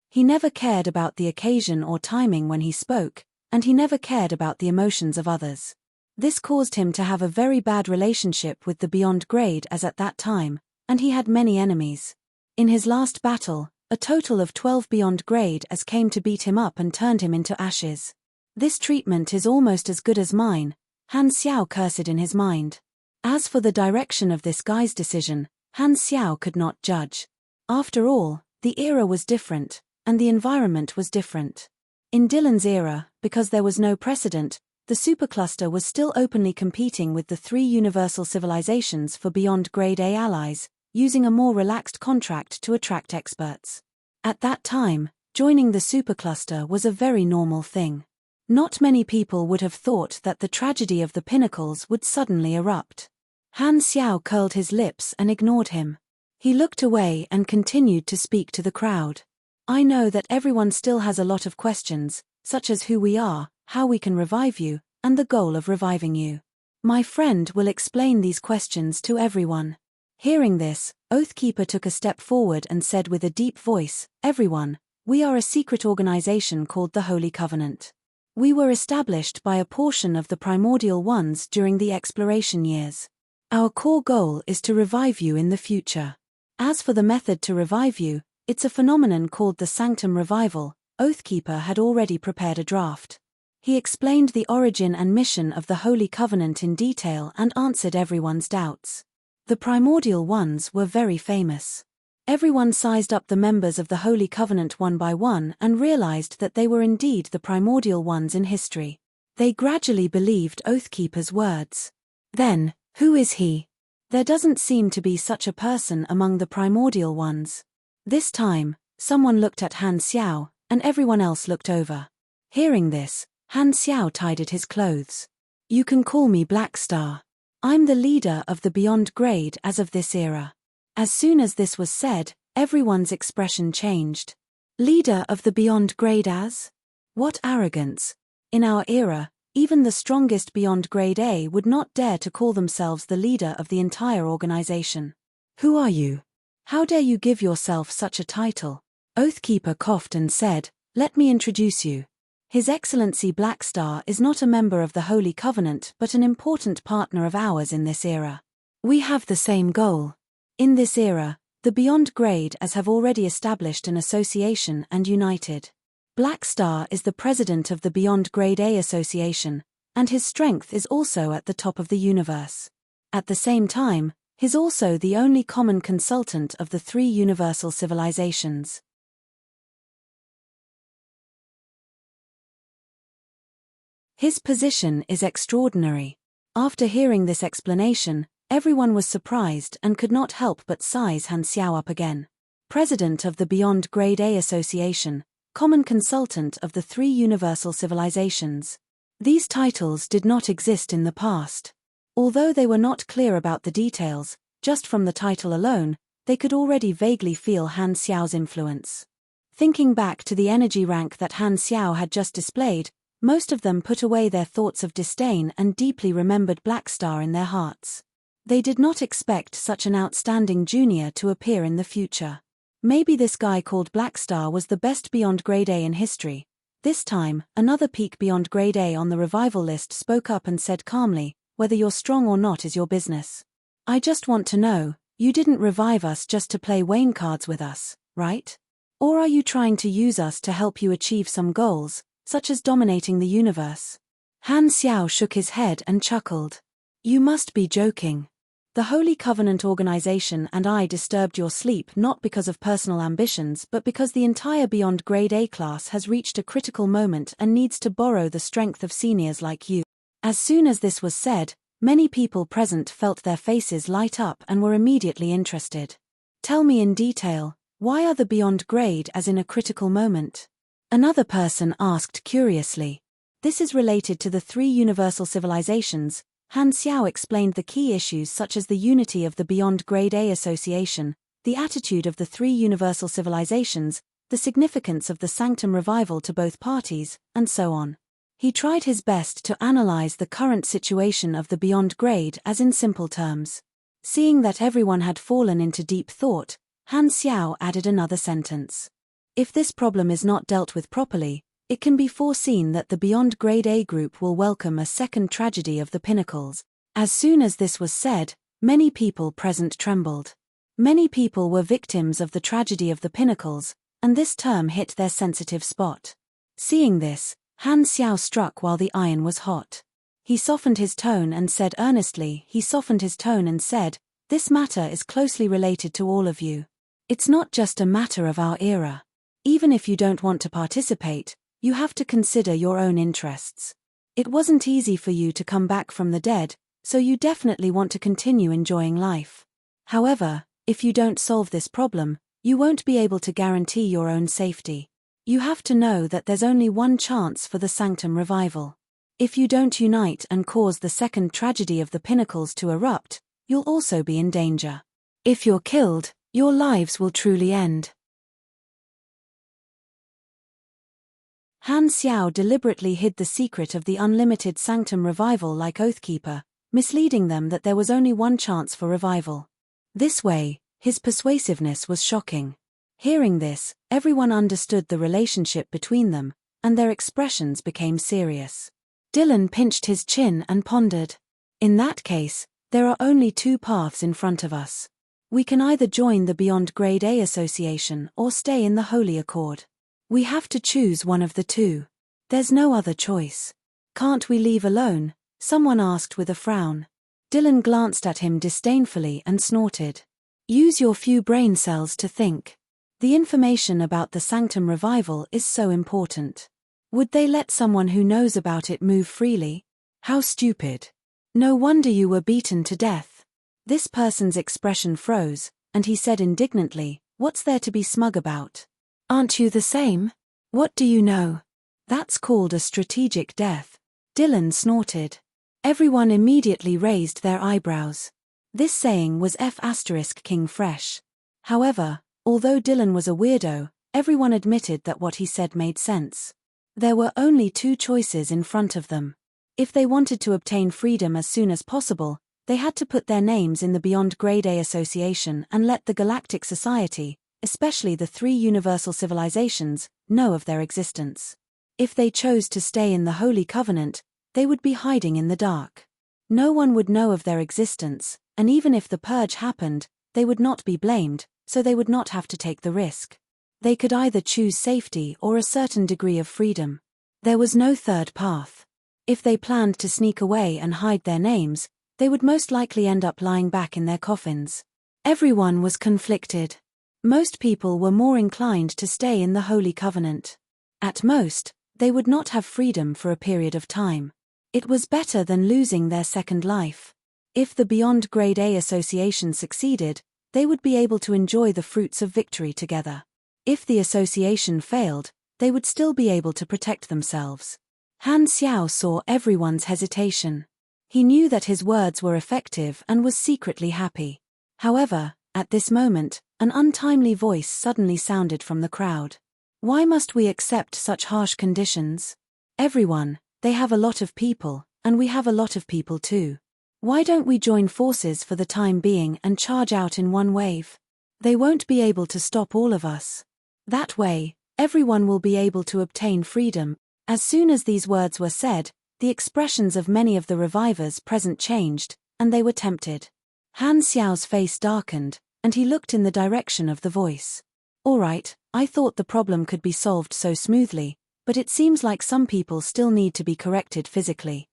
He never cared about the occasion or timing when he spoke, and he never cared about the emotions of others. This caused him to have a very bad relationship with the Beyond Grade as at that time, and he had many enemies. In his last battle, a total of 12 Beyond Grade as came to beat him up and turned him into ashes. This treatment is almost as good as mine, Han Xiao cursed in his mind. As for the direction of this guy's decision, Han Xiao could not judge. After all, the era was different, and the environment was different. In Dylan's era, because there was no precedent, the supercluster was still openly competing with the three universal civilizations for Beyond Grade A allies, using a more relaxed contract to attract experts. At that time, joining the supercluster was a very normal thing. Not many people would have thought that the tragedy of the pinnacles would suddenly erupt. Han Xiao curled his lips and ignored him. He looked away and continued to speak to the crowd. I know that everyone still has a lot of questions, such as who we are, how we can revive you, and the goal of reviving you. My friend will explain these questions to everyone. Hearing this, Oathkeeper took a step forward and said with a deep voice, "Everyone, we are a secret organization called the Holy Covenant. We were established by a portion of the primordial ones during the exploration years. Our core goal is to revive you in the future. As for the method to revive you, it's a phenomenon called the Sanctum Revival." Oathkeeper had already prepared a draft. He explained the origin and mission of the Holy Covenant in detail and answered everyone's doubts. The primordial ones were very famous. Everyone sized up the members of the Holy Covenant one by one and realized that they were indeed the primordial ones in history. They gradually believed Oathkeeper's words. Then, who is he? There doesn't seem to be such a person among the primordial ones. This time, someone looked at Han Xiao, and everyone else looked over. Hearing this, Han Xiao tidied his clothes. You can call me Black Star. I'm the leader of the Beyond Grade as of this era. As soon as this was said, everyone's expression changed. Leader of the Beyond Grade as? What arrogance. In our era, even the strongest Beyond Grade A would not dare to call themselves the leader of the entire organization. Who are you? How dare you give yourself such a title? Oathkeeper coughed and said, "Let me introduce you. His Excellency Black Star is not a member of the Holy Covenant but an important partner of ours in this era. We have the same goal. In this era, the Beyond Grade as have already established an association and united. Black Star is the president of the Beyond Grade A Association, and his strength is also at the top of the universe. At the same time, he's also the only common consultant of the three universal civilizations. His position is extraordinary." After hearing this explanation, everyone was surprised and could not help but size Han Xiao up again. President of the Beyond Grade A Association, common consultant of the three universal civilizations. These titles did not exist in the past. Although they were not clear about the details, just from the title alone, they could already vaguely feel Han Xiao's influence. Thinking back to the energy rank that Han Xiao had just displayed, most of them put away their thoughts of disdain and deeply remembered Black Star in their hearts. They did not expect such an outstanding junior to appear in the future. Maybe this guy called Black Star was the best Beyond Grade A in history. This time, another peak Beyond Grade A on the revival list spoke up and said calmly, "Whether you're strong or not is your business. I just want to know, you didn't revive us just to play Wayne cards with us, right? Or are you trying to use us to help you achieve some goals, such as dominating the universe? Han Xiao shook his head and chuckled. You must be joking. The Holy Covenant organization and I disturbed your sleep not because of personal ambitions but because the entire Beyond Grade A class has reached a critical moment and needs to borrow the strength of seniors like you. As soon as this was said, many people present felt their faces light up and were immediately interested. Tell me in detail, why are the Beyond Grade as in a critical moment? Another person asked curiously. This is related to the 3 universal civilizations. Han Xiao explained the key issues such as the unity of the Beyond Grade A Association, the attitude of the 3 universal civilizations, the significance of the Sanctum revival to both parties, and so on. He tried his best to analyze the current situation of the Beyond Grade as in simple terms. Seeing that everyone had fallen into deep thought, Han Xiao added another sentence. If this problem is not dealt with properly, it can be foreseen that the Beyond Grade A group will welcome a second tragedy of the pinnacles. As soon as this was said, many people present trembled. Many people were victims of the tragedy of the pinnacles, and this term hit their sensitive spot. Seeing this, Han Xiao struck while the iron was hot. He softened his tone and said earnestly, this matter is closely related to all of you. It's not just a matter of our era. Even if you don't want to participate, you have to consider your own interests. It wasn't easy for you to come back from the dead, so you definitely want to continue enjoying life. However, if you don't solve this problem, you won't be able to guarantee your own safety. You have to know that there's only one chance for the Sanctum revival. If you don't unite and cause the second tragedy of the pinnacles to erupt, you'll also be in danger. If you're killed, your lives will truly end. Han Xiao deliberately hid the secret of the unlimited Sanctum revival like Oathkeeper, misleading them that there was only one chance for revival. This way, his persuasiveness was shocking. Hearing this, everyone understood the relationship between them, and their expressions became serious. Dylan pinched his chin and pondered. In that case, there are only 2 paths in front of us. We can either join the Beyond Grade A Association or stay in the Holy Accord. We have to choose one of the 2. There's no other choice. Can't we leave alone? Someone asked with a frown. Dylan glanced at him disdainfully and snorted. Use your few brain cells to think. The information about the Sanctum revival is so important. Would they let someone who knows about it move freely? How stupid. No wonder you were beaten to death. This person's expression froze, and he said indignantly, what's there to be smug about? Aren't you the same? What do you know? That's called a strategic death. Dylan snorted. Everyone immediately raised their eyebrows. This saying was King fresh. However, although Dylan was a weirdo, everyone admitted that what he said made sense. There were only 2 choices in front of them. If they wanted to obtain freedom as soon as possible, they had to put their names in the Beyond Grade A Association and let the Galactic Society, especially the 3 universal civilizations, know of their existence. If they chose to stay in the Holy Covenant, they would be hiding in the dark. No one would know of their existence, and even if the purge happened, they would not be blamed, so they would not have to take the risk. They could either choose safety or a certain degree of freedom. There was no third path. If they planned to sneak away and hide their names, they would most likely end up lying back in their coffins. Everyone was conflicted. Most people were more inclined to stay in the Holy Covenant. At most, they would not have freedom for a period of time. It was better than losing their second life. If the Beyond Grade A Association succeeded, they would be able to enjoy the fruits of victory together. If the association failed, they would still be able to protect themselves. Han Xiao saw everyone's hesitation. He knew that his words were effective and was secretly happy. However, at this moment, an untimely voice suddenly sounded from the crowd. Why must we accept such harsh conditions? Everyone, they have a lot of people, and we have a lot of people too. Why don't we join forces for the time being and charge out in one wave? They won't be able to stop all of us. That way, everyone will be able to obtain freedom. As soon as these words were said, the expressions of many of the revivers present changed, and they were tempted. Han Xiao's face darkened, and he looked in the direction of the voice. Alright, I thought the problem could be solved so smoothly, but it seems like some people still need to be corrected physically.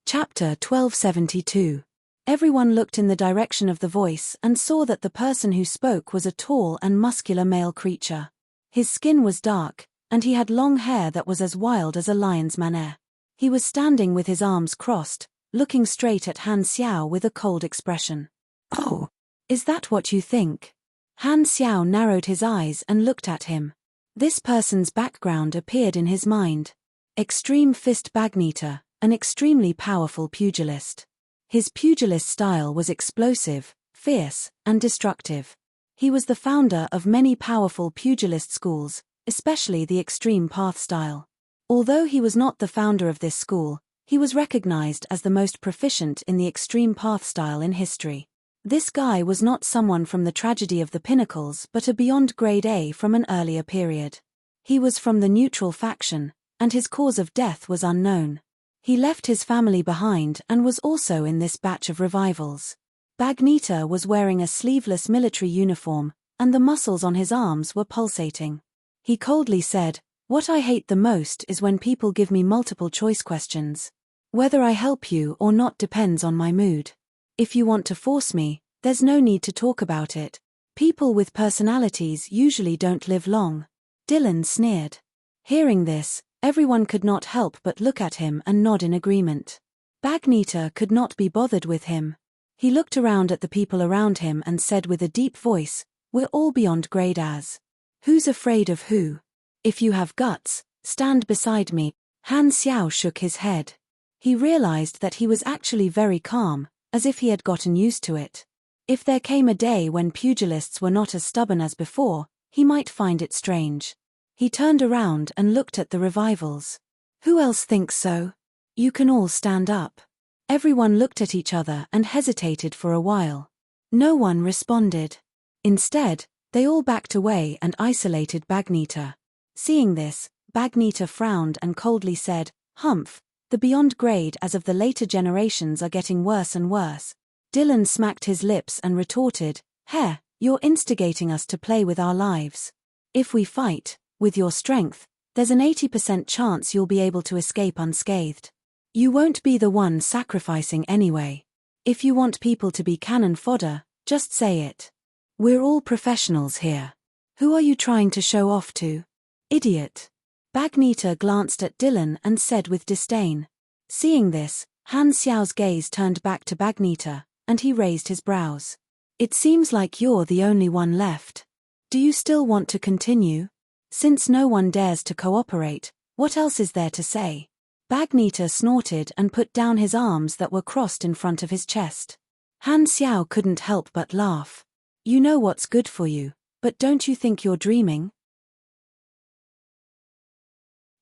Chapter 1272. Everyone looked in the direction of the voice and saw that the person who spoke was a tall and muscular male creature. His skin was dark, and he had long hair that was as wild as a lion's mane. He was standing with his arms crossed, looking straight at Han Xiao with a cold expression. Oh, is that what you think? Han Xiao narrowed his eyes and looked at him. This person's background appeared in his mind. Extreme Fist Bagneter, an extremely powerful pugilist. His pugilist style was explosive, fierce, and destructive. He was the founder of many powerful pugilist schools, especially the Extreme Path style. Although he was not the founder of this school, he was recognized as the most proficient in the Extreme Path style in history. This guy was not someone from the Tragedy of the Pinnacles but a beyond grade A from an earlier period. He was from the neutral faction, and his cause of death was unknown. He left his family behind and was also in this batch of revivals. Bagneter was wearing a sleeveless military uniform, and the muscles on his arms were pulsating. He coldly said, "What I hate the most is when people give me multiple choice questions. Whether I help you or not depends on my mood. If you want to force me, there's no need to talk about it. People with personalities usually don't live long." Dylan sneered. Hearing this, everyone could not help but look at him and nod in agreement. Bagneter could not be bothered with him. He looked around at the people around him and said with a deep voice, "We're all beyond grade as. Who's afraid of who? If you have guts, stand beside me." Han Xiao shook his head. He realized that he was actually very calm, as if he had gotten used to it. If there came a day when pugilists were not as stubborn as before, he might find it strange. He turned around and looked at the revivals. "Who else thinks so? You can all stand up." Everyone looked at each other and hesitated for a while. No one responded. Instead, they all backed away and isolated Bagneter. Seeing this, Bagneter frowned and coldly said, "Humph, the beyond grade as of the later generations are getting worse and worse." Dylan smacked his lips and retorted, "Heh, you're instigating us to play with our lives. If we fight, with your strength, there's an 80% chance you'll be able to escape unscathed. You won't be the one sacrificing anyway. If you want people to be cannon fodder, just say it. We're all professionals here. Who are you trying to show off to? Idiot." Bagneter glanced at Dylan and said with disdain. Seeing this, Han Xiao's gaze turned back to Bagneter, and he raised his brows. "It seems like you're the only one left. Do you still want to continue? Since no one dares to cooperate, what else is there to say?" Bagneter snorted and put down his arms that were crossed in front of his chest. Han Xiao couldn't help but laugh. "You know what's good for you, but don't you think you're dreaming?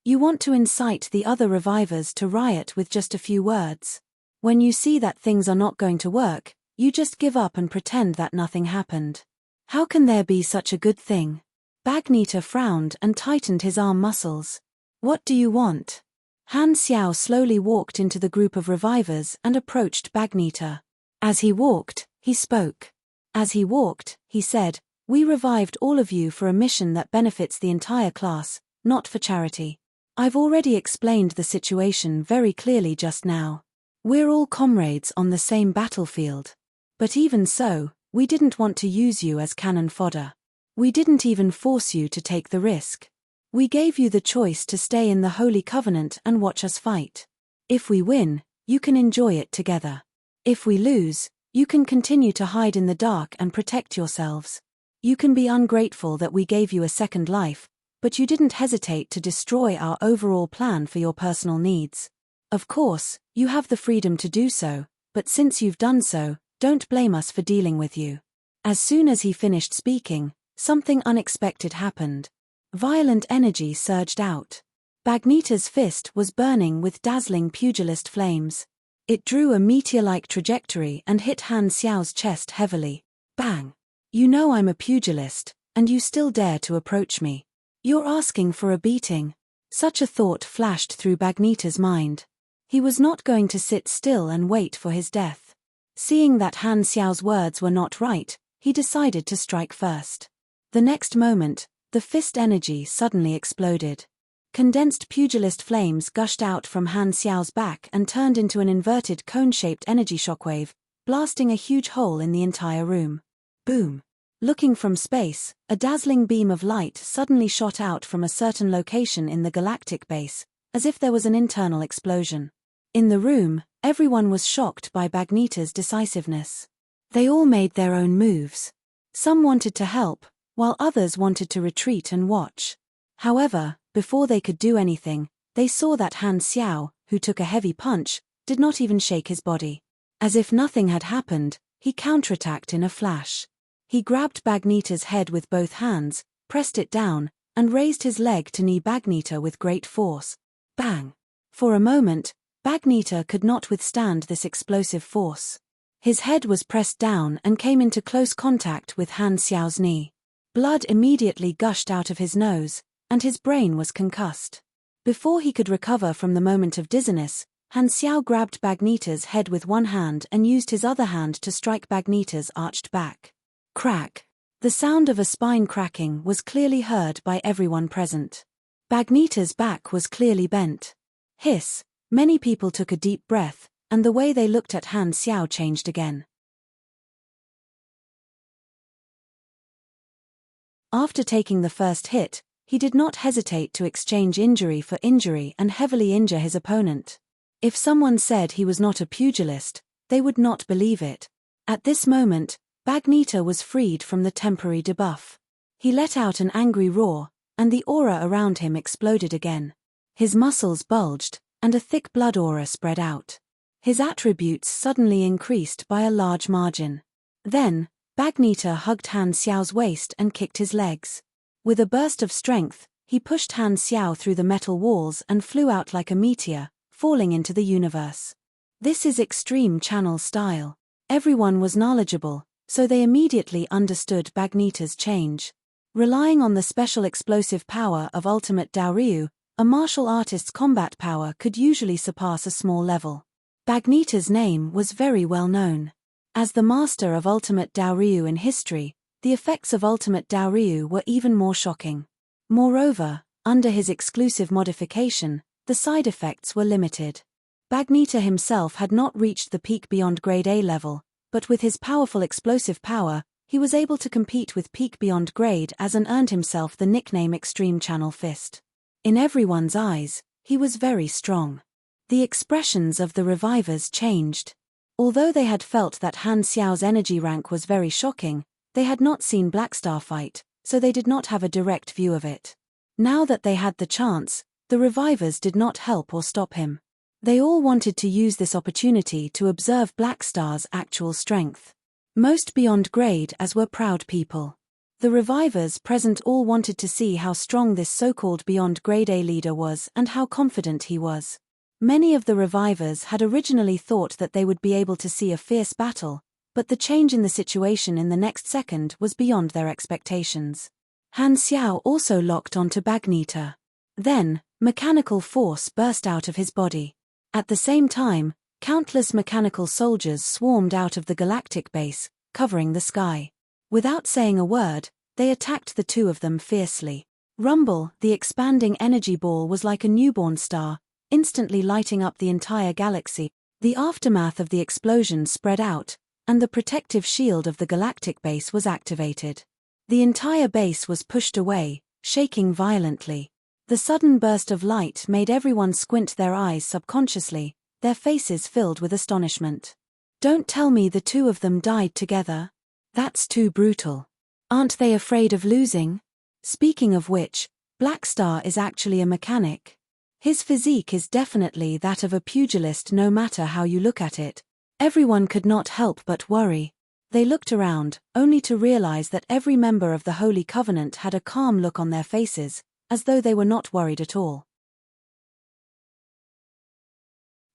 You want to incite the other revivers to riot with just a few words. When you see that things are not going to work, you just give up and pretend that nothing happened. How can there be such a good thing?" Bagneter frowned and tightened his arm muscles. "What do you want?" Han Xiao slowly walked into the group of revivers and approached Bagneter. As he walked, he spoke. As he walked, he said, "We revived all of you for a mission that benefits the entire class, not for charity. I've already explained the situation very clearly just now. We're all comrades on the same battlefield. But even so, we didn't want to use you as cannon fodder. We didn't even force you to take the risk. We gave you the choice to stay in the Holy Covenant and watch us fight. If we win, you can enjoy it together. If we lose, you can continue to hide in the dark and protect yourselves. You can be ungrateful that we gave you a second life, but you didn't hesitate to destroy our overall plan for your personal needs. Of course, you have the freedom to do so, but since you've done so, don't blame us for dealing with you." As soon as he finished speaking, something unexpected happened. Violent energy surged out. Bagneter's fist was burning with dazzling pugilist flames. It drew a meteor-like trajectory and hit Han Xiao's chest heavily. Bang! "You know I'm a pugilist, and you still dare to approach me. You're asking for a beating." Such a thought flashed through Bagneter's mind. He was not going to sit still and wait for his death. Seeing that Han Xiao's words were not right, he decided to strike first. The next moment, the fist energy suddenly exploded. Condensed pugilist flames gushed out from Han Xiao's back and turned into an inverted cone-shaped energy shockwave, blasting a huge hole in the entire room. Boom! Looking from space, a dazzling beam of light suddenly shot out from a certain location in the galactic base, as if there was an internal explosion. In the room, everyone was shocked by Bagnita's decisiveness. They all made their own moves. Some wanted to help, while others wanted to retreat and watch. However, before they could do anything, they saw that Han Xiao, who took a heavy punch, did not even shake his body. As if nothing had happened, he counterattacked in a flash. He grabbed Bagnita's head with both hands, pressed it down, and raised his leg to knee Bagnita with great force. Bang! For a moment, Bagnita could not withstand this explosive force. His head was pressed down and came into close contact with Han Xiao's knee. Blood immediately gushed out of his nose, and his brain was concussed. Before he could recover from the moment of dizziness, Han Xiao grabbed Bagnita's head with one hand and used his other hand to strike Bagnita's arched back. Crack! The sound of a spine cracking was clearly heard by everyone present. Bagnita's back was clearly bent. Hiss! Many people took a deep breath, and the way they looked at Han Xiao changed again. After taking the first hit, he did not hesitate to exchange injury for injury and heavily injure his opponent. If someone said he was not a pugilist, they would not believe it. At this moment, Bagnita was freed from the temporary debuff. He let out an angry roar, and the aura around him exploded again. His muscles bulged, and a thick blood aura spread out. His attributes suddenly increased by a large margin. Then, Bagnita hugged Han Xiao's waist and kicked his legs. With a burst of strength, he pushed Han Xiao through the metal walls and flew out like a meteor, falling into the universe. This is extreme channel style. Everyone was knowledgeable, so they immediately understood Bagnita's change. Relying on the special explosive power of ultimate Daoryu, a martial artist's combat power could usually surpass a small level. Bagnita's name was very well known. As the master of ultimate Daoryu in history, the effects of ultimate Daoryu were even more shocking. Moreover, under his exclusive modification, the side effects were limited. Bagnita himself had not reached the peak beyond grade A level, but with his powerful explosive power, he was able to compete with peak beyond grade as and earned himself the nickname Extreme Channel Fist. In everyone's eyes, he was very strong. The expressions of the revivers changed. Although they had felt that Han Xiao's energy rank was very shocking, they had not seen Blackstar fight, so they did not have a direct view of it. Now that they had the chance, the revivers did not help or stop him. They all wanted to use this opportunity to observe Blackstar's actual strength. Most beyond grade as were proud people. The revivers present all wanted to see how strong this so-called beyond grade A leader was and how confident he was. Many of the revivers had originally thought that they would be able to see a fierce battle, but the change in the situation in the next second was beyond their expectations. Han Xiao also locked onto Bagnita. Then, mechanical force burst out of his body. At the same time, countless mechanical soldiers swarmed out of the galactic base, covering the sky. Without saying a word, they attacked the two of them fiercely. Rumble, the expanding energy ball, was like a newborn star, instantly lighting up the entire galaxy. The aftermath of the explosion spread out, and the protective shield of the galactic base was activated. The entire base was pushed away, shaking violently. The sudden burst of light made everyone squint their eyes subconsciously, their faces filled with astonishment. Don't tell me the two of them died together. That's too brutal. Aren't they afraid of losing? Speaking of which, Blackstar is actually a mechanic. His physique is definitely that of a pugilist no matter how you look at it. Everyone could not help but worry. They looked around, only to realize that every member of the Holy Covenant had a calm look on their faces, as though they were not worried at all.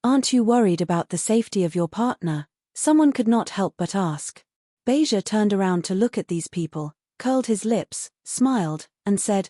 Aren't you worried about the safety of your partner? Someone could not help but ask. Beja turned around to look at these people, curled his lips, smiled, and said,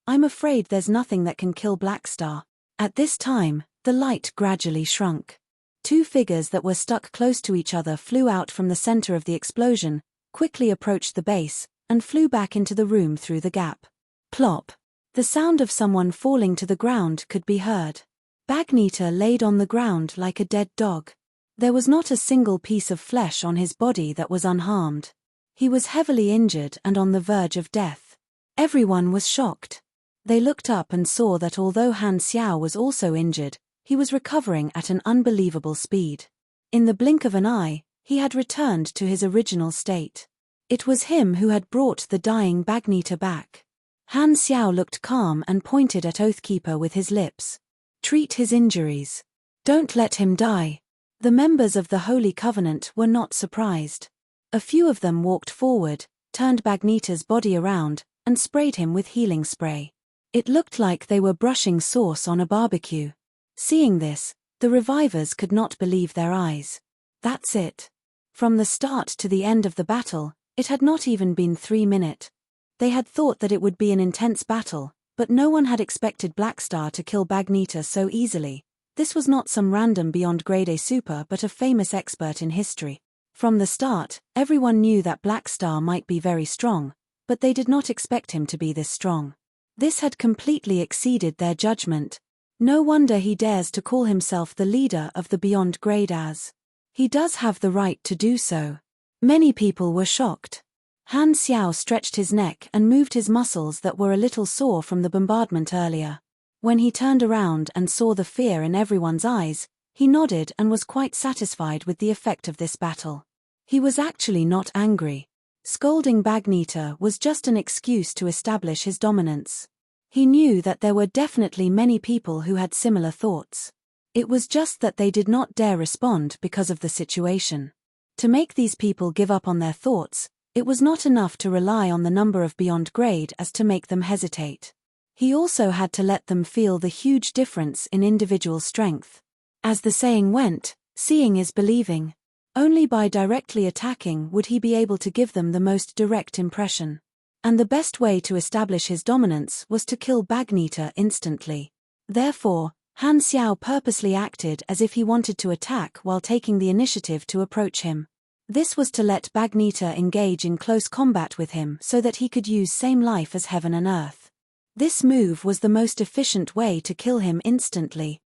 I'm afraid there's nothing that can kill Blackstar. At this time, The light gradually shrunk. Two figures that were stuck close to each other flew out from the center of the explosion, quickly approached the base, and flew back into the room through the gap. Plop! The sound of someone falling to the ground could be heard. Bagnita laid on the ground like a dead dog. There was not a single piece of flesh on his body that was unharmed. He was heavily injured and on the verge of death. Everyone was shocked. They looked up and saw that although Han Xiao was also injured, he was recovering at an unbelievable speed. In the blink of an eye, he had returned to his original state. It was him who had brought the dying Bagnita back. Han Xiao looked calm and pointed at Oathkeeper with his lips. Treat his injuries. Don't let him die. The members of the Holy Covenant were not surprised. A few of them walked forward, turned Bagnita's body around, and sprayed him with healing spray. It looked like they were brushing sauce on a barbecue. Seeing this, the revivers could not believe their eyes. That's it. From the start to the end of the battle, it had not even been 3 minutes. They had thought that it would be an intense battle, but no one had expected Blackstar to kill Bagnita so easily. This was not some random beyond grade A super but a famous expert in history. From the start, everyone knew that Blackstar might be very strong, but they did not expect him to be this strong. This had completely exceeded their judgment. No wonder he dares to call himself the leader of the Beyond Grade As. He does have the right to do so. Many people were shocked. Han Xiao stretched his neck and moved his muscles that were a little sore from the bombardment earlier. When he turned around and saw the fear in everyone's eyes, he nodded and was quite satisfied with the effect of this battle. He was actually not angry. Scolding Bagnita was just an excuse to establish his dominance. He knew that there were definitely many people who had similar thoughts. It was just that they did not dare respond because of the situation. To make these people give up on their thoughts, it was not enough to rely on the number of beyond grade as to make them hesitate. He also had to let them feel the huge difference in individual strength. As the saying went, seeing is believing. Only by directly attacking would he be able to give them the most direct impression. And the best way to establish his dominance was to kill Bagnita instantly. Therefore, Han Xiao purposely acted as if he wanted to attack while taking the initiative to approach him. This was to let Bagnita engage in close combat with him so that he could use same life as heaven and earth. This move was the most efficient way to kill him instantly.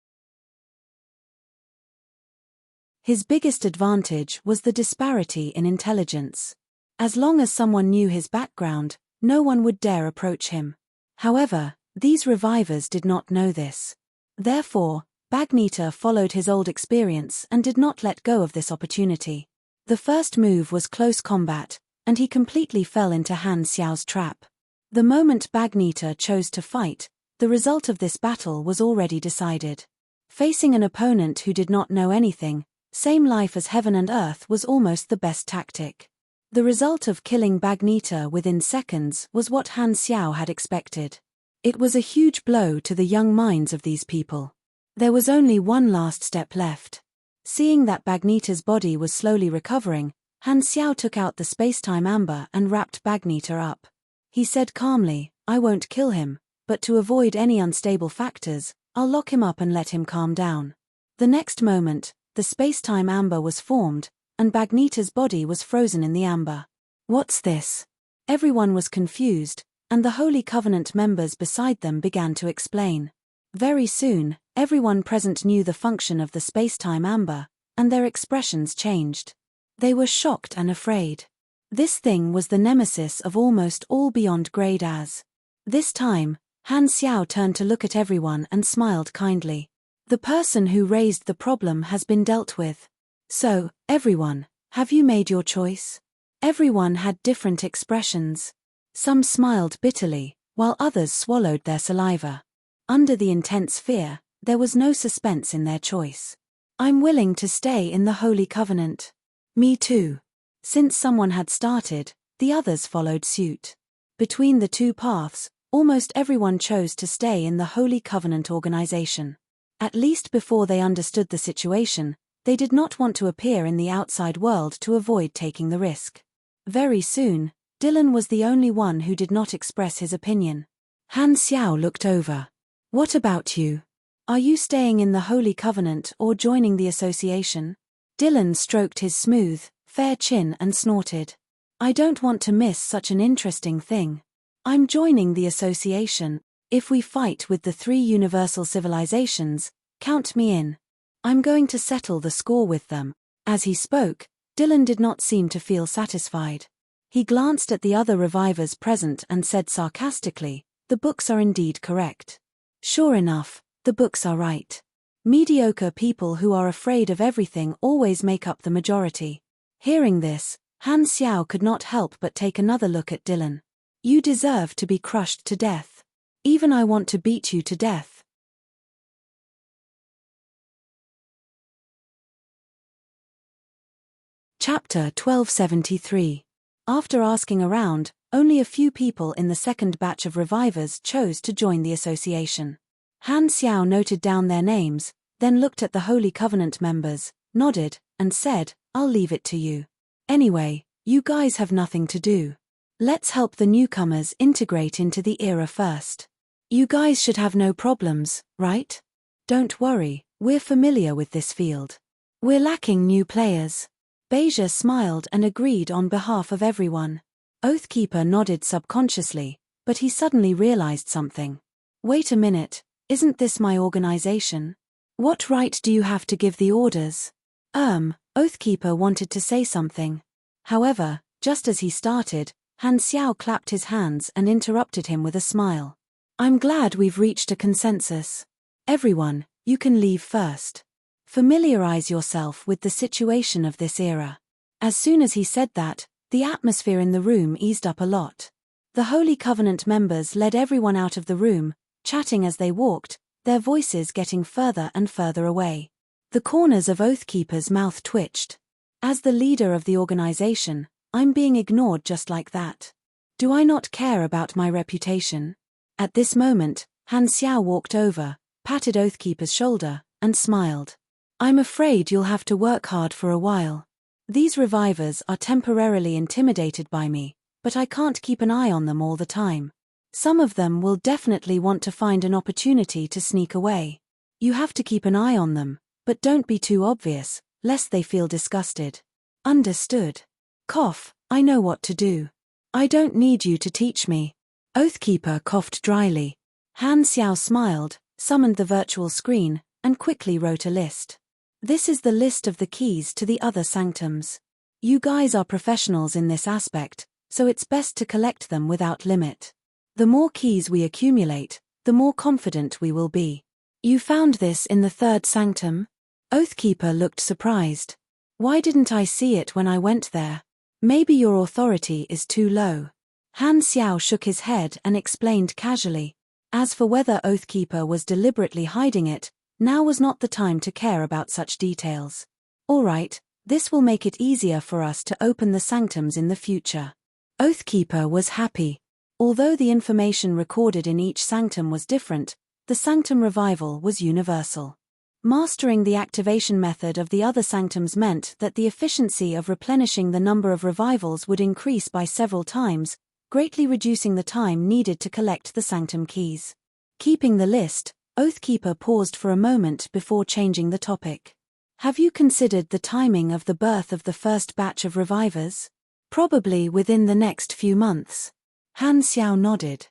His biggest advantage was the disparity in intelligence. As long as someone knew his background, no one would dare approach him. However, these revivers did not know this. Therefore, Bagnita followed his old experience and did not let go of this opportunity. The first move was close combat, and he completely fell into Han Xiao's trap. The moment Bagnita chose to fight, the result of this battle was already decided. Facing an opponent who did not know anything, same life as heaven and earth was almost the best tactic. The result of killing Bagnita within seconds was what Han Xiao had expected. It was a huge blow to the young minds of these people. There was only one last step left. Seeing that Bagnita's body was slowly recovering, Han Xiao took out the spacetime amber and wrapped Bagnita up. He said calmly, "I won't kill him, but to avoid any unstable factors, I'll lock him up and let him calm down." The next moment, the spacetime amber was formed, and Bagnita's body was frozen in the amber. What's this? Everyone was confused, and the Holy Covenant members beside them began to explain. Very soon, everyone present knew the function of the spacetime amber, and their expressions changed. They were shocked and afraid. This thing was the nemesis of almost all Beyond Grade As. This time, Han Xiao turned to look at everyone and smiled kindly. The person who raised the problem has been dealt with. So, everyone, have you made your choice? Everyone had different expressions. Some smiled bitterly, while others swallowed their saliva. Under the intense fear, there was no suspense in their choice. I'm willing to stay in the Holy Covenant. Me too. Since someone had started, the others followed suit. Between the two paths, almost everyone chose to stay in the Holy Covenant organization. At least before they understood the situation, they did not want to appear in the outside world to avoid taking the risk. Very soon, Dylan was the only one who did not express his opinion. Han Xiao looked over. What about you? Are you staying in the Holy Covenant or joining the association? Dylan stroked his smooth, fair chin and snorted. I don't want to miss such an interesting thing. I'm joining the association. If we fight with the 3 universal civilizations, count me in. I'm going to settle the score with them. As he spoke, Dylan did not seem to feel satisfied. He glanced at the other revivers present and said sarcastically, the books are indeed correct. Sure enough, the books are right. Mediocre people who are afraid of everything always make up the majority. Hearing this, Han Xiao could not help but take another look at Dylan. You deserve to be crushed to death. Even I want to beat you to death. Chapter 1273. After asking around, only a few people in the second batch of revivers chose to join the association. Han Xiao noted down their names, then looked at the Holy Covenant members, nodded, and said, I'll leave it to you. Anyway, you guys have nothing to do. Let's help the newcomers integrate into the era first. You guys should have no problems, right? Don't worry, we're familiar with this field. We're lacking new players. Beja smiled and agreed on behalf of everyone. Oathkeeper nodded subconsciously, but he suddenly realized something. Wait a minute, isn't this my organization? What right do you have to give the orders? Oathkeeper wanted to say something. However, just as he started, Han Xiao clapped his hands and interrupted him with a smile. I'm glad we've reached a consensus. Everyone, you can leave first. Familiarize yourself with the situation of this era. As soon as he said that, the atmosphere in the room eased up a lot. The Holy Covenant members led everyone out of the room, chatting as they walked, their voices getting further and further away. The corners of Oathkeeper's mouth twitched. As the leader of the organization, I'm being ignored just like that. Do I not care about my reputation? At this moment, Han Xiao walked over, patted Oathkeeper's shoulder, and smiled. I'm afraid you'll have to work hard for a while. These revivers are temporarily intimidated by me, but I can't keep an eye on them all the time. Some of them will definitely want to find an opportunity to sneak away. You have to keep an eye on them, but don't be too obvious, lest they feel disgusted. Understood. Cough, I know what to do. I don't need you to teach me. Oathkeeper coughed dryly. Han Xiao smiled, summoned the virtual screen, and quickly wrote a list. This is the list of the keys to the other sanctums. You guys are professionals in this aspect, so it's best to collect them without limit. The more keys we accumulate, the more confident we will be. You found this in the third sanctum? Oathkeeper looked surprised. Why didn't I see it when I went there? Maybe your authority is too low. Han Xiao shook his head and explained casually. As for whether Oathkeeper was deliberately hiding it, now was not the time to care about such details. All right, this will make it easier for us to open the sanctums in the future. Oathkeeper was happy. Although the information recorded in each sanctum was different, the sanctum revival was universal. Mastering the activation method of the other sanctums meant that the efficiency of replenishing the number of revivals would increase by several times, greatly reducing the time needed to collect the sanctum keys. Keeping the list, Oathkeeper paused for a moment before changing the topic. Have you considered the timing of the birth of the first batch of revivers? Probably within the next few months. Han Xiao nodded.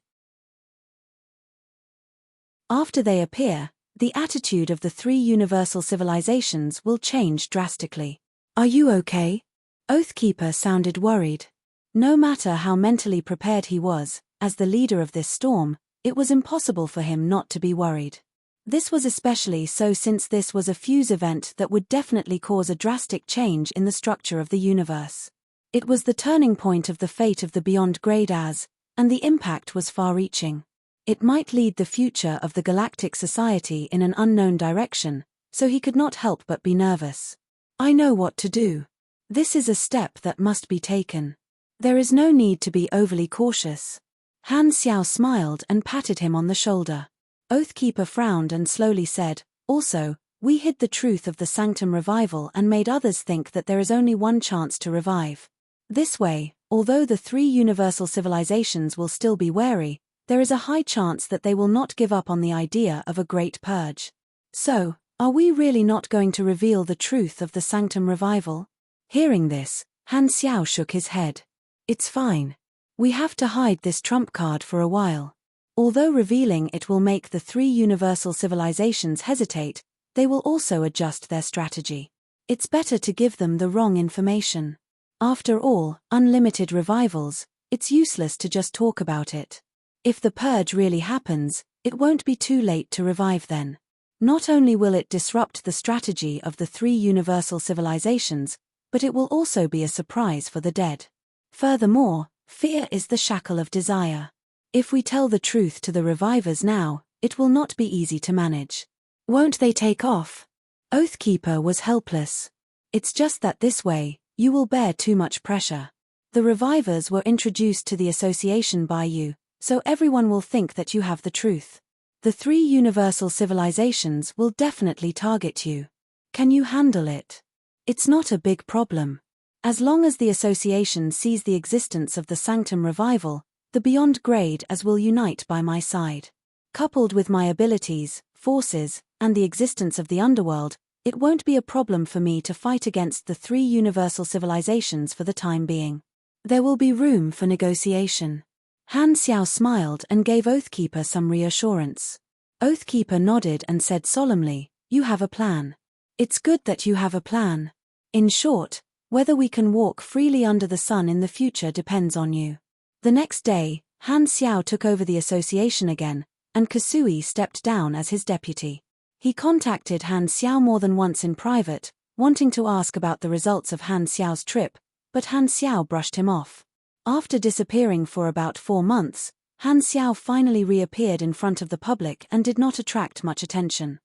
After they appear, the attitude of the 3 universal civilizations will change drastically. Are you okay? Oathkeeper sounded worried. No matter how mentally prepared he was, as the leader of this storm, it was impossible for him not to be worried. This was especially so since this was a fuse event that would definitely cause a drastic change in the structure of the universe. It was the turning point of the fate of the Beyond Grade As, and the impact was far-reaching. It might lead the future of the Galactic Society in an unknown direction, so he could not help but be nervous. I know what to do. This is a step that must be taken. There is no need to be overly cautious. Han Xiao smiled and patted him on the shoulder. Oathkeeper frowned and slowly said, also, we hid the truth of the sanctum revival and made others think that there is only one chance to revive. This way, although the 3 universal civilizations will still be wary, there is a high chance that they will not give up on the idea of a great purge. So, are we really not going to reveal the truth of the Sanctum revival? Hearing this, Han Xiao shook his head. It's fine. We have to hide this trump card for a while. Although revealing it will make the three universal civilizations hesitate, they will also adjust their strategy. It's better to give them the wrong information. After all, unlimited revivals, it's useless to just talk about it. If the purge really happens, it won't be too late to revive then. Not only will it disrupt the strategy of the three universal civilizations, but it will also be a surprise for the dead. Furthermore, fear is the shackle of desire. If we tell the truth to the revivers now, it will not be easy to manage. Won't they take off? Oathkeeper was helpless. It's just that this way, you will bear too much pressure. The revivers were introduced to the association by you, so everyone will think that you have the truth. The three universal civilizations will definitely target you. Can you handle it? It's not a big problem. As long as the association sees the existence of the Sanctum revival, the Beyond Grade as will unite by my side. Coupled with my abilities, forces, and the existence of the underworld, it won't be a problem for me to fight against the three universal civilizations for the time being. There will be room for negotiation. Han Xiao smiled and gave Oathkeeper some reassurance. Oathkeeper nodded and said solemnly, "You have a plan. It's good that you have a plan. In short, whether we can walk freely under the sun in the future depends on you." The next day, Han Xiao took over the association again, and Kasui stepped down as his deputy. He contacted Han Xiao more than once in private, wanting to ask about the results of Han Xiao's trip, but Han Xiao brushed him off. After disappearing for about 4 months, Han Xiao finally reappeared in front of the public and did not attract much attention.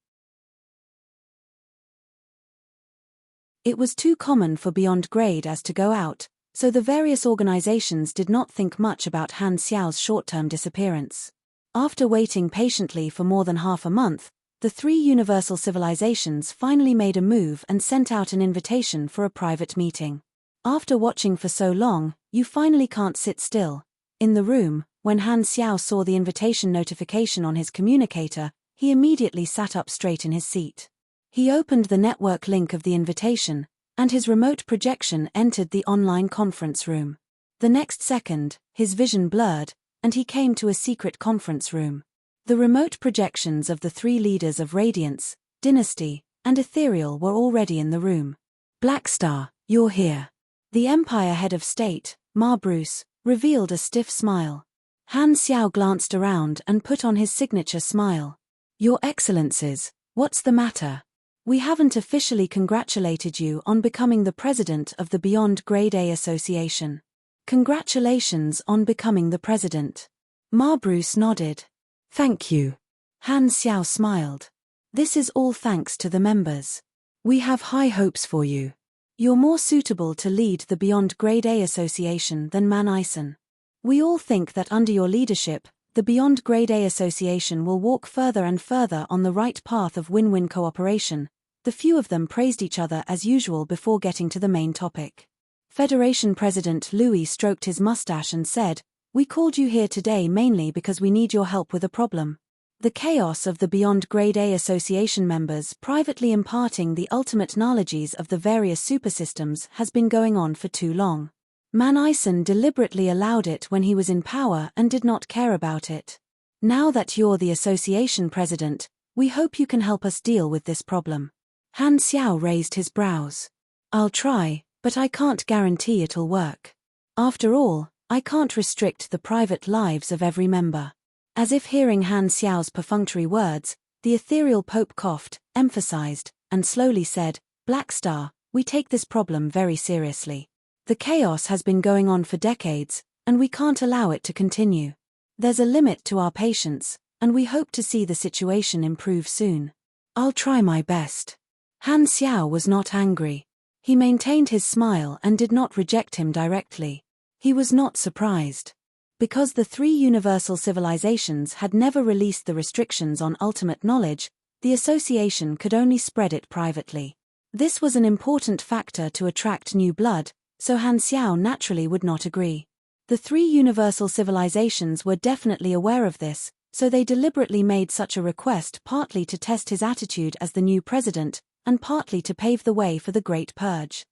It was too common for Beyond Grade as to go out, so the various organizations did not think much about Han Xiao's short-term disappearance. After waiting patiently for more than half a month, the three universal civilizations finally made a move and sent out an invitation for a private meeting. After watching for so long, you finally can't sit still. In the room, when Han Xiao saw the invitation notification on his communicator, he immediately sat up straight in his seat. He opened the network link of the invitation, and his remote projection entered the online conference room. The next second, his vision blurred, and he came to a secret conference room. The remote projections of the three leaders of Radiance, Dynasty, and Ethereal were already in the room. "Blackstar, you're here." The Empire head of state, Ma Bruce, revealed a stiff smile. Han Xiao glanced around and put on his signature smile. "Your Excellencies, what's the matter? We haven't officially congratulated you on becoming the president of the Beyond Grade A Association." "Congratulations on becoming the president." Ma Bruce nodded. "Thank you." Han Xiao smiled. "This is all thanks to the members. We have high hopes for you. You're more suitable to lead the Beyond Grade A Association than Man Ison. We all think that under your leadership, the Beyond Grade A Association will walk further and further on the right path of win-win cooperation." The few of them praised each other as usual before getting to the main topic. Federation President Louis stroked his mustache and said, "We called you here today mainly because we need your help with a problem. The chaos of the Beyond Grade A Association members privately imparting the ultimate knowledges of the various supersystems has been going on for too long. Man Ison deliberately allowed it when he was in power and did not care about it. Now that you're the association president, we hope you can help us deal with this problem." Han Xiao raised his brows. "I'll try, but I can't guarantee it'll work. After all, I can't restrict the private lives of every member." As if hearing Han Xiao's perfunctory words, the ethereal Pope coughed, emphasized, and slowly said, "Blackstar, we take this problem very seriously. The chaos has been going on for decades, and we can't allow it to continue. There's a limit to our patience, and we hope to see the situation improve soon. I'll try my best." Han Xiao was not angry. He maintained his smile and did not reject him directly. He was not surprised. Because the three universal civilizations had never released the restrictions on ultimate knowledge, the association could only spread it privately. This was an important factor to attract new blood, so Han Xiao naturally would not agree. The three universal civilizations were definitely aware of this, so they deliberately made such a request partly to test his attitude as the new president, and partly to pave the way for the Great Purge.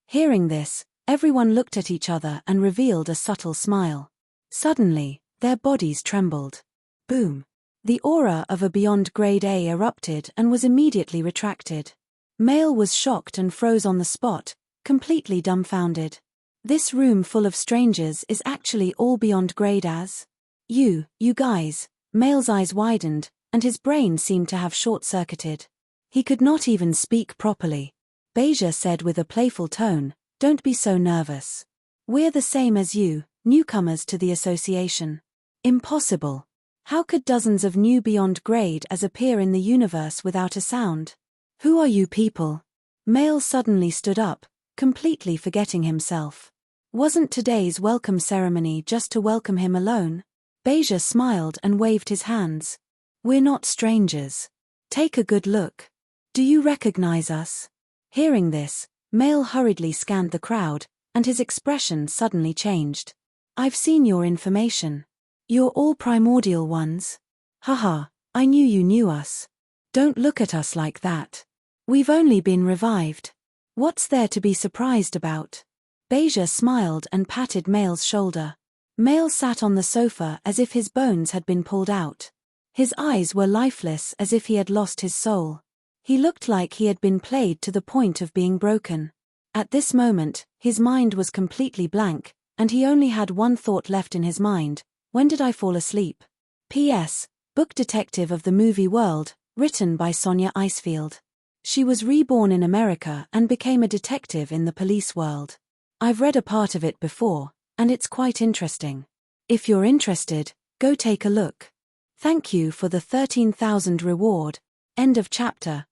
Hearing this, everyone looked at each other and revealed a subtle smile. Suddenly, their bodies trembled. Boom! The aura of a beyond grade A erupted and was immediately retracted. Mail was shocked and froze on the spot, completely dumbfounded. This room full of strangers is actually all beyond grade as? You guys. Mail's eyes widened, and his brain seemed to have short-circuited. He could not even speak properly. Beja said with a playful tone, "Don't be so nervous. We're the same as you, newcomers to the association." Impossible. How could dozens of new beyond grade as appear in the universe without a sound? Who are you people? Mail suddenly stood up, completely forgetting himself. Wasn't today's welcome ceremony just to welcome him alone? Beja smiled and waved his hands. We're not strangers. Take a good look. Do you recognize us? Hearing this, Mail hurriedly scanned the crowd, and his expression suddenly changed. I've seen your information. You're all primordial ones. Haha, I knew you knew us. Don't look at us like that. We've only been revived. What's there to be surprised about? Beja smiled and patted Mail's shoulder. Mail sat on the sofa as if his bones had been pulled out. His eyes were lifeless as if he had lost his soul. He looked like he had been played to the point of being broken. At this moment, his mind was completely blank, and he only had one thought left in his mind: when did I fall asleep? P.S. Book Detective of the Movie World, written by Sonia Icefield. She was reborn in America and became a detective in the police world. I've read a part of it before, and it's quite interesting. If you're interested, go take a look. Thank you for the 13,000 reward. End of chapter.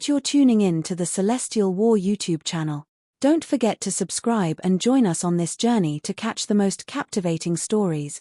You're tuning in to the Celestial War YouTube channel. Don't forget to subscribe and join us on this journey to catch the most captivating stories.